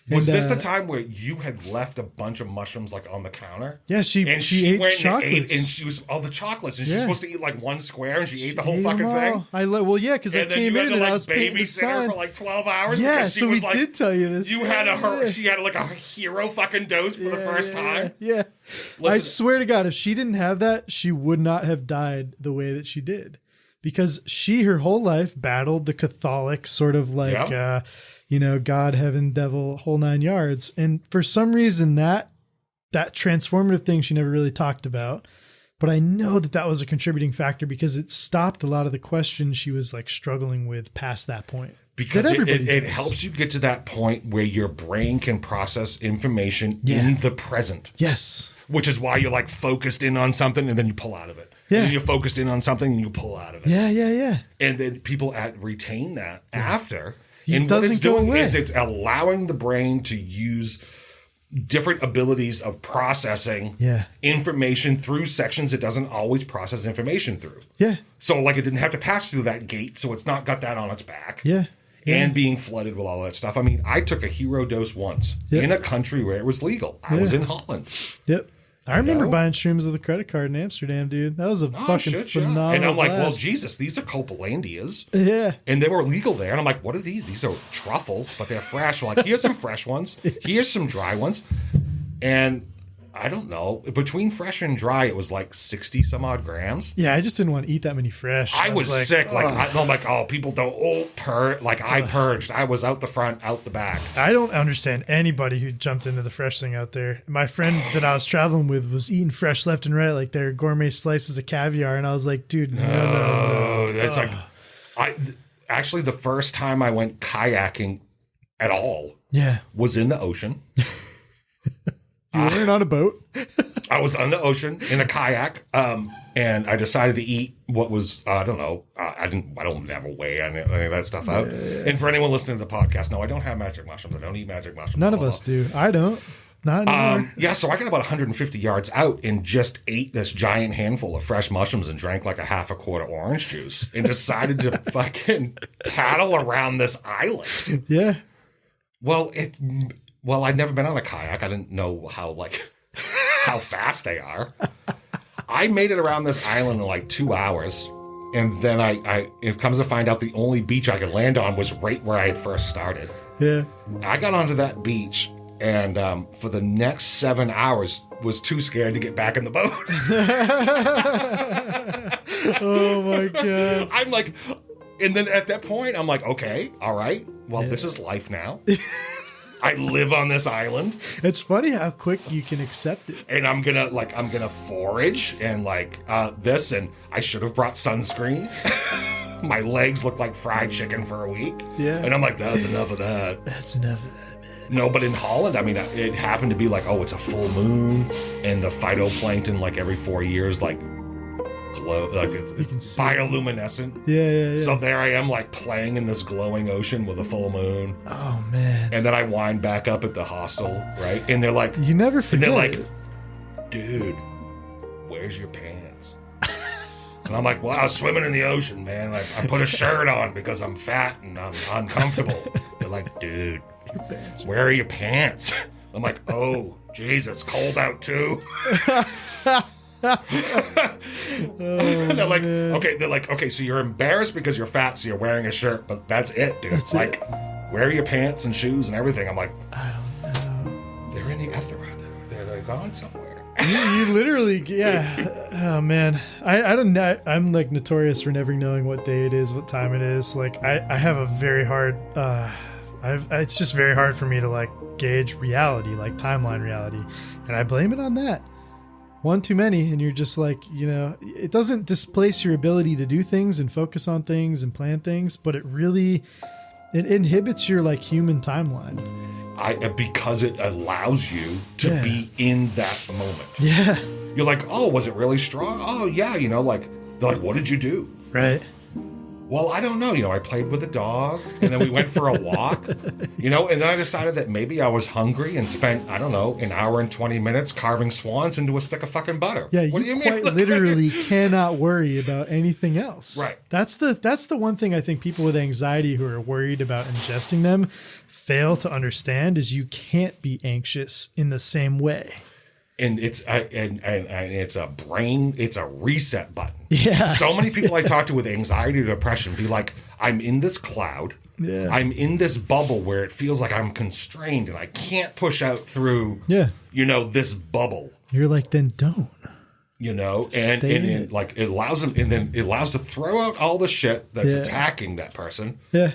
Was this the time where you had left a bunch of mushrooms like on the counter? Yeah, she ate went chocolates. And she was all the chocolates, and she's supposed to eat like one square, and she ate the whole fucking thing. Because I came in and I was babysitter for like 12 hours. Yeah, so we did tell you this. You had she had like a hero fucking dose for the first time. Yeah. I swear to God, if she didn't have that, she would not have died the way that she did, because her whole life battled the Catholic sort of like. God, heaven, devil, whole 9 yards. And for some reason that transformative thing she never really talked about, but I know that was a contributing factor because it stopped a lot of the questions she was like struggling with past that point. Because it helps you get to that point where your brain can process information in the present. Yes. Which is why you're like focused in on something and then you pull out of it. Yeah. And then you're focused in on something and you pull out of it. Yeah. And then people retain that after. And what it's doing is it's allowing the brain to use different abilities of processing information through sections it doesn't always process information through. Yeah. So like it didn't have to pass through that gate, so it's not got that on its back. Yeah. And being flooded with all that stuff. I mean, I took a hero dose once in a country where it was legal. I was in Holland. Yep. I remember buying shrooms with a credit card in Amsterdam, dude. That was a fucking phenomenal And I'm like, blast. well, Jesus, these are Copalandias. Yeah. And they were legal there. And I'm like, what are these? These are truffles, but they're fresh. We're like, here's some fresh ones. Here's some dry ones. And I don't know. Between fresh and dry, it was like 60 some odd grams. Yeah, I just didn't want to eat that many fresh. I was like, sick. I'm like, oh, people don't I purged. I was out the front, out the back. I don't understand anybody who jumped into the fresh thing out there. My friend that I was traveling with was eating fresh left and right, like their gourmet slices of caviar, and I was like, dude, no. It's like, actually the first time I went kayaking at all, was in the ocean. You weren't on a boat? I was on the ocean in a kayak, and I decided to eat what was, I don't know, I don't have a way on any of that stuff out. And for anyone listening to the podcast, no, I don't have magic mushrooms. I don't eat magic mushrooms. None of us do. I don't. Not anymore. So I got about 150 yards out and just ate this giant handful of fresh mushrooms and drank like a half a quart of orange juice and decided to fucking paddle around this island. Yeah. Well, I'd never been on a kayak. I didn't know how fast they are. I made it around this island in like 2 hours. And then it comes to find out the only beach I could land on was right where I had first started. Yeah. I got onto that beach and for the next 7 hours was too scared to get back in the boat. Oh my God. I'm like, And then at that point, I'm like, okay, all right. Well, this is life now. I live on this island. It's funny how quick you can accept it. And I'm gonna forage and this, and I should have brought sunscreen. My legs look like fried chicken for a week. Yeah. And I'm like, that's enough of that. That's enough of that, man. No, but in Holland, I mean, it happened to be like, oh, it's a full moon, and the phytoplankton, like every 4 years, like glow, like it's bioluminescent. Yeah. So there I am, like playing in this glowing ocean with a full moon. Oh man. And then I wind back up at the hostel, right? And they're like, you never forget. And they're like, dude, where's your pants? And I'm like, well, I was swimming in the ocean, man. Like, I put a shirt on because I'm fat and I'm uncomfortable. They're like, dude, where are your pants? I'm like, oh, Jesus, cold out too. And they're like, okay, so you're embarrassed because you're fat, so you're wearing a shirt, but that's it, dude. That's like, where are your pants and shoes and everything? I'm like, I don't know. They're in the ether. They're gone somewhere. You literally, yeah. Oh man, I don't know. I'm like notorious for never knowing what day it is, what time it is. Like I have a very hard. It's just very hard for me to like gauge reality, like timeline reality, and I blame it on that. One too many, and you're just like, it doesn't displace your ability to do things and focus on things and plan things, but it inhibits your like human timeline. Because it allows you to be in that moment. Yeah. You're like, oh, was it really strong? Oh, yeah. They're like, what did you do? Right. Well, I don't know. I played with a dog, and then we went for a walk, and then I decided that maybe I was hungry and spent, I don't know, an hour and 20 minutes carving swans into a stick of fucking butter. Yeah, what do you quite mean? literally cannot worry about anything else. Right. That's the one thing I think people with anxiety who are worried about ingesting them fail to understand is you can't be anxious in the same way. And it's it's a reset button. Yeah. So many people I talk to with anxiety or depression be like, I'm in this cloud. Yeah. I'm in this bubble where it feels like I'm constrained and I can't push out through, this bubble. You're like, then don't. And it allows them, and then it allows to throw out all the shit that's attacking that person. Yeah.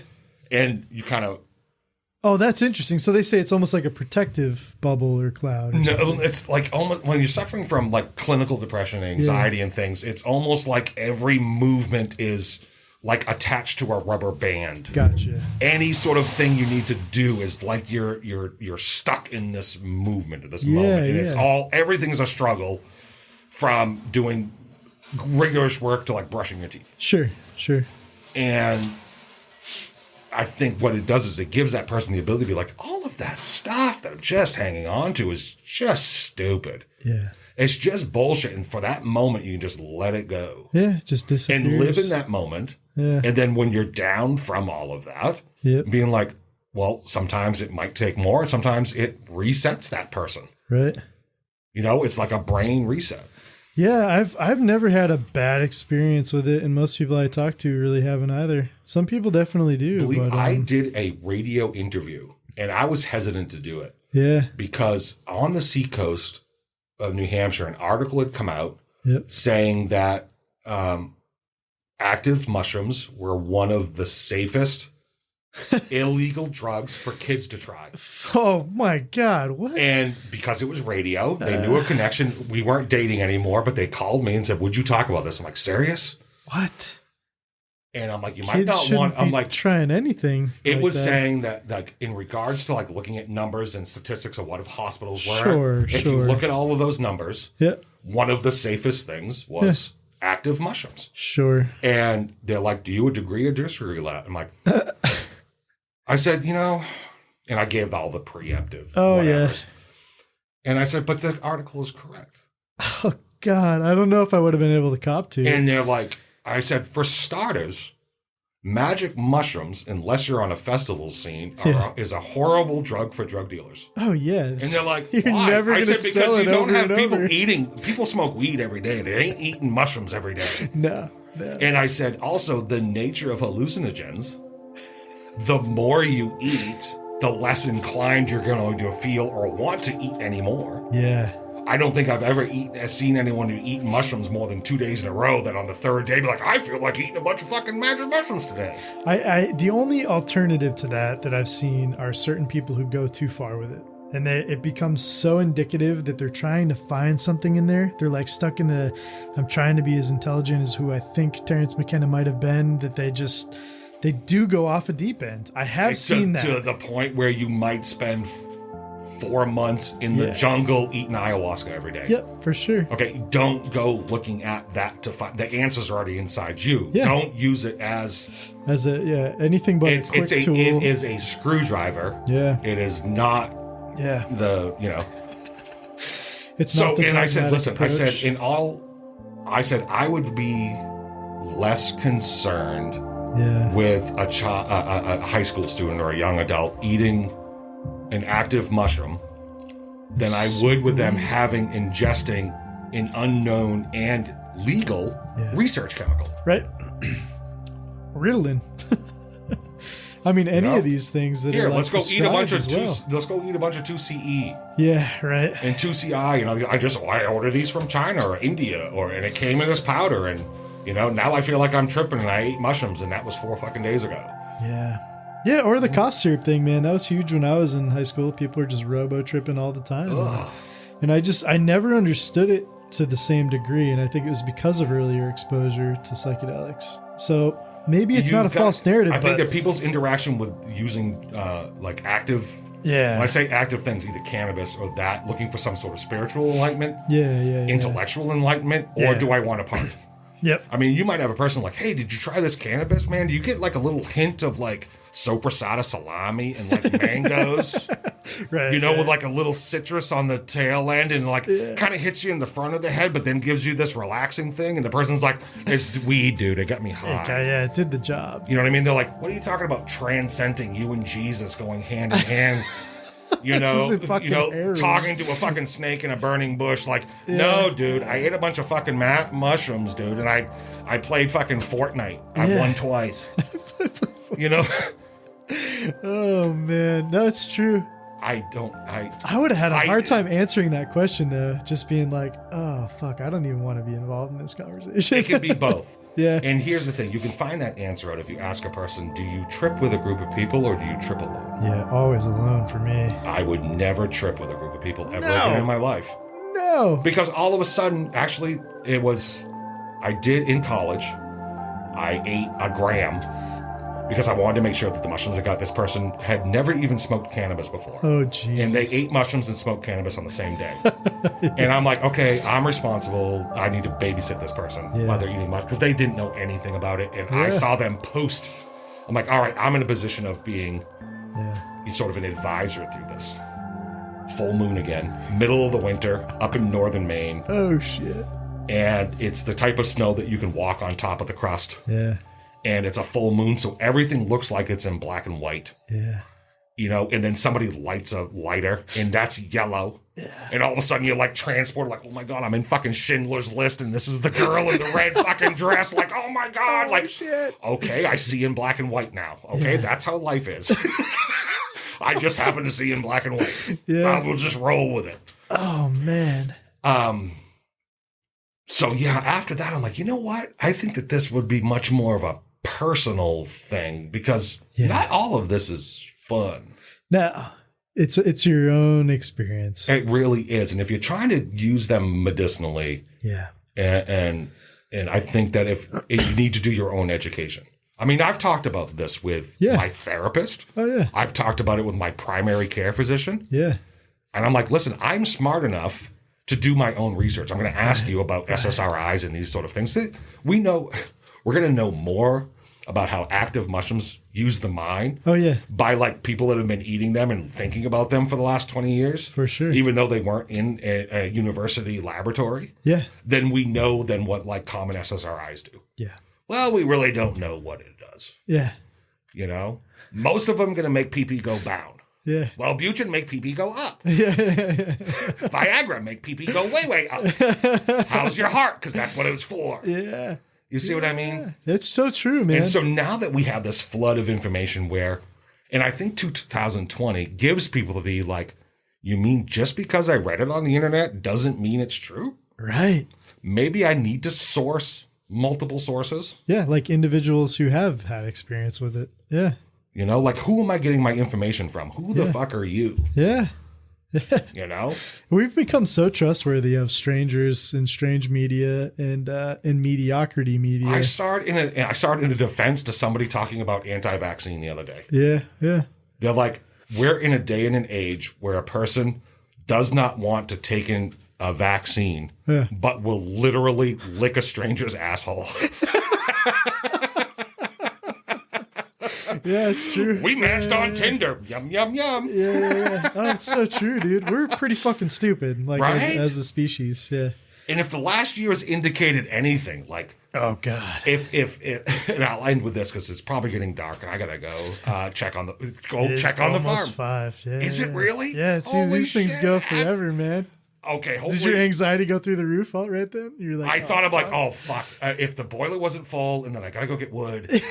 And you kind of. Oh, that's interesting. So they say it's almost like a protective bubble or cloud. No, it's like almost when you're suffering from like clinical depression, anxiety, and things. It's almost like every movement is like attached to a rubber band. Gotcha. Any sort of thing you need to do is like you're stuck in this movement at this moment, and it's everything's a struggle from doing rigorous work to like brushing your teeth. Sure. And I think what it does is it gives that person the ability to be like, all of that stuff that I'm just hanging on to is just stupid. Yeah. It's just bullshit. And for that moment, you can just let it go. Yeah, just disappears. And live in that moment. Yeah. And then when you're down from all of that, being like, well, sometimes it might take more. And sometimes it resets that person. Right. It's like a brain reset. Yeah, I've never had a bad experience with it, and most people I talk to really haven't either. Some people definitely do. I did a radio interview, and I was hesitant to do it. Yeah. Because on the seacoast of New Hampshire, an article had come out saying that active mushrooms were one of the safest illegal drugs for kids to try. Oh my God, what? And because it was radio, they knew a connection. We weren't dating anymore, but they called me and said, would you talk about this? I'm like, serious? What? And I'm like, you Kids might not want, I'm like, trying anything. It like was that. saying that like in regards to like looking at numbers and statistics of what if hospitals were, if you look at all of those numbers, one of the safest things was active mushrooms. Sure. And they're like, do you agree or disagree with that? I'm like, I said, and I gave all the preemptive. Whatevers. And I said, but the article is correct. Oh, God. I don't know if I would have been able to cop to. And they're like, I said, for starters, magic mushrooms, unless you're on a festival scene, is a horrible drug for drug dealers. Oh, yeah. And they're like, you're why? never I going to said, sell because it you don't over have and people smoke weed every day. They ain't eating mushrooms every day. No. And I said, also, the nature of hallucinogens, the more you eat, the less inclined you're going to feel or want to eat anymore. Yeah. I don't think I've ever seen anyone who eat mushrooms more than 2 days in a row that on the third day be like, I feel like eating a bunch of fucking magic mushrooms today. The only alternative to that I've seen are certain people who go too far with it. And it becomes so indicative that they're trying to find something in there. They're like stuck in the, I'm trying to be as intelligent as who I think Terrence McKenna might have been, that they do go off a deep end. I have seen that. To the point where you might spend 4 months in the jungle eating ayahuasca every day. Yep, for sure. Okay, don't go looking at that to find the answers are already inside you. Yeah. Don't use it as anything but a quick tool. It is a screwdriver. Yeah. It is not It's not the and I said, listen, approach. I said I would be less concerned with a high school student or a young adult eating an active mushroom than I would with them ingesting an unknown and legal research chemical. Right. Ritalin. I mean, any of these things that are like let's go eat a bunch of let's go eat a bunch of 2CE. Yeah, right. And 2CI, I ordered these from China or India, and it came in this powder, and now I feel like I'm tripping, and I ate mushrooms, and that was 4 fucking days ago. Yeah. Yeah, or the cough syrup thing, man. That was huge when I was in high school. People were just robo-tripping all the time. Ugh. And I never understood it to the same degree, and I think it was because of earlier exposure to psychedelics. So maybe it's not a false narrative. I think that people's interaction with using active... Yeah. When I say active things, either cannabis or that, looking for some sort of spiritual enlightenment, intellectual enlightenment, or do I want to party? Yep. I mean, you might have a person like, hey, did you try this cannabis, man? Do you get like a little hint of like sopressata salami and like mangoes? Right. With like a little citrus on the tail end and like kind of hits you in the front of the head, but then gives you this relaxing thing. And the person's like, it's weed, dude. It got me high. Yeah, it did the job. You know what I mean? They're like, what are you talking about? Transcending you and Jesus going hand in hand. Talking to a fucking snake in a burning bush. Like, no, dude, I ate a bunch of fucking mushrooms, dude, and I played fucking Fortnite. I won twice. Oh man, no, it's true. I would have had a hard time answering that question though. Just being like, oh fuck, I don't even want to be involved in this conversation. It could be both. Yeah. And here's the thing: you can find that answer out if you ask a person, "Do you trip with a group of people or do you trip alone?" Yeah, always alone for me. I would never trip with a group of people ever again in my life. No. Because all of a sudden, actually, I did in college. I ate a gram because I wanted to make sure that the mushrooms I got, this person had never even smoked cannabis before. Oh, Jesus. And they ate mushrooms and smoked cannabis on the same day. And I'm like, okay, I'm responsible. I need to babysit this person while they're eating mushrooms because they didn't know anything about it. And I saw them post. I'm like, all right, I'm in a position of being sort of an advisor through this. Full moon again, middle of the winter, up in northern Maine. Oh, shit. And it's the type of snow that you can walk on top of the crust. Yeah. And it's a full moon, so everything looks like it's in black and white. Yeah. And then somebody lights a lighter, and that's yellow. Yeah. And all of a sudden you're like transported, like, oh my God, I'm in fucking Schindler's List, and this is the girl in the red fucking dress. Like, oh my God. Oh, like, shit. Okay, I see in black and white now. Okay, that's how life is. I just happen to see in black and white. Yeah. We'll just roll with it. Oh, man. So, after that, I'm like, you know what? I think that this would be much more of a personal thing because not all of this is fun. No, it's your own experience. It really is. And if you're trying to use them medicinally, and I think that if you need to do your own education. I mean, I've talked about this with my therapist. Oh, yeah. I've talked about it with my primary care physician. Yeah. And I'm like, listen, I'm smart enough to do my own research. I'm going to ask you about SSRIs and these sort of things. We're going to know more about how active mushrooms use the mind. Oh, yeah. By like people that have been eating them and thinking about them for the last 20 years. For sure. Even though they weren't in a university laboratory. Yeah. Then we know what like common SSRIs do. Yeah. Well, we really don't know what it does. Yeah. Most of them going to make pee-pee go down. Yeah. Well, Buchan make pee-pee go up. Yeah. Viagra make pee-pee go way, way up. How's your heart? Because that's what it was for. Yeah. You see what I mean? It's so true, man. And so now that we have this flood of information and I think 2020 gives people the like, You mean just because I read it on the internet doesn't mean it's true? Right. Maybe I need to source multiple sources. Yeah, like individuals who have had experience with it. Yeah. You know, like who am I getting my information from? Who the fuck are you? Yeah. You know? We've become so trustworthy of strangers and strange media and mediocrity media. I saw it in a defense to somebody talking about anti-vaccine the other day. Yeah, yeah. They're like, we're in a day and an age where a person does not want to take in a vaccine, but will literally lick a stranger's asshole. Yeah, it's true. We matched on Tinder. Yum, yum, yum. Yeah. Oh, it's so true, dude. We're pretty fucking stupid, like right? as a species. Yeah. And if the last year has indicated anything, like, oh god, if and I'll end with this because it's probably getting dark and I gotta go check on the farm. 5. Yeah. Is it really? Yeah. It's these things go forever, man. Okay, hopefully. Did your anxiety go through the roof right then? You're like, I thought I'm like, oh fuck, if the boiler wasn't full, and then I gotta go get wood.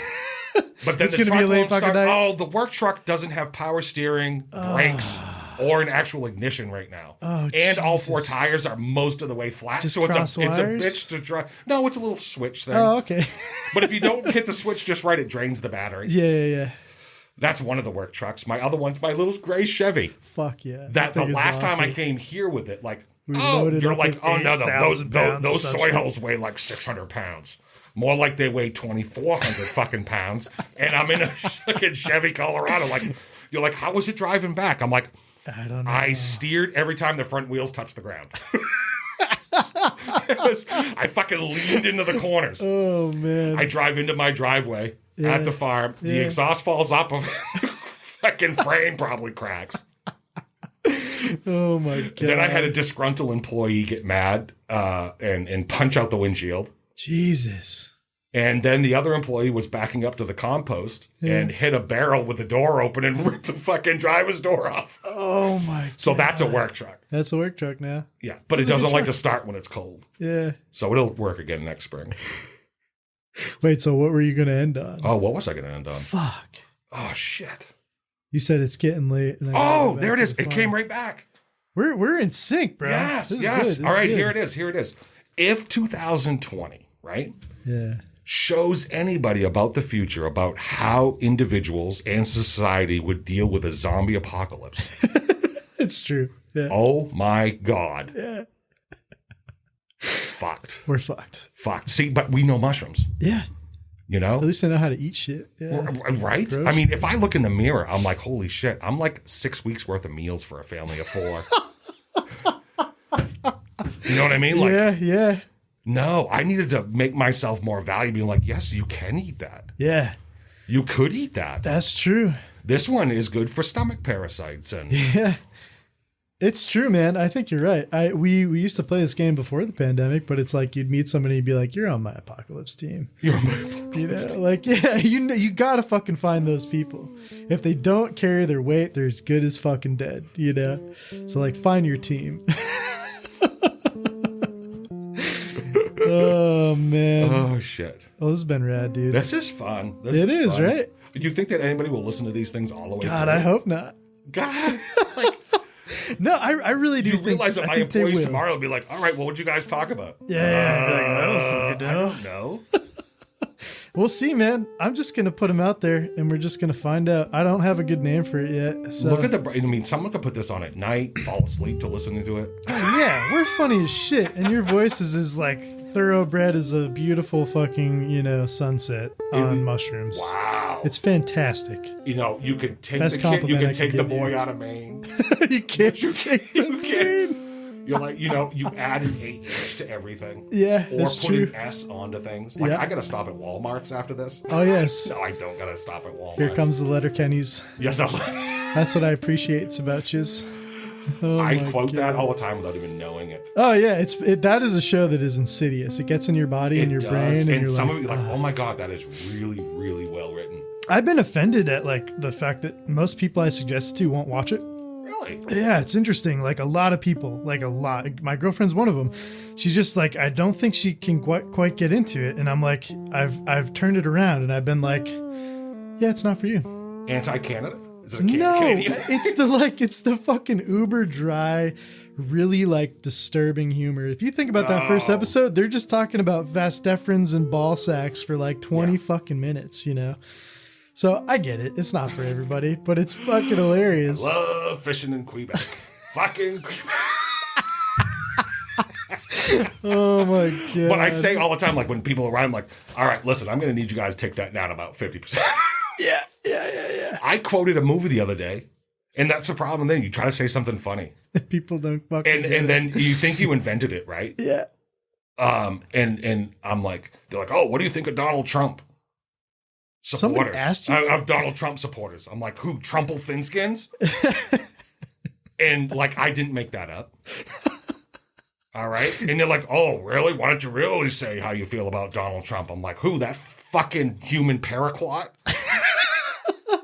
But then it's going to be a late fucking night. Oh, the work truck doesn't have power steering, brakes, or an actual ignition right now. Oh, and Jesus. all 4 tires are most of the way flat. Just so it's a wires? bitch to drive. No, it's a little switch thing. Oh, okay. But if you don't hit the switch just right, it drains the battery. Yeah. That's one of the work trucks. My other one's my little gray Chevy. Fuck yeah. That the last time I came here with it, like, you're like, oh no, those soy holes weigh like 600 pounds. More like they weigh 2,400 fucking pounds. And I'm in a fucking Chevy Colorado. Like, you're like, how was it driving back? I'm like, I don't know. I steered every time the front wheels touched the ground. I fucking leaned into the corners. Oh, man. I drive into my driveway at the farm. Yeah. The exhaust falls up. Fucking frame probably cracks. Oh, my God. Then I had a disgruntled employee get mad and punch out the windshield. Jesus. And then the other employee was backing up to the compost and hit a barrel with the door open and ripped the fucking driver's door off. Oh, my God. So that's a work truck. That's a work truck now. Yeah, but it doesn't like to start when it's cold. Yeah. So it'll work again next spring. Wait, so what were you going to end on? Oh, what was I going to end on? Fuck. Oh, shit. You said it's getting late. And oh, there it is. It came right back. We're in sync, bro. Yes. All right, here it is. If 2020, right? Yeah. Shows anybody about the future, about how individuals and society would deal with a zombie apocalypse. It's true. Yeah. Oh my God. Yeah. Fucked. We're fucked. See, but we know mushrooms. Yeah. You know? At least I know how to eat shit. Yeah. Right? Gross. I mean, if I look in the mirror, I'm like, holy shit. I'm like 6 weeks worth of meals for a family of 4. You know what I mean? Like, yeah. No, I needed to make myself more valuable. Being like, yes, you can eat that. Yeah. You could eat that. That's true. This one is good for stomach parasites. And yeah. It's true, man. I think you're right. We used to play this game before the pandemic, but it's like you'd meet somebody and be like, you're on my apocalypse team. You're on my apocalypse team. Like, yeah, you gotta fucking find those people. If they don't carry their weight, they're as good as fucking dead, you know? So, like, find your team. Oh, man. Oh, shit. Well, this has been rad, dude. This is fun. It is, fun. Right? Do you think that anybody will listen to these things all the way God, through? I hope not. God. Like, no, I really do. You realize that my employees tomorrow will be like, all right, well, what'd you guys talk about? Yeah. I don't know. We'll see, man. I'm just going to put them out there and we're just going to find out. I don't have a good name for it yet. So. Look at I mean, someone could put this on at night, fall asleep to listening to it. Oh, yeah, we're funny as shit. And your voice is as like thoroughbred as a beautiful fucking, sunset on mushrooms. Wow. It's fantastic. You could take the kid, you can take the boy out of Maine. You can't take the Maine. You're like, you add an AH to everything. Yeah, or that's put true. an S onto things. Like, I got to stop at Walmart's after this. Oh, yes. No, I don't got to stop at Walmart. Here comes the letter Kennys. Yeah, no. That's what I appreciate about yous. Oh, I quote that all the time without even knowing it. Oh, yeah. That is a show that is insidious. It gets in your body and your brain. And some of you like, oh my God, that is really, really well written. I've been offended at like the fact that most people I suggest to won't watch it. Really? Yeah, it's interesting. Like a lot of people, like a lot. My girlfriend's one of them. She's just like, I don't think she can quite get into it. And I'm like, I've turned it around and I've been like, yeah, it's not for you. Anti-Canada? Is it a Canadian? it's the fucking uber dry, really like disturbing humor. If you think about that first episode, they're just talking about vas deferens and ball sacks for like 20 fucking minutes, you know? So I get it. It's not for everybody, but it's fucking hilarious. I love fishing in Quebec. Fucking Quebec. Oh my God. But I say all the time, like when people are around, I'm like, all right, listen, I'm going to need you guys to take that down about 50%. Yeah. I quoted a movie the other day, and that's the problem. Then you try to say something funny. People don't fucking and then you think you invented it, right? Yeah. And I'm like, they're like, oh, what do you think of Donald Trump supporters? Somebody asked you of Donald Trump supporters. I'm like, who? Trumple Thinskins? And like, I didn't make that up. All right. And they're like, oh, really? Why don't you really say how you feel about Donald Trump? I'm like, who? That fucking human paraquat?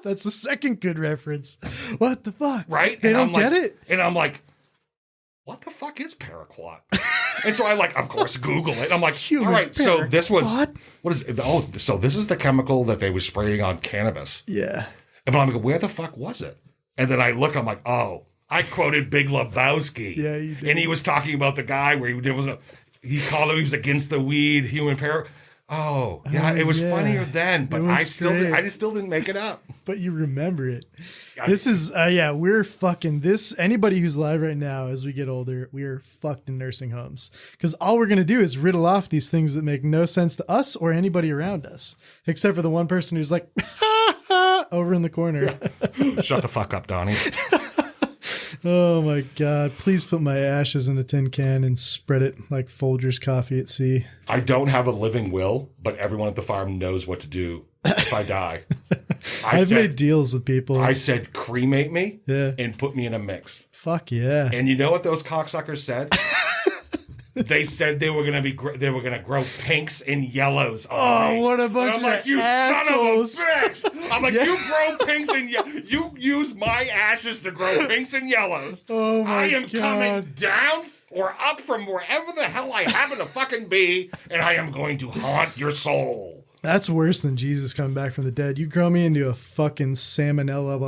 That's the second good reference. What the fuck? Right? They don't get it? And I'm like, what the fuck is paraquat? And so I like, of course, Google it. I'm like, human all right, so paraquat? this was, what is it? Oh, so this is the chemical that they were spraying on cannabis. Yeah. And I'm like, where the fuck was it? And then I look, I'm like, oh, I quoted Big Lebowski. Yeah, you did. And he was talking about the guy where he called him, he was against the weed, human paraquat. Oh, yeah, it was funnier then, but I just still didn't make it up. But you remember it. This is, we're fucking this. Anybody who's live right now, as we get older, we are fucked in nursing homes. Because all we're going to do is riddle off these things that make no sense to us or anybody around us. Except for the one person who's like, ha, ha, over in the corner. Yeah. Shut the fuck up, Donnie. Oh my God. Please put my ashes in a tin can and spread it like Folgers coffee at sea. I don't have a living will, but everyone at the farm knows what to do if I die. I've made deals with people. I said, cremate me and put me in a mix. Fuck yeah. And you know what those cocksuckers said? They said they were gonna grow pinks and yellows. Oh, what a bunch of like, you assholes. Son of a bitch! I'm like, you grow pinks and you use my ashes to grow pinks and yellows. Oh my God! I am coming down or up from wherever the hell I happen to fucking be, and I am going to haunt your soul. That's worse than Jesus coming back from the dead. You grow me into a fucking salmonella,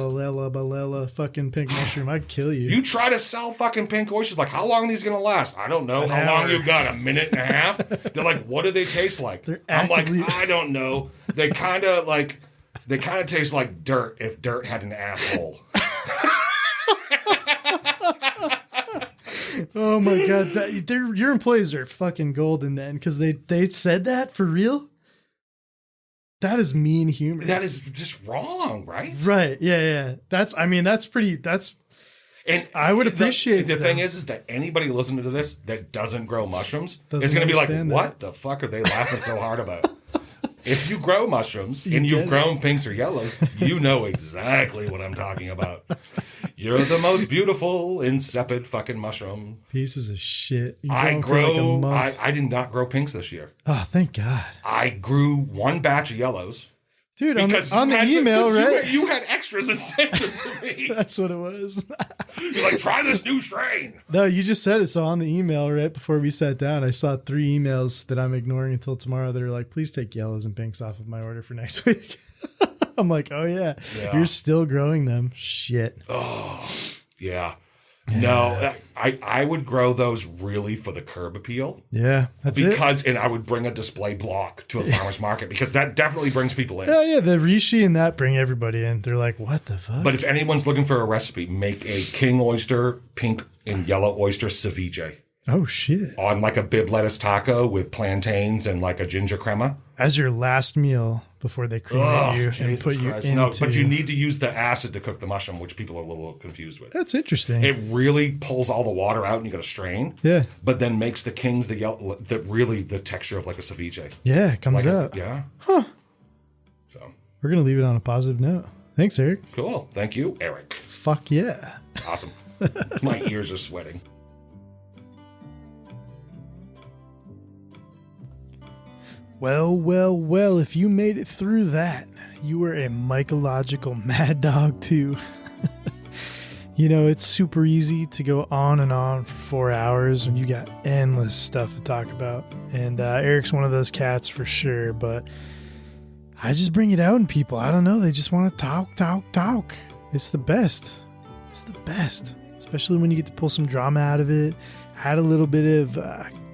balela, fucking pink mushroom, I'd kill you. You try to sell fucking pink oysters, like, how long are these going to last? I don't know. How long you got? A minute and a half? They're like, what do they taste like? I'm like, I don't know. They kind of taste like dirt if dirt had an asshole. Oh my God. Your employees are fucking golden then, because they said that for real? That is mean humor. That is just wrong, right? Right. Yeah. And I would appreciate the thing is that anybody listening to this that doesn't grow mushrooms is going to be like, what the fuck are they laughing so hard about? If you grow mushrooms and you've grown pinks or yellows, you know exactly what I'm talking about. You're the most beautiful, insipid fucking mushroom. Pieces of shit. I did not grow pinks this year. Oh, thank God. I grew one batch of yellows. Dude, on the email, right? You had extras and sent them to me. That's what it was. You're like, try this new strain. No, you just said it. So on the email, right before we sat down, I saw 3 emails that I'm ignoring until tomorrow that are like, please take yellows and pinks off of my order for next week. I'm like, oh yeah, you're still growing them. Shit. Oh, yeah. No, I would grow those really for the curb appeal. Yeah, and I would bring a display block to a farmer's market because that definitely brings people in. Yeah, the reishi and that bring everybody in. They're like, what the fuck? But if anyone's looking for a recipe, make a king oyster, pink and yellow oyster ceviche. Oh shit! On like a bib lettuce taco with plantains and like a ginger crema as your last meal before they cremate you and put you into. No, but you need to use the acid to cook the mushroom, which people are a little confused with. That's interesting. It really pulls all the water out, and you got to strain. Yeah, but then makes the kings the texture of like a ceviche. Yeah, it comes out. Yeah, huh? So we're gonna leave it on a positive note. Thanks, Eric. Cool. Thank you, Eric. Fuck yeah. Awesome. My ears are sweating. Well, if you made it through that, you were a mycological mad dog too. You know, it's super easy to go on and on for 4 hours when you got endless stuff to talk about. And Eric's one of those cats for sure, but I just bring it out in people. I don't know. They just want to talk. It's the best. It's the best. Especially when you get to pull some drama out of it, add a little bit of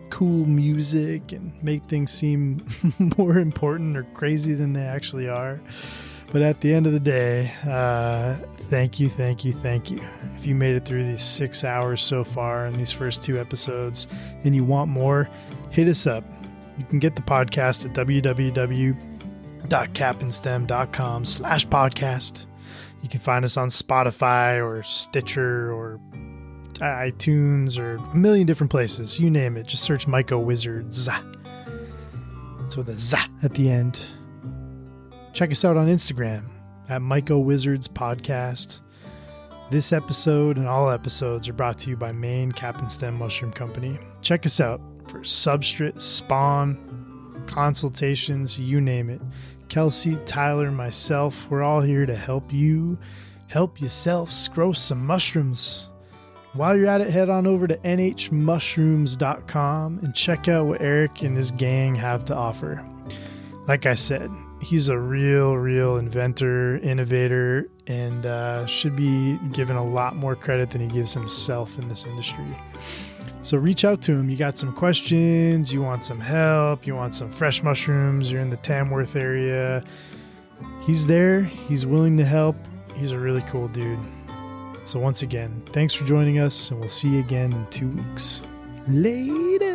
cool music and make things seem more important or crazy than they actually are. But at the end of the day, thank you. If you made it through these 6 hours so far in these first 2 episodes and you want more, hit us up. You can get the podcast at www.capandstem.com/podcast. You can find us on Spotify or Stitcher or iTunes or a million different places. You name it. Just search MycoWizards. That's with a Z at the end. Check us out on Instagram at MycoWizards Podcast. This episode and all episodes are brought to you by Maine Cap and Stem Mushroom Company. Check us out for substrate, spawn, consultations, you name it. Kelsey, Tyler, myself, we're all here to help you help yourselves grow some mushrooms. While you're at it, head on over to nhmushrooms.com and check out what Eric and his gang have to offer. Like I said, he's a real inventor, innovator, and should be given a lot more credit than he gives himself in this industry. So reach out to him. You got some questions, you want some help, you want some fresh mushrooms, you're in the Tamworth area. He's there. He's willing to help. He's a really cool dude. So once again, thanks for joining us, and we'll see you again in 2 weeks. Later.